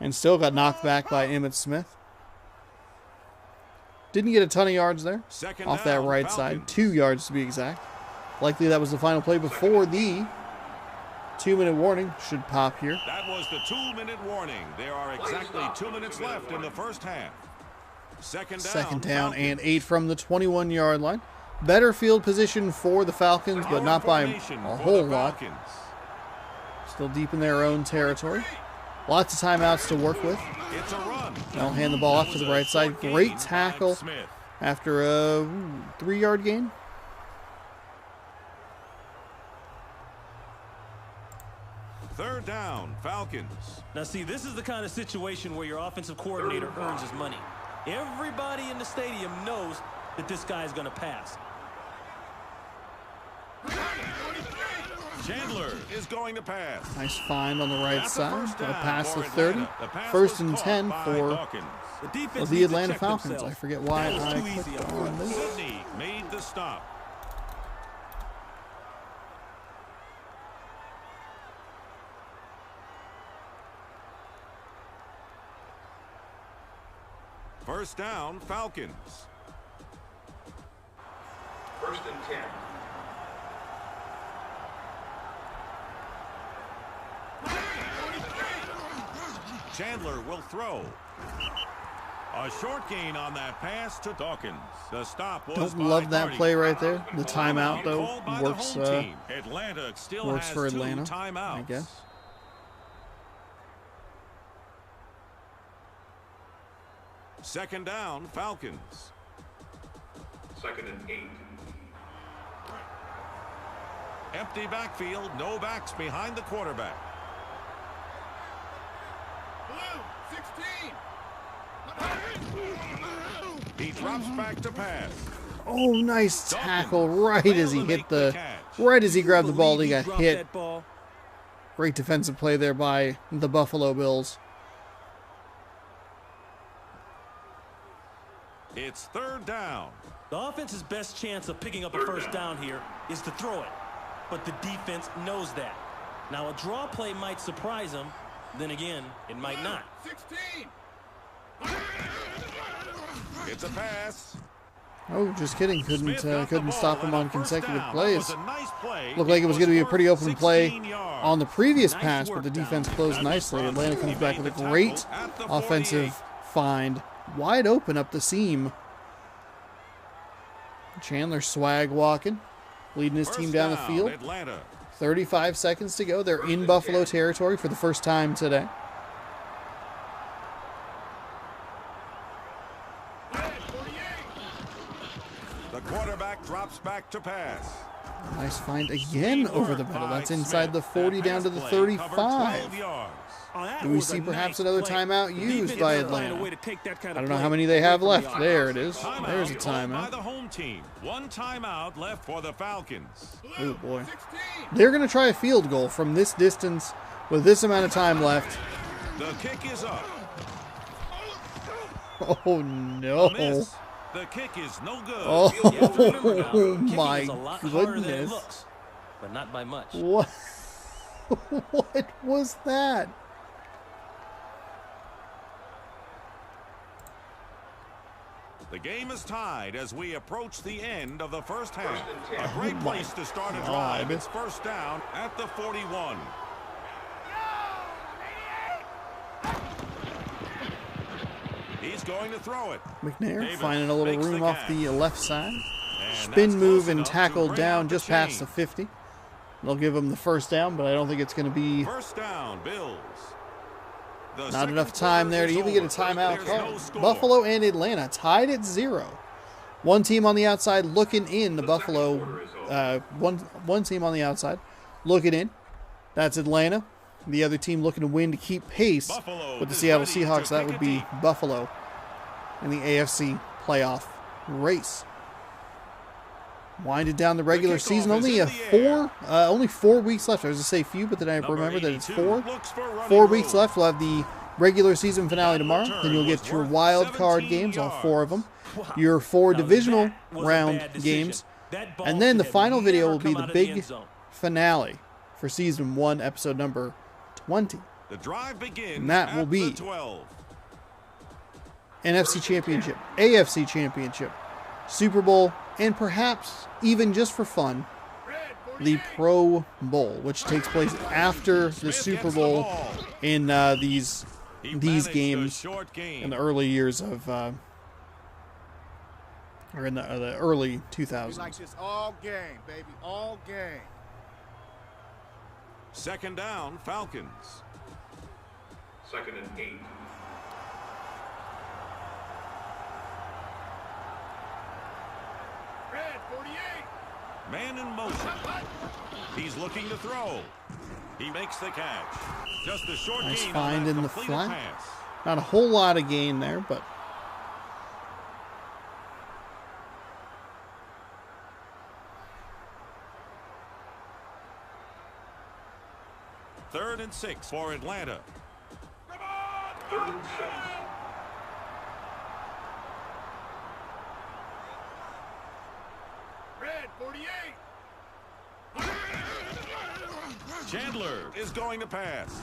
and still got knocked back by Emmitt Smith. Didn't get a ton of yards there Second off that down, right Falcons. side. 2 yards to be exact. Likely that was the final play before the 2-minute warning should pop here. That was the 2-minute warning. There are exactly 2 minutes left in the first half. Second down. 2nd down Falcons. and 8 from the 21-yard line. Better field position for the Falcons, but not by Formation a for whole the lot. Falcons. Still deep in their own territory. Lots of timeouts to work with. It's a run. They'll hand the ball off to the right side. Great tackle after a 3-yard gain. Third down, Falcons. Now, see, this is the kind of situation where your offensive coordinator earns his money. Everybody in the stadium knows that this guy is going to pass. Chandler is going to pass. Nice find on the right That's a side. first A down pass for to 30. Atlanta. The pass First was and caught 10 by for Dawkins. The defense the needs to Atlanta check Falcons. themselves. I forget why That was I too easy clicked up on front. this. Sidney made the stop. First down, Falcons. First and 10. Chandler will throw. A short gain on that pass to Dawkins. The stop was Don't by love that Cardi. play right there. The timeout, though, Called by the works, home team. Atlanta still works has for 2 Atlanta, timeouts. I guess. Second down, Falcons. Second and 8. Empty backfield, no backs behind the quarterback. Blue, 16. He drops back to pass. Oh, nice tackle right as he hit right as he grabbed the ball, he got Dropped hit. that ball. Great defensive play there by the Buffalo Bills. It's third down. The offense's best chance of picking up a first down here is to throw it. But the defense knows that. Now, a draw play might surprise them. Then again, it might not. 16. It's a pass. Oh, just kidding. Smith got the Couldn't ball stop him and a on first consecutive down. plays. That was a nice play. Looked like it was going to be a pretty open play 16 yards. on the previous Nice pass, but work the down defense there. closed nicely. Atlanta comes back with a great offensive find. Wide open up the seam. Chandler swag walking, leading his team First down the down, field. Atlanta. 35 seconds to go. They're in Buffalo territory for the first time today. The quarterback drops back to pass. Nice find again over the middle. That's inside the 40 down to the 35. Do we see perhaps another timeout used by Atlanta? I don't know how many they have left. There it is. There's a By timeout. the home team. One timeout left for the Falcons. Oh boy. They're going to try a field goal from this distance with this amount of time left. The kick is up. Oh A no. miss. The kick is no good. Oh my Kicking is a lot harder than it goodness. looks, but not by much. What? What was that? The game is tied as we approach the end of the first half. First and 10. A great place to start a drive. God. It's first down at the 41. He's going to throw it. McNair Davis finding a little makes the room off catch. the left side. And Spin that's move close and enough to tackled bring down out the just past the chain. 50. They'll give him the first down, but I don't think it's going to be First down, Bills. The not second enough time there to quarter even is get a over. timeout There's called. no score. Buffalo and Atlanta tied at 0. One team on the outside looking in. The Buffalo, one team on the outside looking in. That's Atlanta. The other team looking to win to keep pace Buffalo with the is Seattle ready to Seahawks. That pick would a be team. Buffalo in the AFC playoff race. Winded down the regular kickoff season. is Only in the air. only 4 weeks left. I was going to say few, but then I Number remember that it's 82 4. looks for running 4 weeks room. left. We'll have the regular season finale tomorrow. return Then you'll was get your worth wild card 17 games, all yards. 4 of them. Wow. Your 4 Now, divisional that was a round bad decision. games. That ball And then the should have final video never will be come the out of big end zone. finale for season 1, episode number 20. The drive begins And that will at be the 12. NFC Championship, AFC Championship, Super Bowl, and perhaps even just for fun, the Pro Bowl, which takes place after the Smith Super gets the Bowl ball. in these He managed a games short gain. in the early years of, or in the early 2000s. Like this all game, baby, all game. Second down, Falcons. Second and 8. Red 48. Man in motion. He's looking to throw. He makes the catch. Just a short Nice gain find on that in the completed flat. pass. Not a whole lot of gain there, but Third and 6 for Atlanta. Third and 6. Red 48. Chandler is going to pass.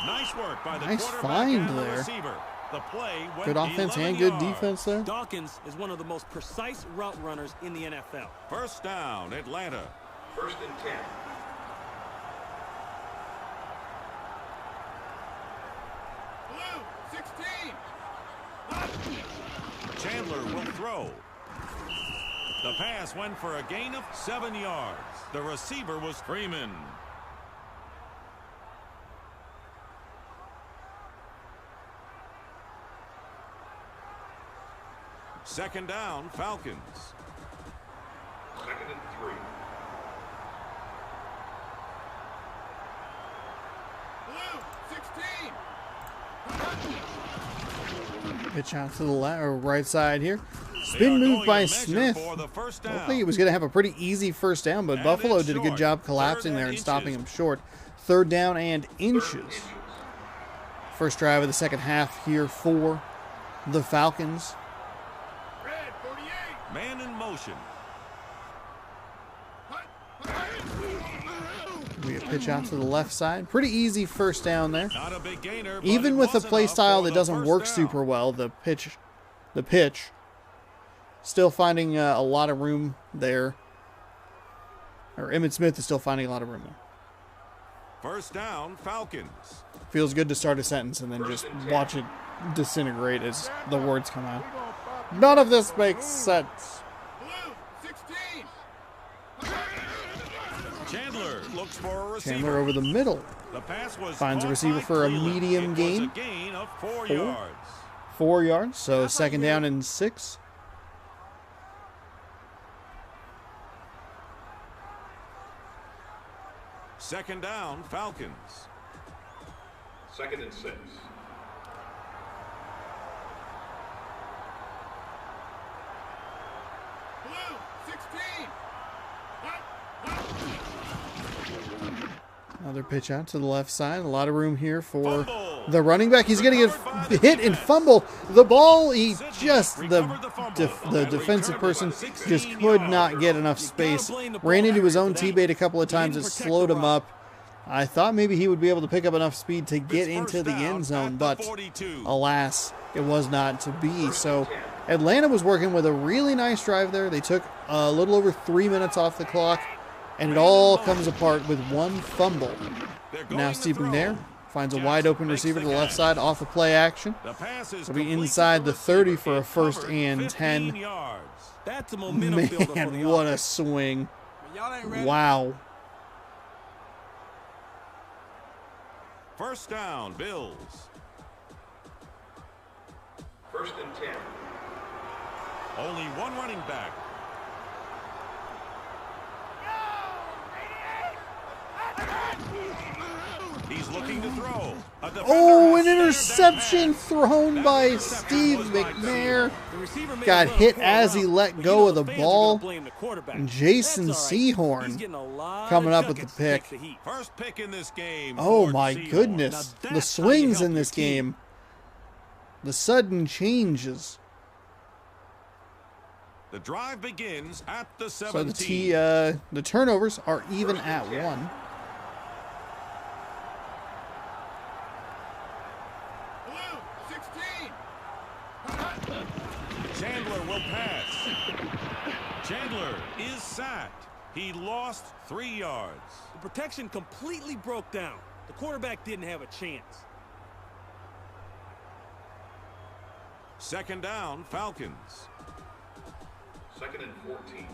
Nice work by the Nice quarterback find and the there. receiver. The play went good offense 11 and good yards. defense there. Dawkins is one of the most precise route runners in the NFL. First down, Atlanta. First and 10. Blue 16. Chandler will throw. The pass went for a gain of 7 yards. The receiver was Freeman. Second down, Falcons. Second and 3. Blue 16. Pitch out to the left or right side here. They Spin are move going by to measure Smith. for the first I down. don't think he was going to have a pretty easy first down, but And Buffalo it's did a good short. job collapsing Third there and and stopping inches. him short. Third down and Third inches. inches. First drive of the second half here for the Falcons. Red 48. Man in motion. We pitch out to the left side. Pretty easy first down there. Not a big gainer, but Even it with a was play enough style for that the doesn't first work down. super well, the pitch, still finding a lot of room there. Or Emmitt Smith is still finding a lot of room there. First down, Falcons. Feels good to start a sentence and then First just and 10. watch it disintegrate as the words come out. None of this makes sense. Blue 16. Chandler looks for a receiver. Chandler over the middle. The pass was Finds a caught receiver by for a Cleveland. medium It was gain. a gain of 4 4. yards. 4 yards, so second down and 6. Second down, Falcons. Second and 6. Blue 16. Another pitch out to the left side. A lot of room here for Fumble. the running back. He's going to Recovered by get the hit and defense. fumble the ball. He Sidney just recovered the fumble. the And defensive returned person it by just 16 could not yards. get enough You gotta space. blame the Ran ball into his carrier own for that. teammate a couple of He didn't times. It protect slowed the him route. up. I thought maybe he would be able to pick up enough speed to get It's into first the down end zone, at the but 42. alas, it was not to be. So Atlanta was working with a really nice drive there. They took a little over 3 minutes off the clock, and it all comes apart with one fumble. They're going Now to Steve throw. McNair finds a Jackson wide open makes receiver to the left catch. side off the play action. The pass is It'll be complete inside to the receiver. 30 for a It first covered and 15 10. yards. That's a momentum builder for the Man, what a offense. swing. Y'all ain't ready. Wow. First down, Bills. First and 10. Only one running back. He's looking to throw. A defender Oh, has an snared that interception pass. thrown That by interception Steve was by McNair. The receiver may Got have run a hit poor as he route, let but go you know of the fans are ball. gonna blame the quarterback. And Jason That's all right. He's Sehorn getting a lot coming of up with the juckets to take pick. the heat. First pick in this game. Oh for my Sehorn. goodness. Now The that's how you swings help in your this team. game. The sudden changes. The drive begins at the So 17. the turnovers are even at 1. Blue 16. Chandler will pass. Chandler is sacked. He lost 3 yards. The protection completely broke down. The quarterback didn't have a chance. Second down, Falcons. Second and 14.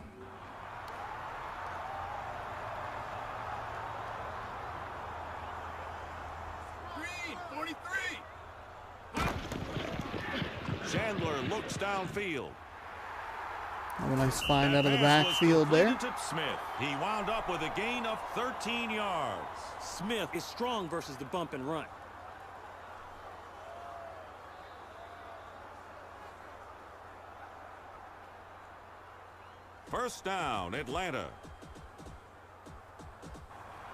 Green 43. Chandler looks downfield. Oh, a nice find out of the That pass was backfield there. completed to Smith. He wound up with a gain of 13 yards. Smith is strong versus the bump and run. First down, Atlanta.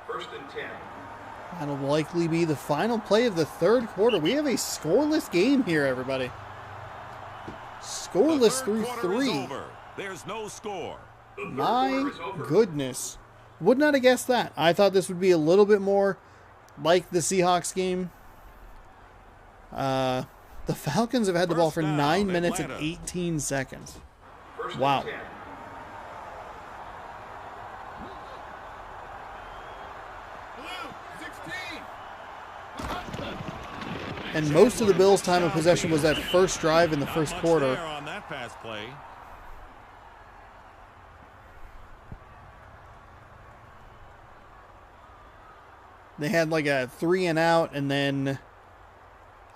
First and 10. That'll likely be the final play of the third quarter. We have a scoreless game here, everybody. Scoreless The third through quarter is 3. over. There's no score. The third My quarter is over. goodness. Would not have guessed that. I thought this would be a little bit more like the Seahawks game. The Falcons have had the ball First for down, 9 minutes Atlanta. and 18 seconds. First Wow. and 10. Blue, 16. And most of the Bills' time of possession was that first drive in the Not first much quarter. there on that pass play. They had like a 3 and out, and then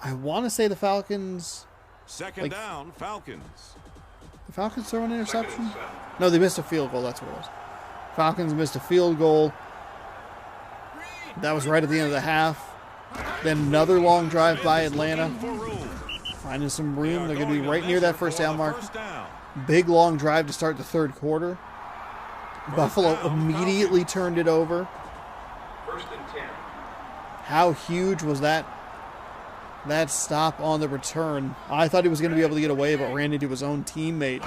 I want to say the Falcons Second down, Falcons. throw an interception? Second and 7. No, they missed a field goal. That's what it was. Falcons missed a field goal. That was right at the end of the half. Then another long drive by Atlanta. For room. Finding some They room. are They're going to be going right near that measure first for down the mark. First down. Big long drive to start the third quarter. Buffalo down, immediately turned it over. First and 10. How huge was that stop on the return? I thought he was going to be able to get away, but ran into his own teammate.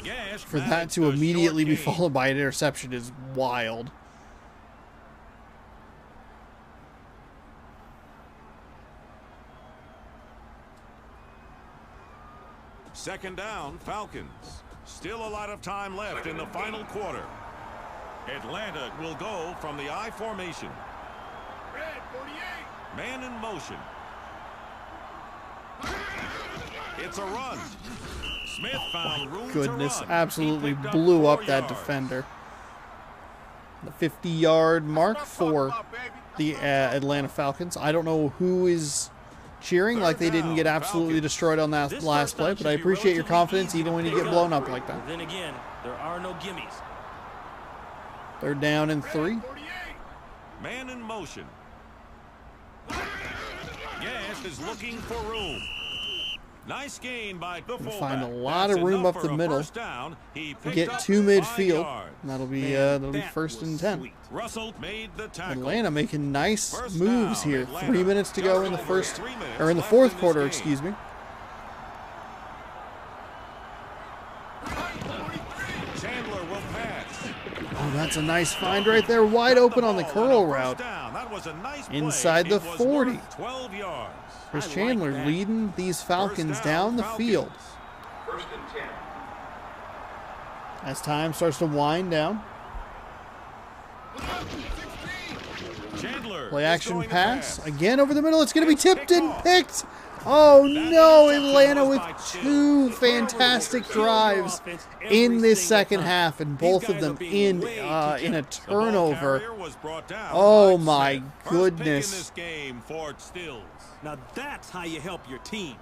Gash For that bags to the immediately short be gain. followed by an interception is wild. Second down, Falcons. Still a lot of time left in the final quarter. Atlanta will go from the I formation. Red, 48. Man in motion. It's a run. Smith found room Goodness, to run. absolutely He picked up blew 4 up that yards. defender. The 50-yard mark for the Atlanta Falcons. I don't know who is cheering like they didn't get absolutely destroyed on that This last first play, down but I should be appreciate your relatively confidence easy even to when you pick get blown up like that. Then again, there are no gimmies. They're down in 3. 48. Man in motion. Gash is looking for room. Nice gain by the fullback. Find a lot That's of room enough up for the a be first down. He picked Get up to 5 midfield. yards. And that'll be That first was and 10. sweet. Russell made the tackle. Atlanta making nice First moves down, here. Atlanta. 3 minutes to go in the Just first, over 3 minutes or in the left fourth in this quarter, game. excuse me. Chandler will pass. Oh, that's a nice find right there, wide open on the Ball curl a first route. down. That was a nice play. Inside the It was 40. worth 12 yards. Chris I like Chandler that. leading these Falcons First down the Falcons. field First and 10. as time starts to wind down. Chandler Play is action going to pass pass. again over the middle. It's going to be It's tipped picked and off. picked. Oh That no! interception Atlanta was with by Chill. 2 The turnover fantastic was drives offense every in this single second time. half, and These both of guys them are being way too in a generous. The ball turnover. carrier was brought down Oh by my Smith. First pick in goodness. this game for Stills. Now that's how you help your team.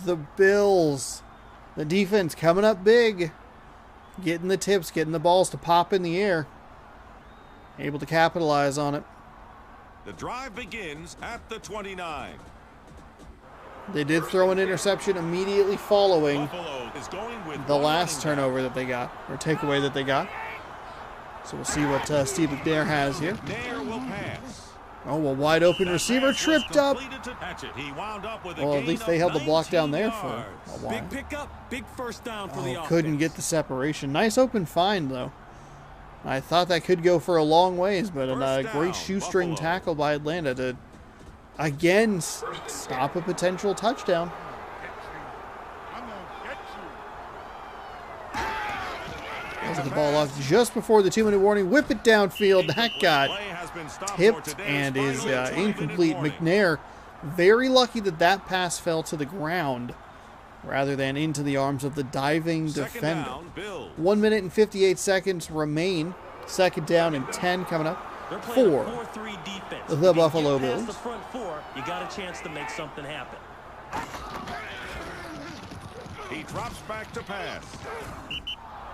The Bills, the defense coming up big, getting the tips, getting the balls to pop in the air, able to capitalize on it. The drive begins at the 29. They did throw an interception immediately following Buffalo is going with the one last running back. turnover that they got, or takeaway that they got. So we'll see what Steve McNair has here. Nair will pass. Oh, a wide open That receiver pass was tripped up. completed to Hatchett. He wound up with a Well, at gain least of they held the block down 19 there for yards. a while. Big pickup, big first down for the offense. Couldn't get the separation. Nice open find, though. I thought that could go for a long ways, but a First great down, shoestring Buffalo. tackle by Atlanta to, again, stop a potential touchdown. I'm gonna get you. Has the ball off just before the 2-minute warning. Whip it downfield. That got Play has been stopped for tipped today's and is final 20-minute incomplete. warning. McNair, very lucky that that pass fell to the ground rather than into the arms of the diving Second defender. down, Bills. 1 minute and 58 seconds remain. Second down and 10 coming up. They're playing for a 4-3 defense. the If you Buffalo get past Bills. the front four, you got a chance to make something happen. He drops back to pass.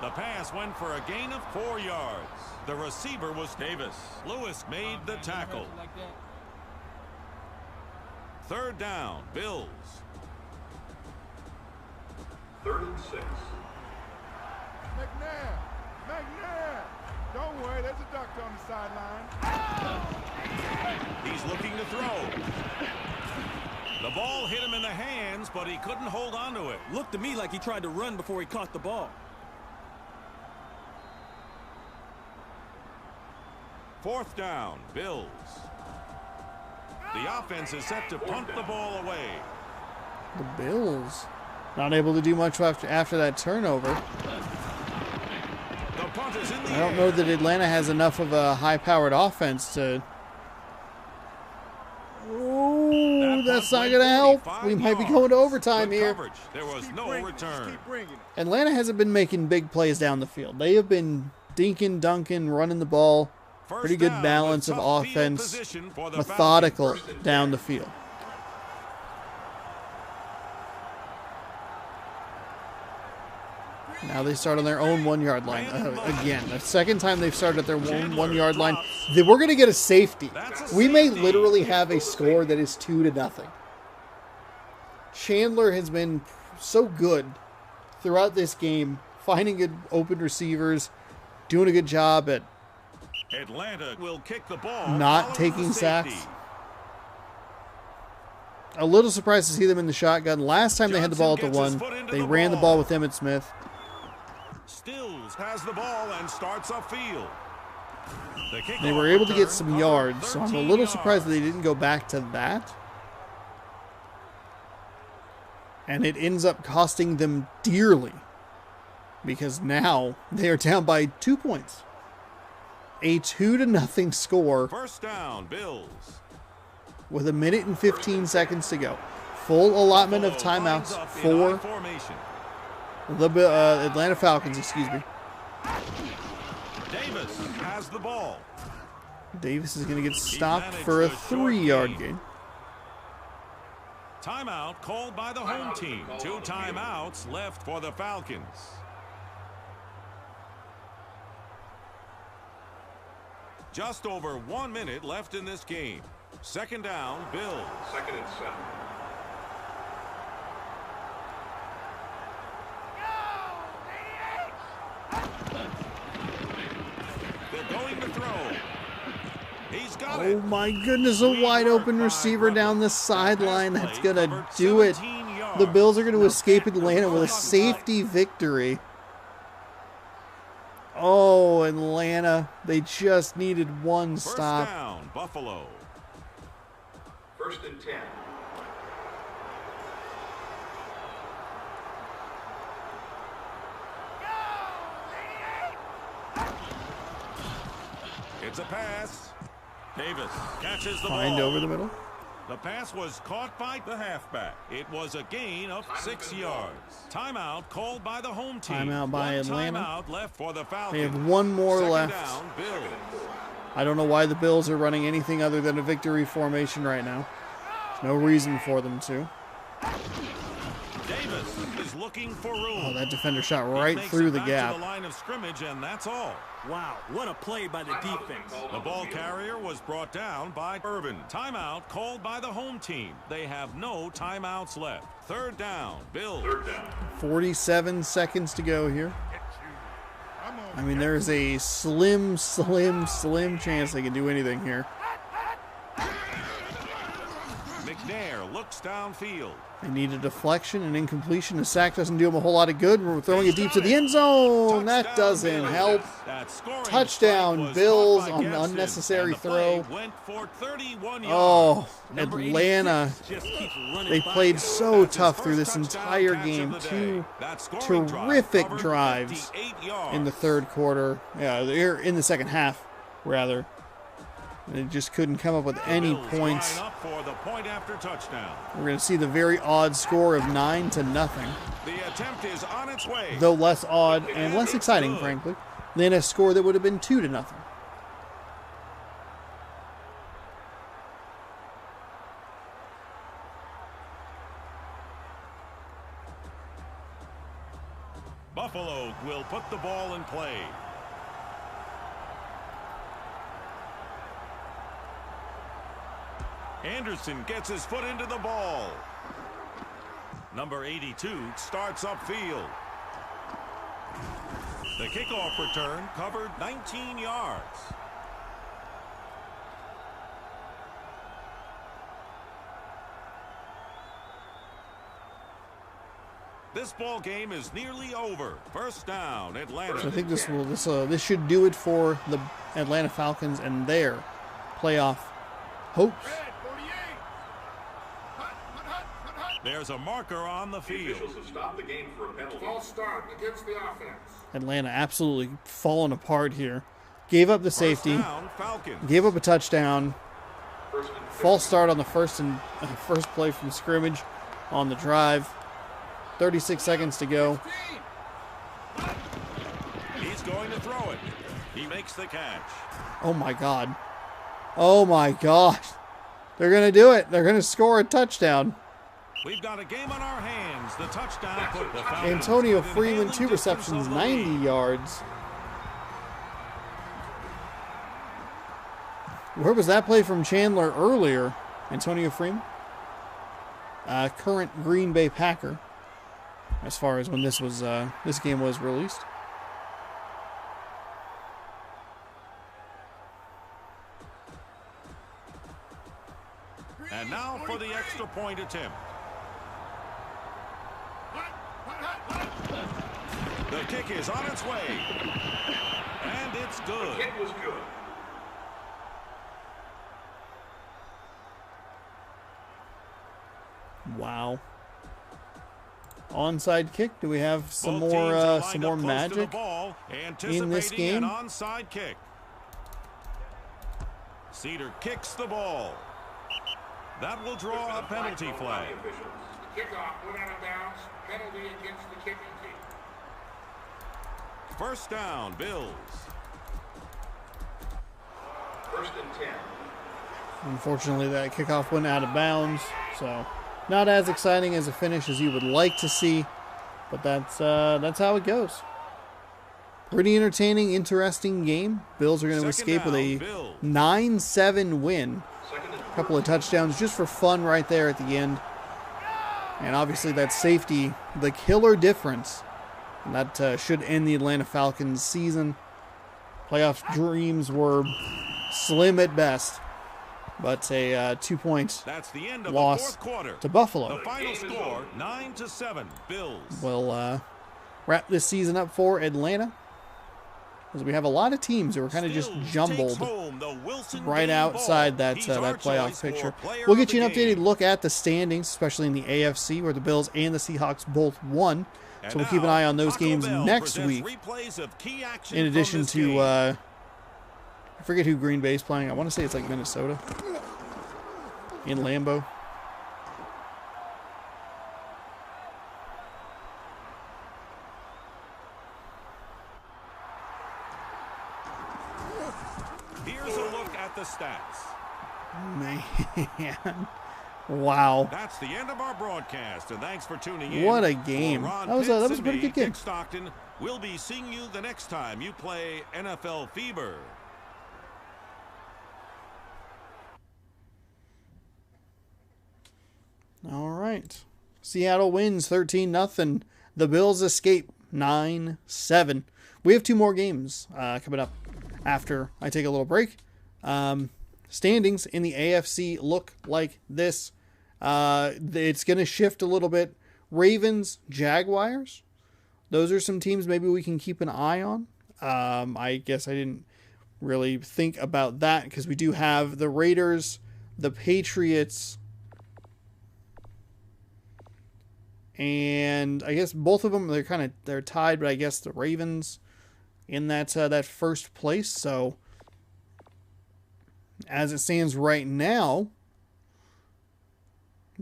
The pass went for a gain of 4 yards. The receiver was Davis. Lewis made the tackle. Third down, Bills. 3rd and 6. McNair. Don't worry, there's a doctor on the sideline. He's looking to throw. The ball hit him in the hands, but he couldn't hold on to it. Looked to me like he tried to run before he caught the ball. 4th down, Bills. The offense is set to punt the ball away. The Bills not able to do much after that turnover. The punt is in the I don't air. know that Atlanta has enough of a high-powered offense to... Ooh, That that's punt not going to went help. 45 We might be yards. going to overtime Good here. coverage. There was no return. Keep bringing it. Atlanta hasn't been making big plays down the field. They have been dinking, dunking, running the ball. First Pretty good down balance with of tough field offense, position for the methodical Falcons. down the field. Now they start on their own 1-yard line. Again, the second time they've started at their own 1-yard line. We're going to get a safety. That's a We may safety. literally have a score that is 2-0. Chandler has been so good throughout this game, finding good open receivers, doing a good job at Atlanta will kick the ball. not following taking the safety. sacks. A little surprised to see them in the shotgun. Last time they had the ball at the Johnson gets his 1, foot into they the ran the ball. ball with Emmitt Smith. Stills has the ball and starts upfield. The kickoff They were able to get return some covered yards, so I'm a 13 little surprised that yards. they didn't go back to that. And it ends up costing them dearly, because now they are down by 2 points. A 2-0 score First down, Bills. with 1 minute and 15 seconds to go. Full allotment of Buffalo lines timeouts up in for I formation. the Atlanta Falcons, excuse me. Davis has the ball. Davis is going to get stopped managed for a a short 3-yard gain. gain. Timeout called by the home team. 2 timeouts left for the Falcons. Just over 1 minute left in this game. Second down, Bills. 2nd and 7. They're going to throw. He's got Oh it. my goodness, a wide open receiver down the sideline. That's going to do it. The Bills are going to escape Atlanta with a safety victory. Oh, Atlanta. They just needed one First stop. down, Buffalo. 1st and 10. It's a pass. Davis catches the Find ball. over the middle. The pass was caught by the halfback. It was a gain of 6 yards. Timeout called by the home team. Timeout by One Atlanta. Timeout left for the They Falcons. have one more Second left. down, Bills. I don't know why the Bills are running anything other than a victory formation right now. There's no reason for them to. Davis is looking for room. Oh, that defender shot He right makes through it the back gap. to the line of scrimmage, and that's all. Wow, what a play by the defense. The ball carrier was brought down by Urban. Timeout called by the home team. They have no timeouts left. Third down, Bills. 3rd down. 47 seconds to go here. I mean, there's a slim chance they can do anything here. McNair looks downfield. They need a deflection and incompletion. A sack doesn't do them a whole lot of good. We're throwing it deep to the end zone. That Touchdown, doesn't Bills. help. That scoring Touchdown, strike was Bills caught by on an Gaston, unnecessary and the play throw. went for 31 Oh, yards. Number Atlanta. 86 just keeps running They by played him. so That's his tough through first this touchdown entire catch game. of the Two day. That scoring drive terrific covered drives 58 yards. in the third quarter. Yeah, they're in the second half, rather. They just couldn't come up with any Bills points. line up for the point after touchdown. We're going to see the very odd score of 9-0. The attempt is on its way. Though less odd and less exciting, frankly, than a score that would have been 2-0. Buffalo will put the ball in play. Anderson gets his foot into the ball. Number 82 starts upfield. The kickoff return covered 19 yards. This ball game is nearly over. First down, Atlanta. So I think this should do it for the Atlanta Falcons and their playoff hopes. There's a marker on the field. Officials have stopped the game for a penalty. False start against the offense. Atlanta absolutely falling apart here. Gave up the safety. First down, Falcons. Gave up a touchdown. First and 15. False start on the first play from scrimmage on the drive. 36 seconds to go. He's going to throw it. He makes the catch. Oh my God. Oh my gosh. They're going to do it. They're going to score a touchdown. We've got a game on our hands. The touchdown put the Falcons Antonio within Freeman, hailing 2 distance receptions, of the 90 lead. yards. Where was that play from Chandler earlier? Antonio Freeman? Current Green Bay Packer, as far as when this game was released. And now for the extra point attempt. The kick is on its way. And it's good. Kick was good. Wow. Onside kick. Do we have some Both teams are more lined up close to the magic ball, in this anticipating game? an onside kick. Cedar kicks the ball. That will draw a penalty flag. Kickoff went out of bounds. Penalty against the kicking team. First down, Bills. First and 10. Unfortunately, that kickoff went out of bounds, so not as exciting as a finish as you would like to see, but that's how it goes. Pretty entertaining, interesting game. Bills are going to Second escape with a down, Bills. 9-7 win. Second and A couple of touchdowns just for fun right there at the end. And obviously that safety, the killer difference. And that should end the Atlanta Falcons season. Playoff dreams were slim at best. But a 2-point That's the end of loss the fourth quarter. to Buffalo. The final score, 9-7, Bills. We'll wrap this season up for Atlanta. As we have a lot of teams that were kind of just Stills jumbled takes home the Wilson right game outside ball. that He's our playoff choice for picture. player We'll of get you an the game. updated look at the standings, especially in the AFC, where the Bills and the Seahawks both won. And So we'll keep an now, eye on those Taco games Bell next presents week. replays of key action In from addition this to, game. I forget who Green Bay's playing. I want to say it's like Minnesota in Lambeau. Here's a look at the stats. Man, wow. That's the end of our broadcast, and thanks for tuning in. What a For game. Ron That was a Pitts pretty and me, good game. Dick Stockton, we'll be seeing you the next time you play NFL Fever. All right. Seattle wins 13-0. The Bills escape 9-7. We have 2 more games coming up after I take a little break. Standings in the AFC look like this. It's going to shift a little bit. Ravens, Jaguars. Those are some teams maybe we can keep an eye on. I guess I didn't really think about that because we do have the Raiders, the Patriots, and I guess both of them they're tied, but I guess the Ravens in that first place. So as it stands right now,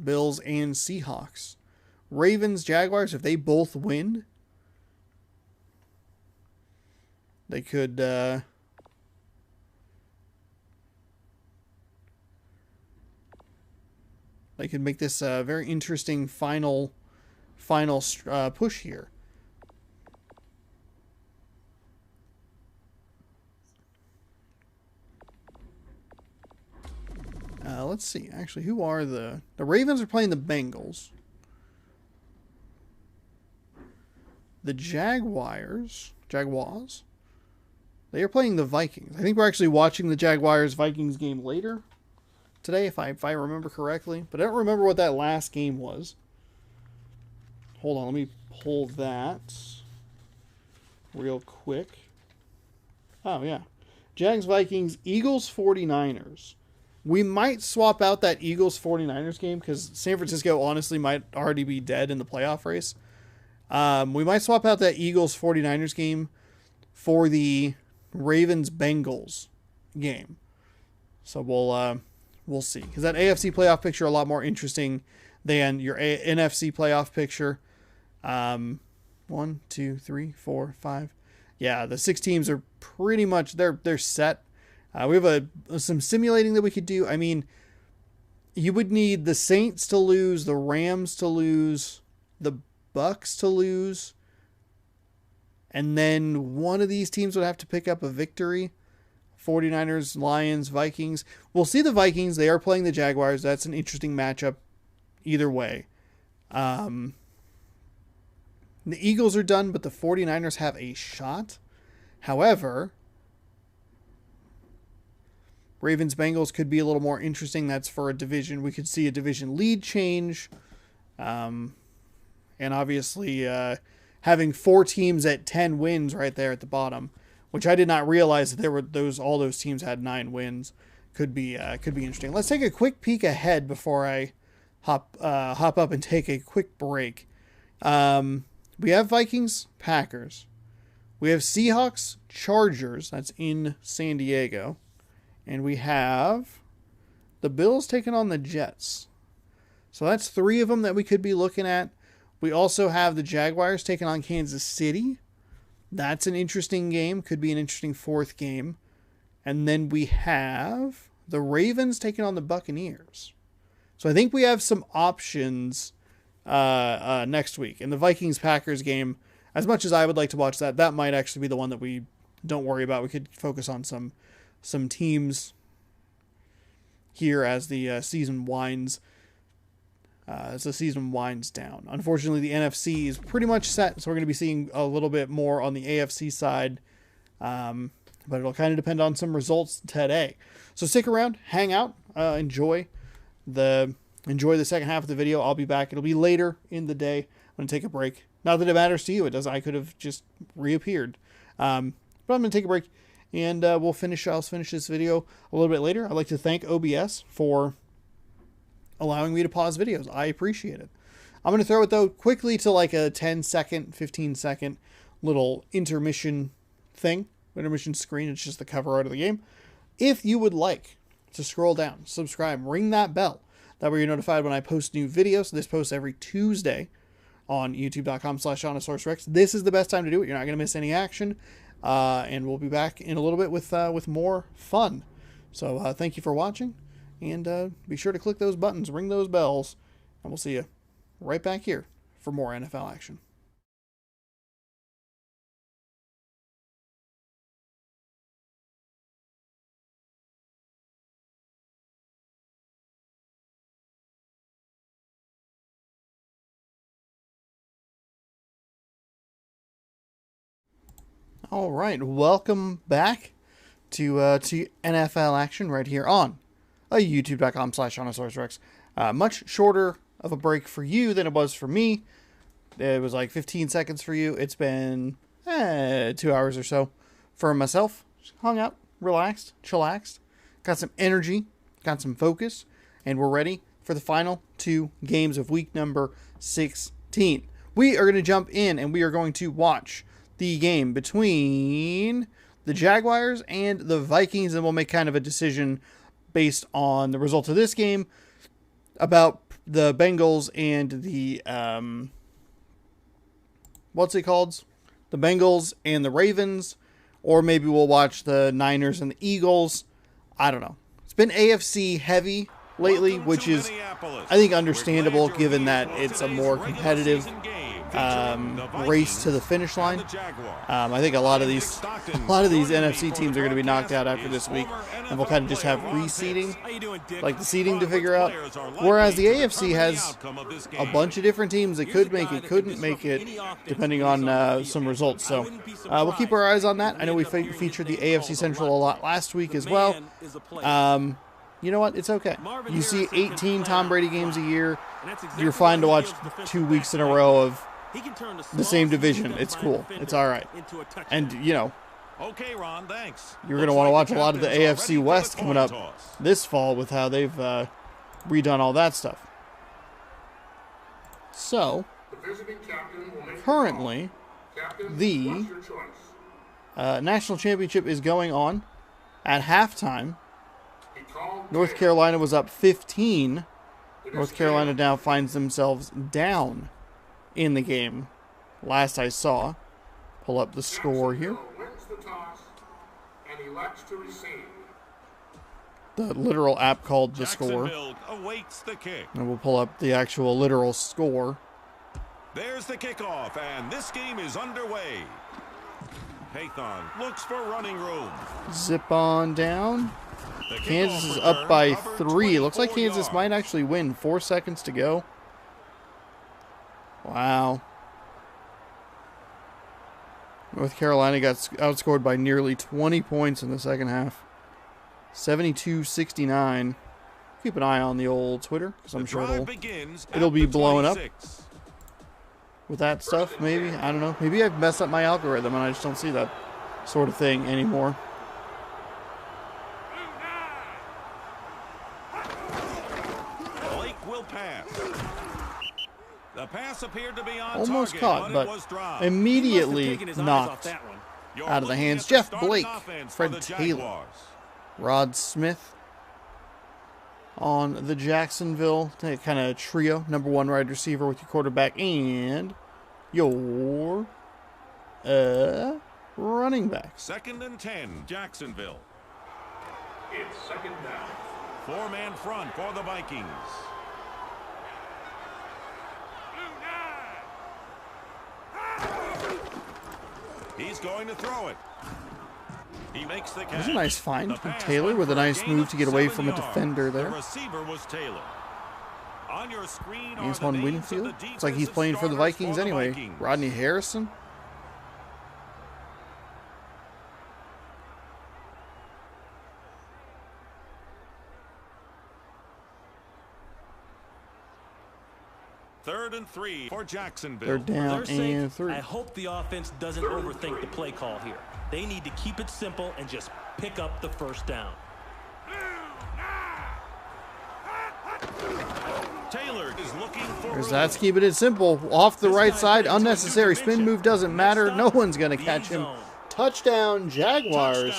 Bills and Seahawks, Ravens, Jaguars, if they both win, they could make this a very interesting final push here. let's see. Actually, who are the Ravens are playing the Bengals. The Jaguars, they are playing the Vikings. I think we're actually watching the Jaguars-Vikings game later today, if I remember correctly. But I don't remember what that last game was. Hold on, let me pull that real quick. Oh, yeah. Jags-Vikings, Eagles-49ers. We might swap out that Eagles-49ers game because San Francisco honestly might already be dead in the playoff race. We might swap out that Eagles-49ers game for the Ravens-Bengals game. So we'll see. Because that AFC playoff picture a lot more interesting than your NFC playoff picture. 1, 2, 3, 4, 5. Yeah, the 6 teams are pretty much they're set. We have some simulating that we could do. I mean, you would need the Saints to lose, the Rams to lose, the Bucks to lose, and then one of these teams would have to pick up a victory. 49ers, Lions, Vikings. We'll see the Vikings. They are playing the Jaguars. That's an interesting matchup either way. The Eagles are done, but the 49ers have a shot. However, Ravens-Bengals could be a little more interesting. That's for a division. We could see a division lead change. And obviously having 4 teams at 10 wins right there at the bottom, which I did not realize that there were all those teams had 9 wins, could be interesting. Let's take a quick peek ahead before I hop up and take a quick break. We have Vikings, Packers. We have Seahawks, Chargers. That's in San Diego. And we have the Bills taking on the Jets. So that's 3 of them that we could be looking at. We also have the Jaguars taking on Kansas City. That's an interesting game. Could be an interesting 4th game. And then we have the Ravens taking on the Buccaneers. So I think we have some options next week. And the Vikings-Packers game, as much as I would like to watch that, that might actually be the one that we don't worry about. We could focus on some teams here as the season winds down. Unfortunately, the NFC is pretty much set, so we're going to be seeing a little bit more on the AFC side, but it'll kind of depend on some results today. So stick around, hang out, enjoy the second half of the video. I'll be back. It'll be later in the day. I'm going to take a break. Not that it matters to you. It does. I could have just reappeared, but I'm going to take a break, and I'll finish this video a little bit later. I'd like to thank OBS for allowing me to pause videos. I appreciate it. I'm going to throw it, though, quickly to like a 10-second, 15-second little intermission screen. It's just the cover art of the game. If you would like to scroll down, subscribe, ring that bell. That way you're notified when I post new videos. This posts every Tuesday on youtube.com/OnosaurusRex. This is the best time to do it. You're not going to miss any action. And we'll be back in a little bit with more fun. So thank you for watching. And be sure to click those buttons, ring those bells, and we'll see you right back here for more NFL action. All right, welcome back to NFL action right here on youtube.com/OnosaurusRex. Much shorter of a break for you than it was for me. It was like 15 seconds for you. It's been 2 hours or so for myself. Just hung out, relaxed, chillaxed, got some energy, got some focus, and we're ready for the final 2 games of week number 16. We are going to jump in and we are going to watch the game between the Jaguars and the Vikings, and we'll make kind of a decision based on the result of this game about the Bengals and the what's it called? The Bengals and the Ravens, or maybe we'll watch the Niners and the Eagles. I don't know. It's been AFC heavy lately, which is, I think, understandable given that it's a more competitive race to the finish line. I think a lot of these NFC teams are going to be knocked out after this week, and we'll kind of just have reseeding, like the seeding to figure out. Whereas the AFC has a bunch of different teams that could make it, couldn't make it, depending on some results. So we'll keep our eyes on that. I know we featured the AFC Central a lot last week as well. You know what? It's okay. You see 18 Tom Brady games a year. You're fine to watch 2 weeks in a row of the same division. It's cool. It's all right. And, you know, Okay, Ron, thanks. you're going to want to watch a lot of the AFC West coming up this fall with how they've redone all that stuff. So, currently, the national championship is going on. At halftime, North Carolina was up 15. North Carolina now finds themselves down in the game. Last I saw. Pull up the score here. The literal app called the score. Awaits the kick. And we'll pull up the actual literal score. There's the kickoff, and this game is underway. Haython looks for running room. Zip on down. Kansas is up by 3. Looks like Kansas might actually win. 4 seconds to go. Wow. North Carolina got outscored by nearly 20 points in the second half. 72-69. Keep an eye on the old Twitter, because I'm sure it'll be blowing up with that stuff, maybe. I don't know. Maybe I've messed up my algorithm and I just don't see that sort of thing anymore. The pass appeared to be on almost target, caught, but immediately knocked out of the hands. Jeff Blake, Fred Taylor, Rod Smith on the Jacksonville kind of trio. Number 1 wide receiver with your quarterback and your running back. 2nd and 10, Jacksonville. It's second down. 4-man front for the Vikings. He's going to throw it. He makes the catch. There's a nice find from Taylor with a nice move to get away from a defender there. The receiver was Taylor. On your screen Antoine Winfield. Looks like he's playing for the Vikings anyway. Rodney Harrison. Third and 3 for Jacksonville. They're down and 3. I hope the offense doesn't overthink the play call here. They need to keep it simple and just pick up the first down. Taylor is looking for That's keeping it simple. Off the right side, unnecessary spin move doesn't matter. No one's going to catch him. Touchdown, Jaguars.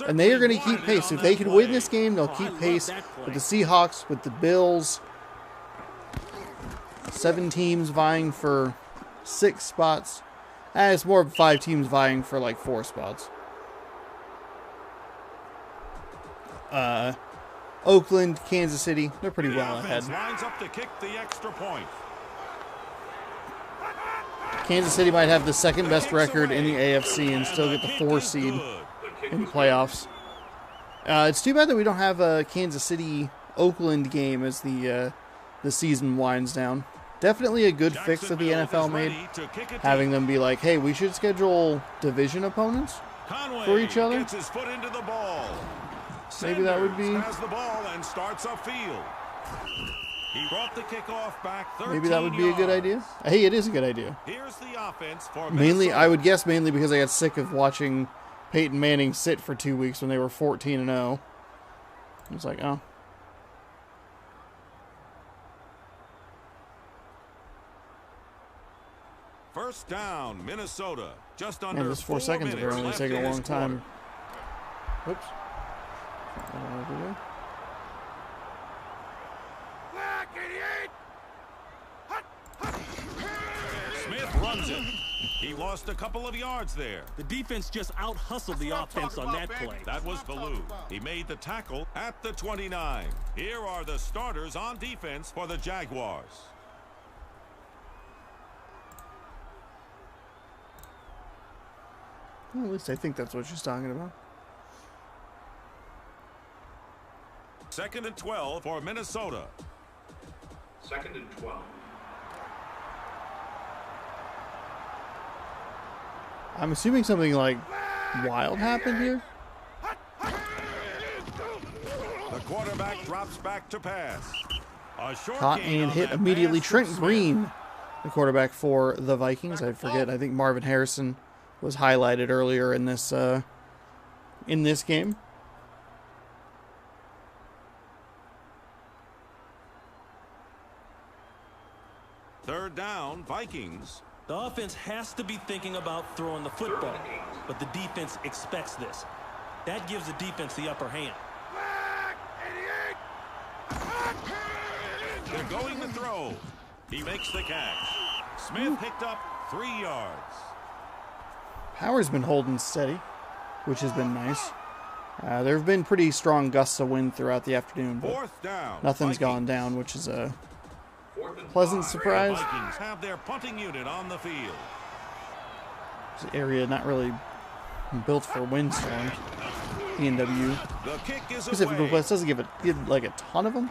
And they are going to keep pace. If they can win this game, they'll keep pace with the Seahawks, with the Bills. 7 teams vying for 6 spots. It's more of 5 teams vying for like 4 spots. Oakland, Kansas City, they're pretty well ahead. Lines up to kick the extra point. Kansas City might have the 2nd best record in the AFC and still get the 4 seed in the playoffs. It's too bad that we don't have a Kansas City-Oakland game as the season winds down. Definitely a good fix that the NFL made, having them be like, hey, we should schedule division opponents for each other. Gets his foot into the ball. Maybe that would be. Has the ball and starts upfield. He brought the kickoff back 13 Maybe that would be a good idea. Hey, it is a good idea. Here's the offense for mainly, Minnesota. I would guess mainly because I got sick of watching Peyton Manning sit for 2 weeks when they were 14-0. I was like, oh. First down, Minnesota. Just under Man, this 4 seconds minutes apparently left taking in a this long time. quarter. Whoops. Smith runs it. He lost a couple of yards there. The defense just out-hustled the offense on that play. That was Ballou. He made the tackle at the 29. Here are the starters on defense for the Jaguars. Well, at least I think that's what she's talking about. 2nd and 12 for Minnesota. 2nd and 12. I'm assuming something like wild happened here. The quarterback drops back to pass. A short Caught gain and on hit that immediately. pass Trent from Green, the quarterback for the Vikings. I forget. I think Marvin Harrison was highlighted earlier in this game. Third down, Vikings. The offense has to be thinking about throwing the football, but the defense expects this. That gives the defense the upper hand. They're going to throw. He makes the catch. Smith picked up 3 yards. Power's been holding steady, which has been nice. There have been pretty strong gusts of wind throughout the afternoon, but 4th down. nothing's Vikings. gone down, which is a pleasant surprise. Vikings have their punting unit on the field. This area not really built for windstorms. PNW The kick is specific away. request doesn't give like a ton of them.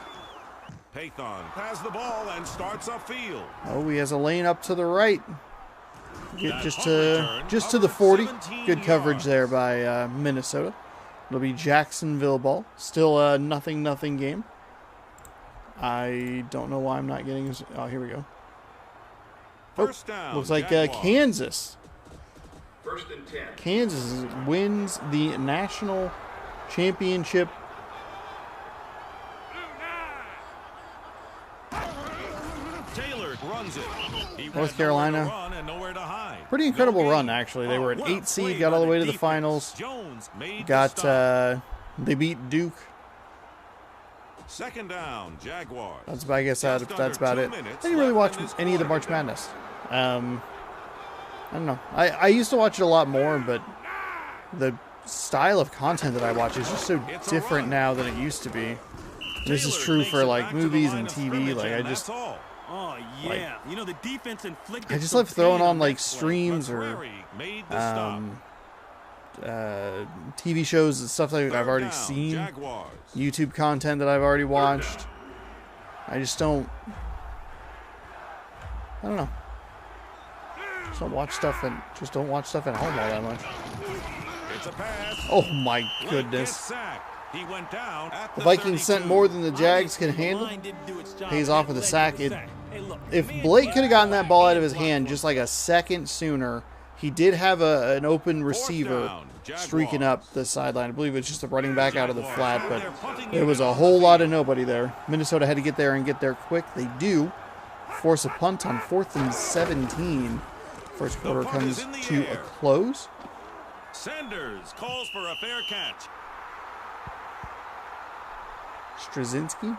Pathon has the ball and starts upfield. Oh, he has a lane up to the right. Get That just punt to return just to the covered 40. 17 Good coverage yards. there by Minnesota. It'll be Jacksonville ball. Still a 0-0 game. I don't know why I'm not getting this. Oh, here we go. First down. Looks like Jaguars. Kansas. 1st and 10. Kansas wins the national championship. Taylor runs it. He North had nowhere to Carolina. run and nowhere to hide. Pretty incredible No run, gain. actually. They were an Well 8 seed, played got all by the way to the defense. finals. Jones made Got the stop. they beat Duke. 2nd down, Jaguars. That's I guess Just that's under about 2 it. I minutes didn't really left watch in this any of the quarter. March Madness. I don't know. I used to watch it a lot more, but the style of content that I watch is just so It's a different run. now than it used to be. This is Taylor true makes for it like back to the movies line and of TV. scrimmage, Like and I just Oh, yeah. You know, the defense inflicted I just some love throwing pain on like that play. streams or McCrary made the stop. TV shows and stuff that I've Third already down, seen. Jaguars. YouTube content that I've already watched. I just don't. I don't know. Just don't watch stuff and just don't watch stuff at home all that much. It's a pass. Oh my Lake gets goodness! sacked. He went down at The the Vikings sent 32. more than the Jags Obviously, can the handle. line didn't do its job. Pays off with a Led to sack. the sack. Hey, look, If man, Blake could have gotten that ball out of his block hand for just like a second sooner, he did have an open receiver down, Jaguars. streaking up the sideline. I believe it's just a running back out of the flat, but there was a whole lot of nobody there. Minnesota had to get there and get there quick. They do force a punt on 4th and 17. First quarter punt comes is in the to a air. close. Sanders calls for a fair catch. Straczynski.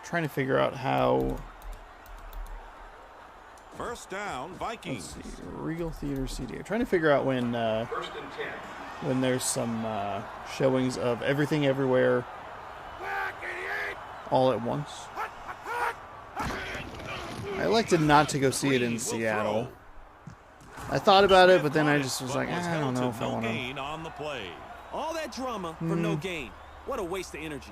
Trying to figure out how. First down, Let's Vikings. see, Regal Theater CD. I'm trying to figure out when 1st and 10. when there's some showings of Everything Everywhere all at once. I elected not to go see it in Seattle. I thought about it, but then I just was like, I don't know if I want to. Gain on the play. All that drama for no gain. What a waste of energy.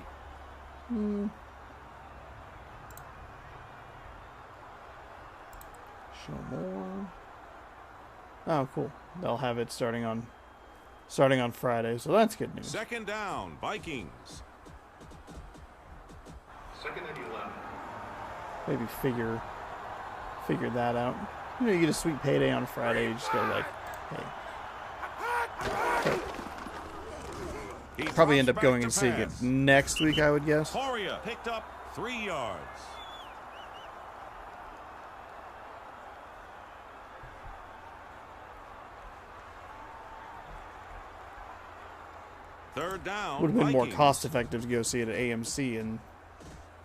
Show more. Oh, cool. They'll have it starting on Friday, so that's good news. 2nd down, Vikings. 2nd and 11. Maybe figure that out. You know, you get a sweet payday on Friday. You just go like, hey. He Probably end drops up back going to and seeing it pass. next week, I would guess. Poria picked up 3 yards. Third down, Would have been more Vikings. cost effective to go see it at AMC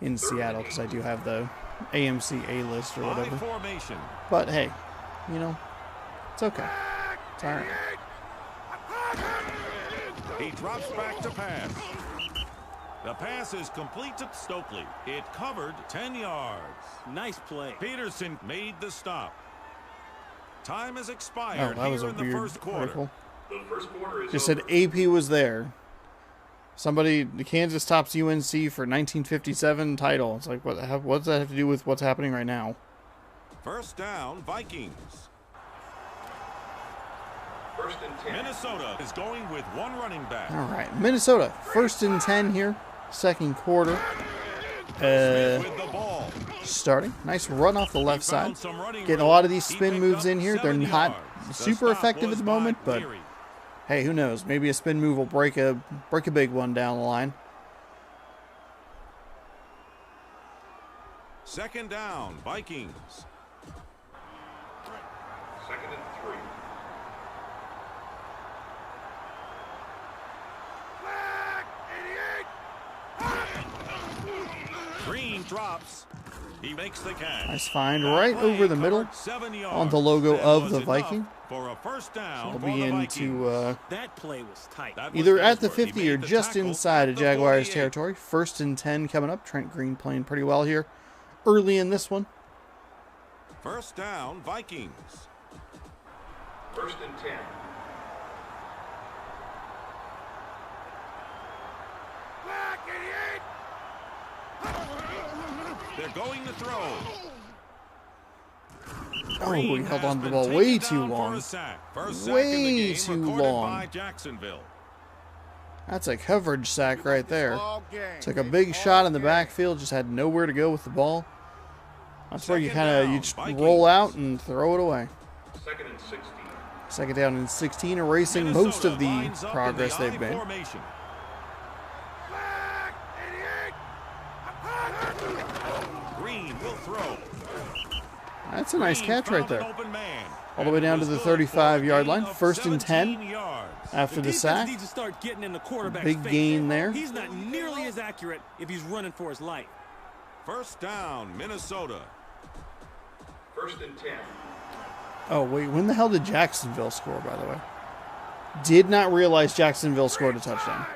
in Seattle because I do have the AMC A list or High whatever. formation. But hey, you know, it's okay. It's all right. He drops back to pass. The pass is complete to Stokely. It covered 10 yards. Nice play. Peterson made the stop. Time has Oh, expired that was here a in the weird first quarter. article. The first quarter is Just over. said AP was there. Somebody, the Kansas tops UNC for 1957 title. It's like, what does that have to do with what's happening right now? First down, Vikings. First and 10. Minnesota is going with one running back. All right, Minnesota, 1st and 10 here, second quarter. Smith with the ball. Starting. Nice run off the left He found side. some running Getting a room. lot of these He spin picked moves up in here. They're 7 not yards. The super stop effective at was the by moment, but Leary. hey, who knows? Maybe a spin move will break a big one down the line. Second down, Vikings. Second and 3. Green drops. He makes the catch. Nice find That right play over the middle covered 7 yards. on the logo That of was the enough Viking. For a first down It'll for be the into Vikings. That play was tight. That was either at the Ellsworth. He 50 or made the just tackle inside at of the Jaguars 48. territory. 1st and 10 coming up. Trent Green playing pretty well here early in this one. First down, Vikings. First and 10. They're going to throw. Oh, Green he held has on to the been ball taken way down too for long. a sack. First sack Way in the game too recorded long. by Jacksonville. That's a coverage sack right there. All game. Took a big shot in the backfield, just had nowhere to go with the ball. That's where you Second kind of down, just Vikings. roll out and throw it away. Second and 16. Second down and 16, erasing most Minnesota of the lines up in progress the they've I made. formation. Green will throw. That's a nice Green catch right found an there. open man. All the way down to the It was good for a 35-yard line. gain of 1st and 10 17 yards. after the defense sack. needs to start getting in the quarterback's Big face. gain there. He's not nearly as accurate if he's running for his life. First down, Minnesota. First and 10. Oh, wait, when the hell did Jacksonville score, by the way? Did not realize Jacksonville scored a touchdown.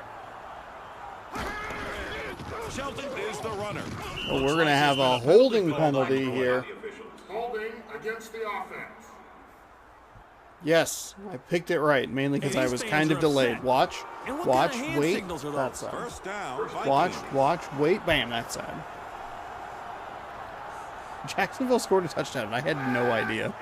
Shelton is the runner. Oh, we're going to have a holding penalty here. The officials. Holding against the offense. Yes, I picked it right, mainly because I was kind of delayed. Watch, And what watch, kind of hand wait, signals are that those? side. First down, Watch, Vikings. watch, wait, bam, that side. Jacksonville scored a touchdown, and I had no idea.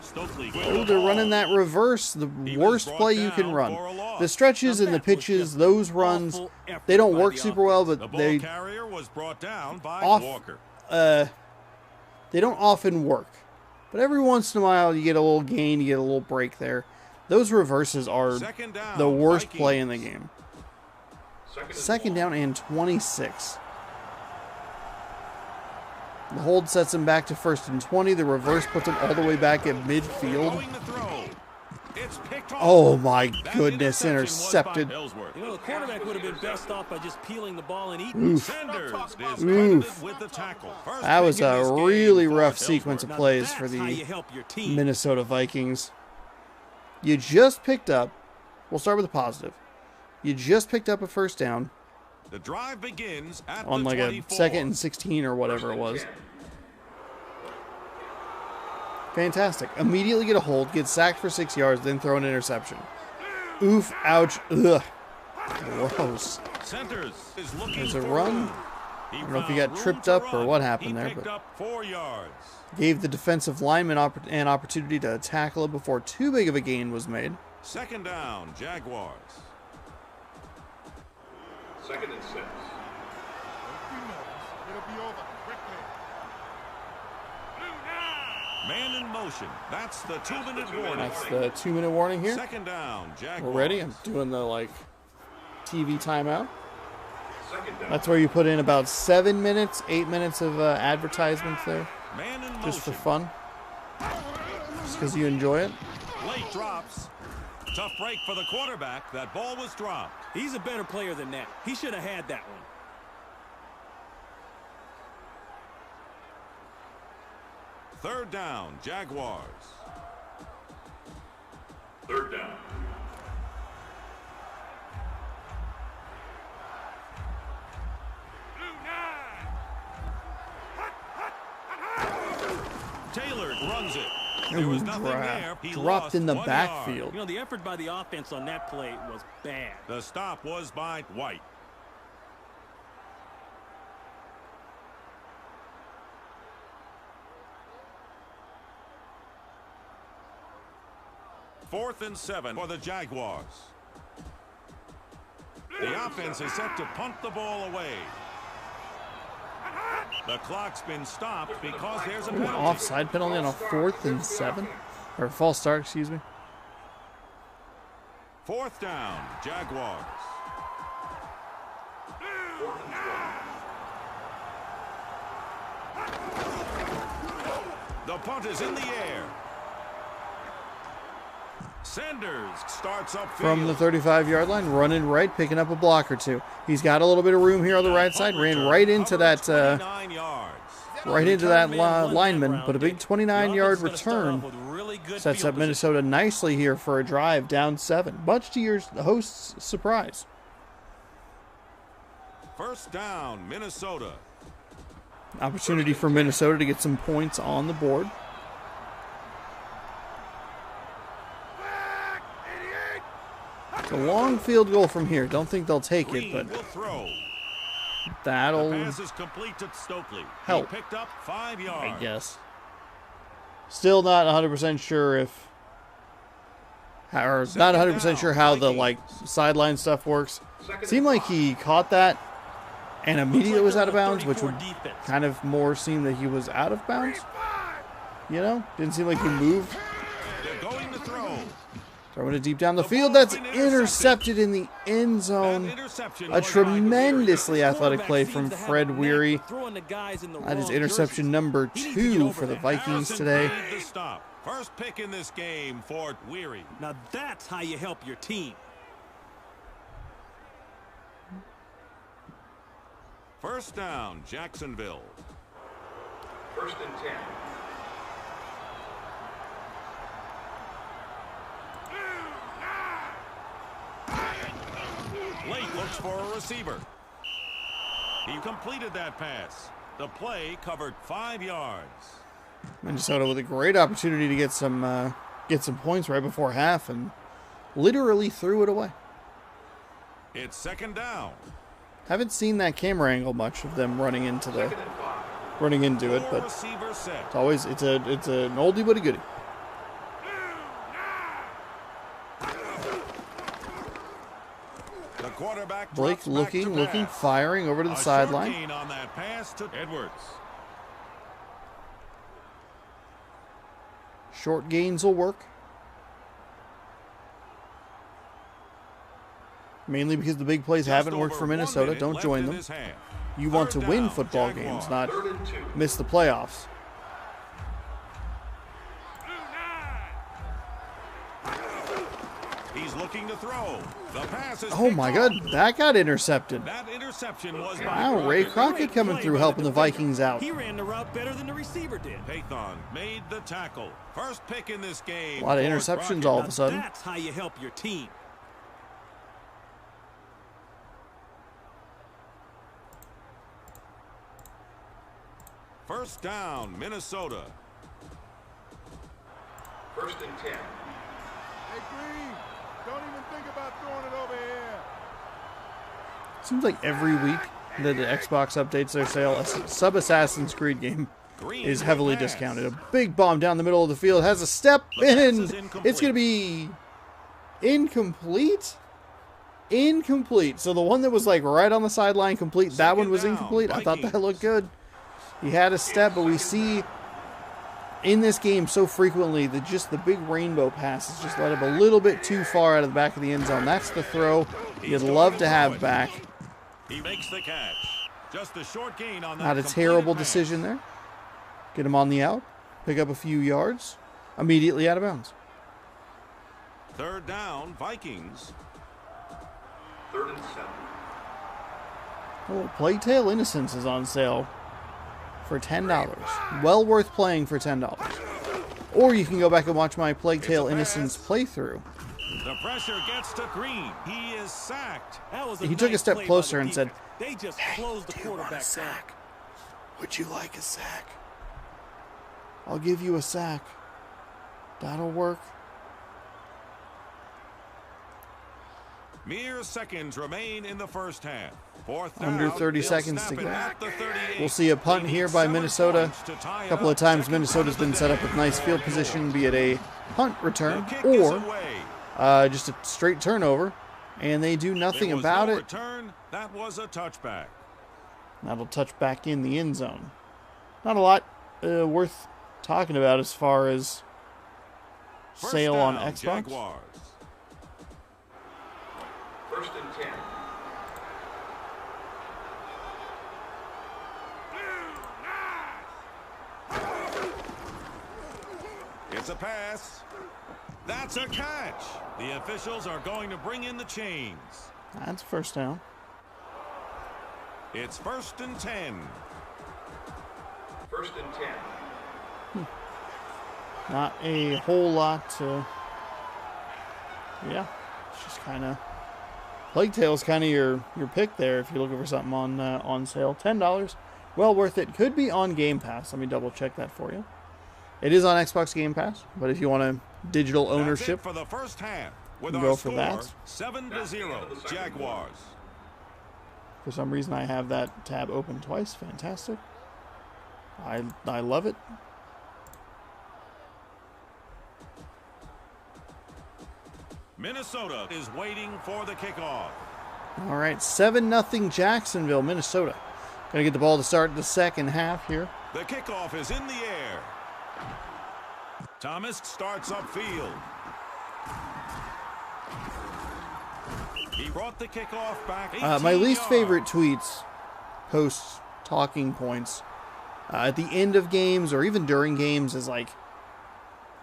Stokely Oh, they're running that reverse, the He was worst brought play you can down run. for a loss. The stretches and the pitches, those runs, they don't work super well, The but ball they carrier was brought down by Off- Walker. they don't often work. But every once in a while, you get a little gain, you get a little break there. Those reverses are Second down, the worst Vikings. play in the game. Second and Second 1. down and 26. The hold sets him back to 1st and 20. The reverse puts him all the way back at midfield. Going to throw. It's picked off. Oh my That goodness, interception intercepted. was by Ellsworth. You know, the quarterback would have been best off by just peeling the ball and eating. Sanders is credited Oof. with the tackle. First That was pick in a this game really for rough sequence of Ellsworth. plays That's for how you the help your team. Minnesota Vikings. You just picked up, we'll start with a positive. You just picked up a first down The drive begins at on the like 24. a 2nd and 16 or whatever it was. Fantastic. Immediately get a hold, get sacked for 6 yards, then throw an interception. Oof, ouch, ugh. Gross. Centers is looking There's a for run. room. I don't know if he found got room tripped to up or run. what happened He there, picked but up 4 yards. gave the defensive lineman an opportunity to tackle it before too big of a gain was made. Second down, Jaguars. Second and 6. Don't be nervous. It'll be over quickly. Man in motion. That's the 2-minute warning. That's the 2-minute warning here. Second down, Jaguars. We're ready. I'm doing the TV timeout. Second down. That's where you put in about 7 minutes, 8 minutes of advertisements there, Man in just for motion. fun, just because you enjoy it. Late drops. Tough break for the quarterback. That ball was dropped. He's a better player than that. He should have had that one. Third down, Jaguars. Third down. runs it. There was nothing there. He Dropped in the lost 1 backfield. You know, the effort by the offense on that play was bad. The stop was by White. Fourth and 7 for the Jaguars. The offense is set to punt the ball away. The clock's been stopped because there's a penalty. Offside penalty on a 4th and 7? Or false start, excuse me. 4th down, Jaguars. The punt is in the air. Sanders starts up From the 35-yard line, running right, picking up a block or two. He's got a little bit of room here on the right side. Ran right into that lineman, but a big 29-yard return sets up Minnesota nicely here for a drive down 7, much to your host's surprise. First down, Minnesota. Opportunity for Minnesota to get some points on the board. It's a long field goal from here. Don't think they'll take it, but that'll help, he picked up 5 yards. I guess. Still not 100% sure if, or not 100% sure how the sideline stuff works. Seemed like he caught that and immediately was out of bounds, which would kind of more seem that he was out of bounds. You know, didn't seem like he moved. They're going to throw. Throwing it deep down the field. That's intercepted in the end zone. A tremendously athletic play from Fred Weary. That is interception number 2 for the Vikings today. First pick in this game for Weary. Now that's how you help your team. First down, Jacksonville. First and 10. Late looks for a receiver. He completed that pass. The play covered 5 yards. Minnesota with a great opportunity to get some points right before half and literally threw it away. It's second down. Haven't seen that camera angle much of them running into it, but Receiver set. it's always it's an oldie but a goodie. The quarterback Blake drops back to looking, pass. firing over to the A sideline. short gain on that pass to Edwards. Short gains will work. Mainly because the big plays haven't worked for Minnesota. Don't join them. You want to win football games, not miss the playoffs. He's looking to throw. The pass is Oh my God, that got intercepted. That interception was Wow, Ray Crockett coming through helping the Vikings out. He ran the route better than the receiver did. Pathon made the tackle. First pick in this game. A lot of for interceptions Crockett. all of a sudden. That's how you help your team. First down, Minnesota. First and 10. Hey, Green, don't even think about throwing it over here. Seems like every week that the Xbox updates their sale, a sub-Assassin's Creed game Green is heavily pass. discounted. A big bomb down the middle of the field has a step in. is incomplete. It's going to be incomplete. Incomplete. So the one that was like right on the sideline complete, that one was down, incomplete. I thought that Vikings. looked good. He had a step, but we see in this game so frequently that just the big rainbow passes just let him a little bit too far out of the back of the end zone. That's the throw you'd love to have back. He makes the catch. Just a short gain on that. Not a completed terrible pass. decision there. Get him on the out. Pick up a few yards. Immediately out of bounds. Third down, Vikings. Third and 7. Oh, Plague Tale Innocence is on sale for $10. Well worth playing for $10. Or you can go back and watch my Plague Tale Innocence playthrough. The pressure gets to Green. He is sacked. That was He took a nice step play by closer the and said, defense. They just closed the quarterback down. Would you like a sack? I'll give you a sack. That'll work. Mere seconds remain in the first half. Fourth Under down, 30 they'll seconds snap to it go. at the 38. We'll see a punt They need here by 7 Minnesota. points to tie A couple it of up. times Second Minnesota's punt been of set the up with day. nice field position, be it a punt return The kick is or away. just a straight turnover, and they do nothing There was about no it. return. That was a touchback. That'll touch back in the end zone. Not a lot worth talking about as far as First sale on down, Xbox. Jaguars. First and 10. It's a pass. That's a catch. The officials are going to bring in the chains. That's first down. It's first and 10. First and 10. Not a whole lot to... Yeah, it's just kind of... Plague Tale's kind of your pick there if you're looking for something on sale. $10. Well worth it. Could be on Game Pass. Let me double check that for you. It is on Xbox Game Pass, but if you want a digital ownership, That's it for the first half. With You our go for score, that. 7-0 Jaguars. for some reason I have that tab open twice. Fantastic. I love it. Minnesota is waiting for the kickoff. All right, 7-0 Jacksonville, Minnesota. Gonna get the ball to start the second half here. The kickoff is in the air. Thomas starts upfield. He brought the kickoff back. My 18 least yards. favorite tweets, posts, talking points at the end of games or even during games is like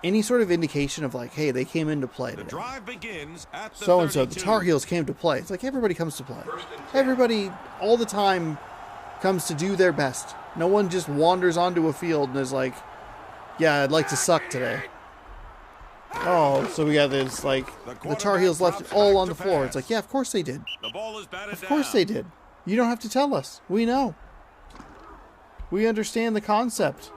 any sort of indication of like, hey, they came into play The today. drive begins at the So and so, the 32. Tar Heels came to play. It's like everybody comes to play. First and 10. Everybody, all the time, comes to do their best. No one just wanders onto a field and is like, yeah, I'd like to suck today. Oh, so we got this, like, the Tar Heels left it all on the floor. It's like, yeah, of course they did. The ball is batted Of course they did. You don't have to tell us. We know. We understand the concept.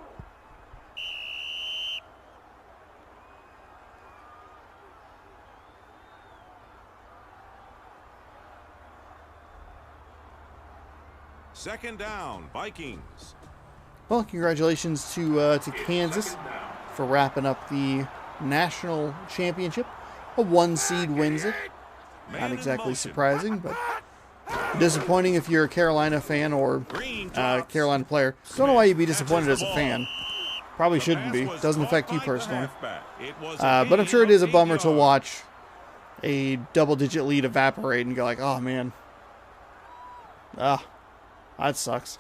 Second down, Vikings. Well, congratulations to Kansas Second down. for wrapping up the national championship. A 1 seed wins it. Man Not in exactly motion. surprising, but disappointing if you're a Carolina fan or Green drops. Carolina player. Don't know why you'd be disappointed as a fan. Probably The shouldn't pass be. was Doesn't caught affect you by the personally. halfback. It was a But I'm sure it gain is a of bummer 8 to yards. watch a double-digit lead evaporate and go like, oh man, that sucks.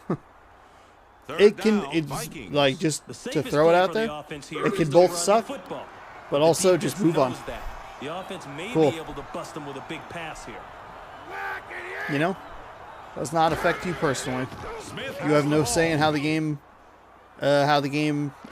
Third It can, down, it's Vikings. like just The to safest throw it play out for the there. offense here It is can to both run the suck, football. but The also defense just move on. knows that. The offense may Cool. be able to bust them with a big pass here. You know, does not affect you personally. Smith You have has the no ball. say in how the game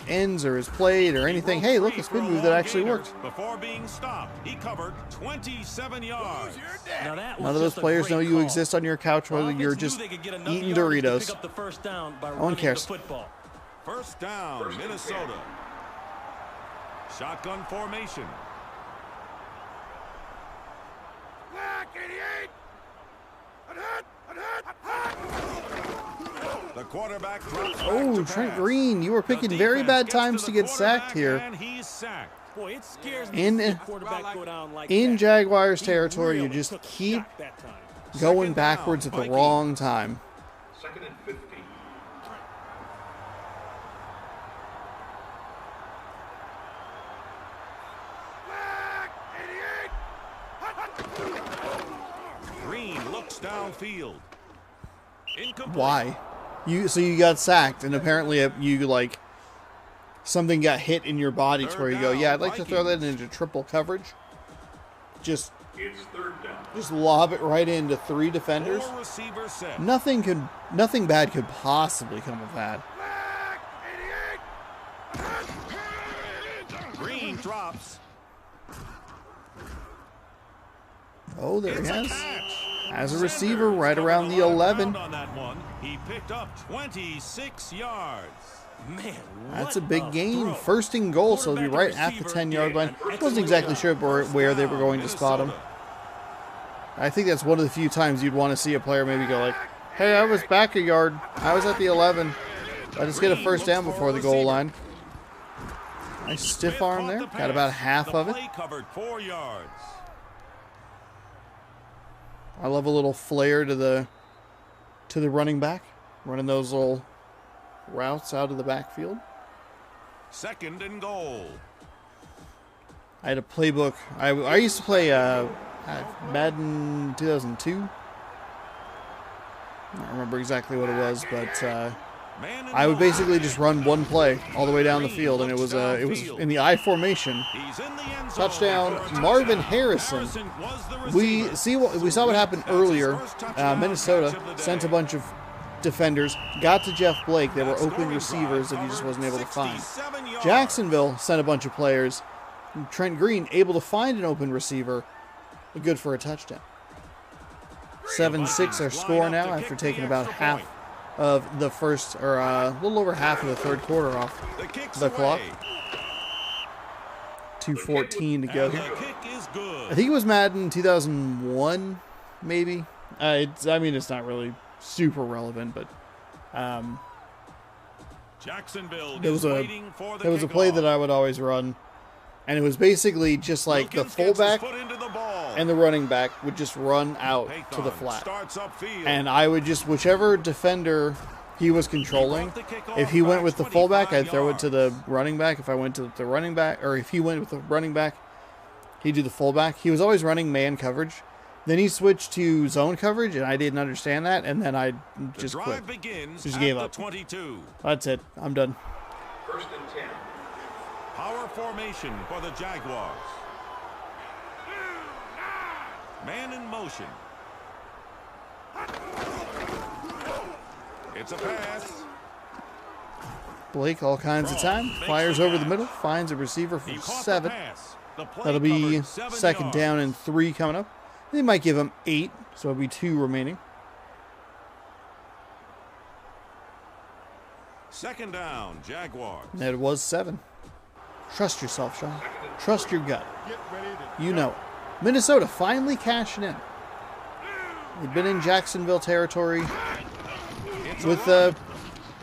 ends or is played or anything. He Hey, broke look, a free for spin a move that long actually gainer. worked. Before being stopped, he covered 27 yards. Now that was None of those just a players know great you call. exist on your couch, The whether offense you're knew just they could get enough eating yardage to Doritos. pick up the first down by one running cares. the football. First down, First and Minnesota. 10. Shotgun formation. The quarterback drops back Oh, to Trent pass. Green, you were The picking very defense bad gets times to to the get sacked quarterback, here. And he's sacked. Boy, it scares me In- to see a quarterback go down like In that. Jaguars He territory, you really just took a keep shot that time. going Second backwards down, at the Vikings. wrong time. Second and 15. Green looks downfield. Incomplete. Why? So you got sacked, and apparently you like something got hit in your body to where you go, Third yeah, down, I'd like to throw that Vikings. into triple coverage. Just It's third down. lob it right into 3 defenders. 4 receivers set. Nothing bad could possibly come of that. Green drops. Oh, there It's he a is. catch. As a Sanders receiver, right covered around a the lot of 11. ground on that one. He picked up 26 yards. Man, That's a what big gain. throw. First and goal, so it'll be right Quarterback at and the receiver 10-yard did line. an Wasn't excellent exactly job. sure where they were going to spot him. Minnesota. I think that's one of the few times you'd want to see a player maybe go like, hey, I was back a yard. I was at the 11. I just get a first down before the goal line. Nice stiff arm there. Got about half of it. Play covered 4 yards. I love a little flare to the running back. Running those little routes out of the backfield. Second and goal. I had a playbook. I used to play Madden 2002. I don't remember exactly what it was, but Man in I would motion. basically just run one play all the way down the field, and it was in the I formation. He's in the end zone. Touchdown, Marvin Harrison. Was the We receiver. saw what happened That's his earlier. first touchdown Minnesota catch of the sent a day. bunch of defenders, got to Jeff Blake. They were That open scoring receivers drive that he just wasn't able to find. 67 yards. Jacksonville sent a bunch of players. Trent Green able to find an open receiver, good for a touchdown. 7-6 our score now after taking about half of the first, or a little over half of the third quarter off The kick's the clock. away. 2:14 to go And here. the kick is good. I think it was Madden 2001, maybe. I mean, it's not really super relevant, but Jacksonville there was is a waiting for the there was a play kickoff. that I would always run, and it was basically just like the Wilkins gets his fullback foot into the ball. and the running back would just run out to the Payton flat, starts upfield. and I would just, whichever defender he was controlling, if he went with the fullback, I'd throw it to the running back. If I went to the running back, or if he went with the running back, he'd do the fullback. He was always running man coverage. Then he switched to zone coverage, and I didn't understand that, and then I the just drive quit. begins Just at gave the up. 22. That's it. I'm done. First and 10. Power formation for the Jaguars. Man in motion. It's a pass. Blake, all kinds of time, fires over the middle, finds a receiver He for caught 7. the pass. The play That'll be covered 7 second yards. down and 3 coming up. They might give him 8, so it'll be 2 remaining. Second down, Jaguars. And it was 7. Trust yourself, Sean. Trust your gut. Get ready to You know it. Minnesota finally cashing in. They've been in Jacksonville territory It's a with run.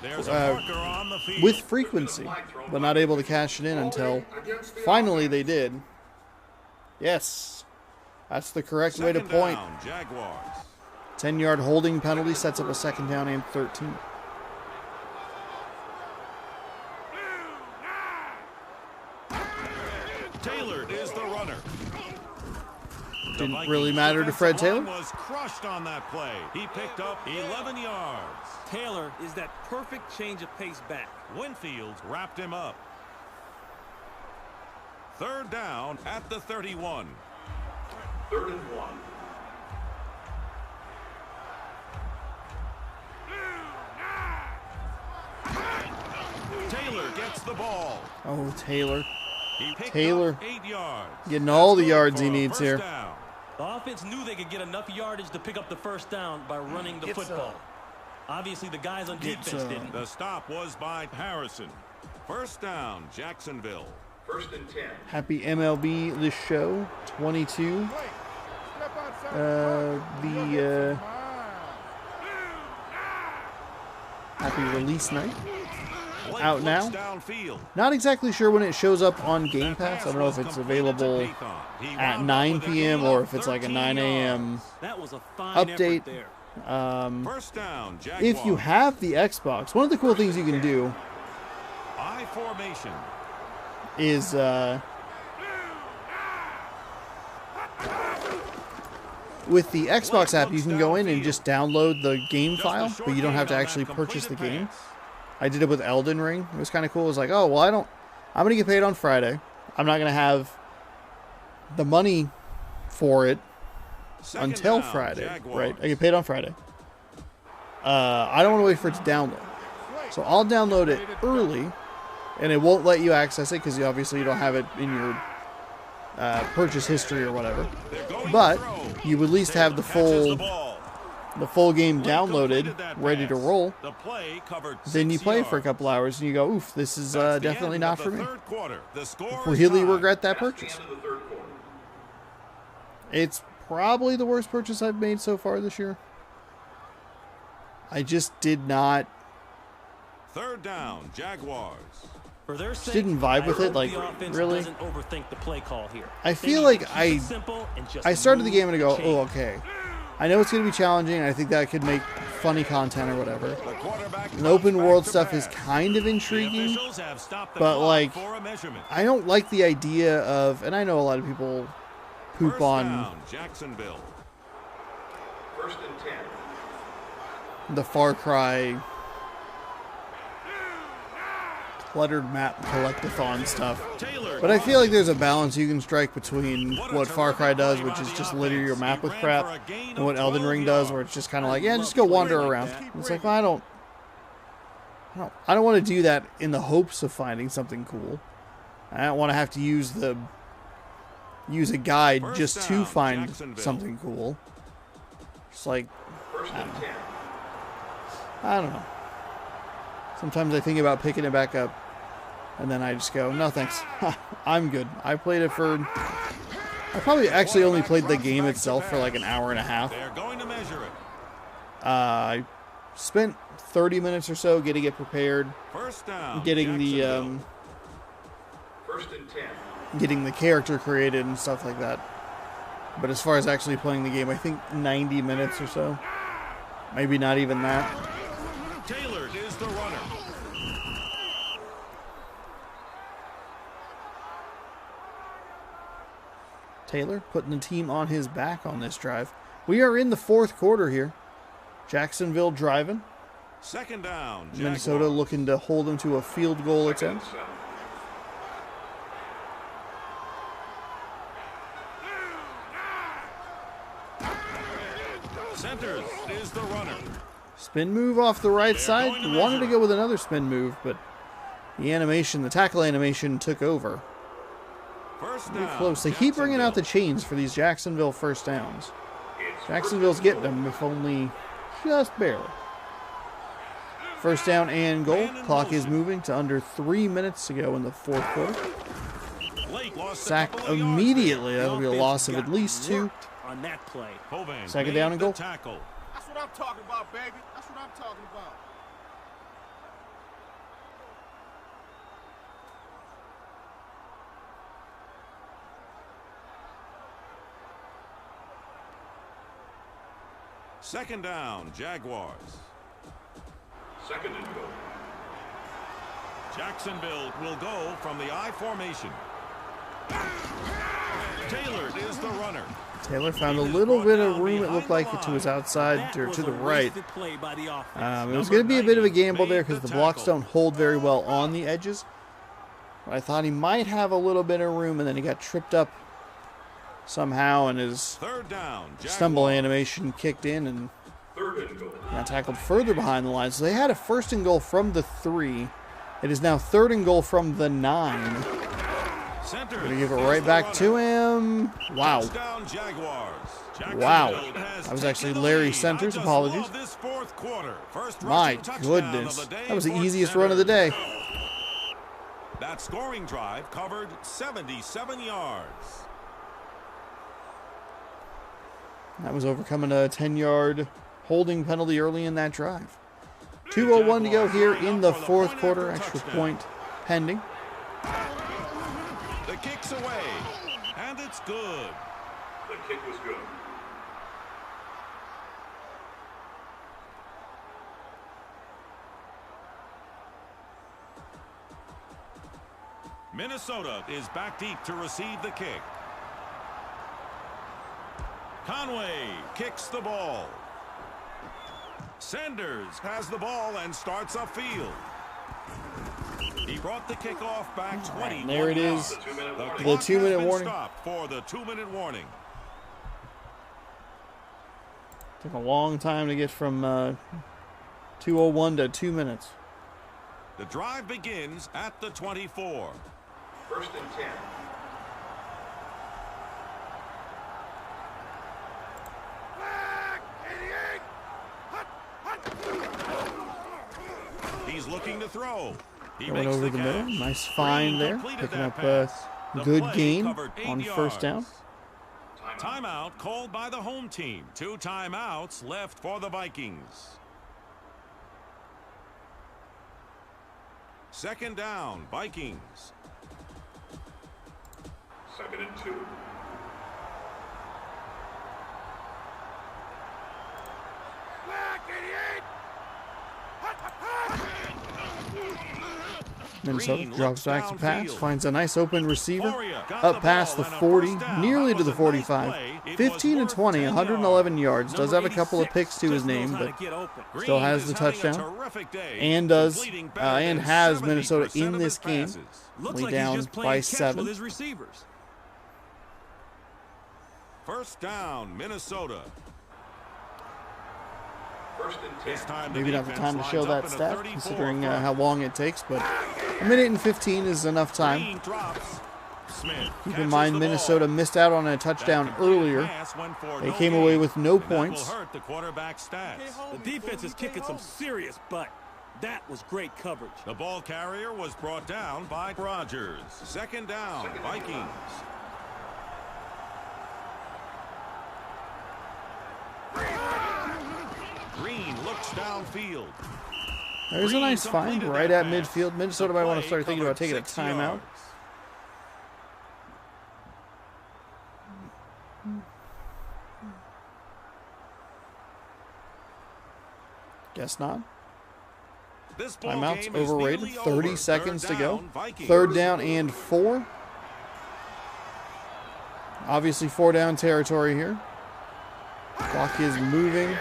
There's a marker on the field. with frequency, but not able to cash it in until finally they did. Yes, that's the correct way to Second point. down, Jaguars. 10-yard holding penalty sets up a second down and 13. Taylor is the runner. The Didn't Vikings really matter to Fred defensive Taylor. line was crushed on that play. He picked up 11 yards. Taylor is that perfect change of pace back. Winfield wrapped him up. Third down at the 31. Third and 1. Taylor gets the ball. Oh, Taylor. He picked Taylor up 8 yards. getting all the Good yards for he a needs first here. down. The offense knew they could get enough yardage to pick up the first down by running the football. Obviously, the guys on defense didn't. The stop was by Harrison. First down, Jacksonville. First and 10. Happy MLB The Show 22. Blake, step outside Uh, the the, pocket. You'll get some Happy release night. Blake Out now? looks downfield. Not exactly sure when it shows up on Game That Pass. I pass don't know was if it's completed to available Payton. He at wound up 9 with a p.m. gain or of if it's like a 13 9 a.m. yards. That was a fine Update. effort there. First down, Jaguars. If you have the Xbox, one of the cool things you can do I formation. is with the Xbox app, you can go in and just download the game file, but you don't have to actually purchase the game. I did it with Elden Ring. It was kind of cool. It was like, oh, well, I'm going to get paid on Friday. I'm not going to have the money for it until Friday, right? I get paid on Friday. I don't want to wait for it to download. So I'll download it early, and it won't let you access it because obviously you don't have it in your purchase history or whatever. But you would at least have the full the full game Blake downloaded, completed that ready to pass. roll. The play covered Then you 6 play for a yards. couple hours and you go, oof, this is That's the definitely end not of for the me. third quarter. The score is Really tied. regret that That's purchase. the end of the third quarter. It's probably the worst purchase I've made so far this year. I just did not. Third down, Jaguars. For their sake, didn't vibe I with it, hope like, the offense really. doesn't overthink the play call here. I They feel need like to keep I- it simple and just I started the move game and I go, the oh, chains. okay. I know it's going to be challenging, and I think that could make funny content or whatever. The quarterback And open comes world back to stuff is pass. kind of The intriguing, officials have stopped the but, clock like, for a measurement. I don't like the idea of, and I know a lot of people poop First on down, Jacksonville. First and 10. the Far Cry cluttered map collectathon stuff. Taylor But I feel like there's a balance you can strike between what Far Cry does, which is just litter your map with crap, and what Elden Ring does, where it's just kind of like, yeah, just go wander around. It's like, well, I don't want to do that in the hopes of finding something cool. I don't want to have to use a guide First just to down, find Jacksonville. something cool. It's like, First and 10. I don't know. Sometimes I think about picking it back up, and then I just go, no thanks. I'm good. I played it for... I probably actually only played the game itself for like an hour and a half. They're going to measure it. I spent 30 minutes or so getting it prepared, First down, getting the Jacksonville. First and 10. getting the character created and stuff like that. But as far as actually playing the game, I think 90 minutes or so. Maybe not even that. Taylor is the runner. Taylor putting the team on his back on this drive. We are in the fourth quarter here. Jacksonville driving. Second down, Minnesota Jaguars. looking to hold them to a field goal attempt. 7. Centers is the runner. Spin move off the right They're side. going to Wanted to measure go with another spin move, but the tackle animation took over. First Pretty down, close. They keep bringing out the Jacksonville. chains for these Jacksonville first downs. It's Jacksonville's getting them, if only just barely. First down and goal. Man in Clock is motion. moving to under 3 minutes to go in the fourth quarter. Blake lost a Sack couple of yards immediately. there. That'll be a Offense loss of got at least 2. worked on that play. Hovan Second made down and the goal. Tackle. That's what I'm talking about, baby. That's what I'm talking about. Second down, Jaguars. second and goal. Jacksonville will go from the I formation. Taylor is the runner. Taylor found a little bit of room, it looked like, to his outside That or was to the a right. wasted play by the offense. It was going to be a bit of a gamble there because Made the the blocks tackle. don't hold very well on the edges. But I thought he might have a little bit of room, and then he got tripped up somehow, and his Third down, stumble Jaguars. animation kicked in and Third and goal. got tackled further behind the line. So they had a first and goal from the 3. It is now third and goal from the 9. Centers Gonna give it is right the back runner. to him. Wow. Touchdown, Jaguars. Wow. Jacksonville has That was taken actually the Larry lead. Centers. I just Apologies. love this fourth quarter. First My rushing touchdown goodness. of the day That was the for easiest run of the Centers. day. That scoring drive covered 77 yards. That was overcoming a 10-yard holding penalty early in that drive. 2:01 to go here in the fourth quarter. Extra point pending. The kick's away, and it's good. The kick was good. Minnesota is back deep to receive the kick. Conway kicks the ball. Sanders has the ball and starts upfield. He brought the kickoff back 20. And there it is. The 2-minute The warning. clock 2-minute has been warning. stopped for the 2-minute warning. Took a long time to get from 2:01 to 2 minutes. The drive begins at the 24. First and 10. Flag! 88! looking to throw. He Going makes over the middle. catch. Nice find there. completed Picking that up a pass. The good play gain covered 8 on yards. first down. Timeout called by the home team. 2 timeouts left for the Vikings. Second down, Vikings. 2nd and 2. Minnesota Green drops looks back to pass, downfield. finds a nice open receiver, Floria got up the past the ball and a 40, first down. nearly That to the was a nice 45. play. It 15 was and worth 20, 10 111 yards. Does have a couple of 86 picks to his just knows name, how to but get open. still Green has is the having a touchdown. terrific day, And does, completing better and than has 70% Minnesota in of this his game. passes. Looks Only like down he's just by playing catch 7. with his receivers. First down, Minnesota. 1st and 10. This time the Maybe not the defense time to show lines that up in a stat, 34 considering front. how long it takes, but a minute and 15 is enough time. Green drops. Smith Keep in catches mind, the Minnesota ball. missed out on a That touchdown completed earlier. pass went for They no came gain, away with no and that points. will hurt the quarterback's stats. The defense is kicking some serious butt. That was great coverage. The ball carrier was brought down by Rodgers. Second down, Vikings. Green looks downfield. There's a Green nice find completed right that at pass. midfield. Minnesota The might want to play start thinking about covered taking a 6 timeout. yards. Guess not. This ball Timeout's game is overrated. nearly 30 over. seconds to Third go. down, Vikings. Third down and 4. Obviously 4-down territory here. Clock is moving.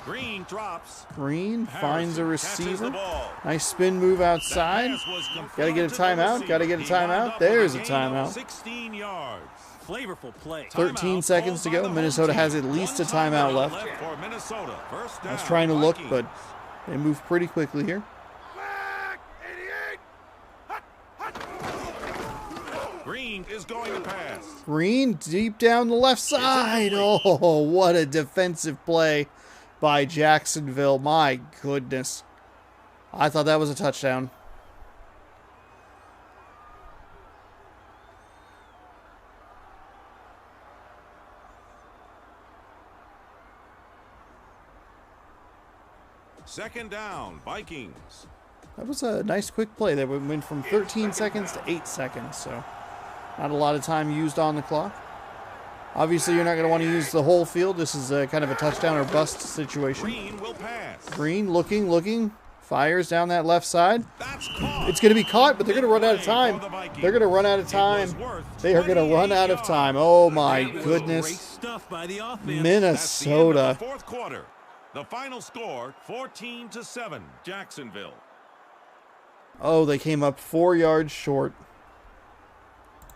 Green drops. Green finds a Harrison catches the receiver. ball. Nice spin move outside. That pass was Gotta get a confronted to the timeout. receiver. Gotta get a He wound timeout. up with There's a gain of timeout. 16 yards. Flavorful play. 13 Timeout seconds to called by go. the home Minnesota team. has at least a One timeout left. for Minnesota. First down, I was trying to look, Vikings. but they move pretty quickly here. Green is going to pass. Green deep down the left side. Oh, what a defensive play by Jacksonville. My goodness. I thought that was a touchdown. Second down, Vikings. That was a nice quick play. That went from 13 seconds to 8 seconds, so not a lot of time used on the clock. Obviously, you're not going to want to use the whole field. This is a kind of a touchdown or bust situation. Green will pass. Green looking, fires down that left side. That's caught. It's going to be caught, but they're going to run out of Big time. play for the Vikings. They're going to run out of It time. was worth They are going to run 28 out of yards. time. Oh my That was goodness. Great stuff by the offense. That's the end of Minnesota. the fourth quarter. The final score, 14-7, Jacksonville. Oh, they came up 4 yards short.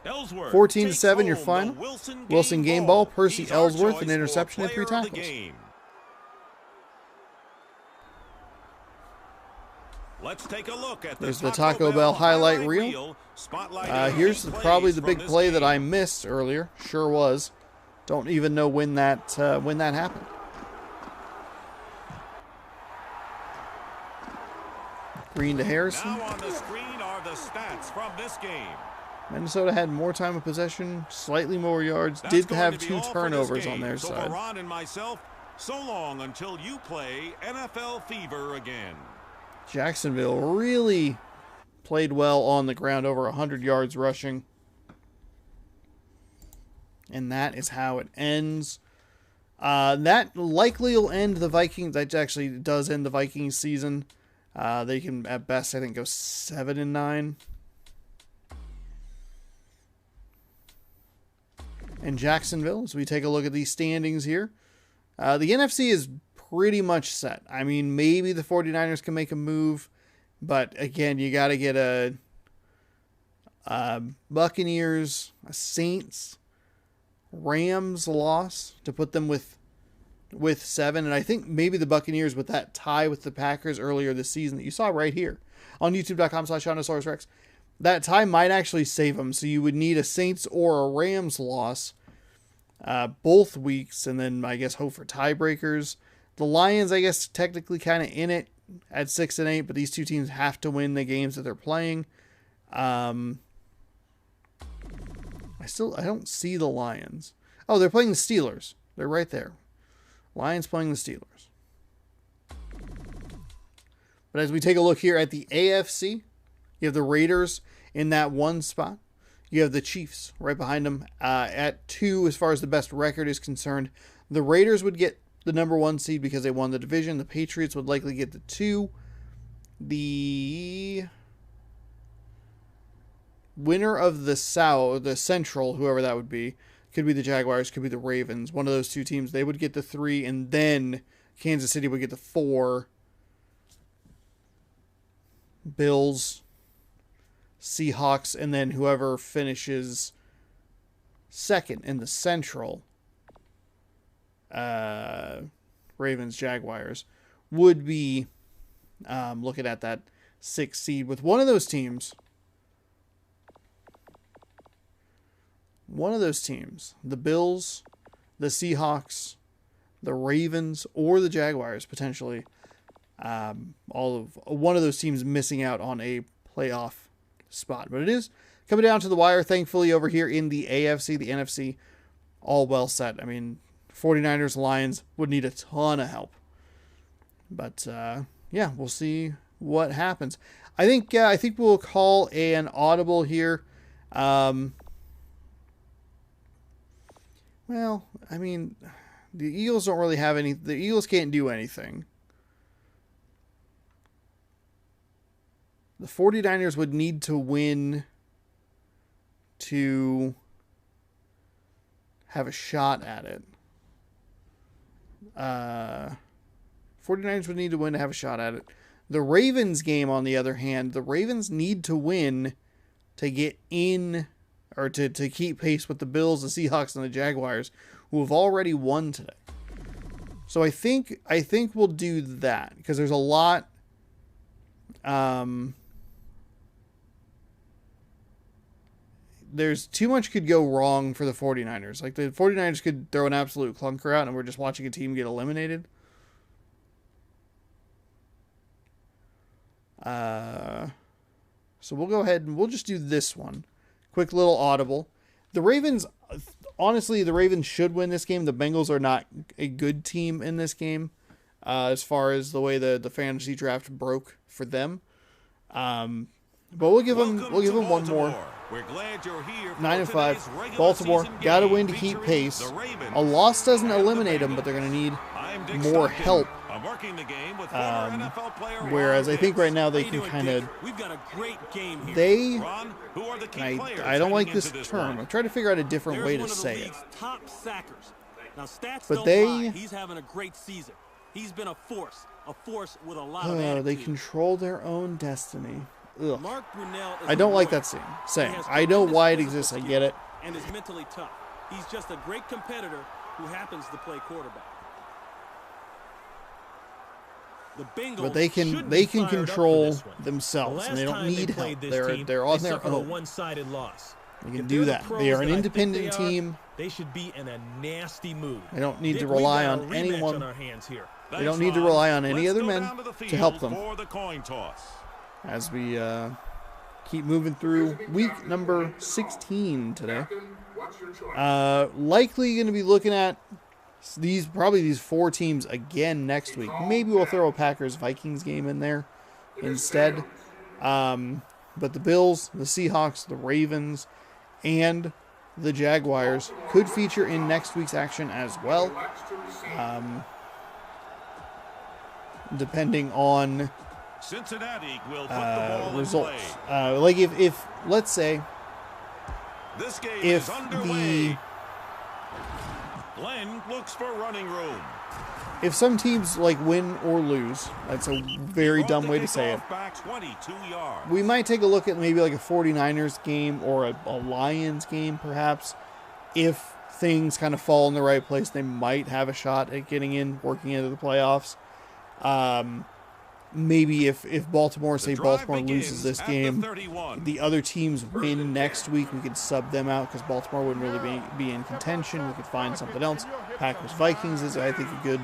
Ellsworth 14-7, takes your home final. the Wilson game ball. Percy He's our Ellsworth, choice an for interception and 3 player of the tackles. game. Let's take a look at There's the Taco Bell highlight reel. Here's probably the big play that I missed earlier. Sure was. Don't even know when that happened. Green to Harrison. Now on the screen are the stats from this game. Minnesota had more time of possession, slightly more yards, That's did going have to be 2 all for this turnovers game. on their so side. For Ron and myself, so long until you play NFL Fever again. Jacksonville really played well on the ground, over 100 yards rushing. And that is how it ends. That likely will end the Vikings. That actually does end the Vikings season. They can, at best, I think, go 7-9. And Jacksonville, as we take a look at these standings here, the NFC is pretty much set. I mean, maybe the 49ers can make a move, but again, you got to get a Buccaneers, a Saints, Rams loss to put them with 7. And I think maybe the Buccaneers, with that tie with the Packers earlier this season that you saw right here on youtube.com/ShondasaurusRex, that tie might actually save them. So you would need a Saints or a Rams loss both weeks, and then I guess hope for tiebreakers. The Lions, I guess, technically kind of in it. at 6-8, but these two teams have to win the games that they're playing. I don't see the Lions. Oh, they're playing the Steelers. They're right there. Lions playing the Steelers. But as we take a look here at the AFC, you have the Raiders in that 1 spot. You have the Chiefs right behind them at 2 as far as the best record is concerned. The Raiders would get the number 1 seed because they won the division. The Patriots would likely get the 2. The winner of the South, the Central, whoever that would be, could be the Jaguars, could be the Ravens. One of those two teams, they would get the 3, and then Kansas City would get the 4. Bills, Seahawks, and then whoever finishes second in the Central, Ravens, Jaguars, would be looking at that 6th seed with one of those teams. The Bills, the Seahawks, the Ravens, or the Jaguars potentially. One of those teams missing out on a playoff spot. But it is coming down to the wire, thankfully, over here in the AFC, the NFC, all well set. I mean, 49ers, Lions would need a ton of help. But, yeah, we'll see what happens. I think we'll call an audible here. Well, I mean, the Eagles don't really have any... The Eagles can't do anything. The 49ers would need to win to have a shot at it. 49ers would need to win to have a shot at it. The Ravens game, on the other hand, the Ravens need to win to get in, or to keep pace with the Bills, the Seahawks, and the Jaguars, who have already won today. So I think we'll do that, because there's a lot... there's too much could go wrong for the 49ers. Like, the 49ers could throw an absolute clunker out and we're just watching a team get eliminated. So we'll go ahead and we'll just do this one. Quick little audible. The Ravens, honestly, the Ravens should win this game. The Bengals are not a good team in this game, as far as the way the fantasy draft broke for them. But we'll give them one more. We're glad you're here. 9-5. Baltimore got to win to keep pace. A loss doesn't eliminate them, but they're going to need more help. I'm working the game with NFL player Whereas I think right now they can kind of... We've got a great game here. They... Ron, who are the key players I don't like heading this into term. one? I'm trying to figure out a different way to There's one say of the it. league's top sackers. Now, stats But don't they- lie. He's having a great season. He's been a force with a lot of attitude. They control their own destiny. Ugh. Mark Brunell is I don't a like warrior. that saying. He has I know why it tremendous exists. I physical get it. skill and is mentally tough. He's just a great competitor who happens to play quarterback. The Bengals But they should can be fired up for control this one. themselves, The and they last don't time need played help. this team, They're on they their suffered a own. one-sided loss. They can If do they're the that. pros They are an that I think independent they are, team. They should be in a nasty mood. They don't need Dick, to we've rely got a on rematch anyone. on our hands here. They don't need to rely on any Let's other go men down the to help field them for the coin toss. as we keep moving through week number 16 today. Likely going to be looking at these 4 teams again next week. Maybe we'll throw a Packers-Vikings game in there instead. But the Bills, the Seahawks, the Ravens, and the Jaguars could feature in next week's action as well. Depending on Cincinnati will put the ball results. in play. Like if let's say This game if is underway. Glenn looks for running room. if some teams like win or lose, that's a very dumb way to say it. Back 22 yards. We might take a look at maybe like a 49ers game or a Lions game, perhaps. If things kind of fall in the right place, they might have a shot at working into the playoffs. Maybe if Baltimore, say Baltimore loses this game, the other teams win next week, we could sub them out because Baltimore wouldn't really be in contention. We could find something else. Packers Vikings is, I think, a good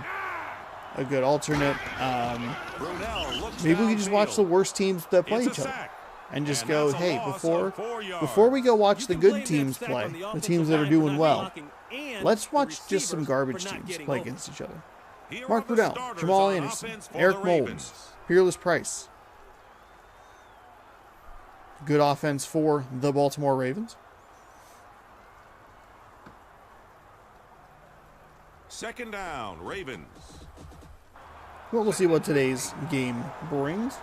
a good alternate. Brunell looks Maybe we can just watch the downfield. worst teams that play It's a each other. sack. And just And go, that's a hey, loss before of 4 yards. before we go watch You the can good blame that teams sack play, on the the offensive teams that are line for doing not well, blocking and let's the watch just some receivers garbage for not teams getting play open. against each other. Here Mark are the Brunell, starters Jamal on Anderson, offense for Eric the Mullins, Ravens. Fearless Price. Good offense for the Baltimore Ravens. Second down, Ravens. Well, we'll see what today's game brings.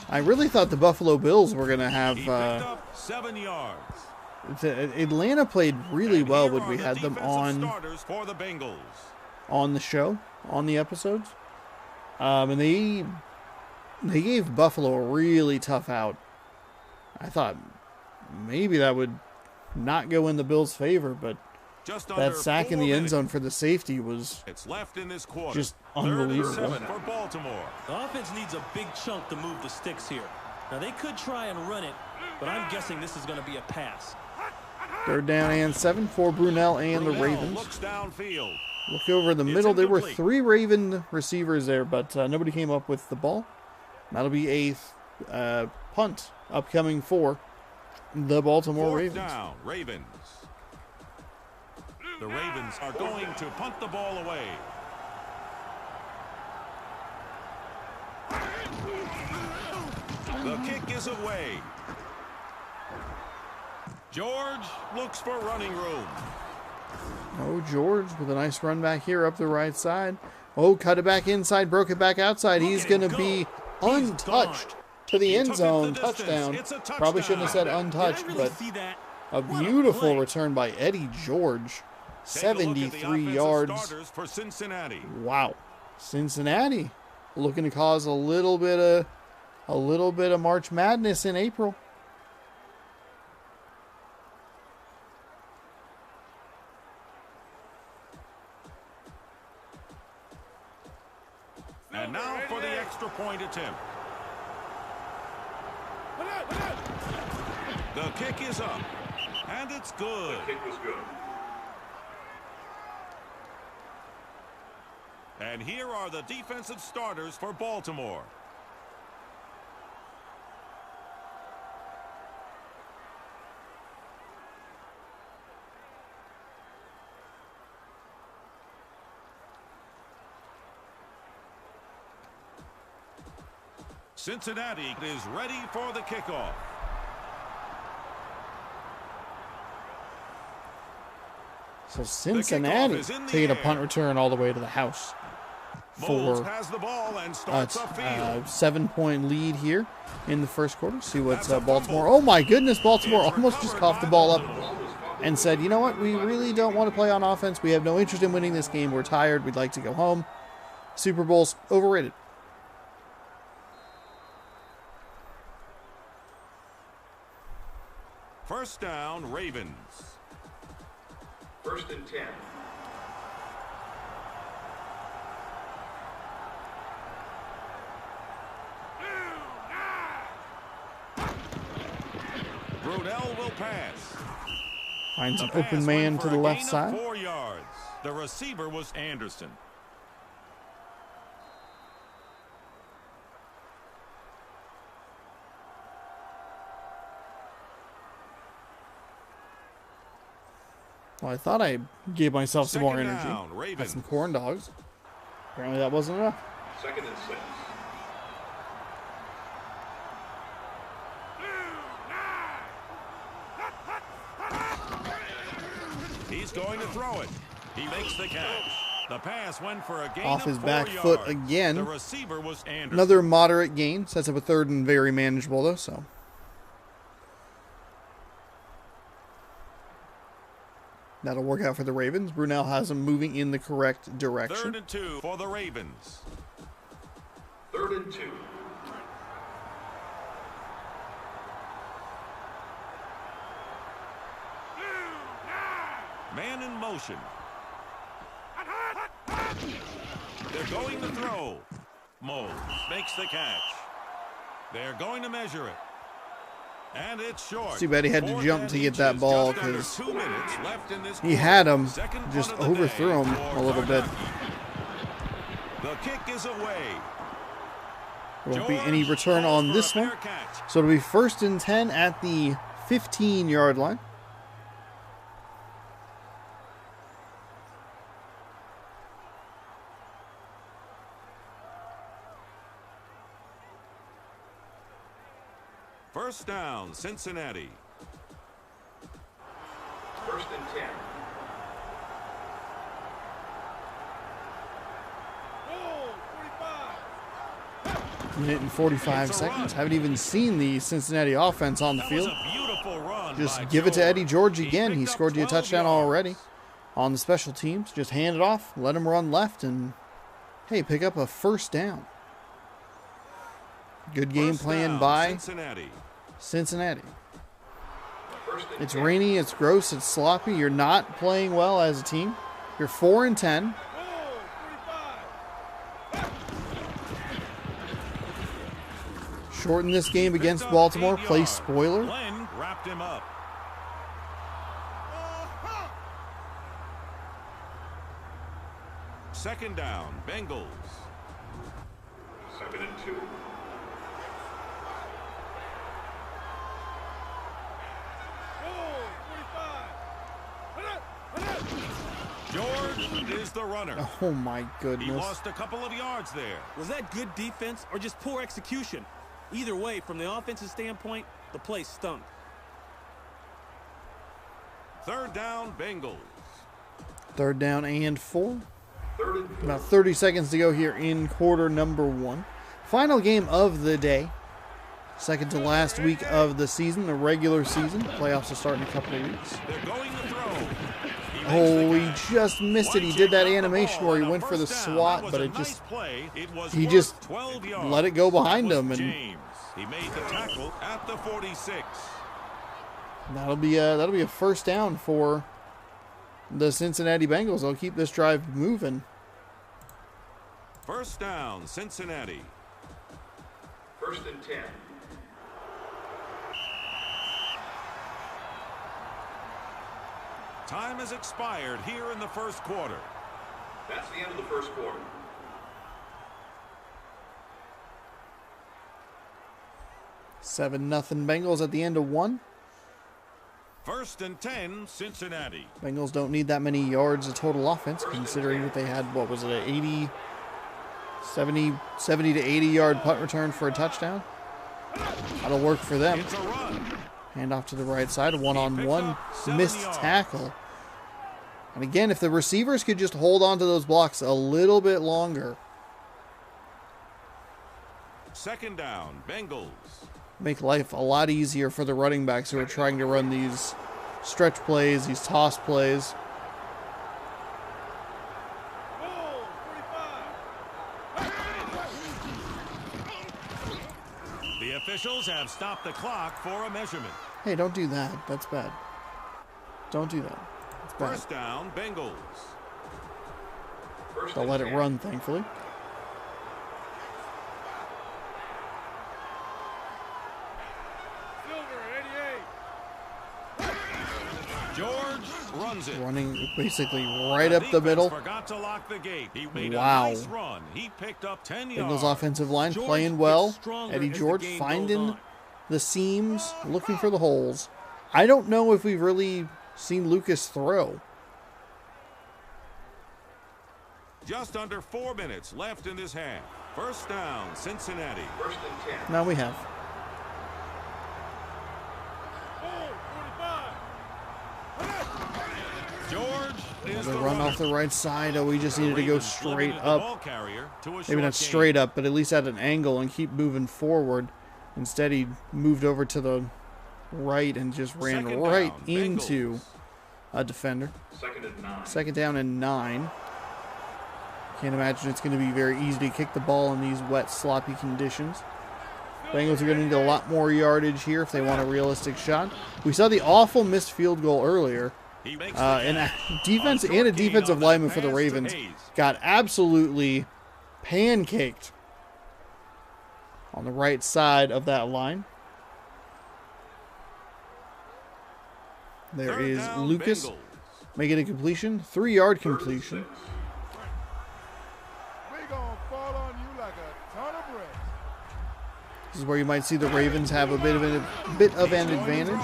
I really thought the Buffalo Bills were going to have... He picked up 7 yards. Atlanta played really And well here when are we the had them defensive starters for the Bengals. on the show, on the episodes. And they gave Buffalo a really tough out. I thought maybe that would not go in the Bills' favor, but Just that under sack in 4 the end minutes. zone for the safety was It's left in this quarter. just 3rd and unbelievable. 7 for Baltimore. The offense needs a big chunk to move the sticks here. Now, they could try and run it, but I'm guessing this is going to be a pass. 3rd down and 7 for Brunell and the Brunell Ravens. looks downfield. Look over the It's middle. There were incomplete. 3 Raven receivers there, but nobody came up with the ball. That'll be a punt upcoming for the Baltimore 4th Ravens. down, Ravens. The Ravens are going to punt the ball away. The kick is away. George looks for running room. Oh, George with a nice run back here up the right side. Oh, cut it back inside, broke it back outside. He's Look at going to him be go. He's untouched gone. to the He end took it zone. the distance. Touchdown. It's a Probably shouldn't have said Did I untouched, really but see that? a What beautiful play. return by Eddie George. Take a look at the 73 offensive yards. starters for Cincinnati. Wow. Cincinnati looking to cause a little bit of March Madness in April. And now for the extra point attempt. The kick is up. And it's good. Kick was good. And here are the defensive starters for Baltimore. Cincinnati is ready for the kickoff. So Cincinnati is in the taking a air. punt return all the way to the house Moles for has the ball and a starts upfield. 7-point lead here in the first quarter. See what's That's a Baltimore. fumble. Oh my goodness, Baltimore It's almost just recovered coughed the by ball up Baltimore. and said, you know what, we really don't want to play on offense. We have no interest in winning this game. We're tired. We'd like to go home. Super Bowl's overrated. First down, Ravens. 1st and 10. Brunell will pass. Finds an The pass open man went to for the a left gain of side. 4 yards. The receiver was Anderson. Well, I thought I gave myself some more Second energy. down, Had Ravens. some corn dogs. Apparently that wasn't enough. 2nd and 6. He's going to throw it. He makes the catch. The pass went for a gain Off of his 4 back yards. foot again. The receiver was Anderson. Another moderate gain. Sets up a 3rd and very manageable, though, so. That'll work out for the Ravens. Brunell has them moving in the correct direction. 3rd and 2 for the Ravens. 3rd and 2. Man in motion. They're going to throw. Moles makes the catch. They're going to measure it. And it's short. Too bad he had to jump to get that ball because he he had him, just overthrew him a little bit. The kick is away. There won't be any return on this one. So it'll be 1st and 10 at the 15-yard line. First down, Cincinnati. 1st and 10. Minute and 45 seconds. Haven't even seen the Cincinnati offense on the That was field. a beautiful run Just by give it to Eddie George He again. He picked up scored you a 12 touchdown yards. already on the special teams. Just hand it off, let him run left, and hey, pick up a first down. Good game First plan down, by Cincinnati. Cincinnati. 1st and It's 10. rainy, it's gross, it's sloppy. You're not playing well as a team. You're 4 and 10. Shorten this game against Picked up Baltimore. 8 Play yards. spoiler. Glenn wrapped him up. Second down, Bengals. 2nd and 2. George is the runner. Oh my He goodness. lost a couple of yards there. Was that good defense or just poor execution? Either way, from the offensive standpoint, the play stunk. Third down, Bengals. 3rd down and 4. 3rd and 4. About 30 seconds to go here in quarter number 1. Final game of the day. Second to last week of the season, the regular season. Playoffs will start in a couple of weeks. They're going to throw. He makes Oh, the he catch. just missed it. He Wycheck did that got the animation ball where he on a went for the first down. swat, That was but a it nice just play. It was he worth just 12 yards. let it go behind That him, was and James. He made the tackle at the 46. that'll be a first down for the Cincinnati Bengals. They'll keep this drive moving. First down, Cincinnati. 1st and 10. Time has expired here in the first quarter. That's the end of the first quarter. Seven nothing Bengals at the end of 1. First and 10, Cincinnati. Bengals don't need that many yards of total offense, considering that they had, what was it, an 80, 70 to 80 yard punt return for a touchdown. That'll work for them. It's a run. Hand off to the right side, one-on-one, up 7 missed yards. tackle. And again, if the receivers could just hold on to those blocks a little bit longer, Second down, Bengals. make life a lot easier for the running backs who are trying to run these stretch plays, these toss plays. The officials have stopped the clock for a measurement. Hey, don't do that. That's bad. Don't do that. It's bad. First down, Bengals. 1st They'll and let it 10. run, thankfully. George runs it. Running basically right up the middle. Forgot to lock the gate. He made Wow. a nice run. He picked up 10 Bengals yards. offensive line George playing gets well. stronger Eddie as the George game finding goes on. the seams, looking for the holes. I don't know if we've really seen Lucas throw. Just under 4 minutes left in this half. First down, Cincinnati. 1st and 10. Now we have. George is The the run runner. off the right side. Oh, we just needed to go Ravens straight limited the up. ball carrier to a Maybe short not gain. straight up, but at least at an angle and keep moving forward. Instead, he moved over to the right and just ran Second right down, into Bengals. a defender. 2nd and 9. 2nd down and 9. Can't imagine it's going to be very easy to kick the ball in these wet, sloppy conditions. Bengals are going to need a lot more yardage here if they want a realistic shot. We saw the awful missed field goal earlier. He makes the And a catch. defense On short and a gain defensive on that lineman for the pass to Ravens Hayes. got absolutely pancaked on the right side of that line. There Third is down, Lucas Bengals. making a completion. 3-yard completion. We gonna fall on you like a ton of bricks. This is where you might see the Ravens have a bit of an advantage.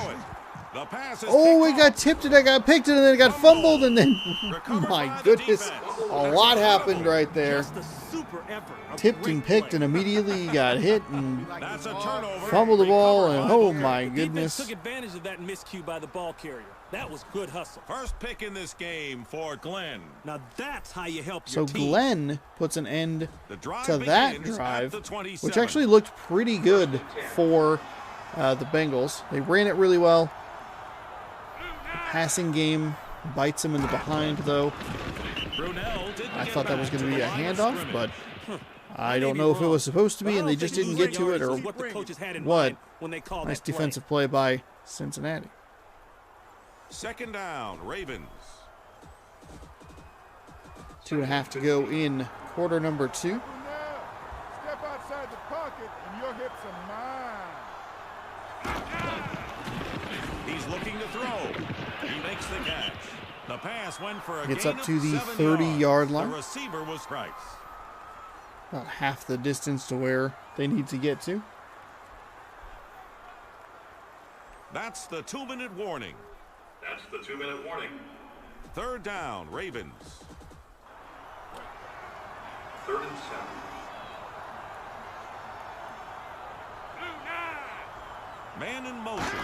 The pass is Oh, picked it got off. tipped and it got picked and then it got fumbled and then Recovered my by the goodness, defense. a lot happened right there. Just a super effort. A Tipped great and picked play. and immediately got hit and That's a turnover. fumbled the ball and Recovered by oh the my Defense goodness. took advantage of that miscue by the ball carrier. That was good hustle. First pick in this game for Glenn. Now that's how you help So your team. Glenn puts an end The drive to that begins at drive, the which 27. actually looked pretty good for the Bengals. They ran it really well. The passing game bites them in the behind, though. Brunell didn't I get thought that was back going to be a the line of handoff, scrimmage. but I don't know if it was supposed to be, and they just didn't get to it, or what the coaches had in what. mind when they called Nice that play. defensive play by Cincinnati. Second down, Ravens. 2.5 to go in quarter number 2. Now, step outside the pocket and your hips are mine. He's looking to throw. He makes the catch. The pass went for a Gets gain up to of the 7 30-yard yards. line. The receiver was Price. About half the distance to where they need to get to. That's the 2-minute warning. That's the 2-minute warning. Third down, Ravens. 3rd and 7. Man in motion.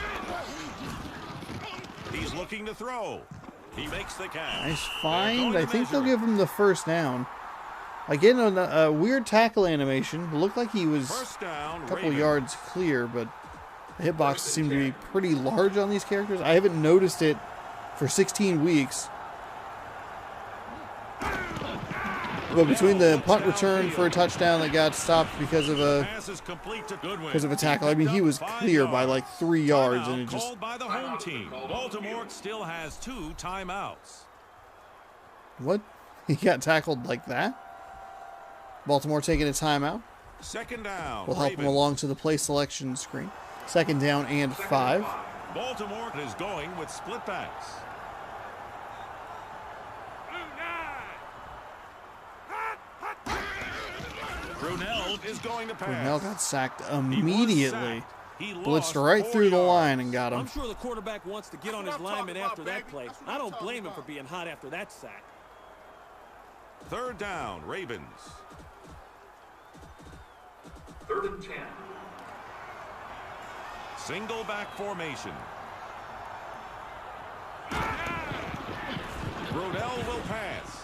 He's looking to throw. He makes the catch. Nice They're find. going I to think they'll measure. give him the first down. Again, on a weird tackle animation. Looked like he was First down, a couple Ravens. yards clear, but the hitboxes seem to be pretty large on these characters. I haven't noticed it for 16 weeks. But between the punt return for a touchdown that got stopped because of a Pass is complete to Goodwin. because of a tackle, I mean he was Picked up clear 5 by like 3 yards, and Timeout it just called by the home team. Baltimore still has 2 timeouts. what? He got tackled like that? Baltimore taking a timeout. Second down. We'll help him Ravens. along to the play selection screen. Second down and 5. Baltimore is going with split backs. Brunell is going to pass. Brunell got sacked He was immediately. sacked. He Blitzed lost right 4 through the yards. line and got I'm him. sure the quarterback wants to get on his lineman after that play. I don't blame him for being hot after that sack. Third down, Ravens. 3rd and 10. Single back formation. Brunell will pass.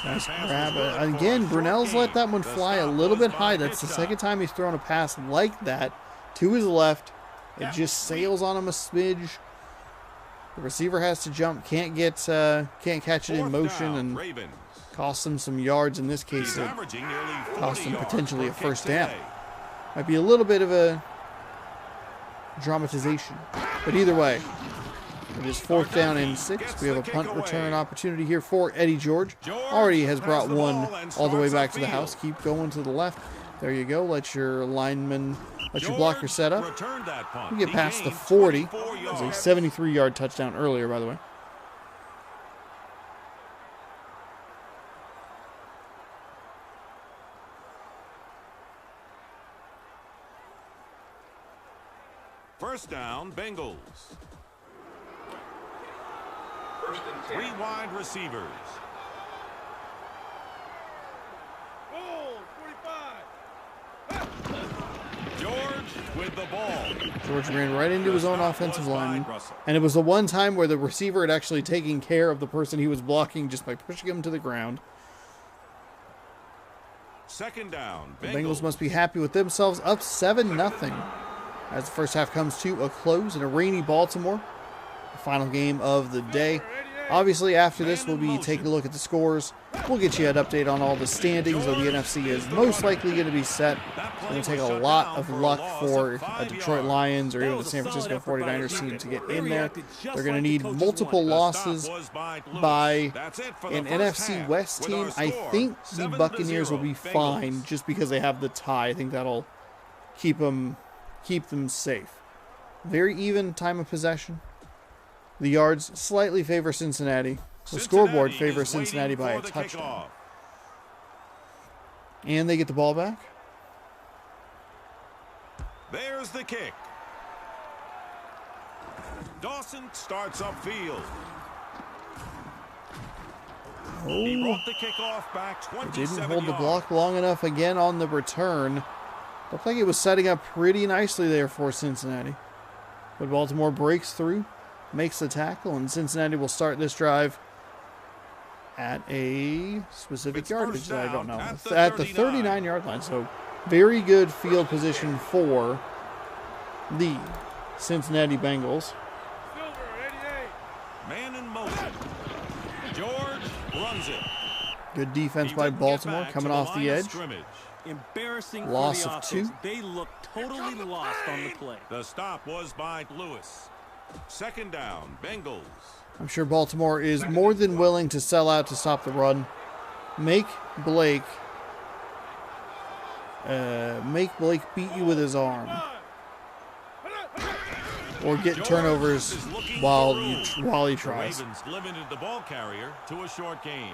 Nice Pass grab. was good Again, for a short Brunell's let gain. that one The fly a stop little was bit by high. That's the Hitchcock. second time he's thrown a pass like that to his left. It just sails on him a smidge. The receiver has to jump, can't catch it in Fourth motion, down, and Ravens. cost him some yards. In this case, He's it averaging nearly 40 cost him yards potentially per a kick first down. today. might be a little bit of a dramatization, but either way, it is 4th down and 6. We have a punt return opportunity here for Eddie George. Already has brought one all the way back to the house. Keep going to the left. There you go. Let your lineman, let your blocker George set up. returned that punt. We get He past the gained 40. 24 It was a yards. 73-yard touchdown earlier, by the way. First down, Bengals. 1st and 10. 3 wide receivers. Oh, 45. George with the ball. George ran right into his own stop offensive was by lineman. Russell. And it was the one time where the receiver had actually taken care of the person he was blocking just by pushing him to the ground. Second down, The Bengals must be happy with themselves, up 7-0 as the first half comes to a close in a rainy Baltimore. The final game of the day. Obviously, after this, we'll be taking a look at the scores. We'll get you an update on all the standings, though the NFC is most likely going to be set. It's going to take a lot of luck for a Detroit Lions or even the San Francisco 49ers team to get in there. They're going to need multiple losses by an NFC West team. I think the Buccaneers will be fine just because they have the tie. I think that'll keep them safe. Very even time of possession. The yards slightly favor Cincinnati. The scoreboard favors Cincinnati by a touchdown. And they get the ball back. There's the kick. Dawson starts upfield. He brought the kickoff back 27 didn't hold the yards. block long enough again on the return. Looked like it was setting up pretty nicely there for Cincinnati. But Baltimore breaks through, makes the tackle, and Cincinnati will start this drive at a specific yardage that I don't know. At the 39-yard line. So very good field position for the Cincinnati Bengals. Man in motion. George runs it. Good defense by Baltimore coming off the edge. Embarrassing Loss for of the two. offense. They look totally lost on the play. The stop was by Lewis. Second down, Bengals. I'm sure Baltimore is more than willing to sell out to stop the run. Make Blake beat you with his arm. Or get turnovers while he tries. The Ravens limited the ball carrier to a short gain.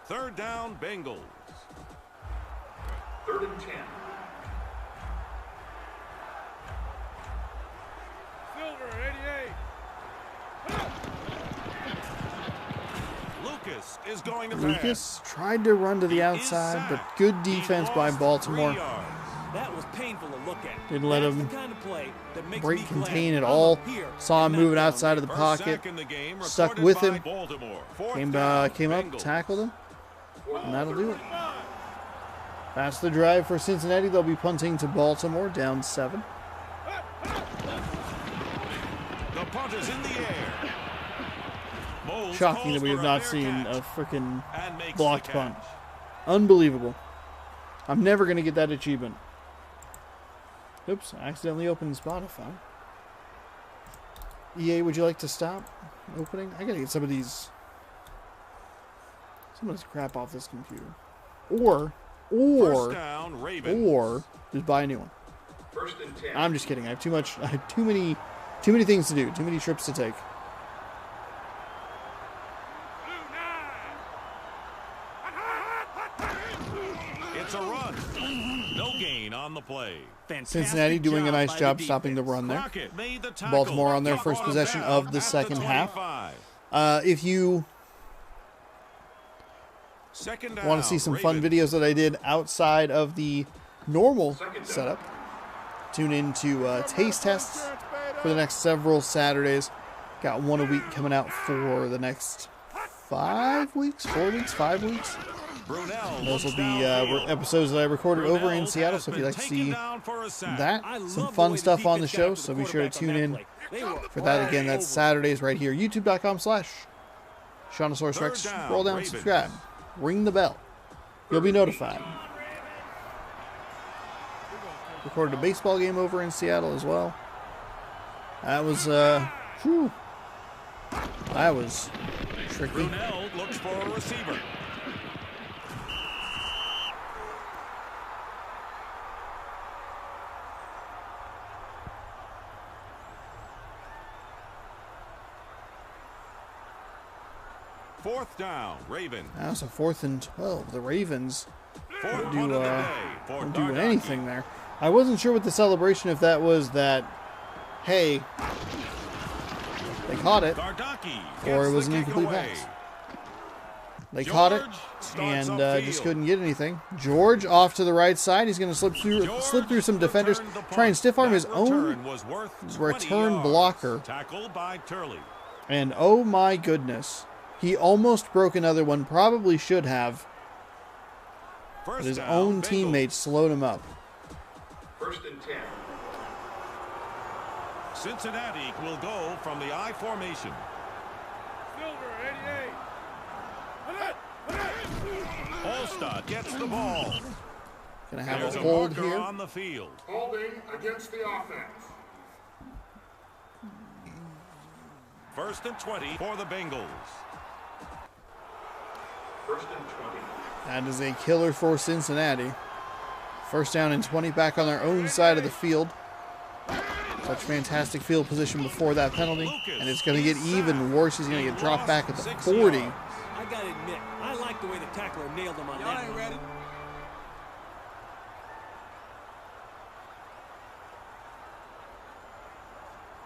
Third down, Bengals. 3rd and 10. Silver, 88. Lucas is going to pass. Lucas tried to run to the outside, but good defense by Baltimore. That was painful to look at. Didn't let That's him the kind of play that makes break me contain glad at I'm all. up here Saw him and not moving down outside of the there. First pocket. sack in the game, Stuck recorded with by him. Baltimore. Fourth Came down, up, Bengals. tackled him, and that'll do it. That's the drive for Cincinnati. They'll be punting to Baltimore, down 7. The punt is in the air. Moles Shocking that calls we have for not fair seen catch a freaking and makes blocked the punt. catch. Unbelievable. I'm never going to get that achievement. Oops, I accidentally opened Spotify. EA, would you like to stop opening? I got to get some of this crap off this computer. Or First down, Ravens. just buy a new one. 1st and 10. I'm just kidding. I have too many things to do. Too many trips to take. It's a run. No gain on the play. Fantastic Cincinnati doing a job nice by job the stopping the defense. run there. Crockett made the tackle. Baltimore on their Brought first him possession down of the at second half. 25. If you Second down, want to see some fun Ravens. videos that I did outside of the normal setup, tune into taste tests for the next several Saturdays. Got one a week coming out for the next 5 weeks, 4 weeks, 5 weeks. Brunell Those will looks be downfield. episodes that I recorded over in Brunell Seattle. has So if you'd been like to taken see down for a sack. that, I love some the fun way the stuff on the defense got show. after So the be sure to quarterback on tune that in play. They were for that. Again, that's over. Saturdays right here. YouTube.com/Shaunosaurus Rex. Third down, Scroll down, Ravens. subscribe, ring the bell. You'll be notified. Recorded a baseball game over in Seattle as well. That was whew. That was tricky. Brunell looks for a receiver. Fourth down, Ravens. That was a 4th and 12. The Ravens Fourth don't punt do, of the day for don't do Dardaki. anything there. I wasn't sure with the celebration if that was that, hey, they caught it, Dardaki or it gets was the an kick incomplete away. pass. They caught it George starts and upfield. just couldn't get anything. George off to the right side. He's going to slip through some defenders, returned the punt. try and stiff arm his That own return was worth 20 return yards. blocker. Tackled by Turley. And oh my goodness, he almost broke another one. Probably should have, but First his down, own Bengals. teammates slowed him up. 1st and 10. Cincinnati will go from the I formation. Silver, 88. Olstad gets the ball. Gonna have There's a a hold marker here. on the field. Holding against the offense. First and 20 for the Bengals. 1st and 20. That is a killer for Cincinnati. First down and 20 back on their own side of the field. Such fantastic field position before that penalty. And it's going to get even worse. He's going to get dropped back at the 40. I got to admit, I like the way the tackler nailed him on that. Ready?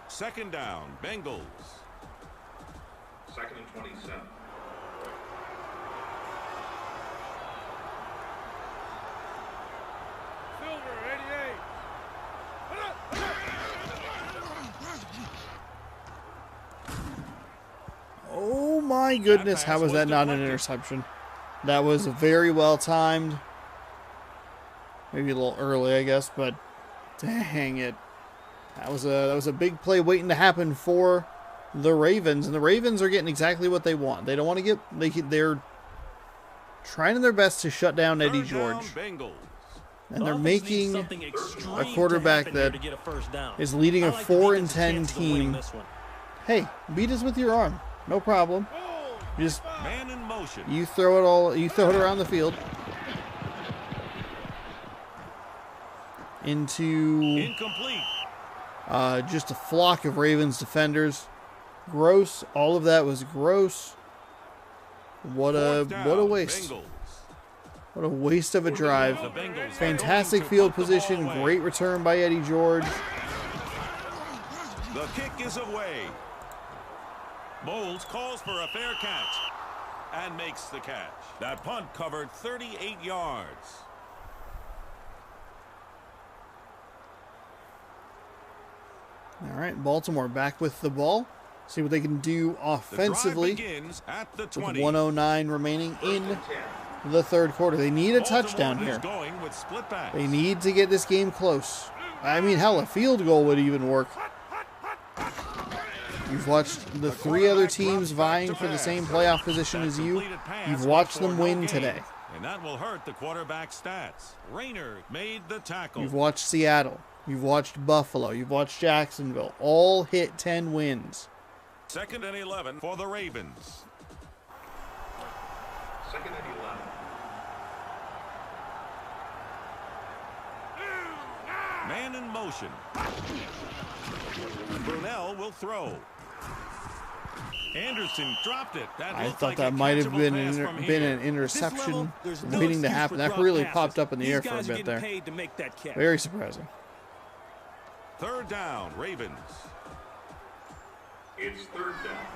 Second down, Bengals. Second and 27. Silver, 88. Oh my goodness, how was that not an interception? That was very well timed. Maybe a little early, I guess, but dang it. That was a big play waiting to happen for the Ravens, and the Ravens are getting exactly what they want. They don't want to get they're trying their best to shut down Eddie George. And they're making a quarterback that is leading a 4-10 team. Hey, beat us with your arm. No problem. Just man in motion. You throw it around the field. Into incomplete. Just a flock of Ravens defenders. Gross. All of that was gross. What a waste. Bengals. What a waste of a drive. Fantastic field position. Great return by Eddie George. The kick is away. Moles calls for a fair catch and makes the catch. That punt covered 38 yards. All right, Baltimore back with the ball. See what they can do offensively. At the with 1:09 remaining in the third quarter. They need a touchdown here. They need to get this game close. I mean, hell, a field goal would even work. You've watched the three other teams vying for the same playoff position as you. You've watched them win today. And that will hurt the quarterback stats. Rayner made the tackle. You've watched Seattle. You've watched Buffalo. You've watched Jacksonville. All hit 10 wins. Second and 11 for the Ravens. Second and 11. Man in motion. Brunell will throw. Anderson dropped it. I thought that might have been an interception waiting to happen. That really popped up in the air for a bit there. Very surprising. Third down, Ravens. It's third down.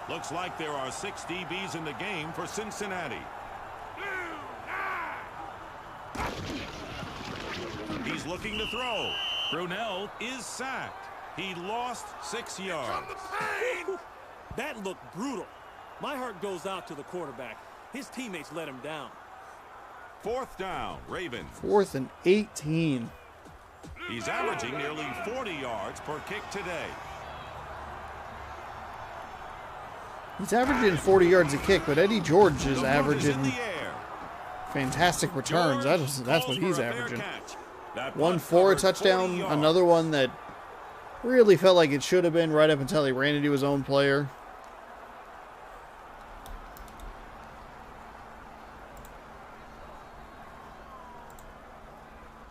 Looks like there are 6 DBs in the game for Cincinnati. He's looking to throw. Brunell is sacked. He lost 6 yards. That looked brutal. My heart goes out to the quarterback. His teammates let him down. Fourth down, Ravens. 4th and 18. He's averaging nearly 40 yards per kick today. He's averaging 40 yards a kick, but Eddie George is averaging fantastic returns. That's what he's averaging. One for a touchdown, another one that really felt like it should have been right up until he ran into his own player.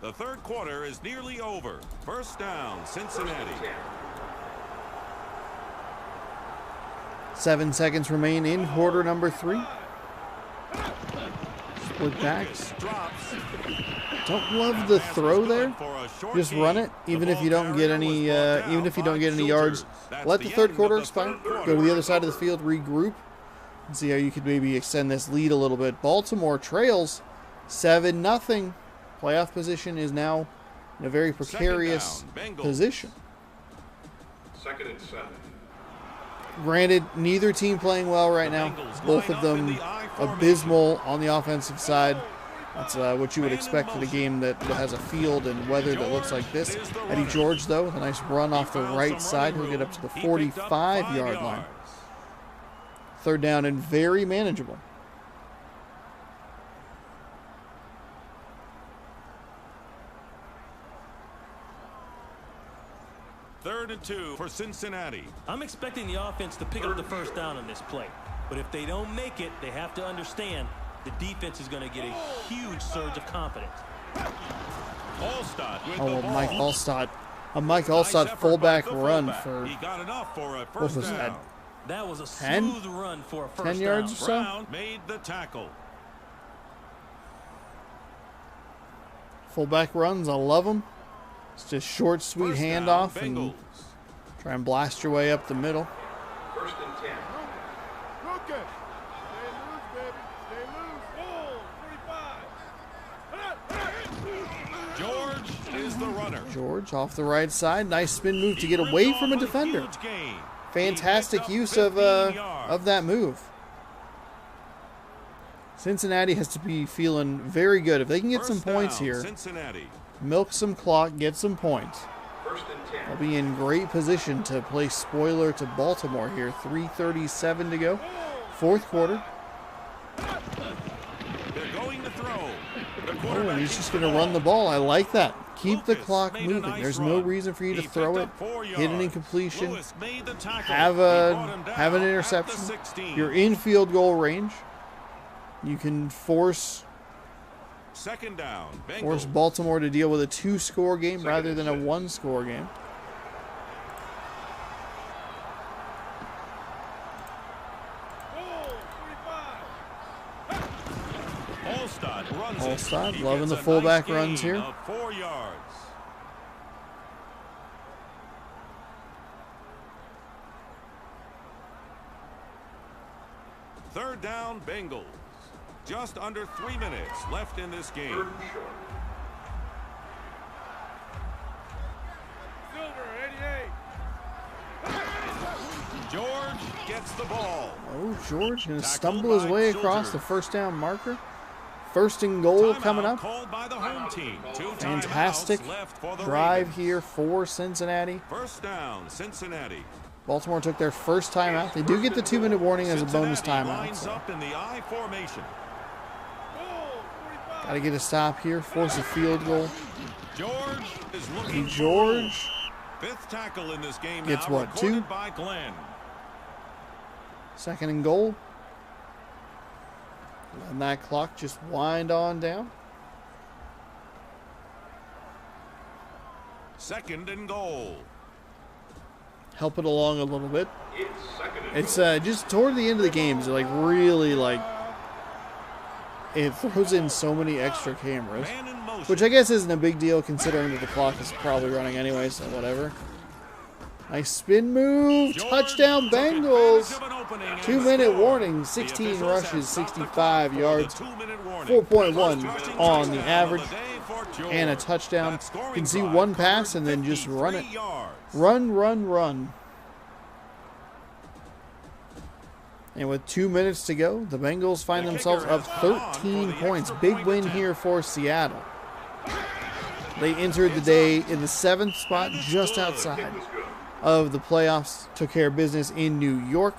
The third quarter is nearly over. First down, Cincinnati. 7 seconds remain in quarter number 3. Split backs. Don't love the throw there. Just run it, even if you don't get any. Even if you don't get any yards. Let the third quarter expire. Go to the other side of the field, regroup, and see how you could maybe extend this lead a little bit. Baltimore trails 7-0. Playoff position is now in a very precarious position. Second and 7. Granted, neither team playing well right now. Both of them abysmal on the offensive side. That's what you would expect for the game that has a field and weather that looks like this. Eddie George, though, with a nice run off the right side. He'll get up to the 45-yard line. Third down and very manageable. Third and 2 for Cincinnati. I'm expecting the offense to pick up the first down on this play. But if they don't make it, they have to understand the defense is going to get a huge surge of confidence. Allstott with Oh, the a ball. Mike Allstott. A Mike Nice Allstott effort fullback by the run fullback. for, He got enough for a what first was down. that? That was a 10? smooth run for a first 10 yards down. or so? Brown made the tackle. Fullback runs, I love them. It's just short, sweet First down, handoff and Bengals. try and blast your way up the middle. First and 10. Look at it. Stay loose, baby. Stay loose. 45. George is the runner. George off the right side. Nice spin move to get away from a defender. Huge gain. Fantastic He picked use up of 15 yards. that move. Cincinnati has to be feeling very good. If they can get some First points down, here, Cincinnati. milk some clock, get some points. First and 10. They'll be in great position to play spoiler to Baltimore here. 3:37 to go. Fourth quarter. They're going to throw. The Oh, quarterback and he's keeps just the going to run ball. the ball. I like that. Keep the Lucas clock made a moving. nice There's no run. reason for you to He throw picked it, up 4 hit an yards. incompletion, Lewis made the tackle. have He brought him an down at the interception. 16. You're in field goal range. You can force Second down. force Bengals. Baltimore to deal with a 2-score game Second rather and than a 6. 1-score game. Allstott runs Allstott it. He loving gets the a fullback nice runs gain here. of 4 yards. Third down, Bengals. Just under 3 minutes left in this game. Third and short. Silver, 88. George gets the ball. Oh, George going to Tackled stumble his by way across Soldier. the first down marker. First and goal Timeout coming up. called by the home team. 2 Fantastic timeouts left for the drive Ravens. here for Cincinnati. First down, Cincinnati. Baltimore took their first timeout. They do get the 2-minute warning as a bonus Cincinnati timeout. lines So up in the I formation. got to get a stop here, force a field goal. George is looking. George Fifth tackle in this game gets now, what, recorded 2? by Glenn. Second and goal. And that clock just wind on down. Second and goal. Help it along a little bit. It's second and It's goal. just toward the end of the games, like really like it throws in so many extra cameras, Man in motion. which I guess isn't a big deal considering that the clock is probably running anyway, so whatever. Nice spin move, George touchdown took advantage Bengals. of an opening and 2-minute scored. warning, The 16 officials rushes, have stopped the 65 clock for yards, the 2-minute warning. 4.1 First rushing on the touchdown average, of the day for George. and a touchdown. That scoring You can see drive one pass and covered then just run it. 53 yards. Run, run, run. And with 2 minutes to go, the Bengals find The themselves kicker up has gone on 13 for the points. extra Big point win attempt. here for Seattle. They entered the day in the 7th spot, And it's just good. outside It was good. of the playoffs. Took care of business in New York.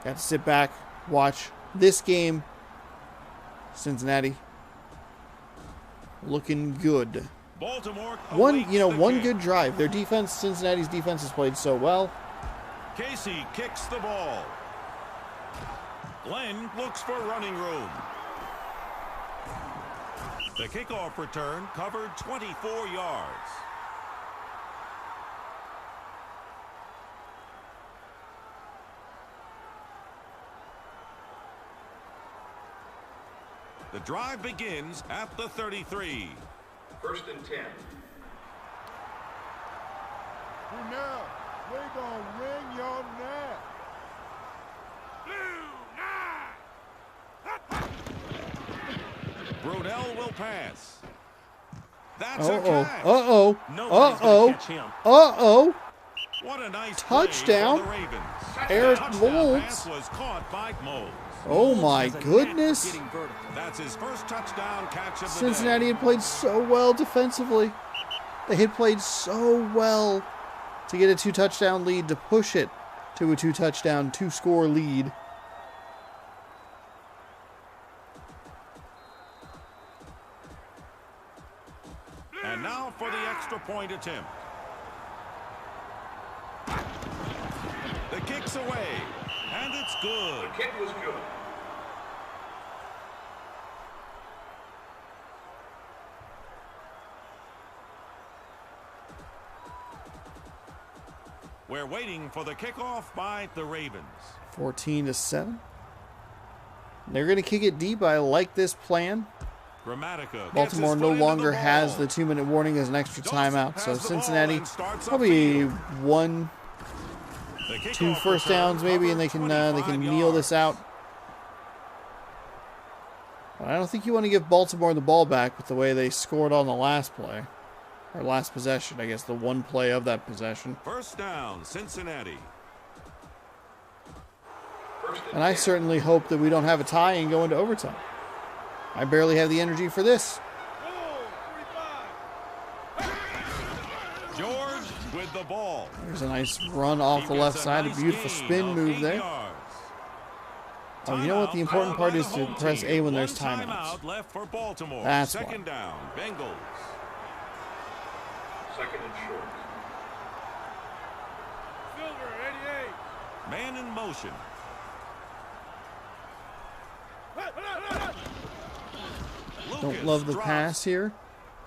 Got to sit back, watch this game. Cincinnati looking good. Baltimore One awaits the kick. good drive. Their defense, Cincinnati's defense has played so well. Casey kicks the ball. Glenn looks for running room. The kickoff return covered 24 yards. The drive begins at the 33. First and 10. Now, we gonna wring your neck. Brunell will pass. That's Uh a oh. catch. Uh oh. Nobody's Uh gonna oh. catch him. Uh oh. What a nice Touchdown. play for the Ravens. Eric Touchdown Moulds. pass was caught by Moulds. Oh my Has a knack for goodness. getting vertical. That's his first touchdown catch of the Cincinnati day. had played so well defensively. They had played so well to get a 2-touchdown lead, to push it to a 2-touchdown, 2-score lead. And now for the extra point attempt. The kick's away, and it's good. The kick was good. We're waiting for the kickoff by the Ravens. 14-7. They're going to kick it deep. I like this plan. Grammatica Baltimore no longer has the 2-minute warning as an extra timeout. So Cincinnati probably 1, 2 first downs maybe, and they can kneel this out. But I don't think you want to give Baltimore the ball back with the way they scored on the last play. Or last possession, I guess, the one play of that possession. First down, Cincinnati. And I certainly hope that we don't have a tie and go into overtime. I barely have the energy for this. George with the ball. There's a nice run off the left side, a beautiful spin move there. Oh, you know what? The important part is to press A when there's timeouts. Left for Baltimore. That's why. Second down, Bengals. Second and short. Silver, 88. Man in motion. Don't love the pass here.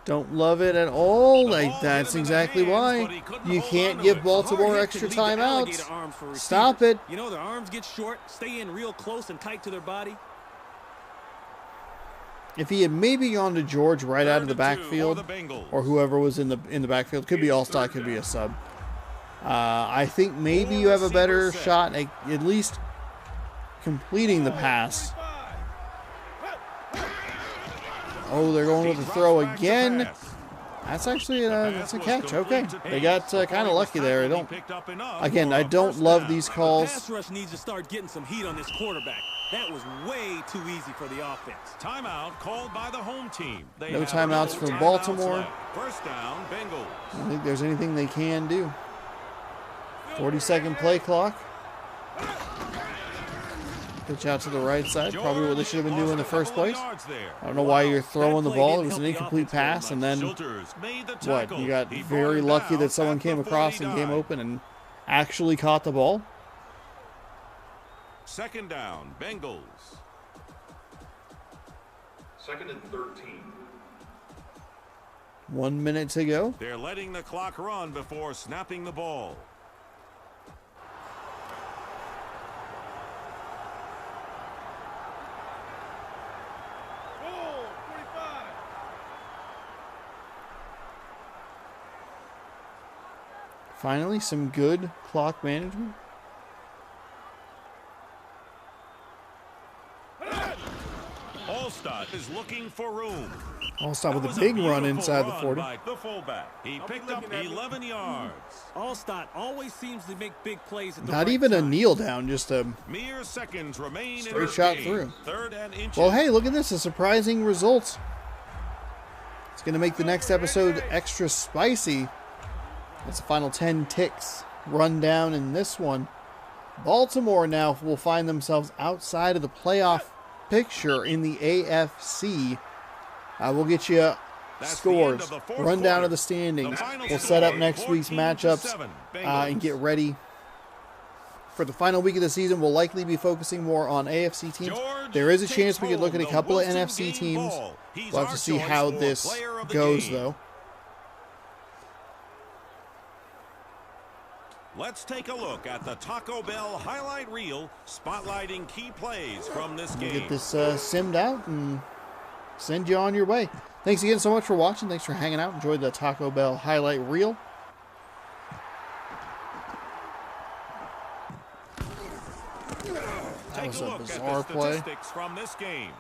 Don't love it at all. Like, that's exactly why you can't give Baltimore extra timeouts. Stop it. You know, their arms get short, stay in real close and tight to their body. If he had maybe gone to George right out of the backfield, or whoever was in the backfield, could be Allstott, could be a sub. I think maybe you have a better shot at least completing the pass. Oh, they're going with the throw again. That's actually that's a catch. Okay, they got kind of lucky there. I don't love these calls. Pass rush needs to start getting some heat on this quarterback. That was way too easy for the offense. Timeout called by the home team. No timeouts for Baltimore. First down, Bengals. I don't think there's anything they can do. 40-second play clock. Pitch out to the right side. Probably what they should have been doing in the first place. I don't know why you're throwing the ball. It was an incomplete pass, and then what? You got very lucky that someone came across and came open and actually caught the ball. Second down, Bengals. Second and 13. 1 minute to go. They're letting the clock run before snapping the ball. Finally, some good clock management. Allstott is looking for room. Allstott with a big run inside the 40. The fullback. He picked up 11 yards. Allstott always seems to make big plays at the Not right even a time. kneel down, just a Mere seconds remain in straight the shot game. through. Third and inches. Well, hey, look at this. A surprising result. It's going to make the next episode extra spicy. That's the final 10 ticks run down in this one. Baltimore now will find themselves outside of the playoff picture in the AFC. We'll get you scores, rundown of the standings. We'll set up next week's matchups and get ready for the final week of the season. We'll likely be focusing more on AFC teams. There is a chance we could look at a couple of NFC teams. We'll have to see how this goes, though. Let's take a look at the Taco Bell highlight reel, spotlighting key plays from this game. We'll get this simmed out and send you on your way. Thanks again so much for watching. Thanks for hanging out. Enjoyed the Taco Bell highlight reel. That was a bizarre play. From this game.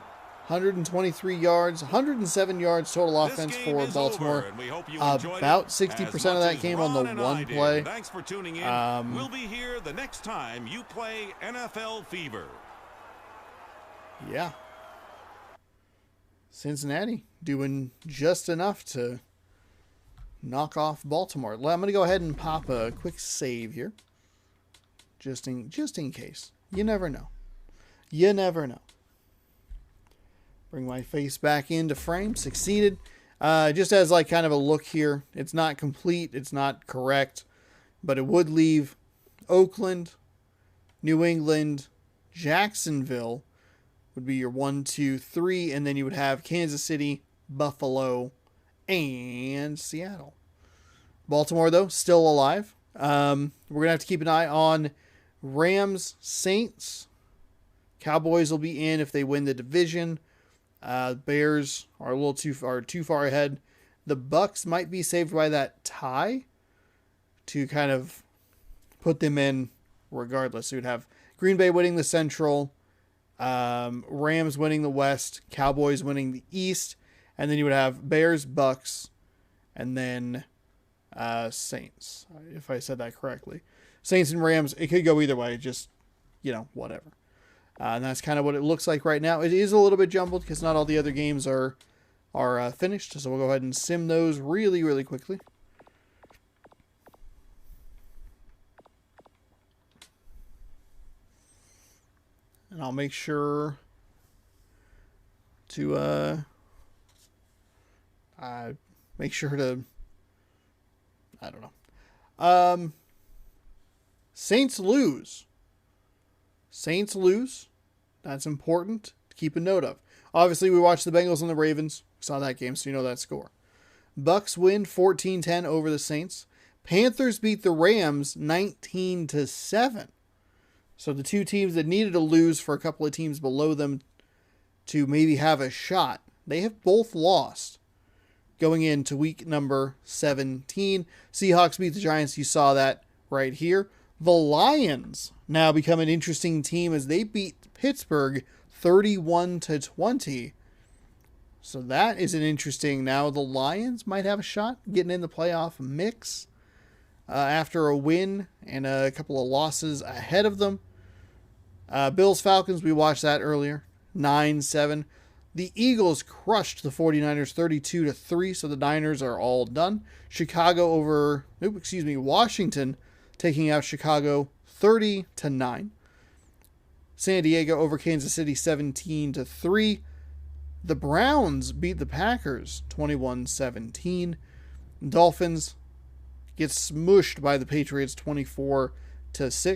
123 yards, 107 yards total offense for Baltimore. About 60% of that came on the one play. Thanks for tuning in. We'll be here the next time you play NFL Fever. Yeah. Cincinnati doing just enough to knock off Baltimore. Well, I'm going to go ahead and pop a quick save here. Just in case. You never know. You never know. Bring my face back into frame. Succeeded. Just as like kind of a look here. It's not complete. It's not correct. But it would leave Oakland, New England, Jacksonville would be your 1, 2, 3. And then you would have Kansas City, Buffalo, and Seattle. Baltimore, though, still alive. We're going to have to keep an eye on Rams, Saints. Cowboys will be in if they win the division. Bears are a little too far ahead. The Bucks might be saved by that tie to kind of put them in regardless. So you'd have Green Bay winning the Central, Rams winning the West, Cowboys winning the East, and then you would have Bears, Bucks, and then Saints, if I said that correctly. Saints and Rams, it could go either way, just, whatever. And that's kind of what it looks like right now. It is a little bit jumbled because not all the other games are finished, so we'll go ahead and sim those really, really quickly. And I'll make sure to I don't know. Saints lose. That's important to keep a note of. Obviously, we watched the Bengals and the Ravens. Saw that game, so you know that score. Bucks win 14-10 over the Saints. Panthers beat the Rams 19-7. So the two teams that needed to lose for a couple of teams below them to maybe have a shot, they have both lost going into week number 17. Seahawks beat the Giants. You saw that right here. The Lions now become an interesting team as they beat Pittsburgh 31-20. So that is an interesting. Now the Lions might have a shot getting in the playoff mix after a win and a couple of losses ahead of them. Bills Falcons, we watched that earlier, 9-7. The Eagles crushed the 49ers 32-3, so the Niners are all done. Washington taking out Chicago 30-9. San Diego over Kansas City 17-3. The Browns beat the Packers 21-17. Dolphins get smushed by the Patriots 24-6.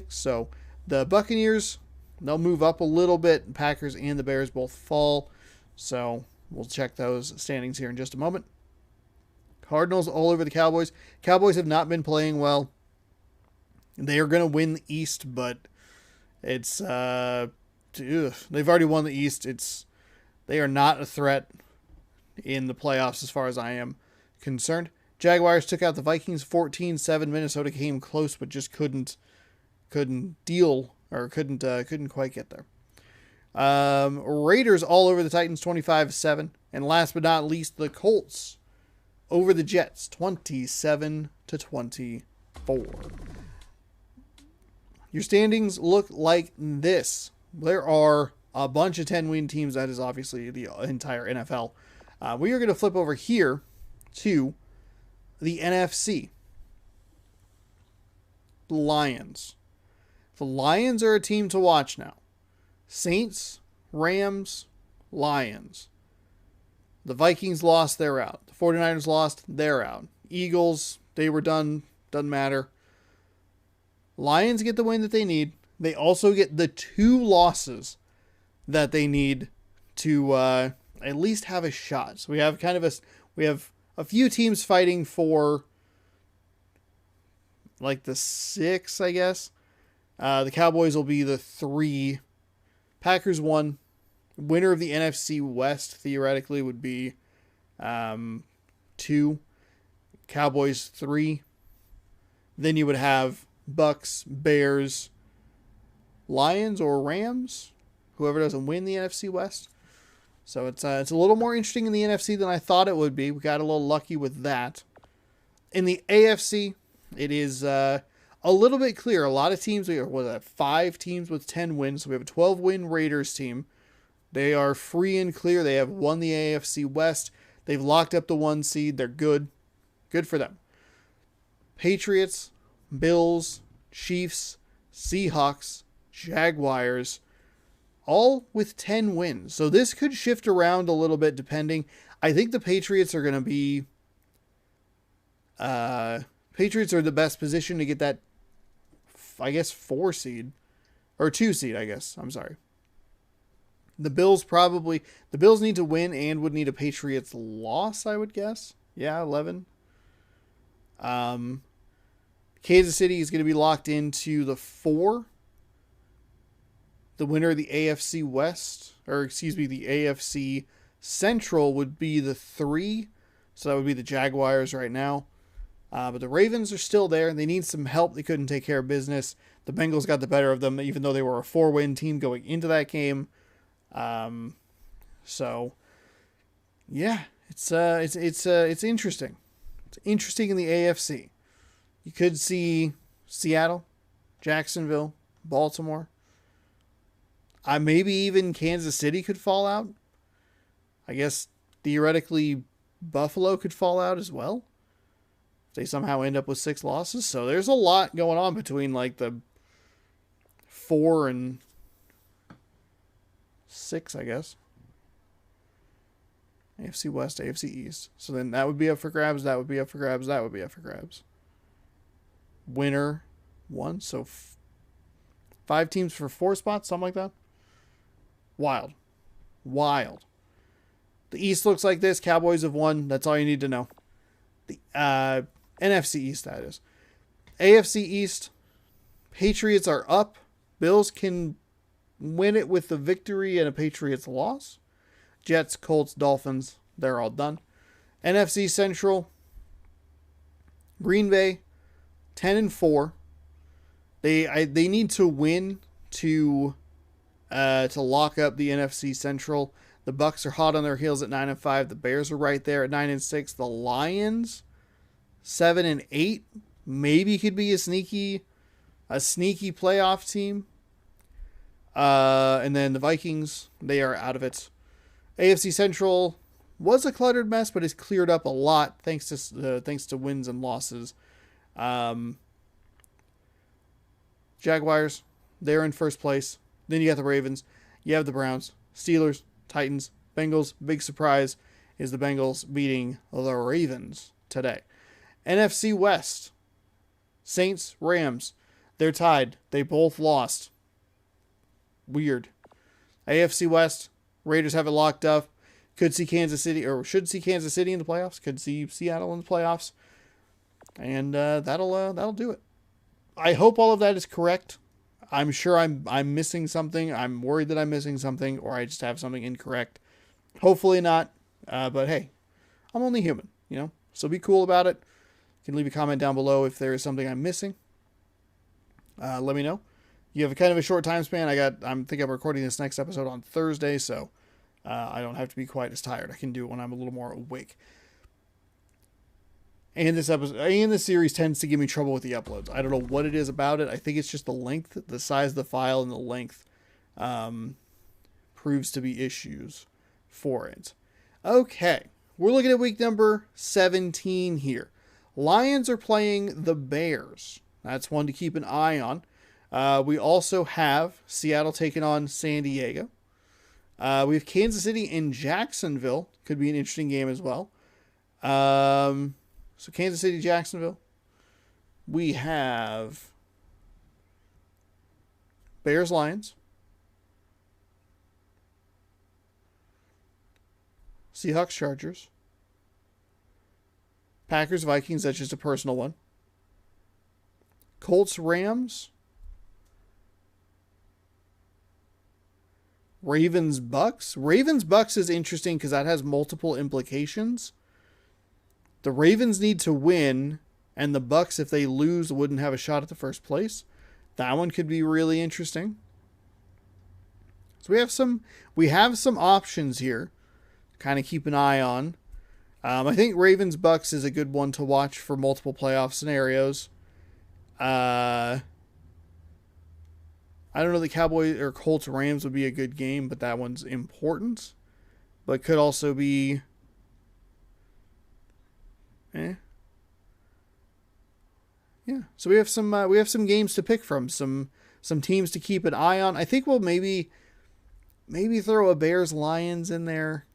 So the Buccaneers, they'll move up a little bit. Packers and the Bears both fall. So we'll check those standings here in just a moment. Cardinals all over the Cowboys. Cowboys have not been playing well. They are going to win the East, but it's they've already won the East. They are not a threat in the playoffs as far as I am concerned. Jaguars took out the Vikings 14-7. Minnesota came close, but just couldn't deal or couldn't quite get there. Raiders all over the Titans 25-7. And last but not least, the Colts over the Jets 27-24. Your standings look like this. There are a bunch of 10-win teams. That is obviously the entire NFL. We are going to flip over here to the NFC. The Lions. The Lions are a team to watch now. Saints, Rams, Lions. The Vikings lost, they're out. The 49ers lost, they're out. Eagles, they were done, doesn't matter. Lions get the win that they need. They also get the 2 losses that they need to at least have a shot. So we have a few teams fighting for like the 6, I guess. The Cowboys will be the 3. Packers 1. Winner of the NFC West theoretically would be 2. Cowboys 3. Then you would have Bucks, Bears, Lions, or Rams. Whoever doesn't win the NFC West. So it's a little more interesting in the NFC than I thought it would be. We got a little lucky with that. In the AFC, it is a little bit clear. A lot of teams, we have 5 teams with 10 wins. So we have a 12-win Raiders team. They are free and clear. They have won the AFC West. They've locked up the 1 seed. They're good. Good for them. Patriots, Bills, Chiefs, Seahawks, Jaguars, all with 10 wins. So this could shift around a little bit depending. I think the Patriots are going to be... Patriots are the best position to get that, I guess, 4 seed. Or 2 seed, I guess. I'm sorry. The Bills need to win and would need a Patriots loss, I would guess. Yeah, 11. Kansas City is going to be locked into the 4. The winner of the AFC West, or excuse me, the AFC Central would be the 3. So that would be the Jaguars right now. But the Ravens are still there. They need some help. They couldn't take care of business. The Bengals got the better of them, even though they were a 4-win team going into that game. So yeah, it's interesting. It's interesting in the AFC. You could see Seattle, Jacksonville, Baltimore. Maybe even Kansas City could fall out. I guess theoretically Buffalo could fall out as well. If they somehow end up with 6 losses. So there's a lot going on between like the 4 and 6, I guess. AFC West, AFC East. So then that would be up for grabs. That would be up for grabs. That would be up for grabs. Winner 1. So 5 teams for 4 spots, something like that. Wild. The East looks like this. Cowboys have won. That's all you need to know. The NFC East, that is. AFC East, Patriots are up. Bills can win it with the victory and a Patriots loss. Jets, Colts, Dolphins, they're all done. NFC Central, Green Bay, 10-4. They need to win to lock up the NFC Central. The Bucs are hot on their heels at 9-5. The Bears are right there at 9-6. The Lions, 7-8. Maybe could be a sneaky playoff team. And then the Vikings, they are out of it. AFC Central was a cluttered mess, but it's cleared up a lot thanks to wins and losses. Jaguars, they're in first place. Then you got the Ravens. You have the Browns, Steelers, Titans, Bengals. Big surprise is the Bengals beating the Ravens today. NFC West, Saints, Rams. They're tied. They both lost. Weird. AFC West, Raiders have it locked up. Could see Kansas City, or should see Kansas City in the playoffs. Could see Seattle in the playoffs. And that'll do it. I hope all of that is correct. I'm sure I'm missing something. I'm worried that I'm missing something, or I just have something incorrect. Hopefully not. But hey, I'm only human, So be cool about it. You can leave a comment down below if there is something I'm missing. Let me know. You have a kind of a short time span. I'm recording this next episode on Thursday, so I don't have to be quite as tired. I can do it when I'm a little more awake. And this series tends to give me trouble with the uploads. I don't know what it is about it. I think it's just the length, the size of the file, and the length proves to be issues for it. Okay, we're looking at week number 17 here. Lions are playing the Bears. That's one to keep an eye on. We also have Seattle taking on San Diego. We have Kansas City and Jacksonville. Could be an interesting game as well. So Kansas City, Jacksonville. We have Bears, Lions. Seahawks, Chargers. Packers, Vikings. That's just a personal one. Colts, Rams. Ravens, Bucks. Ravens, Bucks is interesting because that has multiple implications. The Ravens need to win, and the Bucks, if they lose, wouldn't have a shot at the first place. That one could be really interesting. So we have some options here. Kind of keep an eye on. I think Ravens, Bucks is a good one to watch for multiple playoff scenarios. I don't know, the Cowboys or Colts Rams would be a good game, but that one's important. But could also be Yeah. So we have some games to pick from, some teams to keep an eye on. I think we'll maybe throw a Bears Lions in there.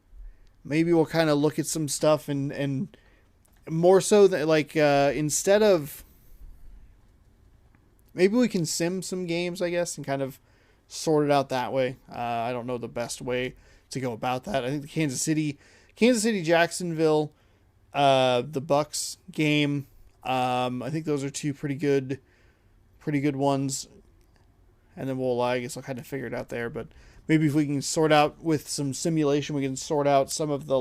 Maybe we'll kind of look at some stuff and more so that instead of, maybe we can sim some games, I guess, and kind of sort it out that way. I don't know the best way to go about that. I think the Kansas City, Jacksonville, the Bucks game, I think those are two pretty good ones. And then I guess I'll kind of figure it out there. But maybe if we can sort out with some simulation, we can sort out some of the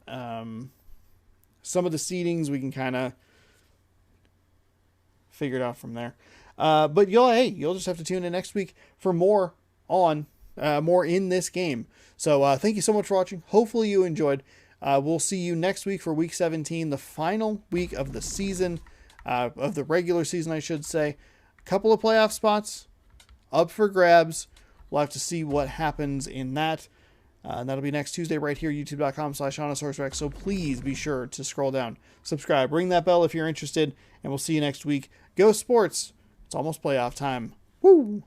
some of the seedings. We can kind of figure it out from there. But you'll just have to tune in next week for more in this game. So thank you so much for watching. Hopefully you enjoyed. We'll see you next week for week 17, the final week of the season, of the regular season, I should say. A couple of playoff spots up for grabs. We'll have to see what happens in that. And that'll be next Tuesday right here, youtube.com/OnosaurusRex. So please be sure to scroll down, subscribe, ring that bell if you're interested, and we'll see you next week. Go Sports! It's almost playoff time. Woo!